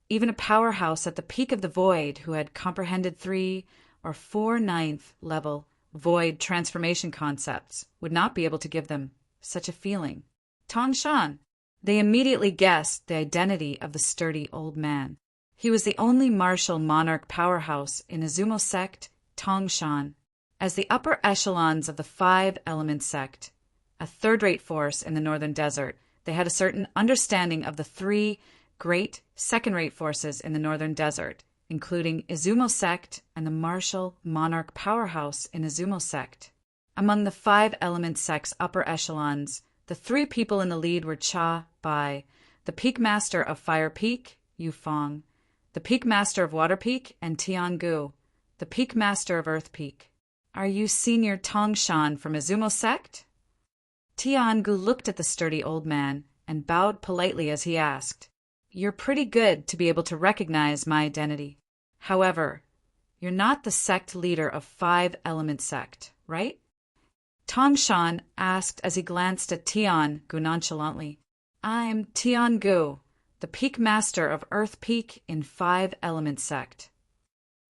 Speaker 1: even a powerhouse at the peak of the void who had comprehended 3 or 4 ninth level void transformation concepts would not be able to give them such a feeling. Tangshan. They immediately guessed the identity of the sturdy old man. He was the only martial monarch powerhouse in Azumo sect, Tangshan. As the upper echelons of the Five Element sect, a third-rate force in the northern desert, they had a certain understanding of the 3 great second-rate forces in the northern desert, including Izumo sect and the martial monarch powerhouse in Izumo sect. Among the Five Element sect's upper echelons, the 3 people in the lead were Cha Bai, the Peak Master of Fire Peak, Yu Fong, the Peak Master of Water Peak, and Tian Gu, the Peak Master of Earth Peak. Are you Senior Tangshan from Izumo sect? Tian Gu looked at the sturdy old man and bowed politely as he asked, You're pretty good to be able to recognize my identity. However, you're not the sect leader of Five Element sect, right? Tangshan asked as he glanced at Tian Gu nonchalantly. I'm Tian Gu, the Peak Master of Earth Peak in Five Element sect.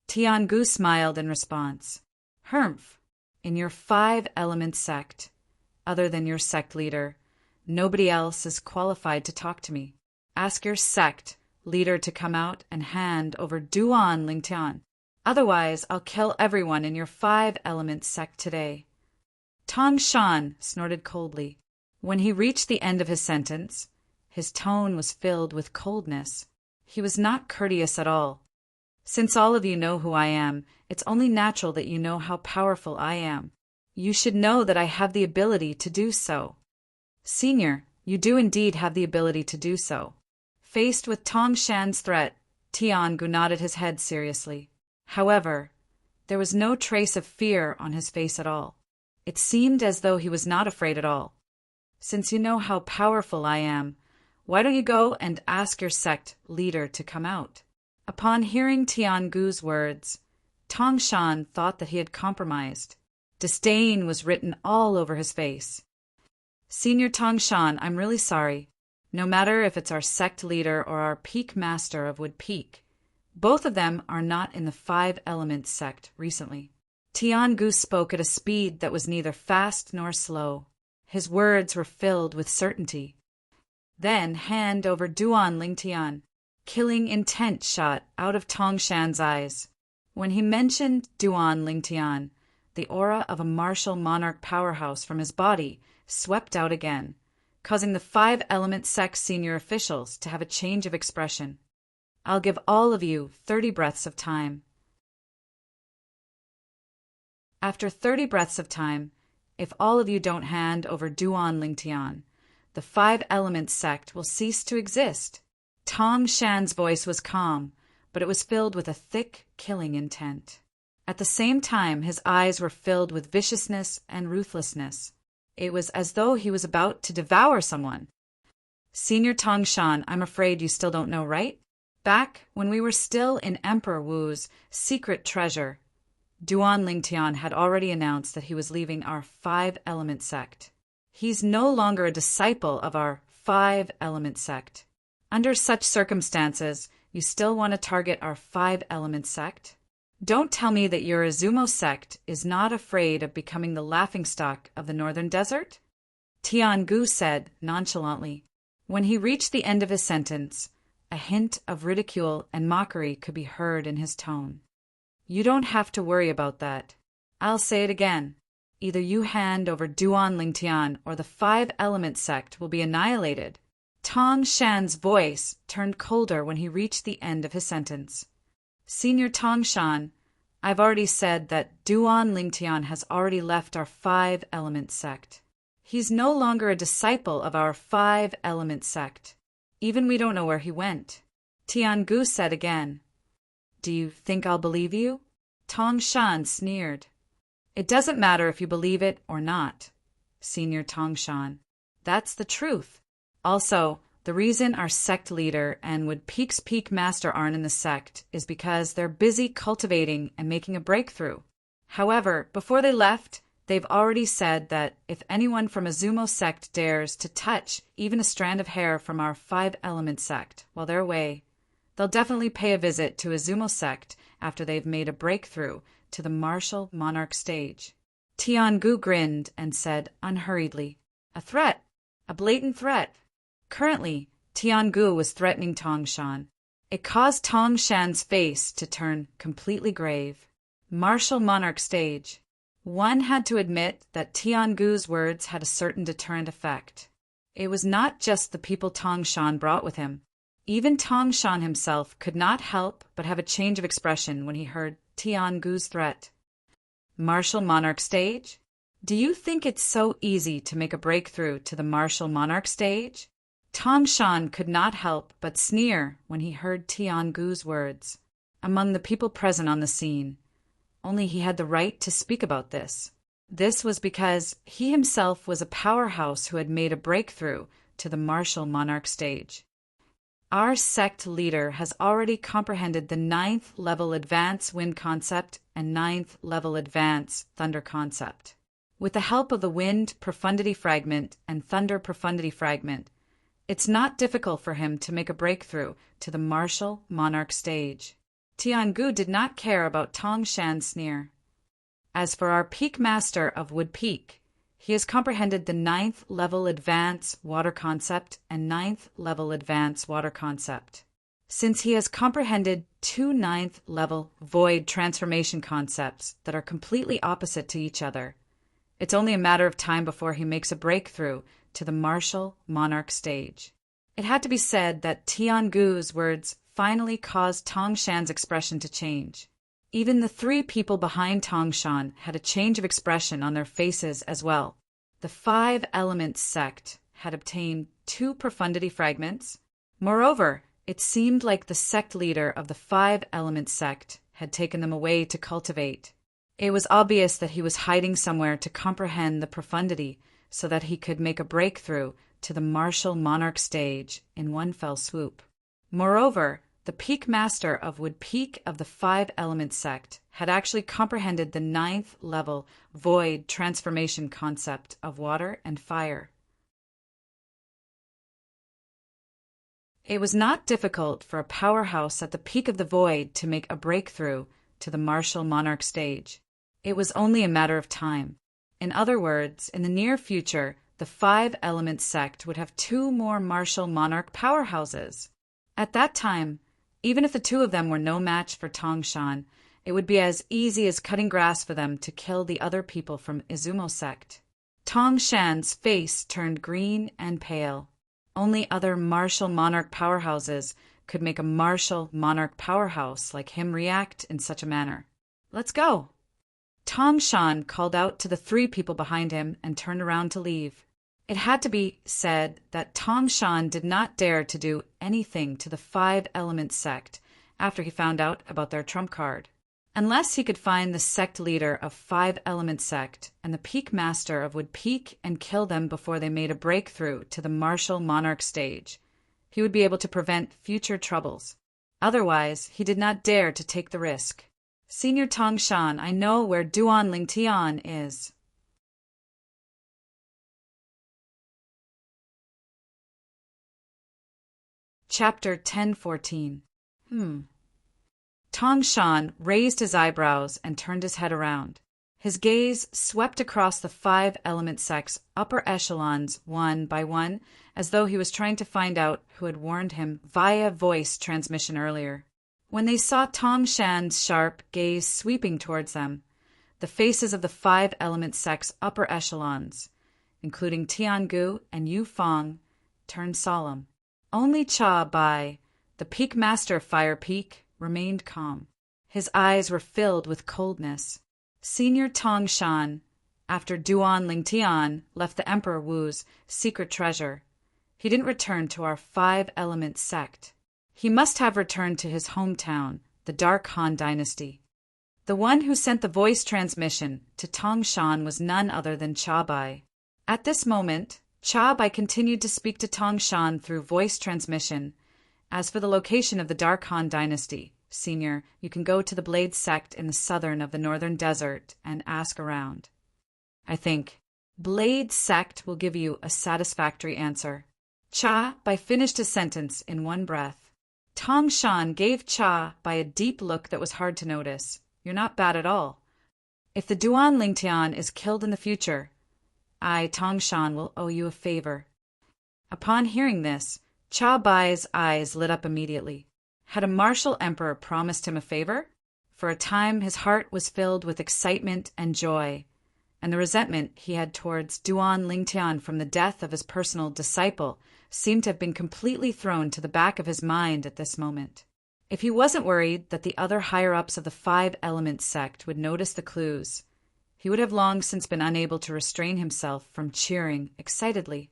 Speaker 1: Tian Gu smiled in response. Humph, in your Five Element sect, other than your sect leader, nobody else is qualified to talk to me. Ask your sect leader to come out and hand over Duan Lingtian. Otherwise, I'll kill everyone in your Five Element sect today. Tangshan snorted coldly. When he reached the end of his sentence, his tone was filled with coldness. He was not courteous at all. Since all of you know who I am, it's only natural that you know how powerful I am. You should know that I have the ability to do so. Senior, you do indeed have the ability to do so. Faced with Tangshan's threat, Tian Gu nodded his head seriously. However, there was no trace of fear on his face at all. It seemed as though he was not afraid at all. Since you know how powerful I am, why don't you go and ask your sect leader to come out? Upon hearing Tian Gu's words, Tangshan thought that he had compromised. Disdain was written all over his face. Senior Tangshan, I'm really sorry. No matter if it's our sect leader or our Peak Master of Wood Peak, both of them are not in the Five Element sect recently. Tian Gu spoke at a speed that was neither fast nor slow. His words were filled with certainty. Then hand over Duan Lingtian. Killing intent shot out of Tangshan's eyes. When he mentioned Duan Lingtian, the aura of a martial monarch powerhouse from his body swept out again, causing the Five Element sect senior officials to have a change of expression. I'll give all of you 30 breaths of time. After 30 breaths of time, if all of you don't hand over Duan Lingtian, the Five Element sect will cease to exist. Tangshan's voice was calm, but it was filled with a thick, killing intent. At the same time, his eyes were filled with viciousness and ruthlessness. It was as though he was about to devour someone. Senior Tangshan, I'm afraid you still don't know, right? Back when we were still in Emperor Wu's secret treasure, Duan Lingtian had already announced that he was leaving our Five Element sect. He's no longer a disciple of our Five Element sect. Under such circumstances, you still want to target our Five Element sect? Don't tell me that your Izumo sect is not afraid of becoming the laughingstock of the northern desert? Tian Gu said nonchalantly. When he reached the end of his sentence, A hint of ridicule and mockery could be heard in his tone. You don't have to worry about that. I'll say it again. Either you hand over Duan Lingtian or the Five Element sect will be annihilated. Tong Shan's voice turned colder when he reached the end of his sentence. Senior Tong Shan, I've already said that Duan Lingtian has already left our Five Element sect. He's no longer a disciple of our Five Element sect. Even we don't know where he went. Tiangu said again. Do you think I'll believe you? Tong Shan sneered. It doesn't matter if you believe it or not, Senior Tong Shan. That's the truth. Also, the reason our sect leader and Wood Peak's peak master aren't in the sect is because they're busy cultivating and making a breakthrough. However, before they left, they've already said that if anyone from Izumo sect dares to touch even a strand of hair from our Five Element sect while they're away, they'll definitely pay a visit to Izumo sect after they've made a breakthrough to the martial monarch stage. Tiangu grinned and said unhurriedly, A threat. A blatant threat. Currently, Tiangu was threatening Tong Shan. It caused Tong Shan's face to turn completely grave. Martial monarch stage. One had to admit that Tiangu's words had a certain deterrent effect. It was not just the people Tong Shan brought with him. Even Tong Shan himself could not help but have a change of expression when he heard Tiangu's threat. Martial monarch stage? Do you think it's so easy to make a breakthrough to the martial monarch stage? Tong Shan could not help but sneer when he heard Tiangu's words. Among the people present on the scene, only he had the right to speak about this. This was because he himself was a powerhouse who had made a breakthrough to the martial monarch stage. Our sect leader has already comprehended the 9th level advanced wind concept and 9th level advanced thunder concept. With the help of the wind profundity fragment and thunder profundity fragment, it's not difficult for him to make a breakthrough to the martial monarch stage. Tiangu did not care about Tong Shan's sneer. As for our peak master of Wood Peak, he has comprehended the 9th level advanced water concept and 9th level advanced water concept. Since he has comprehended two 9th level void transformation concepts that are completely opposite to each other, it's only a matter of time before he makes a breakthrough to the martial monarch stage. It had to be said that Tiangu's words finally caused Tong Shan's expression to change. Even the three people behind Tong Shan had a change of expression on their faces as well. The Five Elements sect had obtained 2 profundity fragments. Moreover, it seemed like the sect leader of the Five Elements sect had taken them away to cultivate. It was obvious that he was hiding somewhere to comprehend the profundity so that he could make a breakthrough to the martial monarch stage in one fell swoop. Moreover, the peak master of Wood Peak of the Five Elements sect had actually comprehended the 9th level void transformation concept of water and fire. It was not difficult for a powerhouse at the peak of the void to make a breakthrough to the martial monarch stage. It was only a matter of time. In other words, in the near future, the Five Elements sect would have 2 more martial monarch powerhouses. At that time, even if the 2 of them were no match for Tong Shan, it would be as easy as cutting grass for them to kill the other people from Izumo sect. Tong Shan's face turned green and pale. Only other martial monarch powerhouses could make a martial monarch powerhouse like him react in such a manner. Let's go. Tong Shan called out to the 3 people behind him and turned around to leave. It had to be said that Tong Shan did not dare to do anything to the Five Elements sect after he found out about their trump card. Unless he could find the sect leader of Five Elements sect and the peak master of Wood Peak and kill them before they made a breakthrough to the martial monarch stage, he would be able to prevent future troubles. Otherwise, he did not dare to take the risk. Senior Tong Shan, I know where Duan Lingtian is. Chapter 1014. Tong Shan raised his eyebrows and turned his head around. His gaze swept across the 5-element sect's upper echelons one by one, as though he was trying to find out who had warned him via voice transmission earlier. When they saw Tong Shan's sharp gaze sweeping towards them, the faces of the 5-element sect's upper echelons, including Tiangu and Yu Fong, turned solemn. Only Cha Bai, the peak master of Fire Peak, remained calm. His eyes were filled with coldness. Senior Tong Shan, after Duan Lingtian left the Emperor Wu's secret treasure, he didn't return to our 5-element sect. He must have returned to his hometown, the Dark Han Dynasty. The one who sent the voice transmission to Tong Shan was none other than Cha Bai. At this moment, Cha Bai continued to speak to Tong Shan through voice transmission. As for the location of the Dark Han Dynasty, Senior, you can go to the Blade sect in the southern of the northern desert and ask around. I think Blade sect will give you a satisfactory answer. Cha Bai finished his sentence in one breath. Tong Shan gave Cha Bai a deep look that was hard to notice. You're not bad at all. If the Duan Lingtian is killed in the future, I, Tong Shan, will owe you a favor. Upon hearing this, Cha Bai's eyes lit up immediately. Had a martial emperor promised him a favor? For a time his heart was filled with excitement and joy, and the resentment he had towards Duan Lingtian from the death of his personal disciple seemed to have been completely thrown to the back of his mind at this moment. If he wasn't worried that the other higher-ups of the 5-element sect would notice the clues, he would have long since been unable to restrain himself from cheering excitedly.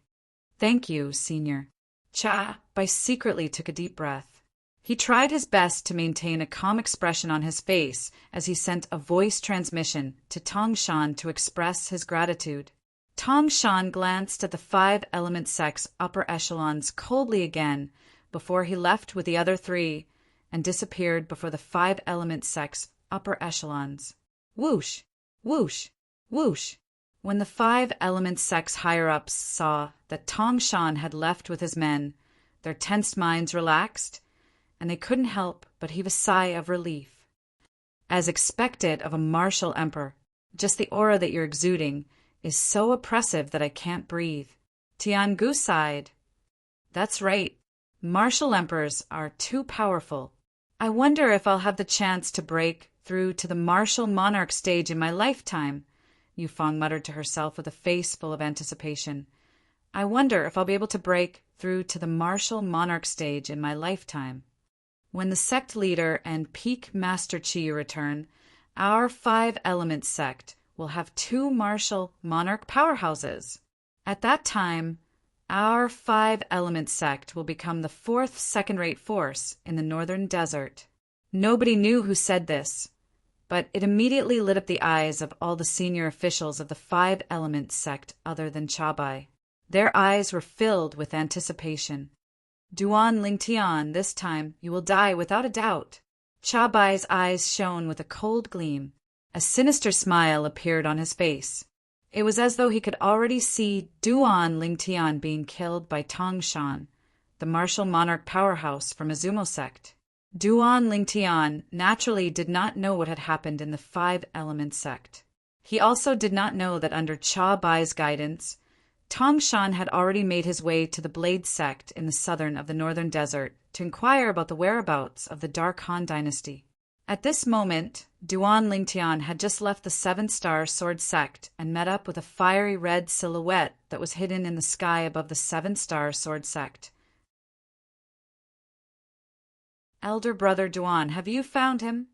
Speaker 1: Thank you, Senior. Cha Bai secretly took a deep breath. He tried his best to maintain a calm expression on his face as he sent a voice transmission to Tong Shan to express his gratitude. Tong Shan glanced at the 5-element sect's upper echelons coldly again before he left with the other three and disappeared before the 5-element sect's upper echelons. Whoosh! Whoosh! Whoosh! When the 5-element sect's higher-ups saw that Tong Shan had left with his men, their tensed minds relaxed, and they couldn't help but heave a sigh of relief. As expected of a martial emperor, just the aura that you're exuding is so oppressive that I can't breathe. Tiangu sighed. That's right. Martial emperors are too powerful. I wonder if I'll have the chance to break through to the martial monarch stage in my lifetime, Yufeng muttered to herself with a face full of anticipation. I wonder if I'll be able to break through to the martial monarch stage in my lifetime. When the sect leader and peak master Chi return, our 5-element sect will have 2 martial monarch powerhouses. At that time, our 5-element sect will become the 4th second-rate force in the northern desert. Nobody knew who said this, but it immediately lit up the eyes of all the senior officials of the 5-element sect other than Cha Bai. Their eyes were filled with anticipation. Duan Lingtian, this time you will die without a doubt. Cha Bai's eyes shone with a cold gleam. A sinister smile appeared on his face. It was as though he could already see Duan Lingtian being killed by Tong Shan, the martial monarch powerhouse from Izumo sect. Duan Lingtian naturally did not know what had happened in the 5-element sect. He also did not know that under Cha Bai's guidance, Tong Shan had already made his way to the Blade sect in the southern of the northern desert to inquire about the whereabouts of the Dark Han Dynasty. At this moment, Duan Lingtian had just left the 7-star sword sect and met up with a fiery red silhouette that was hidden in the sky above the 7-star sword sect. Elder brother Duan, have you found him?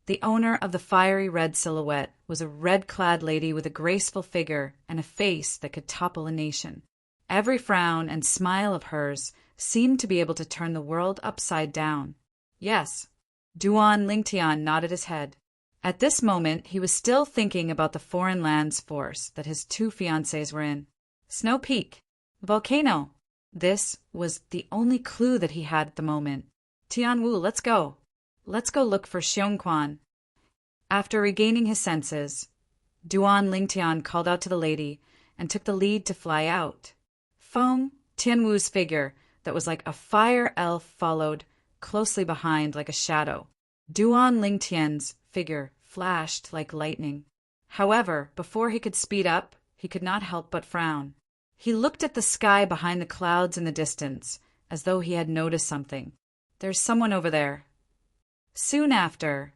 Speaker 1: The owner of the fiery red silhouette was a red-clad lady with a graceful figure and a face that could topple a nation. Every frown and smile of hers seemed to be able to turn the world upside down. Yes. Duan Lingtian nodded his head. At this moment, he was still thinking about the foreign lands force that his 2 fiancées were in. Snow Peak. Volcano. This was the only clue that he had at the moment. Tianwu, let's go. Let's go look for Xiongquan. After regaining his senses, Duan Lingtian called out to the lady and took the lead to fly out. Feng, Tianwu's figure that was like a fire elf followed closely behind like a shadow. Duan Lingtian's figure flashed like lightning. However, before he could speed up, he could not help but frown. He looked at the sky behind the clouds in the distance, as though he had noticed something. "There's someone over there." Soon after,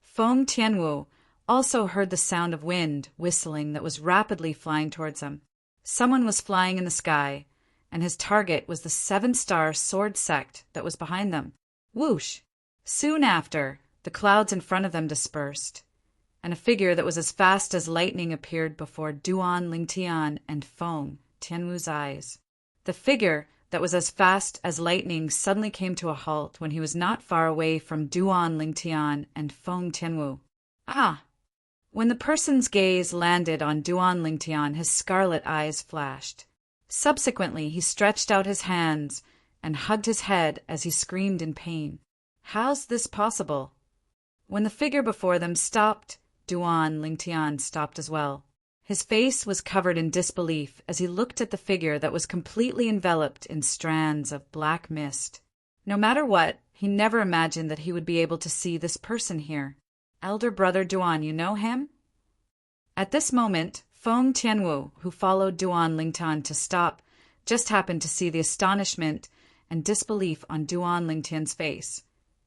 Speaker 1: Feng Tianwu also heard the sound of wind whistling that was rapidly flying towards him. Someone was flying in the sky, and his target was the 7-star sword sect that was behind them. Whoosh! Soon after, the clouds in front of them dispersed, and a figure that was as fast as lightning appeared before Duan Lingtian and Feng Tianwu's eyes. The figure that was as fast as lightning suddenly came to a halt when he was not far away from Duan Lingtian and Feng Tianwu. Ah! When the person's gaze landed on Duan Lingtian, his scarlet eyes flashed. Subsequently, he stretched out his hands and hugged his head as he screamed in pain. How's this possible? When the figure before them stopped, Duan Lingtian stopped as well. His face was covered in disbelief as he looked at the figure that was completely enveloped in strands of black mist. No matter what, he never imagined that he would be able to see this person here. "Elder brother Duan, you know him?" At this moment, Feng Tianwu, who followed Duan Lingtian to stop, just happened to see the astonishment and disbelief on Duan Lingtian's face,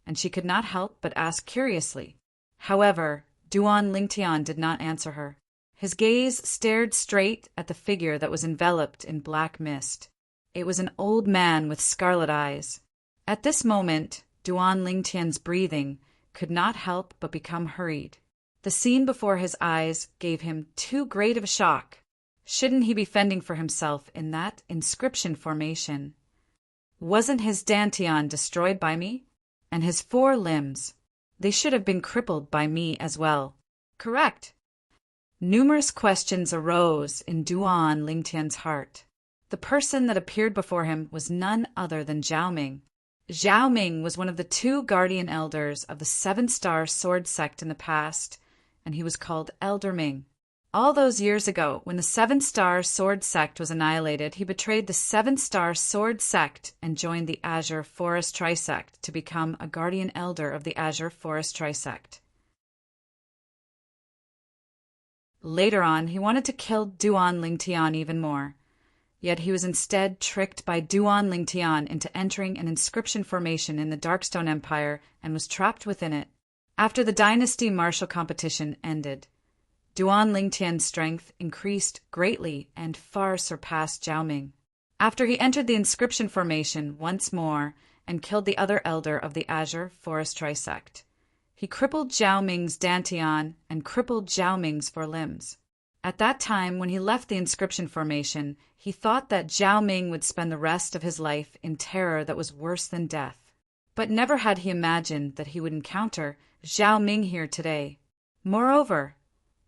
Speaker 1: and she could not help but ask curiously. However, Duan Lingtian did not answer her. His gaze stared straight at the figure that was enveloped in black mist. It was an old man with scarlet eyes. At this moment, Duan Lingtian's breathing could not help but become hurried. The scene before his eyes gave him too great of a shock. Shouldn't he be fending for himself in that inscription formation? Wasn't his dantian destroyed by me? And his 4 limbs, they should have been crippled by me as well. Correct. Numerous questions arose in Duan Lingtian's heart. The person that appeared before him was none other than Zhao Ming. Zhao Ming was one of the 2 guardian elders of the 7-star sword sect in the past, and he was called Elder Ming. All those years ago, when the 7-star sword sect was annihilated, he betrayed the 7-star sword sect and joined the Azure Forest Trisect to become a guardian elder of the Azure Forest Trisect. Later on, he wanted to kill Duan Lingtian even more. Yet he was instead tricked by Duan Lingtian into entering an inscription formation in the Darkstone Empire and was trapped within it. After the dynasty martial competition ended, Duan Lingtian's strength increased greatly and far surpassed Zhao Ming. After he entered the inscription formation once more and killed the other elder of the Azure Forest Trisect, he crippled Zhao Ming's dantian and crippled Zhao Ming's 4 limbs. At that time, when he left the inscription formation, he thought that Zhao Ming would spend the rest of his life in terror that was worse than death. But never had he imagined that he would encounter Zhao Ming here today. Moreover,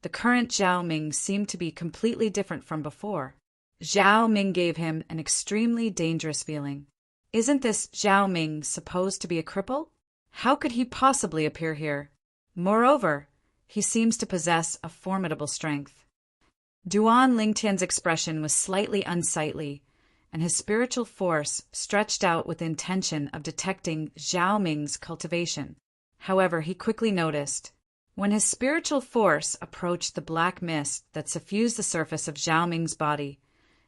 Speaker 1: the current Zhao Ming seemed to be completely different from before. Zhao Ming gave him an extremely dangerous feeling. Isn't this Zhao Ming supposed to be a cripple? How could he possibly appear here? Moreover, he seems to possess a formidable strength. Duan Lingtian's expression was slightly unsightly, and his spiritual force stretched out with the intention of detecting Zhao Ming's cultivation. However, he quickly noticed, when his spiritual force approached the black mist that suffused the surface of Zhao Ming's body,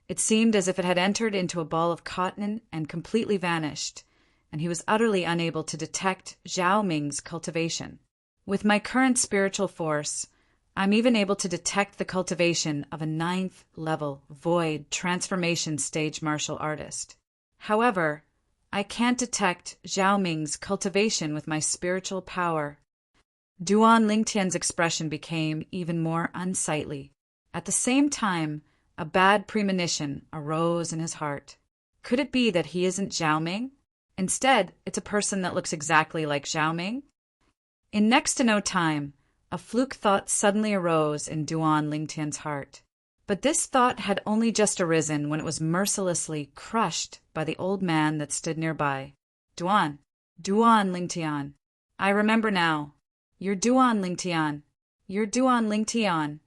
Speaker 1: it seemed as if it had entered into a ball of cotton and completely vanished, and he was utterly unable to detect Zhao Ming's cultivation. With my current spiritual force, I'm even able to detect the cultivation of a 9th level void transformation stage martial artist. However, I can't detect Zhao Ming's cultivation with my spiritual power. Duan Lingtian's expression became even more unsightly. At the same time, a bad premonition arose in his heart. Could it be that he isn't Zhao Ming? Instead, it's a person that looks exactly like Zhao Ming? In next to no time, a fluke thought suddenly arose in Duan Lingtian's heart. But this thought had only just arisen when it was mercilessly crushed by the old man that stood nearby. Duan Lingtian. I remember now. You're Duan Lingtian. You're Duan Lingtian.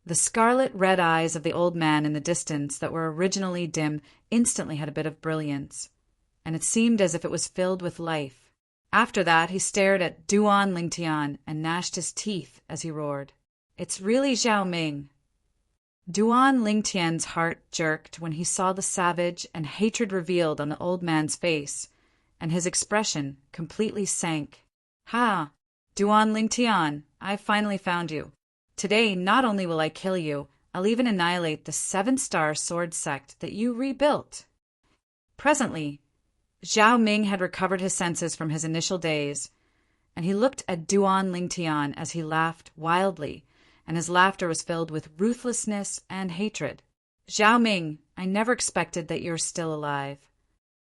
Speaker 1: The scarlet red eyes of the old man in the distance that were originally dim instantly had a bit of brilliance, and it seemed as if it was filled with life. After that, he stared at Duan Lingtian and gnashed his teeth as he roared. It's really Zhao Ming. Duan Lingtian's heart jerked when he saw the savage and hatred revealed on the old man's face, and his expression completely sank. Ha! Duan Lingtian, I've finally found you. Today, not only will I kill you, I'll even annihilate the 7-star sword sect that you rebuilt. Presently, Zhao Ming had recovered his senses from his initial daze, and he looked at Duan Lingtian as he laughed wildly, and his laughter was filled with ruthlessness and hatred. Zhao Ming, I never expected that you're still alive.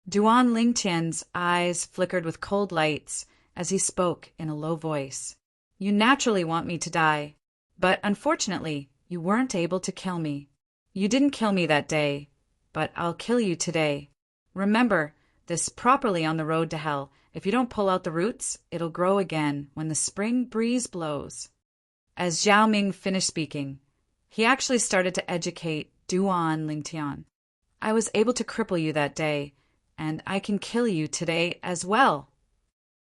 Speaker 1: Duan Lingtian's eyes flickered with cold lights as he spoke in a low voice. You naturally want me to die, but unfortunately, you weren't able to kill me. You didn't kill me that day, but I'll kill you today. Remember this properly on the road to hell. If you don't pull out the roots, it'll grow again when the spring breeze blows. As Zhao Ming finished speaking, he actually started to educate Duan Lingtian. I was able to cripple you that day, and I can kill you today as well.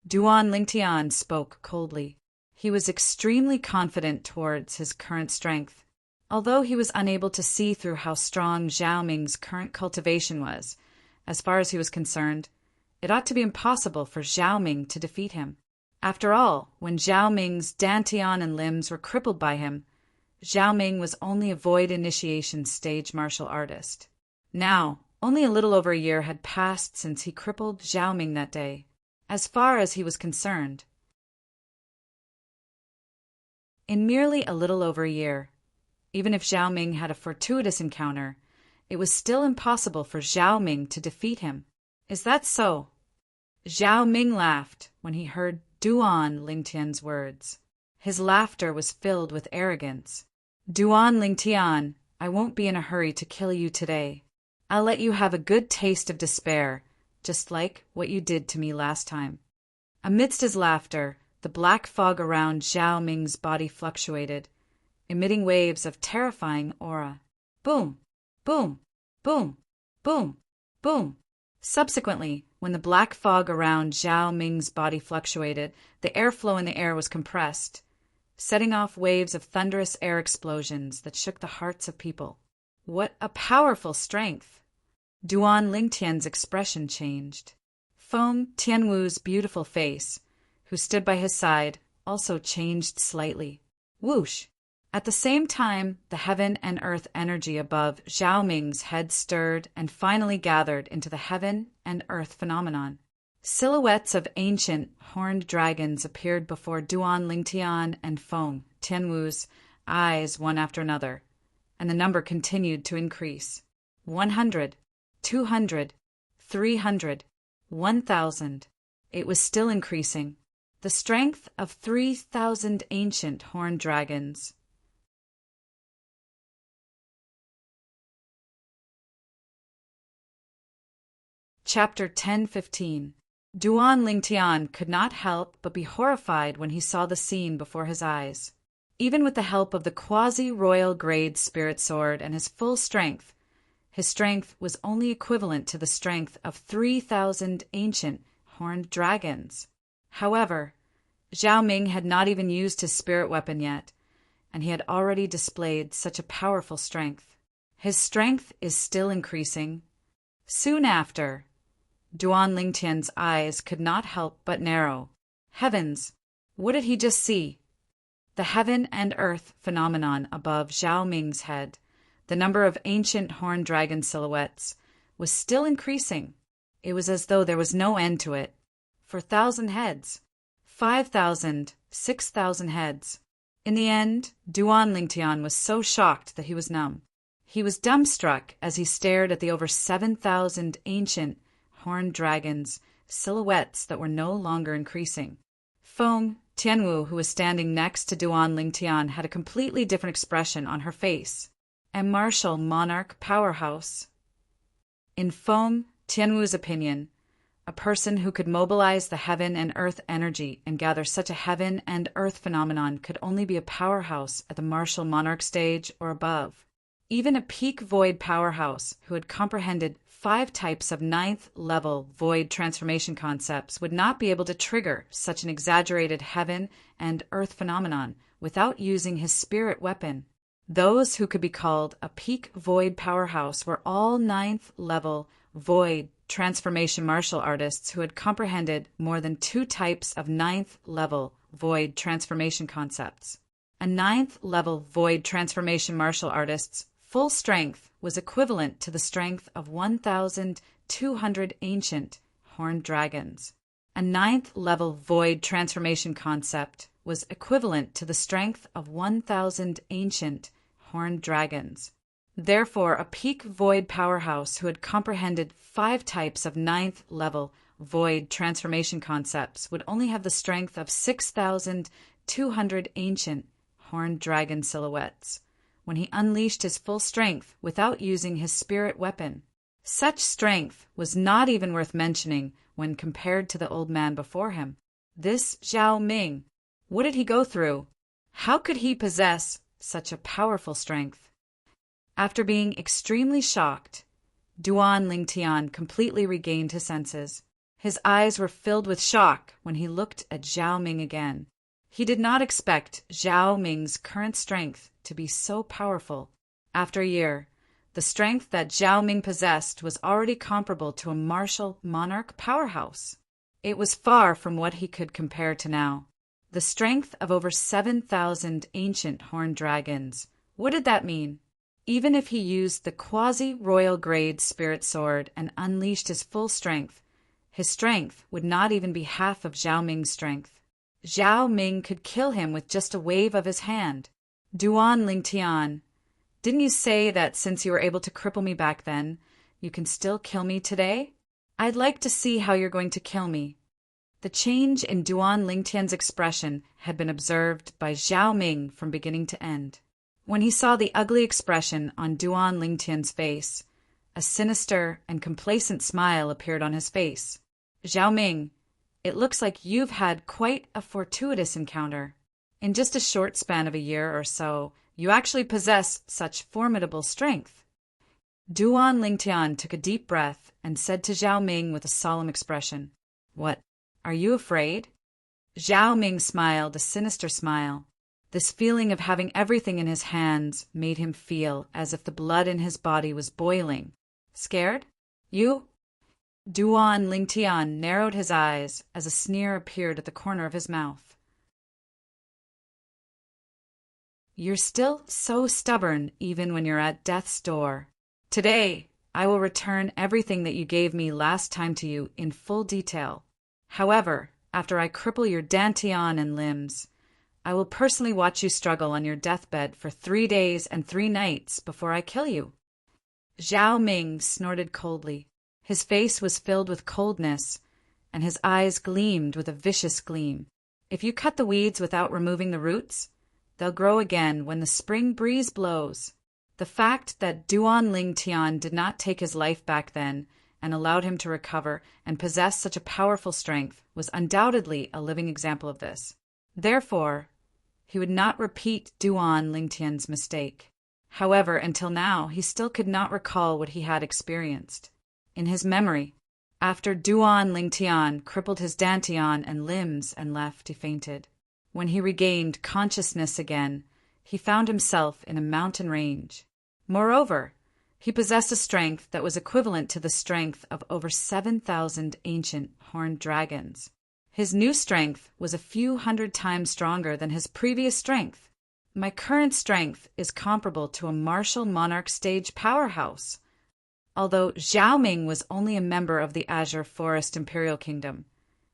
Speaker 1: Duan Lingtian spoke coldly. He was extremely confident towards his current strength. Although he was unable to see through how strong Zhao Ming's current cultivation was, as far as he was concerned, it ought to be impossible for Zhao Ming to defeat him. After all, when Zhao Ming's dantian and limbs were crippled by him, Zhao Ming was only a void initiation stage martial artist. Now, only a little over a year had passed since he crippled Zhao Ming that day. As far as he was concerned, in merely a little over a year, even if Zhao Ming had a fortuitous encounter, it was still impossible for Zhao Ming to defeat him. Is that so? Zhao Ming laughed when he heard Duan Lingtian's words. His laughter was filled with arrogance. Duan Lingtian, I won't be in a hurry to kill you today. I'll let you have a good taste of despair, just like what you did to me last time. Amidst his laughter, the black fog around Zhao Ming's body fluctuated, emitting waves of terrifying aura. Boom! Boom! Boom! Boom! Boom! Subsequently, when the black fog around Zhao Ming's body fluctuated, the airflow in the air was compressed, setting off waves of thunderous air explosions that shook the hearts of people. What a powerful strength! Duan Lingtian's expression changed. Feng Tianwu's beautiful face, who stood by his side, also changed slightly. Whoosh! At the same time, the heaven and earth energy above Zhao Ming's head stirred and finally gathered into the heaven and earth phenomenon. Silhouettes of ancient horned dragons appeared before Duan Lingtian and Feng Tianwu's eyes one after another, and the number continued to increase. 100, 200, 300, 1,000. It was still increasing. The strength of 3,000 ancient horned dragons. Chapter 10:15. Duan Lingtian could not help but be horrified when he saw the scene before his eyes. Even with the help of the quasi-royal grade spirit sword and his full strength, his strength was only equivalent to the strength of 3,000 ancient horned dragons. However, Zhao Ming had not even used his spirit weapon yet, and he had already displayed such a powerful strength. His strength is still increasing. Soon after, Duan Lingtian's eyes could not help but narrow. Heavens! What did he just see? The heaven and earth phenomenon above Zhao Ming's head, the number of ancient horned dragon silhouettes, was still increasing. It was as though there was no end to it. 4,000 heads. 5,000, 6,000 heads. In the end, Duan Lingtian was so shocked that he was numb. He was dumbstruck as he stared at the over 7,000 ancient horned dragons, silhouettes that were no longer increasing. Feng Tianwu, who was standing next to Duan Lingtian, had a completely different expression on her face. A martial monarch powerhouse. In Feng Tianwu's opinion, a person who could mobilize the heaven and earth energy and gather such a heaven and earth phenomenon could only be a powerhouse at the martial monarch stage or above. Even a peak void powerhouse who had comprehended 5 types of 9th-level void transformation concepts would not be able to trigger such an exaggerated heaven and earth phenomenon without using his spirit weapon. Those who could be called a peak void powerhouse were all 9th-level void transformation martial artists who had comprehended more than 2 types of 9th-level void transformation concepts. A 9th-level void transformation martial artist's full strength was equivalent to the strength of 1,200 ancient horned dragons. A 9th-level void transformation concept was equivalent to the strength of 1,000 ancient horned dragons. Therefore, a peak void powerhouse who had comprehended 5 types of 9th-level void transformation concepts would only have the strength of 6,200 ancient horned dragon silhouettes when he unleashed his full strength without using his spirit weapon. Such strength was not even worth mentioning when compared to the old man before him. This Zhao Ming, what did he go through? How could he possess such a powerful strength? After being extremely shocked, Duan Lingtian completely regained his senses. His eyes were filled with shock when he looked at Zhao Ming again. He did not expect Zhao Ming's current strength to be so powerful. After a year, the strength that Zhao Ming possessed was already comparable to a martial monarch powerhouse. It was far from what he could compare to now. The strength of over 7,000 ancient horned dragons. What did that mean? Even if he used the quasi-royal grade spirit sword and unleashed his full strength, his strength would not even be half of Zhao Ming's strength. Zhao Ming could kill him with just a wave of his hand. Duan Lingtian, didn't you say that since you were able to cripple me back then, you can still kill me today? I'd like to see how you're going to kill me. The change in Duan Lingtian's expression had been observed by Zhao Ming from beginning to end. When he saw the ugly expression on Duan Lingtian's face, a sinister and complacent smile appeared on his face. Zhao Ming, it looks like you've had quite a fortuitous encounter. In just a short span of a year or so, you actually possess such formidable strength. Duan Lingtian took a deep breath and said to Zhao Ming with a solemn expression, "What, are you afraid?" Zhao Ming smiled a sinister smile. This feeling of having everything in his hands made him feel as if the blood in his body was boiling. Scared? You? Duan Lingtian narrowed his eyes as a sneer appeared at the corner of his mouth. You're still so stubborn even when you're at death's door. Today, I will return everything that you gave me last time to you in full detail. However, after I cripple your dantian and limbs, I will personally watch you struggle on your deathbed for 3 days and 3 nights before I kill you. Zhao Ming snorted coldly. His face was filled with coldness, and his eyes gleamed with a vicious gleam. If you cut the weeds without removing the roots, they'll grow again when the spring breeze blows. The fact that Duan Lingtian did not take his life back then and allowed him to recover and possess such a powerful strength was undoubtedly a living example of this. Therefore, he would not repeat Duan Lingtian's mistake. However, until now, he still could not recall what he had experienced. In his memory, after Duan Lingtian crippled his dantian and limbs and left, he fainted. When he regained consciousness again, he found himself in a mountain range. Moreover, he possessed a strength that was equivalent to the strength of over 7,000 ancient horned dragons. His new strength was a few hundred times stronger than his previous strength. My current strength is comparable to a martial monarch stage powerhouse. Although Zhao Ming was only a member of the Azure Forest Imperial Kingdom,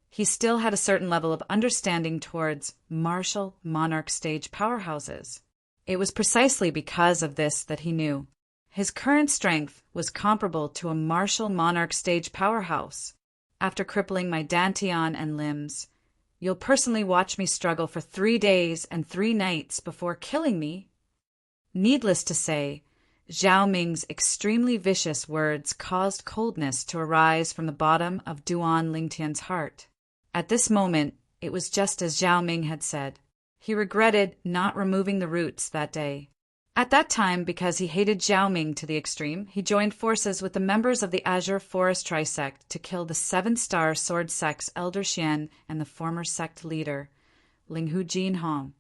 Speaker 1: he still had a certain level of understanding towards martial monarch stage powerhouses. It was precisely because of this that he knew his current strength was comparable to a martial monarch stage powerhouse. After crippling my dantian and limbs, you'll personally watch me struggle for 3 days and 3 nights before killing me. Needless to say, Zhao Ming's extremely vicious words caused coldness to arise from the bottom of Duan Lingtian's heart. At this moment, it was just as Zhao Ming had said. He regretted not removing the roots that day. At that time, because he hated Zhao Ming to the extreme, he joined forces with the members of the Azure Forest Trisect to kill the seven-star sword sect's Elder Xian and the former sect leader, Linghu Jinhong,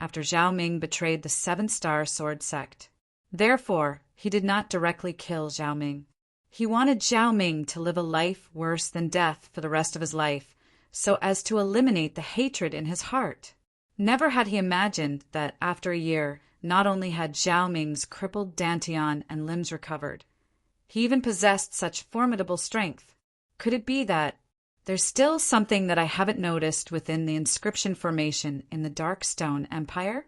Speaker 1: after Zhao Ming betrayed the seven-star sword sect. Therefore, he did not directly kill Zhao Ming. He wanted Zhao Ming to live a life worse than death for the rest of his life, so as to eliminate the hatred in his heart. Never had he imagined that, after a year, not only had Zhao Ming's crippled dantian and limbs recovered, he even possessed such formidable strength. Could it be that there's still something that I haven't noticed within the inscription formation in the Dark Stone Empire?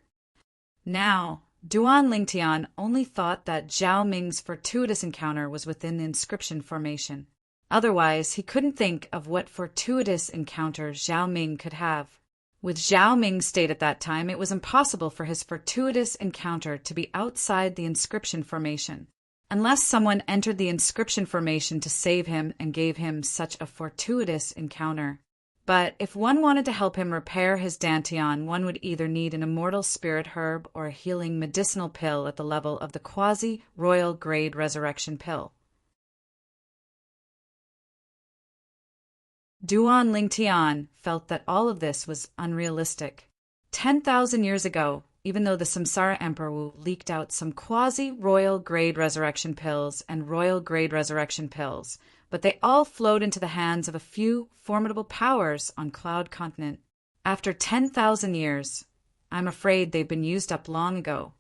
Speaker 1: Now, Duan Lingtian only thought that Zhao Ming's fortuitous encounter was within the inscription formation. Otherwise, he couldn't think of what fortuitous encounter Zhao Ming could have. With Zhao Ming's state at that time, it was impossible for his fortuitous encounter to be outside the inscription formation, unless someone entered the inscription formation to save him and gave him such a fortuitous encounter. But if one wanted to help him repair his dantian, one would either need an immortal spirit herb or a healing medicinal pill at the level of the quasi-royal grade resurrection pill. Duan Lingtian felt that all of this was unrealistic. 10,000 years ago, even though the Samsara Emperor Wu leaked out some quasi-royal grade resurrection pills and royal grade resurrection pills, but they all flowed into the hands of a few formidable powers on Cloud Continent. After 10,000 years, I'm afraid they've been used up long ago.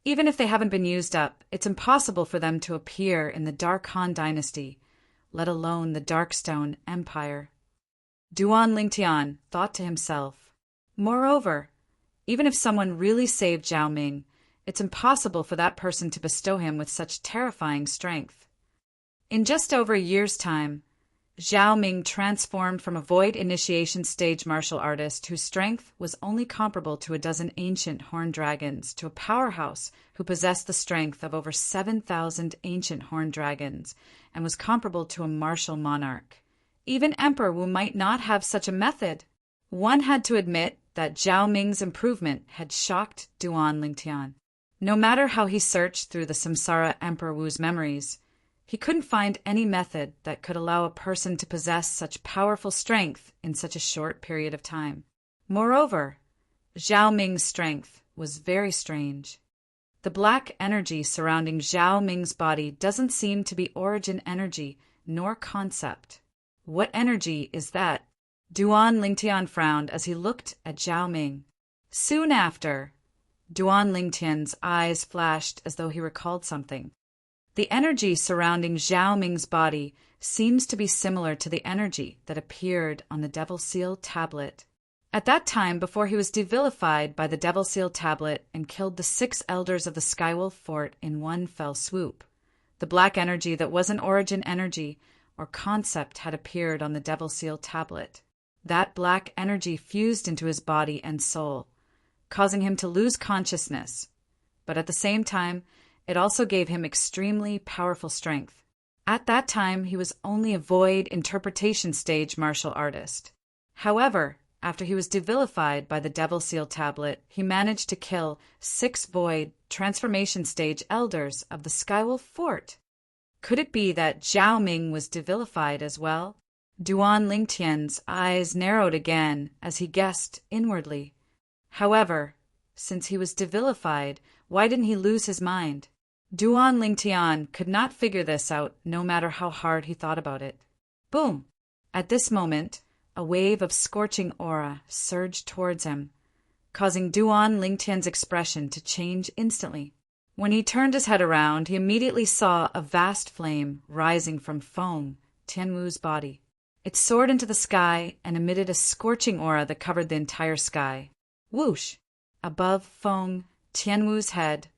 Speaker 1: Even if they haven't been used up, it's impossible for them to appear in the Dark Han Dynasty, let alone the Darkstone Empire. Duan Lingtian thought to himself, moreover, even if someone really saved Zhao Ming, it's impossible for that person to bestow him with such terrifying strength. In just over a year's time, Zhao Ming transformed from a void initiation stage martial artist whose strength was only comparable to a dozen ancient horned dragons to a powerhouse who possessed the strength of over 7,000 ancient horned dragons and was comparable to a martial monarch. Even Emperor Wu might not have such a method. One had to admit that Zhao Ming's improvement had shocked Duan Lingtian. No matter how he searched through the Samsara Emperor Wu's memories, he couldn't find any method that could allow a person to possess such powerful strength in such a short period of time. Moreover, Zhao Ming's strength was very strange. The black energy surrounding Zhao Ming's body doesn't seem to be origin energy nor concept. What energy is that? Duan Lingtian frowned as he looked at Zhao Ming. Soon after, Duan Lingtian's eyes flashed as though he recalled something. The energy surrounding Zhao Ming's body seems to be similar to the energy that appeared on the Devil Seal tablet. At that time, before he was devilified by the Devil Seal tablet and killed the 6 elders of the Skywolf Fort in one fell swoop, the black energy that wasn't origin energy or concept had appeared on the Devil Seal tablet. That black energy fused into his body and soul, causing him to lose consciousness, but at the same time, it also gave him extremely powerful strength. At that time, he was only a void interpretation stage martial artist. However, after he was devilified by the Devil Seal tablet, he managed to kill 6 void transformation stage elders of the Skywolf Fort. Could it be that Zhao Ming was devilified as well? Duan Lingtian's eyes narrowed again as he guessed inwardly. However, since he was devilified, why didn't he lose his mind? Duan Lingtian could not figure this out no matter how hard he thought about it. Boom! At this moment, a wave of scorching aura surged towards him, causing Duan Lingtian's expression to change instantly. When he turned his head around, he immediately saw a vast flame rising from Feng Tianwu's body. It soared into the sky and emitted a scorching aura that covered the entire sky. Whoosh! Above Feng Tianwu's head,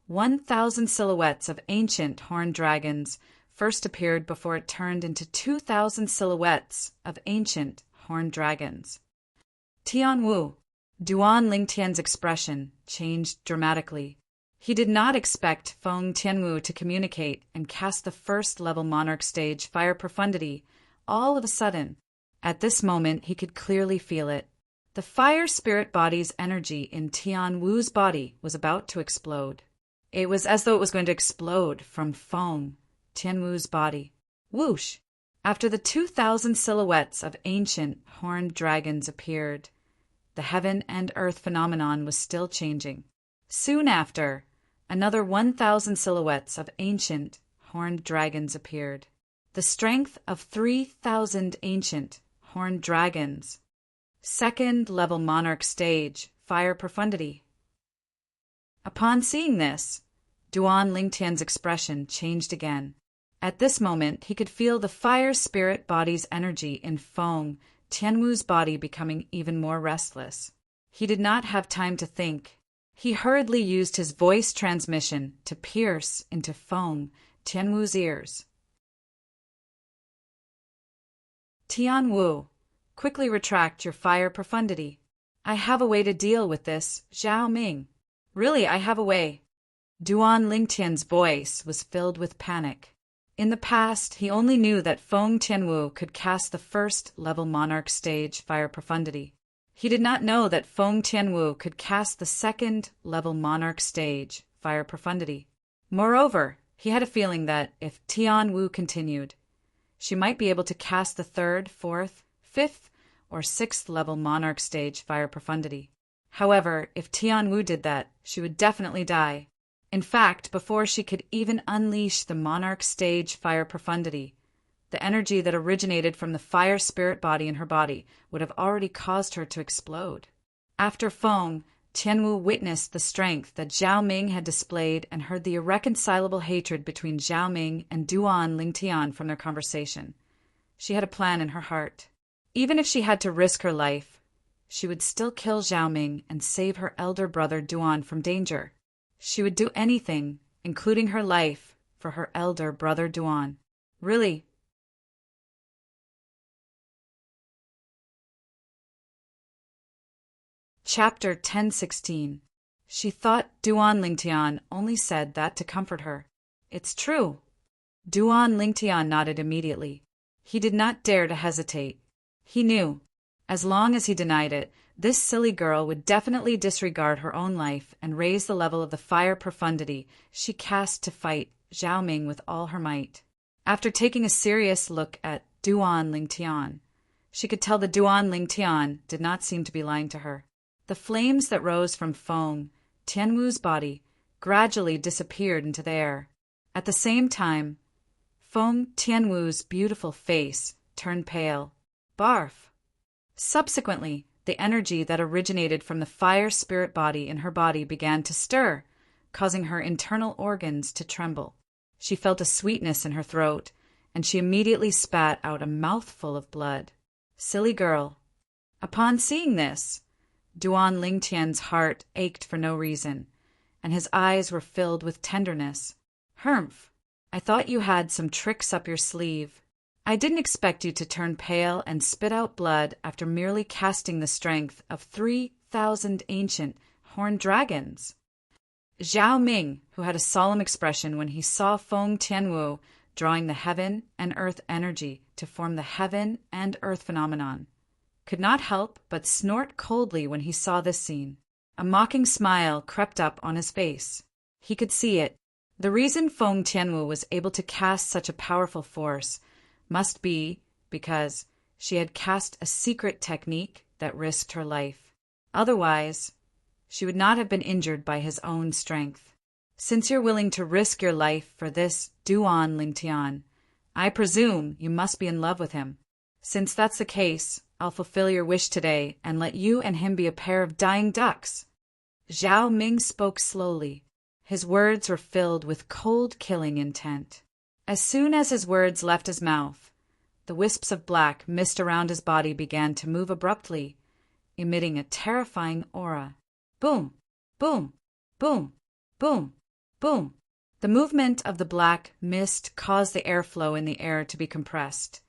Speaker 1: 1,000 silhouettes of ancient horned dragons first appeared before it turned into 2,000 silhouettes of ancient horned dragons. Tianwu, Duan Lingtian's expression changed dramatically. He did not expect Feng Tianwu to communicate and cast the first-level Monarch stage fire profundity all of a sudden. At this moment, he could clearly feel it. The fire spirit body's energy in Tianwu's body was about to explode. It was as though it was going to explode from Feng Tianwu's body. Whoosh! After the 2,000 silhouettes of ancient horned dragons appeared, the heaven and earth phenomenon was still changing. Soon after, another 1,000 silhouettes of ancient horned dragons appeared. The strength of 3,000 ancient horned dragons. Second-level Monarch stage, fire profundity. Upon seeing this, Duan Lingtian's expression changed again. At this moment, he could feel the fire spirit body's energy in Feng Tianwu's body becoming even more restless. He did not have time to think. He hurriedly used his voice transmission to pierce into Feng Tianwu's ears. Tianwu, quickly retract your fire profundity. I have a way to deal with this, Zhao Ming. Really, I have a way. Duan Lingtian's voice was filled with panic. In the past, he only knew that Feng Tianwu could cast the first-level Monarch stage fire profundity. He did not know that Feng Tianwu could cast the second-level Monarch stage fire profundity. Moreover, he had a feeling that if Tianwu continued, she might be able to cast the third, fourth, fifth, or sixth-level Monarch stage fire profundity. However, if Tianwu did that, she would definitely die. In fact, before she could even unleash the Monarch stage fire profundity, the energy that originated from the fire spirit body in her body would have already caused her to explode. After Feng, Tianwu witnessed the strength that Zhao Ming had displayed and heard the irreconcilable hatred between Zhao Ming and Duan Lingtian from their conversation. She had a plan in her heart. Even if she had to risk her life, she would still kill Zhao Ming and save her elder brother Duan from danger. She would do anything, including her life, for her elder brother Duan. Really. Chapter 1016. She thought Duan Lingtian only said that to comfort her. It's true. Duan Lingtian nodded immediately. He did not dare to hesitate. He knew, as long as he denied it, this silly girl would definitely disregard her own life and raise the level of the fire profundity she cast to fight Zhao Ming with all her might. After taking a serious look at Duan Lingtian, she could tell the Duan Lingtian did not seem to be lying to her. The flames that rose from Feng Tianwu's body gradually disappeared into the air. At the same time, Feng Tianwu's beautiful face turned pale. Barf! Subsequently, the energy that originated from the fire spirit body in her body began to stir, causing her internal organs to tremble. She felt a sweetness in her throat, and she immediately spat out a mouthful of blood. Silly girl. Upon seeing this, Duan Lingtian's heart ached for no reason, and his eyes were filled with tenderness. Humph! I thought you had some tricks up your sleeve. I didn't expect you to turn pale and spit out blood after merely casting the strength of 3,000 ancient horned dragons. Zhao Ming, who had a solemn expression when he saw Feng Tianwu drawing the heaven and earth energy to form the heaven and earth phenomenon, could not help but snort coldly when he saw this scene. A mocking smile crept up on his face. He could see it. The reason Feng Tianwu was able to cast such a powerful force must be because she had cast a secret technique that risked her life. Otherwise, she would not have been injured by his own strength. Since you're willing to risk your life for this Duan Lingtian, I presume you must be in love with him. Since that's the case, I'll fulfill your wish today and let you and him be a pair of dying ducks. Zhao Ming spoke slowly. His words were filled with cold, killing intent. As soon as his words left his mouth, the wisps of black mist around his body began to move abruptly, emitting a terrifying aura. Boom! Boom! Boom! Boom! Boom! The movement of the black mist caused the airflow in the air to be compressed,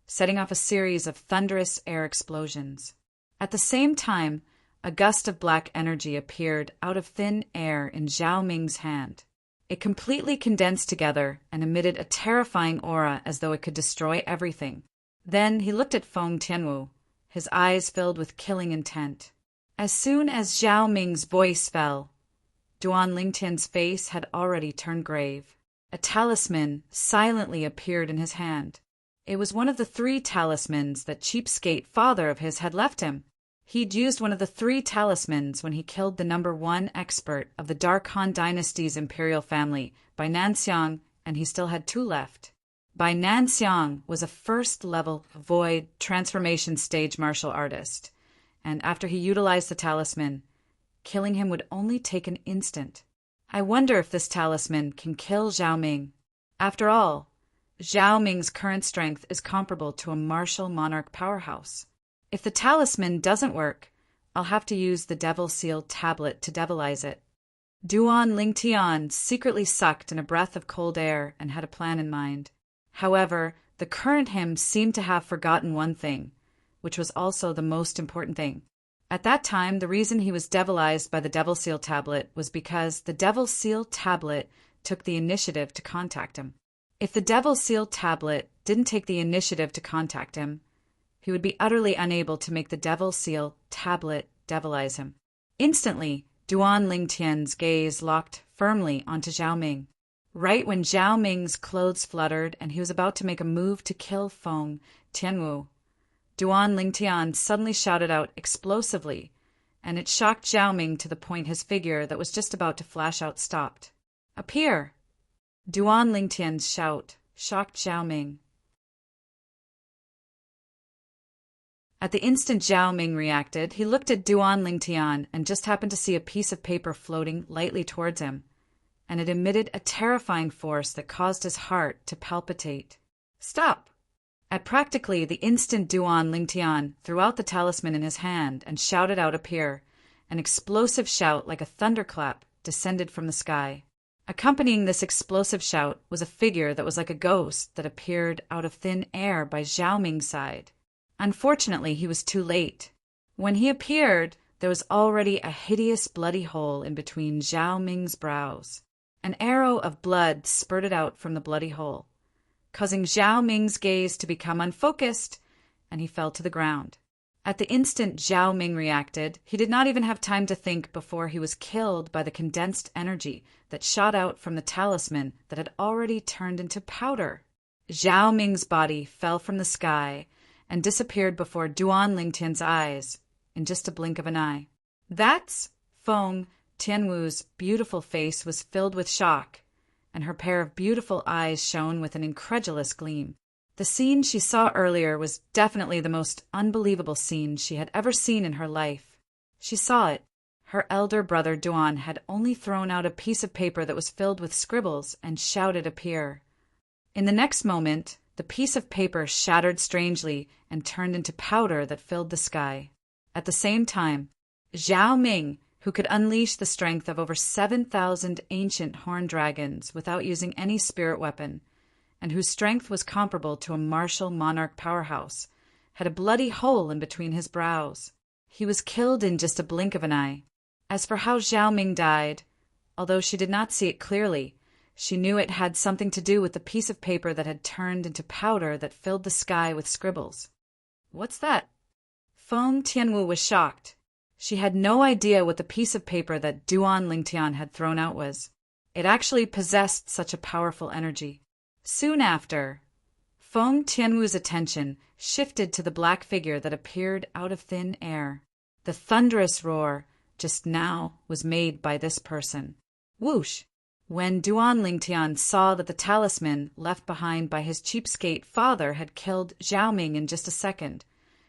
Speaker 1: setting off a series of thunderous air explosions. At the same time, a gust of black energy appeared out of thin air in Zhao Ming's hand. It completely condensed together and emitted a terrifying aura as though it could destroy everything. Then he looked at Feng Tianwu, his eyes filled with killing intent. As soon as Zhao Ming's voice fell, Duan Lingtian's face had already turned grave. A talisman silently appeared in his hand. It was one of the 3 talismans that cheapskate father of his had left him. He'd used one of the 3 talismans when he killed the #1 expert of the Dark Han Dynasty's imperial family, Bai Nanxiang, and he still had 2 left. Bai Nanxiang was a first-level void transformation stage martial artist, and after he utilized the talisman, killing him would only take an instant. I wonder if this talisman can kill Zhao Ming. After all, Zhao Ming's current strength is comparable to a martial monarch powerhouse. If the talisman doesn't work, I'll have to use the Devil Seal tablet to devilize it. Duan Lingtian secretly sucked in a breath of cold air and had a plan in mind. However, the current him seemed to have forgotten one thing, which was also the most important thing. At that time, the reason he was devilized by the Devil Seal tablet was because the Devil Seal tablet took the initiative to contact him. If the Devil Seal tablet didn't take the initiative to contact him, he would be utterly unable to make the Devil Seal tablet devilize him. Instantly, Duan Lingtian's gaze locked firmly onto Zhao Ming. Right when Zhao Ming's clothes fluttered and he was about to make a move to kill Feng Tianwu, Duan Lingtian suddenly shouted out explosively, and it shocked Zhao Ming to the point his figure that was just about to flash out stopped. "Appear!" Duan Lingtian's shout shocked Zhao Ming. At the instant Zhao Ming reacted, he looked at Duan Lingtian and just happened to see a piece of paper floating lightly towards him, and it emitted a terrifying force that caused his heart to palpitate. "Stop!" At practically the instant Duan Lingtian threw out the talisman in his hand and shouted out "Appear," an explosive shout like a thunderclap descended from the sky. Accompanying this explosive shout was a figure that was like a ghost that appeared out of thin air by Zhao Ming's side. Unfortunately, he was too late. When he appeared, there was already a hideous bloody hole in between Zhao Ming's brows. An arrow of blood spurted out from the bloody hole, causing Zhao Ming's gaze to become unfocused, and he fell to the ground. At the instant Zhao Ming reacted, he did not even have time to think before he was killed by the condensed energy that shot out from the talisman that had already turned into powder. Zhao Ming's body fell from the sky and disappeared before Duan Lingtian's eyes in just a blink of an eye. That's Feng Tianwu's beautiful face was filled with shock, and her pair of beautiful eyes shone with an incredulous gleam. The scene she saw earlier was definitely the most unbelievable scene she had ever seen in her life. She saw it. Her elder brother Duan had only thrown out a piece of paper that was filled with scribbles and shouted "Appear." In the next moment, the piece of paper shattered strangely and turned into powder that filled the sky. At the same time, Zhao Ming, who could unleash the strength of over 7,000 ancient horned dragons without using any spirit weapon, and whose strength was comparable to a martial monarch powerhouse, had a bloody hole in between his brows. He was killed in just a blink of an eye. As for how Zhao Ming died, although she did not see it clearly, she knew it had something to do with the piece of paper that had turned into powder that filled the sky with scribbles. "What's that?" Feng Tianwu was shocked. She had no idea what the piece of paper that Duan Lingtian had thrown out was. It actually possessed such a powerful energy. Soon after, Feng Tianwu's attention shifted to the black figure that appeared out of thin air. The thunderous roar just now was made by this person. Whoosh! When Duan Lingtian saw that the talisman left behind by his cheapskate father had killed Zhao Ming in just a second,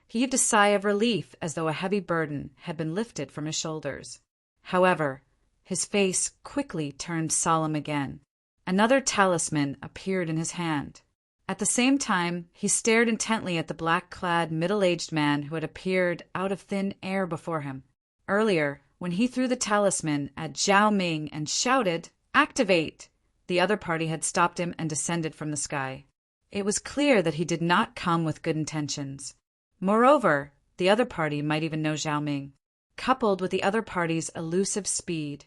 Speaker 1: he heaved a sigh of relief as though a heavy burden had been lifted from his shoulders. However, his face quickly turned solemn again. Another talisman appeared in his hand. At the same time, he stared intently at the black-clad, middle-aged man who had appeared out of thin air before him. Earlier, when he threw the talisman at Zhao Ming and shouted, "Activate!" the other party had stopped him and descended from the sky. It was clear that he did not come with good intentions. Moreover, the other party might even know Zhao Ming. Coupled with the other party's elusive speed,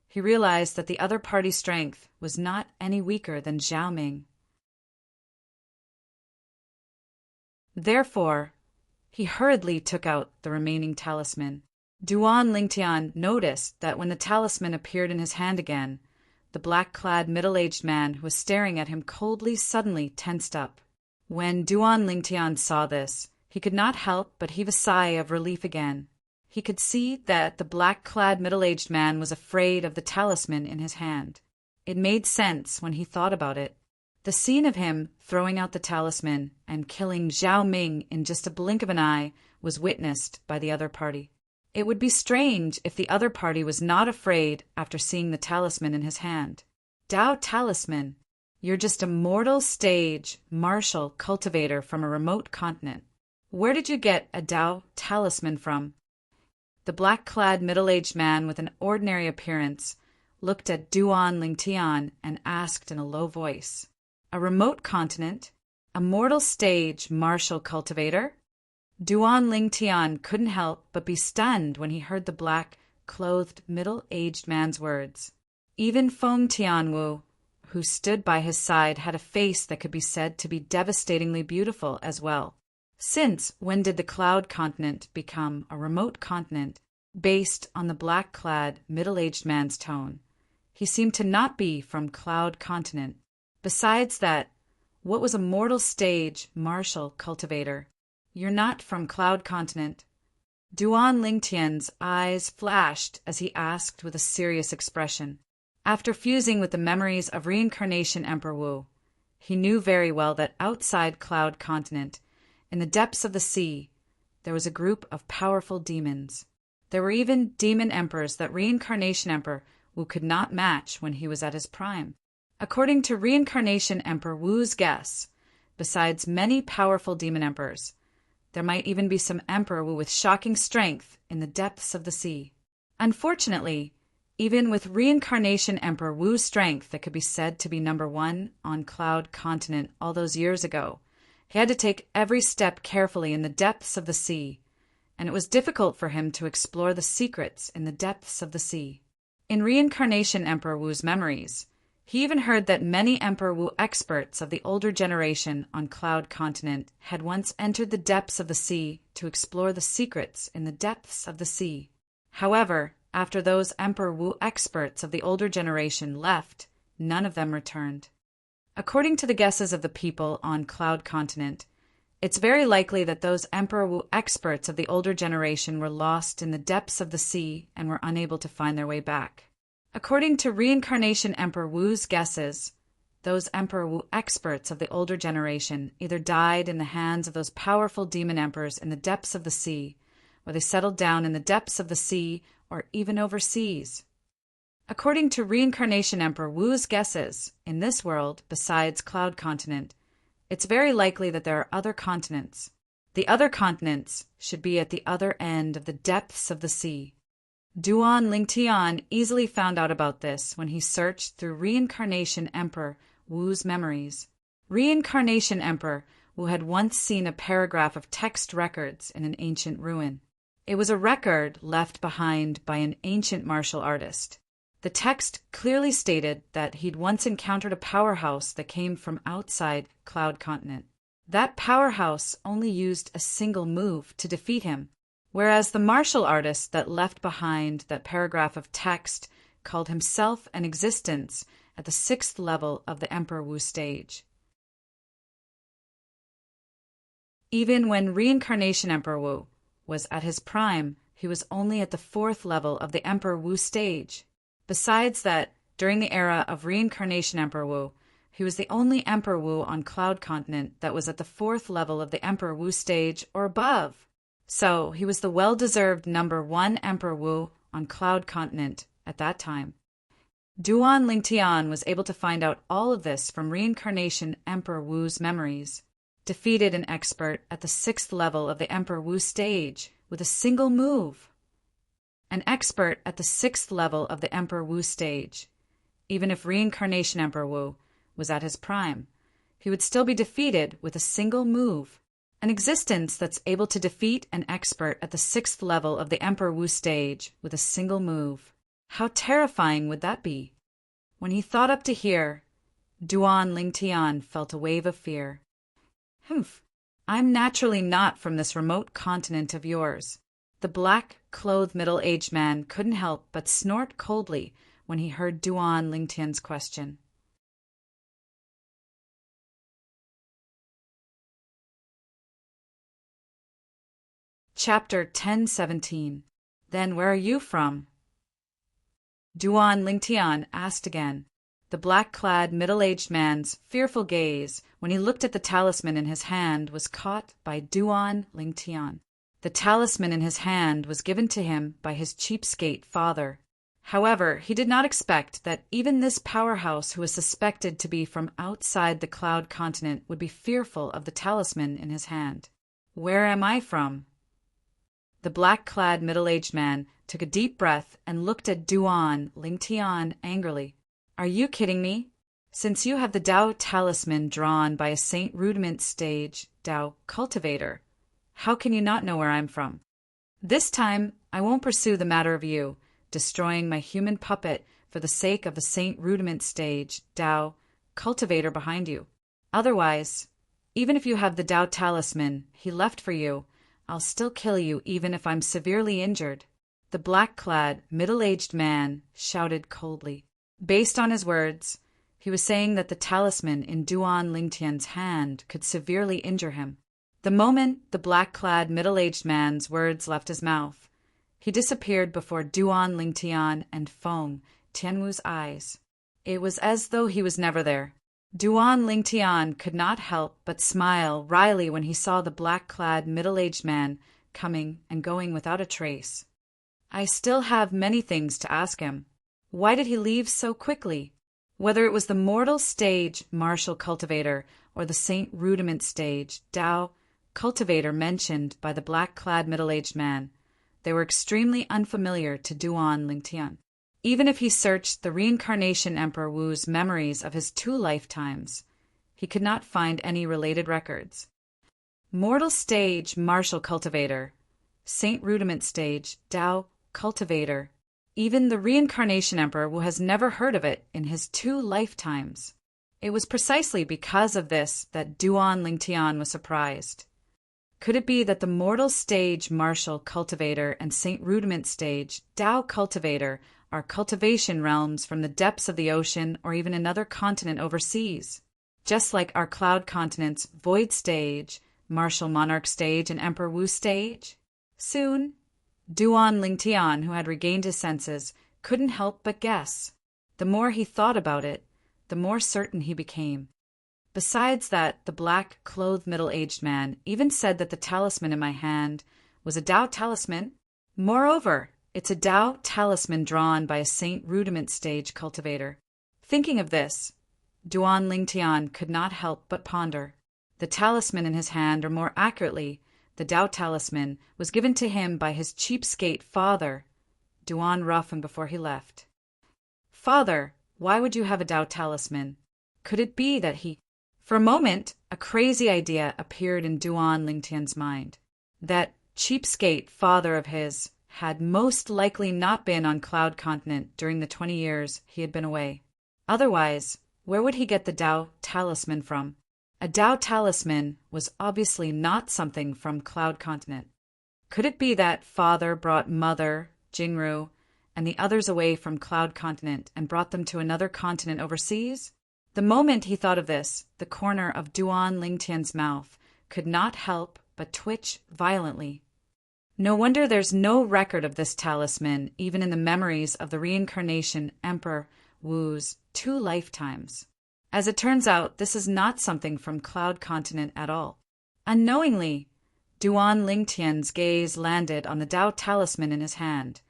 Speaker 1: he realized that the other party's strength was not any weaker than Zhao Ming. Therefore, he hurriedly took out the remaining talisman. Duan Lingtian noticed that when the talisman appeared in his hand again, the black-clad middle-aged man who was staring at him coldly suddenly tensed up. When Duan Lingtian saw this, he could not help but heave a sigh of relief again. He could see that the black-clad middle-aged man was afraid of the talisman in his hand. It made sense when he thought about it. The scene of him throwing out the talisman and killing Zhao Ming in just a blink of an eye was witnessed by the other party. It would be strange if the other party was not afraid after seeing the talisman in his hand. Dao Talisman, you're just a mortal stage martial cultivator from a remote continent. Where did you get a Dao Talisman from? The black-clad middle-aged man with an ordinary appearance looked at Duan Lingtian and asked in a low voice, "A remote continent? A mortal stage martial cultivator?" Duan Lingtian couldn't help but be stunned when he heard the black-clothed middle-aged man's words. Even Feng Tianwu, who stood by his side, had a face that could be said to be devastatingly beautiful as well. Since when did the Cloud Continent become a remote continent based on the black-clad middle-aged man's tone? He seemed to not be from Cloud Continent. Besides that, what was a mortal stage martial cultivator? You're not from Cloud Continent. Duan Lingtian's eyes flashed as he asked with a serious expression. After fusing with the memories of reincarnation Emperor Wu, he knew very well that outside Cloud Continent, in the depths of the sea, there was a group of powerful demons. There were even demon emperors that reincarnation Emperor Wu could not match when he was at his prime. According to reincarnation Emperor Wu's guess, besides many powerful demon emperors, there might even be some Emperor Wu with shocking strength in the depths of the sea. Unfortunately, even with reincarnation Emperor Wu's strength that could be said to be number one on Cloud Continent all those years ago, he had to take every step carefully in the depths of the sea, and it was difficult for him to explore the secrets in the depths of the sea. In reincarnation Emperor Wu's memories, he even heard that many Emperor Wu experts of the older generation on Cloud Continent had once entered the depths of the sea to explore the secrets in the depths of the sea. However, after those Emperor Wu experts of the older generation left, none of them returned. According to the guesses of the people on Cloud Continent, it's very likely that those Emperor Wu experts of the older generation were lost in the depths of the sea and were unable to find their way back. According to reincarnation Emperor Wu's guesses, those Emperor Wu experts of the older generation either died in the hands of those powerful demon emperors in the depths of the sea, or they settled down in the depths of the sea, or even overseas. According to reincarnation Emperor Wu's guesses, in this world, besides Cloud Continent, it's very likely that there are other continents. The other continents should be at the other end of the depths of the sea. Duan Lingtian easily found out about this when he searched through reincarnation Emperor Wu's memories. Reincarnation Emperor Wu had once seen a paragraph of text records in an ancient ruin. It was a record left behind by an ancient martial artist. The text clearly stated that he'd once encountered a powerhouse that came from outside Cloud Continent. That powerhouse only used a single move to defeat him, whereas the martial artist that left behind that paragraph of text called himself an existence at the 6th level of the Emperor Wu stage. Even when reincarnation Emperor Wu was at his prime, he was only at the 4th level of the Emperor Wu stage. Besides that, during the era of reincarnation Emperor Wu, he was the only Emperor Wu on Cloud Continent that was at the 4th level of the Emperor Wu stage or above. So he was the well-deserved number 1 Emperor Wu on Cloud Continent at that time. Duan Lingtian was able to find out all of this from reincarnation Emperor Wu's memories. Defeated an expert at the 6th level of the Emperor Wu stage with a single move. An expert at the 6th level of the Emperor Wu stage. Even if reincarnation Emperor Wu was at his prime, he would still be defeated with a single move. An existence that's able to defeat an expert at the 6th level of the Emperor Wu stage with a single move. How terrifying would that be? When he thought up to here, Duan Lingtian felt a wave of fear. I'm naturally not from this remote continent of yours. The black-clothed middle-aged man couldn't help but snort coldly when he heard Duan Lingtian's question. Chapter 1017. Then where are you from? Duan Lingtian asked again. The black-clad middle-aged man's fearful gaze, when he looked at the talisman in his hand, was caught by Duan Lingtian. The talisman in his hand was given to him by his cheapskate father. However, he did not expect that even this powerhouse who was suspected to be from outside the cloud continent would be fearful of the talisman in his hand. Where am I from? The black-clad middle-aged man took a deep breath and looked at Duan Lingtian angrily. Are you kidding me? Since you have the Tao talisman drawn by a Saint Rudiment stage Tao cultivator, how can you not know where I'm from? This time, I won't pursue the matter of you, destroying my human puppet for the sake of the Saint Rudiment stage Tao cultivator behind you. Otherwise, even if you have the Tao talisman he left for you, I'll still kill you even if I'm severely injured. The black-clad, middle-aged man shouted coldly. Based on his words, he was saying that the talisman in Duan Lingtian's hand could severely injure him. The moment the black-clad, middle-aged man's words left his mouth, he disappeared before Duan Lingtian and Feng Tianwu's eyes. It was as though he was never there. Duan Lingtian could not help but smile wryly when he saw the black-clad, middle-aged man coming and going without a trace. I still have many things to ask him. Why did he leave so quickly? Whether it was the mortal stage martial cultivator or the Saint Rudiment stage Tao cultivator mentioned by the black-clad middle-aged man, they were extremely unfamiliar to Duan Lingtian. Even if he searched the reincarnation Emperor Wu's memories of his 2 lifetimes, he could not find any related records. Mortal stage martial cultivator, Saint Rudiment stage Tao cultivator, even the reincarnation Emperor Wu has never heard of it in his 2 lifetimes. It was precisely because of this that Duan Lingtian was surprised. Could it be that the mortal stage martial cultivator and Saint Rudiment stage Tao cultivator are cultivation realms from the depths of the ocean or even another continent overseas, just like our cloud continent's void stage, martial monarch stage, and Emperor Wu stage? Soon, Duan Lingtian, who had regained his senses, couldn't help but guess. The more he thought about it, the more certain he became. Besides that, the black-clothed middle-aged man even said that the talisman in my hand was a Tao talisman. Moreover, it's a Tao talisman drawn by a Saint Rudiment stage cultivator. Thinking of this, Duan Lingtian could not help but ponder. The talisman in his hand, or more accurately, the Tao talisman, was given to him by his cheapskate father, Duan Ruffin, before he left. Father, why would you have a Tao talisman? Could it be that he... For a moment, a crazy idea appeared in Duan Lingtian's mind. That cheapskate father of his had most likely not been on Cloud Continent during the 20 years he had been away. Otherwise, where would he get the Tao talisman from? A Tao talisman was obviously not something from Cloud Continent. Could it be that father brought mother, Jingru, and the others away from Cloud Continent and brought them to another continent overseas? The moment he thought of this, the corner of Duan Lingtian's mouth could not help but twitch violently. No wonder there's no record of this talisman even in the memories of the reincarnation Emperor Wu's 2 lifetimes. As it turns out, this is not something from Cloud Continent at all. Unknowingly, Duan Lingtian's gaze landed on the Tao talisman in his hand,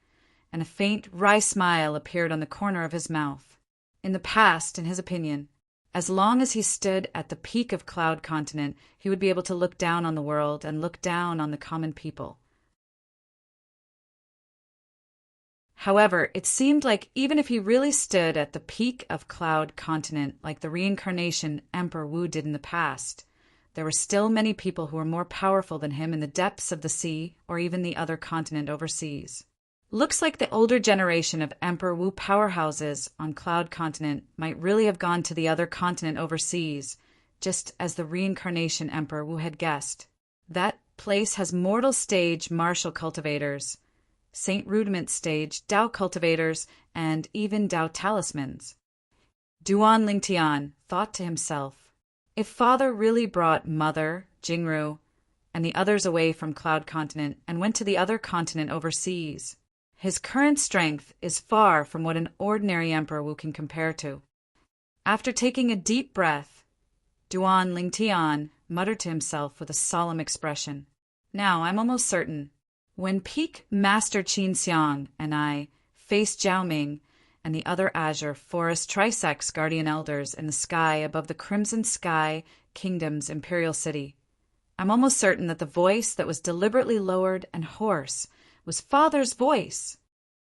Speaker 1: and a faint wry smile appeared on the corner of his mouth. In the past, in his opinion, as long as he stood at the peak of Cloud Continent, he would be able to look down on the world and look down on the common people. However, it seemed like even if he really stood at the peak of Cloud Continent like the reincarnation Emperor Wu did in the past, there were still many people who were more powerful than him in the depths of the sea or even the other continent overseas. Looks like the older generation of Emperor Wu powerhouses on Cloud Continent might really have gone to the other continent overseas, just as the reincarnation Emperor Wu had guessed. That place has mortal stage martial cultivators, Saint Rudiment stage Tao cultivators, and even Tao talismans. Duan Lingtian thought to himself, if Father really brought Mother, Jingru, and the others away from Cloud Continent and went to the other continent overseas, his current strength is far from what an ordinary Emperor Wu can compare to. After taking a deep breath, Duan Lingtian muttered to himself with a solemn expression, now I'm almost certain, when Peak Master Qin Xiang and I faced Zhao Ming and the other Azure Forest Trisex Guardian Elders in the sky above the Crimson Sky Kingdom's Imperial City, I'm almost certain that the voice that was deliberately lowered and hoarse was Father's voice.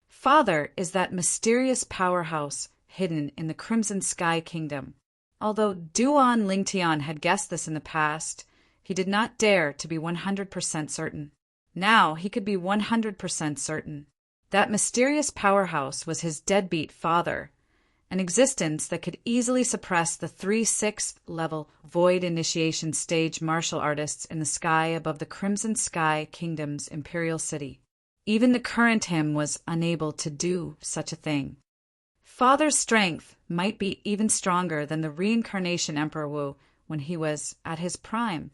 Speaker 1: Father is that mysterious powerhouse hidden in the Crimson Sky Kingdom. Although Duan Lingtian had guessed this in the past, he did not dare to be 100% certain. Now he could be 100% certain. That mysterious powerhouse was his deadbeat father, an existence that could easily suppress the 3 6th level void initiation stage martial artists in the sky above the Crimson Sky Kingdom's Imperial City. Even the current him was unable to do such a thing. Father's strength might be even stronger than the reincarnation Emperor Wu when he was at his prime.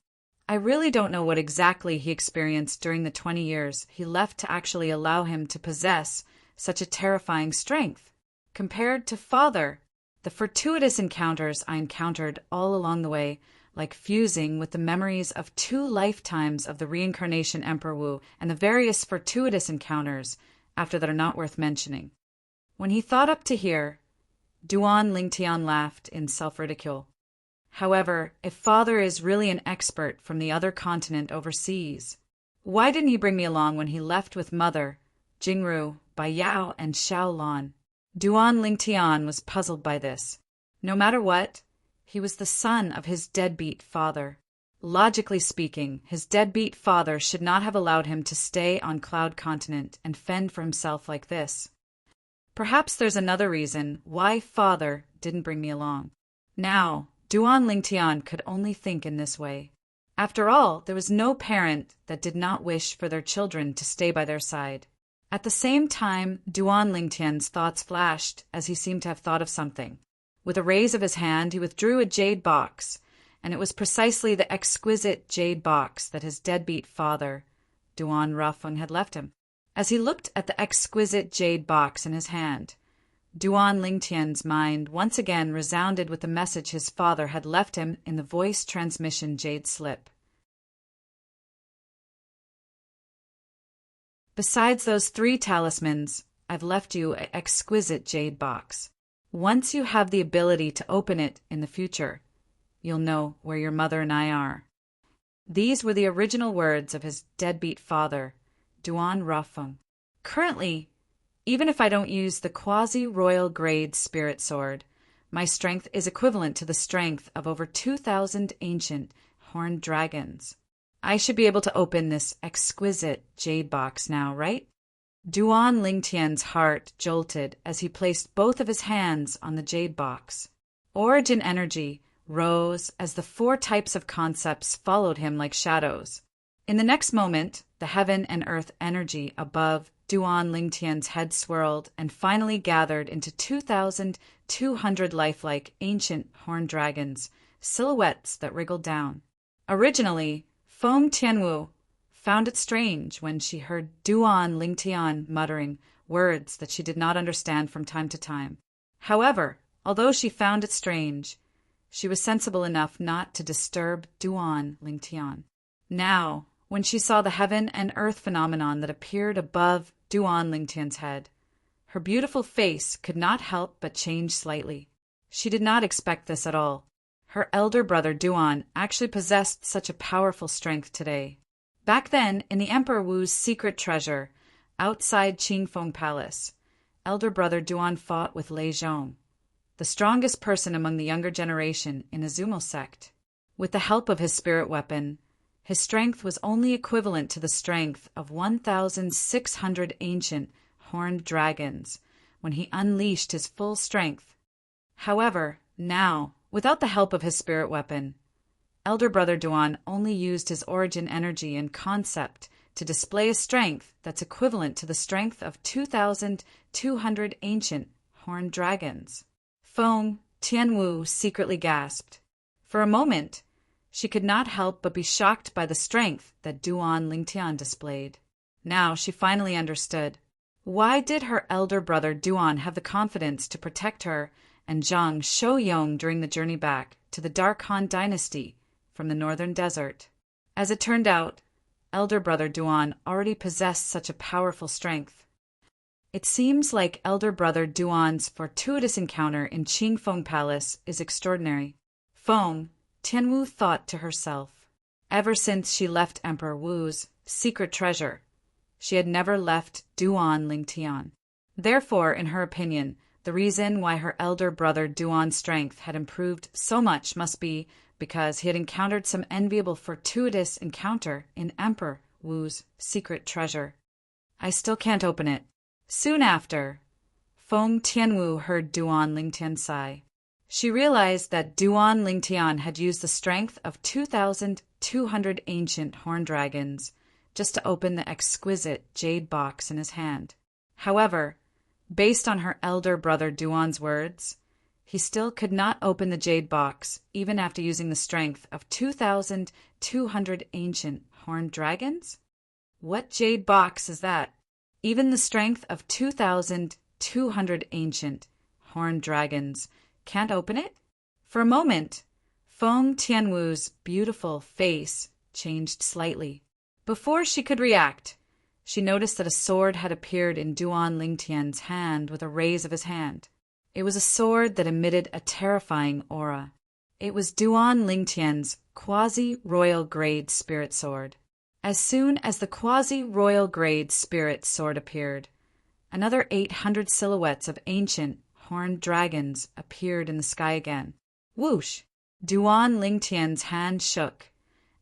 Speaker 1: I really don't know what exactly he experienced during the 20 years he left to actually allow him to possess such a terrifying strength. Compared to Father, the fortuitous encounters I encountered all along the way, like fusing with the memories of 2 lifetimes of the reincarnation Emperor Wu and the various fortuitous encounters after that are not worth mentioning. When he thought up to here, Duan Lingtian laughed in self-ridicule. However, if Father is really an expert from the other continent overseas, why didn't he bring me along when he left with Mother, Jingru, Baiyao, and Xiaolan? Duan Lingtian was puzzled by this. No matter what, he was the son of his deadbeat father. Logically speaking, his deadbeat father should not have allowed him to stay on Cloud Continent and fend for himself like this. Perhaps there's another reason why Father didn't bring me along. Now, Duan Lingtian could only think in this way. After all, there was no parent that did not wish for their children to stay by their side. At the same time, Duan Lingtian's thoughts flashed as he seemed to have thought of something. With a raise of his hand, he withdrew a jade box, and it was precisely the exquisite jade box that his deadbeat father, Duan Rafeng, had left him. As he looked at the exquisite jade box in his hand, Duan Lingtian's mind once again resounded with the message his father had left him in the voice transmission jade slip. Besides those 3 talismans, I've left you an exquisite jade box. Once you have the ability to open it in the future, you'll know where your mother and I are. These were the original words of his deadbeat father, Duan Rafeng. Currently, even if I don't use the quasi-royal grade spirit sword, my strength is equivalent to the strength of over 2,000 ancient horned dragons. I should be able to open this exquisite jade box now, right? Duan Lingtian's heart jolted as he placed both of his hands on the jade box. Origin energy rose as the 4 types of concepts followed him like shadows. In the next moment, the heaven and earth energy above Duan Lingtian's head swirled and finally gathered into 2,200 lifelike ancient horned dragons, silhouettes that wriggled down. Originally, Feng Tianwu found it strange when she heard Duan Lingtian muttering words that she did not understand from time to time. However, although she found it strange, she was sensible enough not to disturb Duan Lingtian. Now, when she saw the heaven and earth phenomenon that appeared above Duan Lingtian's head, her beautiful face could not help but change slightly. She did not expect this at all. Her elder brother Duan actually possessed such a powerful strength today. Back then, in the Emperor Wu's secret treasure, outside Qingfeng Palace, elder brother Duan fought with Lei Zhong, the strongest person among the younger generation in Azumo sect. With the help of his spirit weapon, his strength was only equivalent to the strength of 1,600 ancient horned dragons when he unleashed his full strength. However, now, without the help of his spirit weapon, elder brother Duan only used his origin energy and concept to display a strength that's equivalent to the strength of 2,200 ancient horned dragons. Feng Tianwu secretly gasped. For a moment, she could not help but be shocked by the strength that Duan Lingtian displayed. Now she finally understood. Why did her elder brother Duan have the confidence to protect her and Zhang Shouyong during the journey back to the Dark Han dynasty from the northern desert? As it turned out, elder brother Duan already possessed such a powerful strength. It seems like elder brother Duan's fortuitous encounter in Qingfeng Palace is extraordinary. Feng Tianwu thought to herself. Ever since she left Emperor Wu's secret treasure, she had never left Duan Lingtian. Therefore, in her opinion, the reason why her elder brother Duan's strength had improved so much must be because he had encountered some enviable fortuitous encounter in Emperor Wu's secret treasure. I still can't open it. Soon after, Feng Tianwu heard Duan Lingtian sigh. She realized that Duan Lingtian had used the strength of 2,200 ancient horned dragons just to open the exquisite jade box in his hand. However, based on her elder brother Duan's words, he still could not open the jade box even after using the strength of 2,200 ancient horned dragons? What jade box is that? Even the strength of 2,200 ancient horned dragons can't open it? For a moment, Feng Tianwu's beautiful face changed slightly. Before she could react, she noticed that a sword had appeared in Duan Lingtian's hand with a raise of his hand. It was a sword that emitted a terrifying aura. It was Duan Lingtian's quasi-royal grade spirit sword. As soon as the quasi-royal grade spirit sword appeared, another 800 silhouettes of ancient horned dragons appeared in the sky again. Whoosh! Duan Lingtian's hand shook,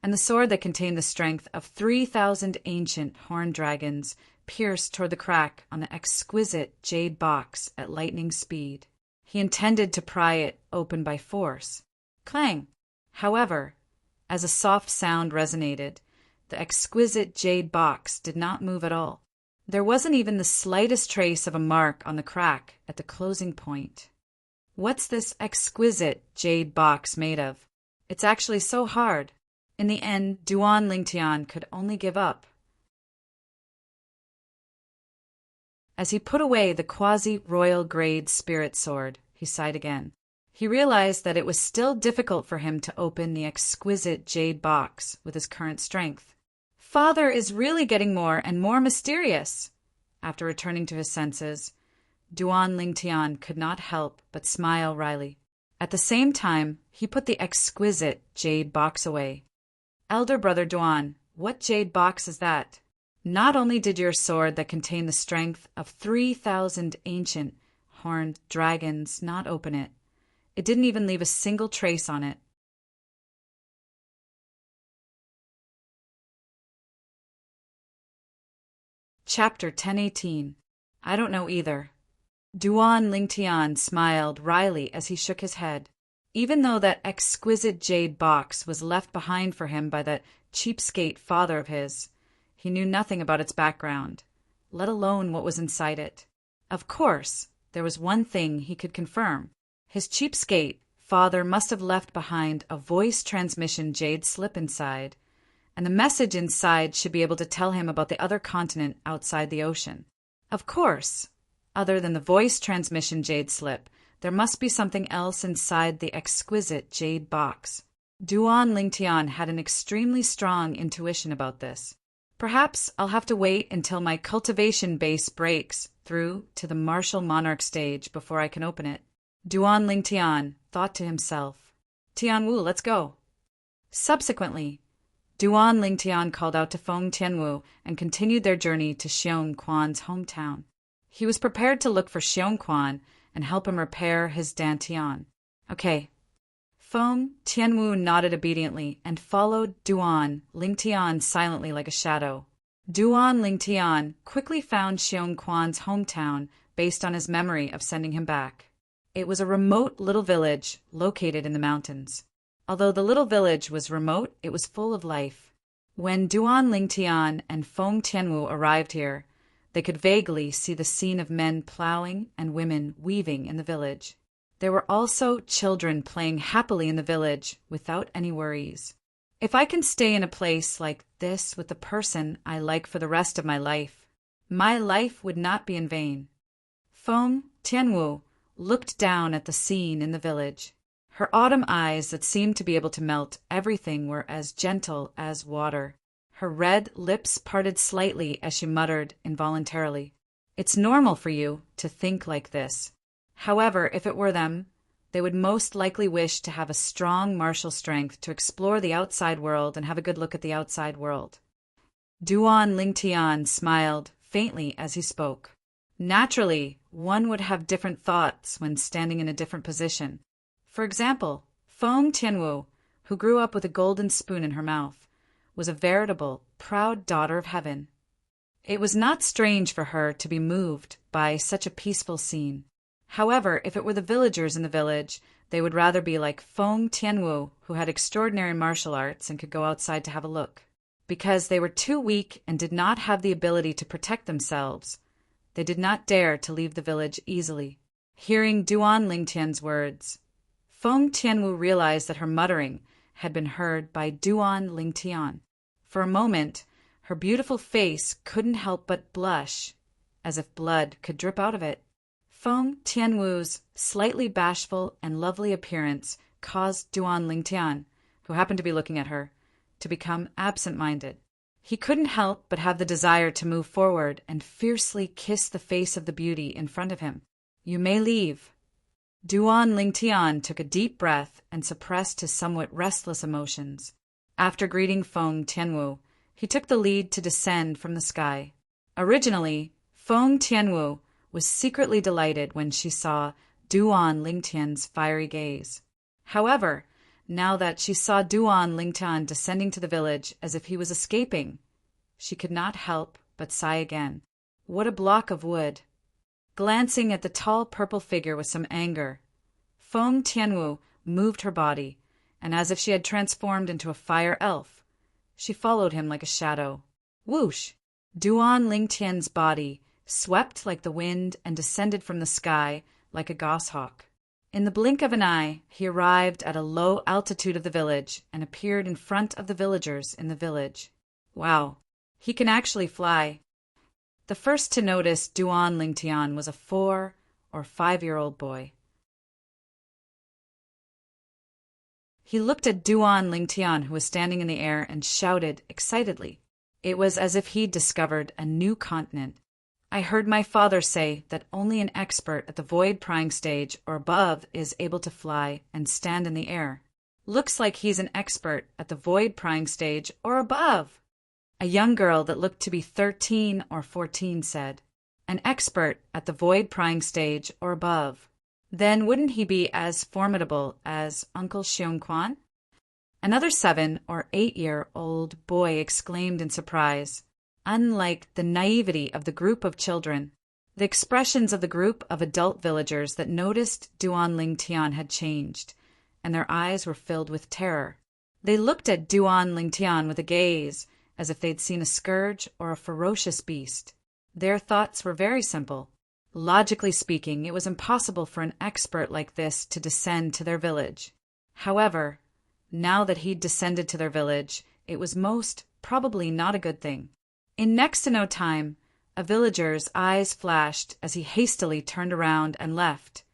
Speaker 1: and the sword that contained the strength of 3,000 ancient horned dragons pierced toward the crack on the exquisite jade box at lightning speed. He intended to pry it open by force. Clang! However, as a soft sound resonated, the exquisite jade box did not move at all. There wasn't even the slightest trace of a mark on the crack at the closing point. What's this exquisite jade box made of? It's actually so hard. In the end, Duan Lingtian could only give up. As he put away the quasi-royal grade spirit sword, he sighed again. He realized that it was still difficult for him to open the exquisite jade box with his current strength. Father is really getting more and more mysterious. After returning to his senses, Duan Lingtian could not help but smile wryly. At the same time, he put the exquisite jade box away. Elder brother Duan, what jade box is that? Not only did your sword that contained the strength of 3,000 ancient horned dragons not open it, it didn't even leave a single trace on it. Chapter 1018. I don't know either. Duan Lingtian smiled wryly as he shook his head. Even though that exquisite jade box was left behind for him by that cheapskate father of his, he knew nothing about its background, let alone what was inside it. Of course, there was one thing he could confirm. His cheapskate father must have left behind a voice transmission jade slip inside, and the message inside should be able to tell him about the other continent outside the ocean. Of course, other than the voice transmission jade slip, there must be something else inside the exquisite jade box. Duan Lingtian had an extremely strong intuition about this. Perhaps I'll have to wait until my cultivation base breaks through to the martial monarch stage before I can open it. Duan Lingtian thought to himself. Tianwu, let's go. Subsequently, Duan Lingtian called out to Feng Tianwu and continued their journey to Xiong Quan's hometown. He was prepared to look for Xiong Quan and help him repair his dantian. Okay. Feng Tianwu nodded obediently and followed Duan Lingtian silently like a shadow. Duan Lingtian quickly found Xiong Quan's hometown based on his memory of sending him back. It was a remote little village located in the mountains. Although the little village was remote, it was full of life. When Duan Lingtian and Feng Tianwu arrived here, they could vaguely see the scene of men plowing and women weaving in the village. There were also children playing happily in the village without any worries. If I can stay in a place like this with the person I like for the rest of my life would not be in vain. Feng Tianwu looked down at the scene in the village. Her autumn eyes that seemed to be able to melt everything were as gentle as water. Her red lips parted slightly as she muttered involuntarily, "It's normal for you to think like this." However, if it were them, they would most likely wish to have a strong martial strength to explore the outside world and have a good look at the outside world. Duan Lingtian smiled faintly as he spoke. Naturally, one would have different thoughts when standing in a different position. For example, Feng Tianwu, who grew up with a golden spoon in her mouth, was a veritable, proud daughter of heaven. It was not strange for her to be moved by such a peaceful scene. However, if it were the villagers in the village, they would rather be like Feng Tianwu, who had extraordinary martial arts and could go outside to have a look. Because they were too weak and did not have the ability to protect themselves, they did not dare to leave the village easily. Hearing Duan Lingtian's words, Feng Tianwu realized that her muttering had been heard by Duan Lingtian. For a moment, her beautiful face couldn't help but blush, as if blood could drip out of it. Feng Tianwu's slightly bashful and lovely appearance caused Duan Lingtian, who happened to be looking at her, to become absent-minded. He couldn't help but have the desire to move forward and fiercely kiss the face of the beauty in front of him. "You may leave." Duan Lingtian took a deep breath and suppressed his somewhat restless emotions. After greeting Feng Tianwu, he took the lead to descend from the sky. Originally, Feng Tianwu was secretly delighted when she saw Duan Lingtian's fiery gaze. However, now that she saw Duan Lingtian descending to the village as if he was escaping, she could not help but sigh again. What a block of wood! Glancing at the tall purple figure with some anger, Feng Tianwu moved her body, and as if she had transformed into a fire elf, she followed him like a shadow. Whoosh! Duan Lingtian's body swept like the wind and descended from the sky like a goshawk. In the blink of an eye, he arrived at a low altitude of the village and appeared in front of the villagers in the village. Wow, he can actually fly. The first to notice Duan Lingtian was a 4 or 5-year-old boy. He looked at Duan Lingtian, who was standing in the air, and shouted excitedly. It was as if he'd discovered a new continent. "I heard my father say that only an expert at the void prying stage or above is able to fly and stand in the air. Looks like he's an expert at the void prying stage or above." A young girl that looked to be 13 or 14 said, "An expert at the void prying stage or above. Then wouldn't he be as formidable as Uncle Xiongquan?" Another 7 or 8-year-old boy exclaimed in surprise. Unlike the naivety of the group of children, the expressions of the group of adult villagers that noticed Duan Lingtian had changed, and their eyes were filled with terror. They looked at Duan Lingtian with a gaze as if they'd seen a scourge or a ferocious beast. Their thoughts were very simple. Logically speaking, it was impossible for an expert like this to descend to their village. However, now that he'd descended to their village, it was most probably not a good thing. In next to no time, a villager's eyes flashed as he hastily turned around and left,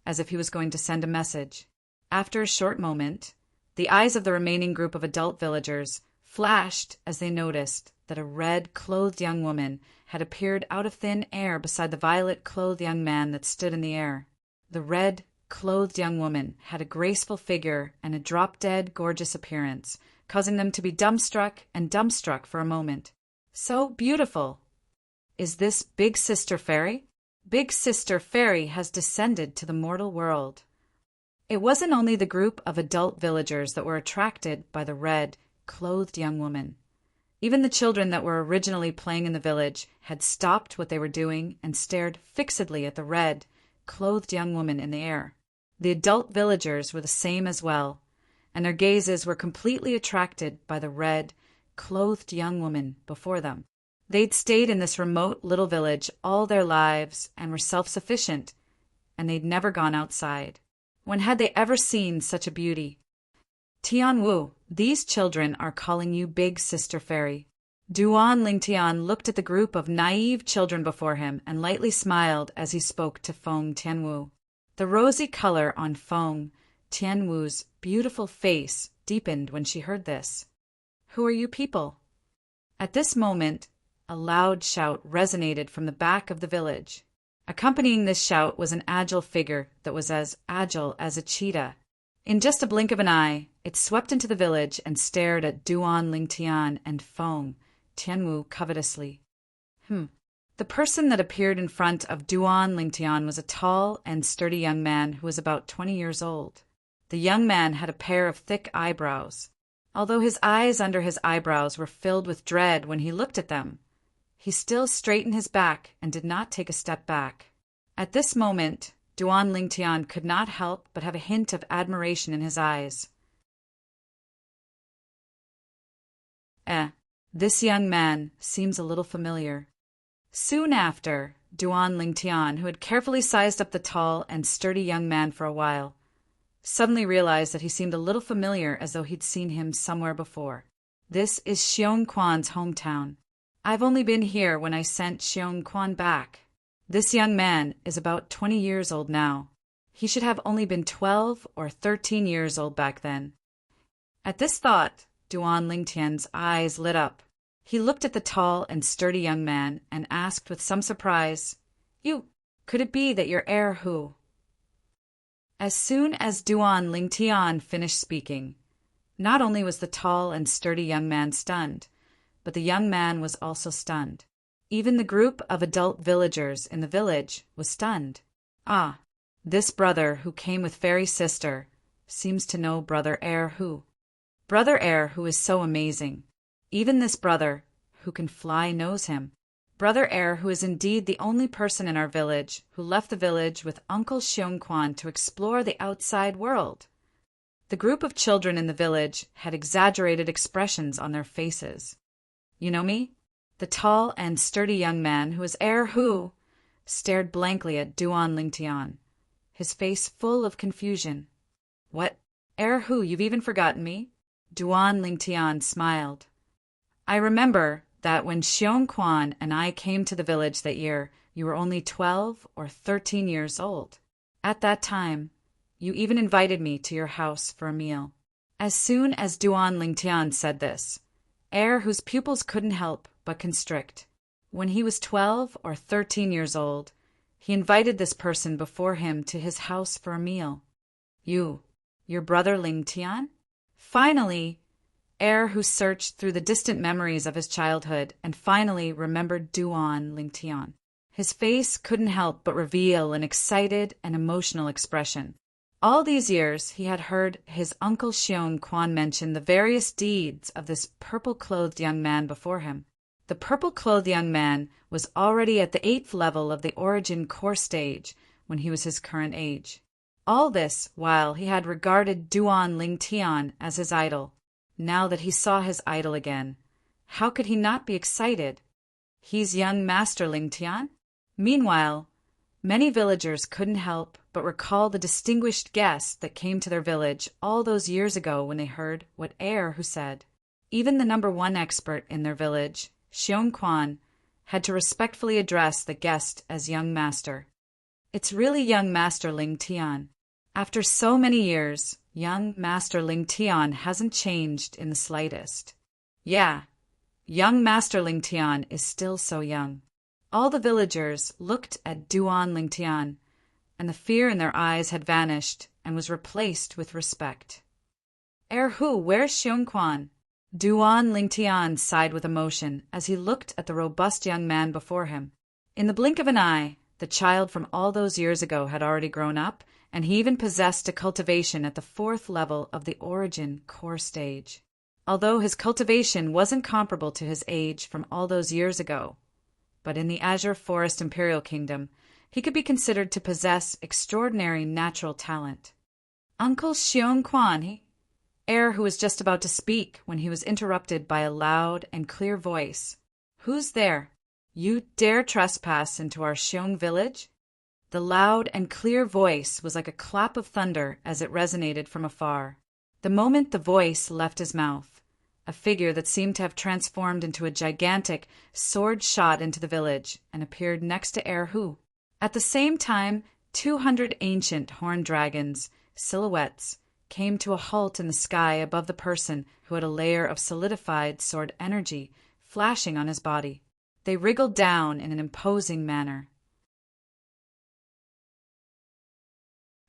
Speaker 1: as if he was going to send a message. After a short moment, the eyes of the remaining group of adult villagers flashed as they noticed that a red-clothed young woman had appeared out of thin air beside the violet-clothed young man that stood in the air. The red-clothed young woman had a graceful figure and a drop-dead gorgeous appearance, causing them to be dumbstruck for a moment. So beautiful! Is this Big Sister Fairy? Big Sister Fairy has descended to the mortal world. It wasn't only the group of adult villagers that were attracted by the red-clothed young woman. Even the children that were originally playing in the village had stopped what they were doing and stared fixedly at the red-clothed young woman in the air. The adult villagers were the same as well, and their gazes were completely attracted by the red, clothed young woman before them. They'd stayed in this remote little village all their lives and were self-sufficient, and they'd never gone outside. When had they ever seen such a beauty? Tianwu, these children are calling you Big Sister Fairy. Duan Lingtian looked at the group of naive children before him and lightly smiled as he spoke to Feng Tianwu. The rosy color on Feng Tianwu's beautiful face deepened when she heard this. Who are you people? At this moment, a loud shout resonated from the back of the village. Accompanying this shout was an agile figure that was as agile as a cheetah. In just a blink of an eye, it swept into the village and stared at Duan Lingtian and Feng Tianwu covetously. The person that appeared in front of Duan Lingtian was a tall and sturdy young man who was about 20 years old. The young man had a pair of thick eyebrows. Although his eyes under his eyebrows were filled with dread when he looked at them, he still straightened his back and did not take a step back. At this moment, Duan Lingtian could not help but have a hint of admiration in his eyes. This young man seems a little familiar. Soon after, Duan Lingtian, who had carefully sized up the tall and sturdy young man for a while, suddenly realized that he seemed a little familiar, as though he'd seen him somewhere before. This is Xiong Quan's hometown. I've only been here when I sent Xiong Quan back. This young man is about 20 years old now. He should have only been 12 or 13 years old back then. At this thought, Duan Lingtian's eyes lit up. He looked at the tall and sturdy young man and asked with some surprise, could it be that you're heir Hu? As soon as Duan Lingtian finished speaking, not only was the tall and sturdy young man stunned, but the young man was also stunned. Even the group of adult villagers in the village was stunned. This brother who came with Fairy Sister seems to know Brother Heir Hu. Brother Heir Hu is so amazing. Even this brother who can fly knows him. Brother Heir Hu is indeed the only person in our village who left the village with Uncle Xiong Quan to explore the outside world. The group of children in the village had exaggerated expressions on their faces. You know me? The tall and sturdy young man who was Heir Hu stared blankly at Duan Lingtian, his face full of confusion. What? Heir Hu, you've even forgotten me? Duan Lingtian smiled. I remember that when Xiong Quan and I came to the village that year, you were only 12 or 13 years old. At that time, you even invited me to your house for a meal. As soon as Duan Lingtian said this, Heir Hu's pupils couldn't help but constrict. When he was 12 or 13 years old, he invited this person before him to his house for a meal. Your brother Lingtian? Finally, Heir Hu searched through the distant memories of his childhood and finally remembered Duan Lingtian. His face couldn't help but reveal an excited and emotional expression. All these years he had heard his Uncle Xiong Quan mention the various deeds of this purple-clothed young man before him. The purple-clothed young man was already at the 8th level of the Origin Core stage when he was his current age. All this while he had regarded Duan Lingtian as his idol. Now that he saw his idol again, how could he not be excited? He's young Master Lingtian? Meanwhile, many villagers couldn't help but recall the distinguished guest that came to their village all those years ago when they heard what Heir Hu said. Even the #1 expert in their village, Xiong Quan, had to respectfully address the guest as young master. It's really young Master Lingtian. After so many years, young Master Lingtian hasn't changed in the slightest. Yeah, young Master Lingtian is still so young. All the villagers looked at Duan Lingtian, and the fear in their eyes had vanished and was replaced with respect. Heir Hu, where's Xiong Quan? Duan Lingtian sighed with emotion as he looked at the robust young man before him. In the blink of an eye, the child from all those years ago had already grown up, and he even possessed a cultivation at the 4th level of the Origin Core stage. Although his cultivation wasn't comparable to his age from all those years ago, but in the Azure Forest Imperial Kingdom, he could be considered to possess extraordinary natural talent. Uncle Xiong Quan, Er, who was just about to speak when he was interrupted by a loud and clear voice. "Who's there? You dare trespass into our Xiong village?" The loud and clear voice was like a clap of thunder as it resonated from afar. The moment the voice left his mouth, a figure that seemed to have transformed into a gigantic sword shot into the village and appeared next to Erhu. At the same time, 200 ancient horned dragons, silhouettes, came to a halt in the sky above the person who had a layer of solidified sword energy flashing on his body. They wriggled down in an imposing manner.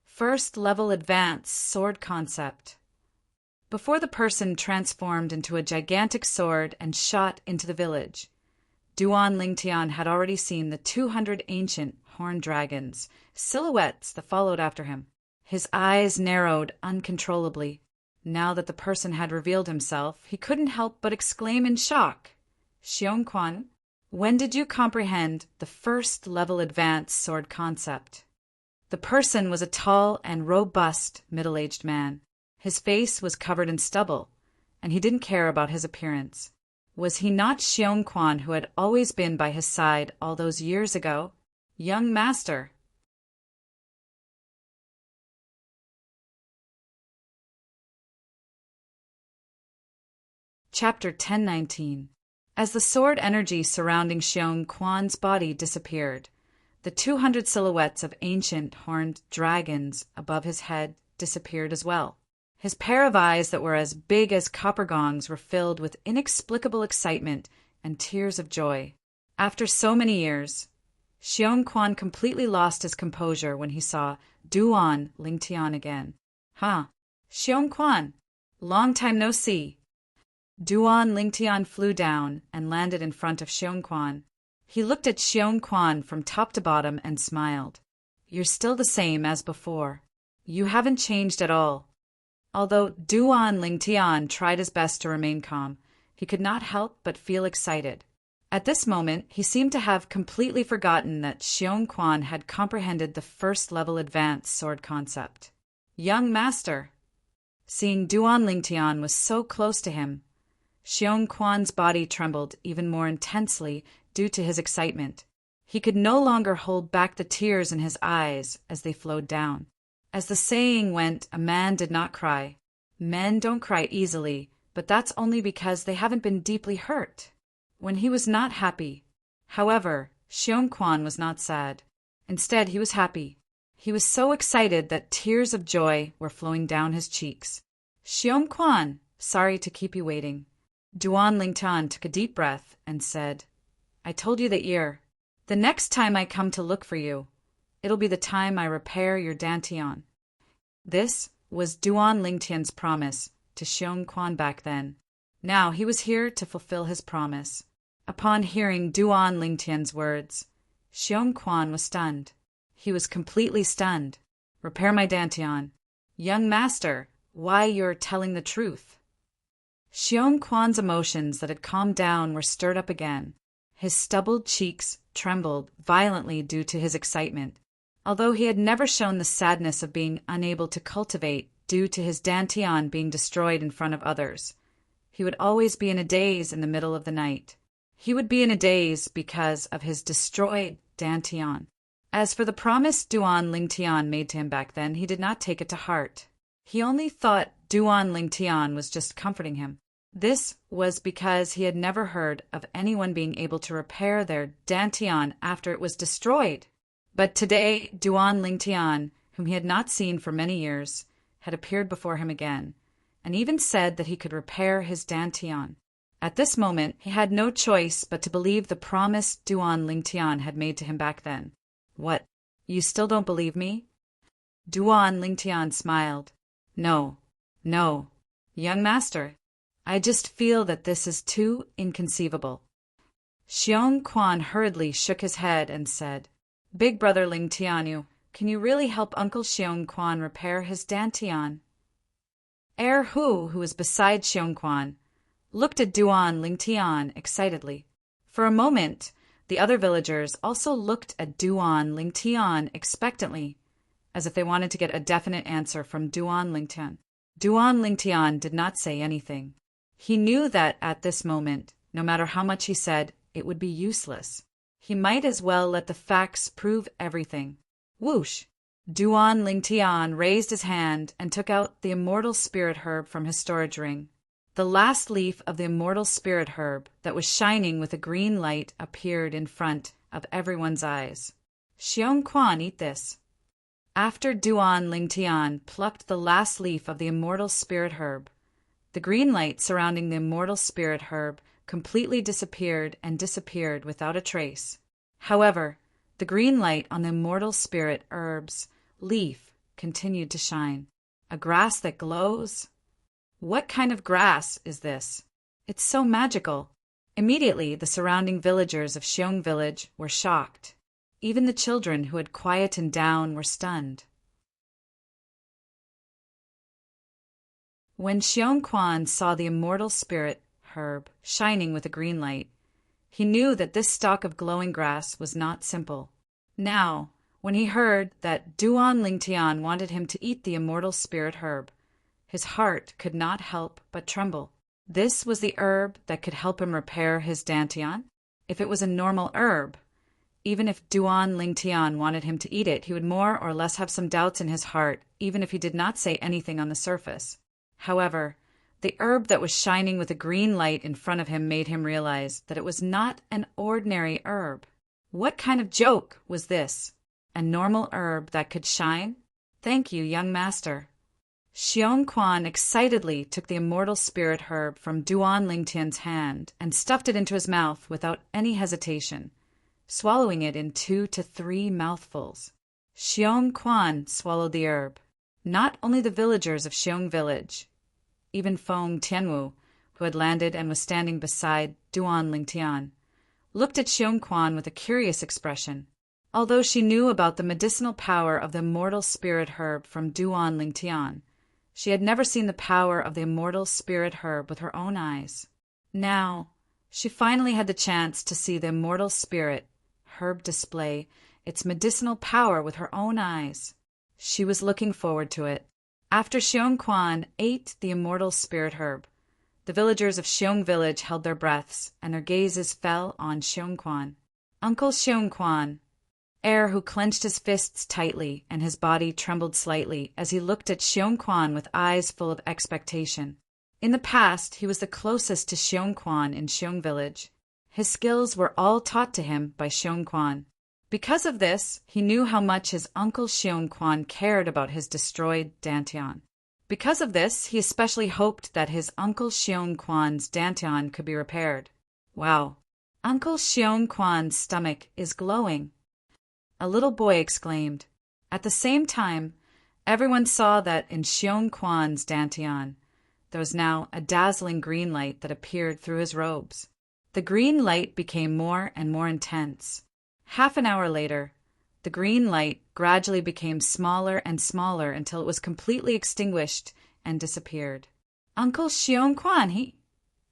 Speaker 1: First level advanced sword concept. Before the person transformed into a gigantic sword and shot into the village, Duan Lingtian had already seen the 200 ancient horned dragons, silhouettes that followed after him. His eyes narrowed uncontrollably. Now that the person had revealed himself, he couldn't help but exclaim in shock. "Xiong Quan, when did you comprehend the first level advanced sword concept?" The person was a tall and robust middle-aged man. His face was covered in stubble, and he didn't care about his appearance. Was he not Xiong Quan, who had always been by his side all those years ago? "Young master," Chapter 1019. As the sword energy surrounding Xiong Quan's body disappeared, the 200 silhouettes of ancient horned dragons above his head disappeared as well. His pair of eyes that were as big as copper gongs were filled with inexplicable excitement and tears of joy. After so many years, Xiong Quan completely lost his composure when he saw Duan Lingtian again. "Huh, Xiong Quan, long time no see." Duan Lingtian flew down and landed in front of Xiong Quan. He looked at Xiong Quan from top to bottom and smiled. "You're still the same as before. You haven't changed at all." Although Duan Lingtian tried his best to remain calm, he could not help but feel excited. At this moment, he seemed to have completely forgotten that Xiong Quan had comprehended the first-level advanced sword concept. "Young master." Seeing Duan Lingtian was so close to him, Xiong Quan's body trembled even more intensely due to his excitement. He could no longer hold back the tears in his eyes as they flowed down. As the saying went, a man did not cry. Men don't cry easily, but that's only because they haven't been deeply hurt. When he was not happy. However, Xiong Quan was not sad. Instead, he was happy. He was so excited that tears of joy were flowing down his cheeks. "Xiong Quan, sorry to keep you waiting." Duan Lingtian took a deep breath and said, "I told you that the next time I come to look for you, it'll be the time I repair your dantian." This was Duan Lingtian's promise to Xiong Quan back then. Now he was here to fulfill his promise. Upon hearing Duan Lingtian's words, Xiong Quan was stunned. He was completely stunned. "Repair my dantian. Young master, why you're telling the truth." Xiong Quan's emotions that had calmed down were stirred up again. His stubbled cheeks trembled violently due to his excitement. Although he had never shown the sadness of being unable to cultivate due to his dantian being destroyed in front of others, he would always be in a daze in the middle of the night. He would be in a daze because of his destroyed dantian. As for the promise Duan Lingtian made to him back then, he did not take it to heart. He only thought Duan Lingtian was just comforting him. This was because he had never heard of anyone being able to repair their dantian after it was destroyed. But today, Duan Lingtian, whom he had not seen for many years, had appeared before him again, and even said that he could repair his dantian. At this moment, he had no choice but to believe the promise Duan Lingtian had made to him back then. "What, you still don't believe me?" Duan Lingtian smiled. No, young master. I just feel that this is too inconceivable." Xiong Quan hurriedly shook his head and said, "Big brother Lingtianu, can you really help Uncle Xiong Quan repair his dantian?" Erhu, who was beside Xiong Quan, looked at Duan Lingtian excitedly. For a moment, the other villagers also looked at Duan Lingtian expectantly, as if they wanted to get a definite answer from Duan Lingtian. Duan Lingtian did not say anything. He knew that at this moment, no matter how much he said, it would be useless. He might as well let the facts prove everything. Whoosh! Duan Lingtian raised his hand and took out the immortal spirit herb from his storage ring. The last leaf of the immortal spirit herb that was shining with a green light appeared in front of everyone's eyes. Xiong Quan, eat this. After Duan Lingtian plucked the last leaf of the immortal spirit herb, the green light surrounding the immortal spirit herb completely disappeared and disappeared without a trace. However, the green light on the immortal spirit herb's leaf continued to shine. A grass that glows? What kind of grass is this? It's so magical. Immediately, the surrounding villagers of Xiong village were shocked. Even the children who had quietened down were stunned. When Xiong Quan saw the immortal spirit herb shining with a green light, he knew that this stalk of glowing grass was not simple. Now, when he heard that Duan Lingtian wanted him to eat the immortal spirit herb, his heart could not help but tremble. This was the herb that could help him repair his dantian? If it was a normal herb, even if Duan Lingtian wanted him to eat it, he would more or less have some doubts in his heart, even if he did not say anything on the surface. However, the herb that was shining with a green light in front of him made him realize that it was not an ordinary herb. What kind of joke was this? A normal herb that could shine? Thank you, young master. Xiong Quan excitedly took the immortal spirit herb from Duan Lingtian's hand and stuffed it into his mouth without any hesitation, swallowing it in 2 to 3 mouthfuls. Xiong Quan swallowed the herb. Not only the villagers of Xiong village, even Feng Tianwu, who had landed and was standing beside Duan Lingtian, looked at Xiong Quan with a curious expression. Although she knew about the medicinal power of the immortal spirit herb from Duan Lingtian, she had never seen the power of the immortal spirit herb with her own eyes. Now, she finally had the chance to see the immortal spirit herb display its medicinal power with her own eyes. She was looking forward to it. After Xiong Quan ate the immortal spirit herb, the villagers of Xiong village held their breaths, and their gazes fell on Xiong Quan. Uncle Xiong Quan, Heir, who clenched his fists tightly and his body trembled slightly as he looked at Xiong Quan with eyes full of expectation. In the past, he was the closest to Xiong Quan in Xiong village. His skills were all taught to him by Xiong Quan. Because of this, he knew how much his uncle Xiong Quan cared about his destroyed dantian. Because of this, he especially hoped that his uncle Xiong Quan's dantian could be repaired. Wow! Uncle Xiong Quan's stomach is glowing, a little boy exclaimed. At the same time, everyone saw that in Xiong Quan's dantian, there was now a dazzling green light that appeared through his robes. The green light became more and more intense. Half an hour later, the green light gradually became smaller and smaller until it was completely extinguished and disappeared. Uncle Xiong Quan,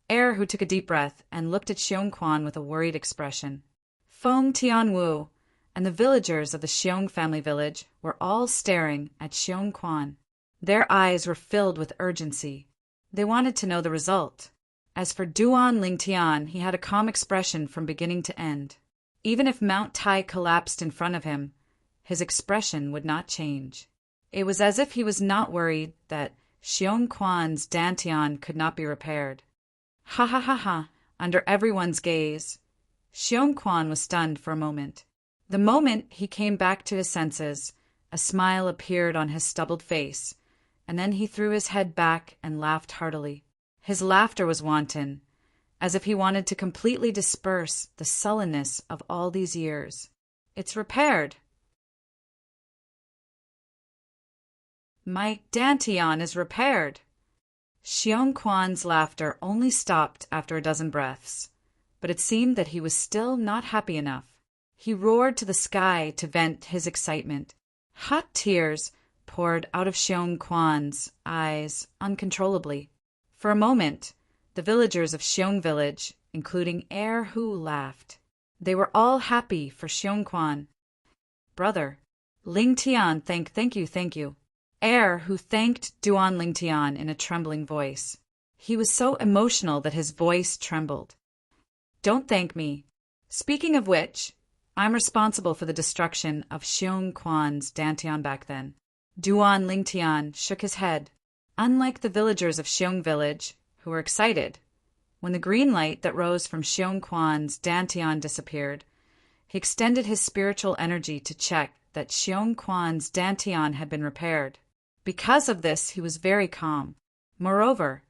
Speaker 1: Heir, who took a deep breath and looked at Xiong Quan with a worried expression. Feng Tianwu and the villagers of the Xiong family village were all staring at Xiong Quan. Their eyes were filled with urgency. They wanted to know the result. As for Duan Lingtian, he had a calm expression from beginning to end. Even if Mount Tai collapsed in front of him, his expression would not change. It was as if he was not worried that Xiong Quan's dantian could not be repaired. Ha ha ha ha! Under everyone's gaze, Xiong Quan was stunned for a moment. The moment he came back to his senses, a smile appeared on his stubbled face, and then he threw his head back and laughed heartily. His laughter was wanton, as if he wanted to completely disperse the sullenness of all these years. It's repaired. My dantian is repaired. Xiong Quan's laughter only stopped after a dozen breaths, but it seemed that he was still not happy enough. He roared to the sky to vent his excitement. Hot tears poured out of Xiong Quan's eyes uncontrollably. For a moment, the villagers of Xiong village, including Heir, Hu, laughed. They were all happy for Xiong Quan. Brother, Ling Tian, thank you. heir who thanked Duan Lingtian in a trembling voice. He was so emotional that his voice trembled. Don't thank me. Speaking of which, I'm responsible for the destruction of Xiong Quan's Dantian back then. Duan Lingtian shook his head. Unlike the villagers of Xiong village, who were excited, when the green light that rose from Xiong Quan's Dantian disappeared, he extended his spiritual energy to check that Xiong Quan's Dantian had been repaired. Because of this, he was very calm. Moreover,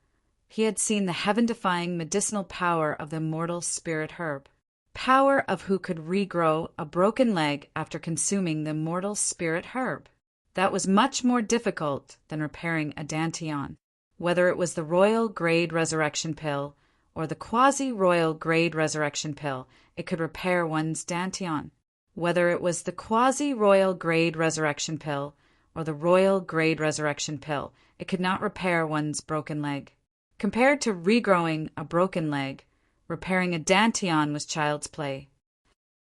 Speaker 1: he had seen the heaven-defying medicinal power of the immortal spirit herb. Power of who could regrow a broken leg after consuming the immortal spirit herb. That was much more difficult than repairing a Dantian. Whether it was the royal grade resurrection pill or the quasi-royal grade resurrection pill, it could repair one's Dantian. Whether it was the quasi-royal grade resurrection pill or the royal grade resurrection pill, it could not repair one's broken leg. Compared to regrowing a broken leg, repairing a Dantian was child's play.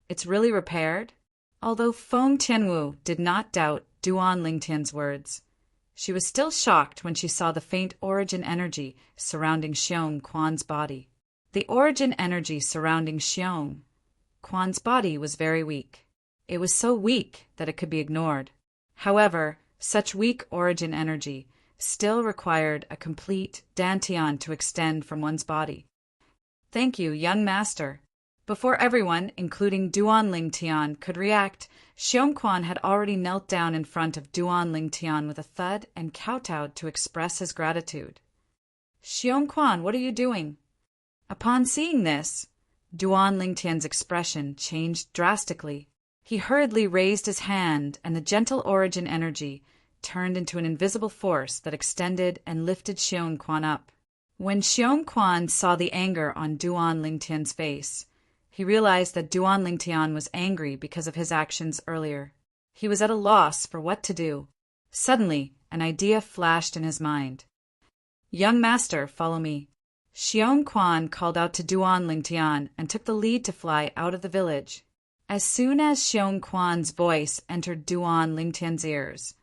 Speaker 1: It's really repaired? Although Feng Tianwu did not doubt Duan Lingtian's words, she was still shocked when she saw the faint origin energy surrounding Xiong Quan's body. The origin energy surrounding Xiong Quan's body was very weak. It was so weak that it could be ignored. However, such weak origin energy still required a complete Dantian to extend from one's body. Thank you, young master. Before everyone, including Duan Lingtian, could react, Xiong Quan had already knelt down in front of Duan Lingtian with a thud and kowtowed to express his gratitude. Xiong Quan, what are you doing? Upon seeing this, Duan Lingtian's expression changed drastically. He hurriedly raised his hand, and the gentle origin energy turned into an invisible force that extended and lifted Xiong Quan up. When Xiong Quan saw the anger on Duan Lingtian's face, he realized that Duan Lingtian was angry because of his actions earlier. He was at a loss for what to do. Suddenly, an idea flashed in his mind. Young master, follow me. Xiong Quan called out to Duan Lingtian and took the lead to fly out of the village. As soon as Xiong Quan's voice entered Duan Lingtian's ears,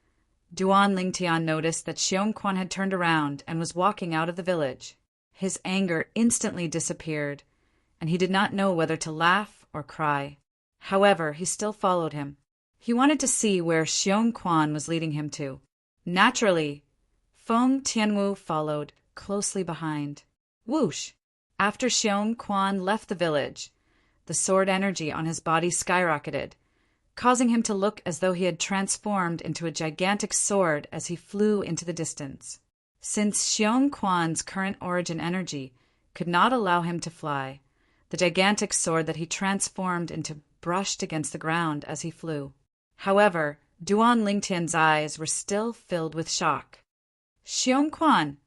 Speaker 1: Duan Lingtian noticed that Xiong Quan had turned around and was walking out of the village. His anger instantly disappeared, and he did not know whether to laugh or cry. However, he still followed him. He wanted to see where Xiong Quan was leading him to. Naturally, Feng Tianwu followed closely behind. Whoosh! After Xiong Quan left the village, the sword energy on his body skyrocketed, causing him to look as though he had transformed into a gigantic sword as he flew into the distance. Since Xiong Quan's current origin energy could not allow him to fly, the gigantic sword that he transformed into brushed against the ground as he flew. However, Duan Lingtian's eyes were still filled with shock. Xiong Quan,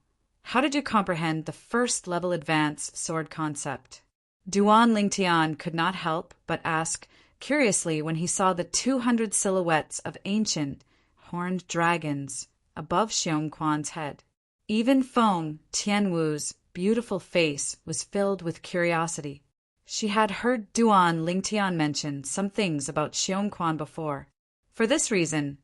Speaker 1: how did you comprehend the first-level advanced sword concept? Duan Lingtian could not help but ask curiously when he saw the 200 silhouettes of ancient, horned dragons above Xiong Quan's head. Even Feng Tianwu's beautiful face was filled with curiosity. She had heard Duan Lingtian mention some things about Xiong Quan before. For this reason,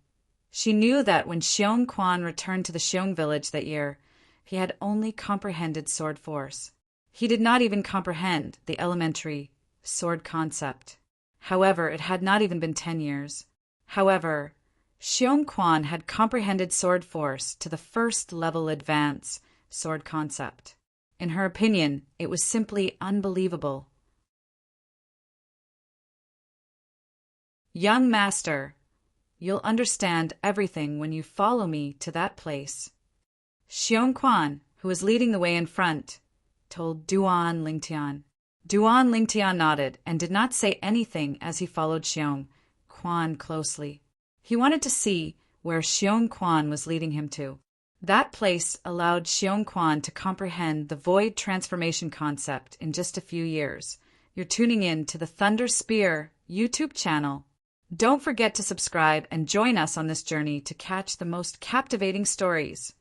Speaker 1: she knew that when Xiong Quan returned to the Xiong village that year, he had only comprehended sword force. He did not even comprehend the elementary sword concept. However, it had not even been 10 years. However, Xiong Quan had comprehended sword force to the first-level advance sword concept. In her opinion, it was simply unbelievable. Young master, you'll understand everything when you follow me to that place. Xiong Quan, who was leading the way in front, told Duan Lingtian. Duan Lingtian nodded and did not say anything as he followed Xiong Quan closely. He wanted to see where Xiong Quan was leading him to. That place allowed Xiong Quan to comprehend the void transformation concept in just a few years. You're tuning in to the Thunder Spear YouTube channel. Don't forget to subscribe and join us on this journey to catch the most captivating stories.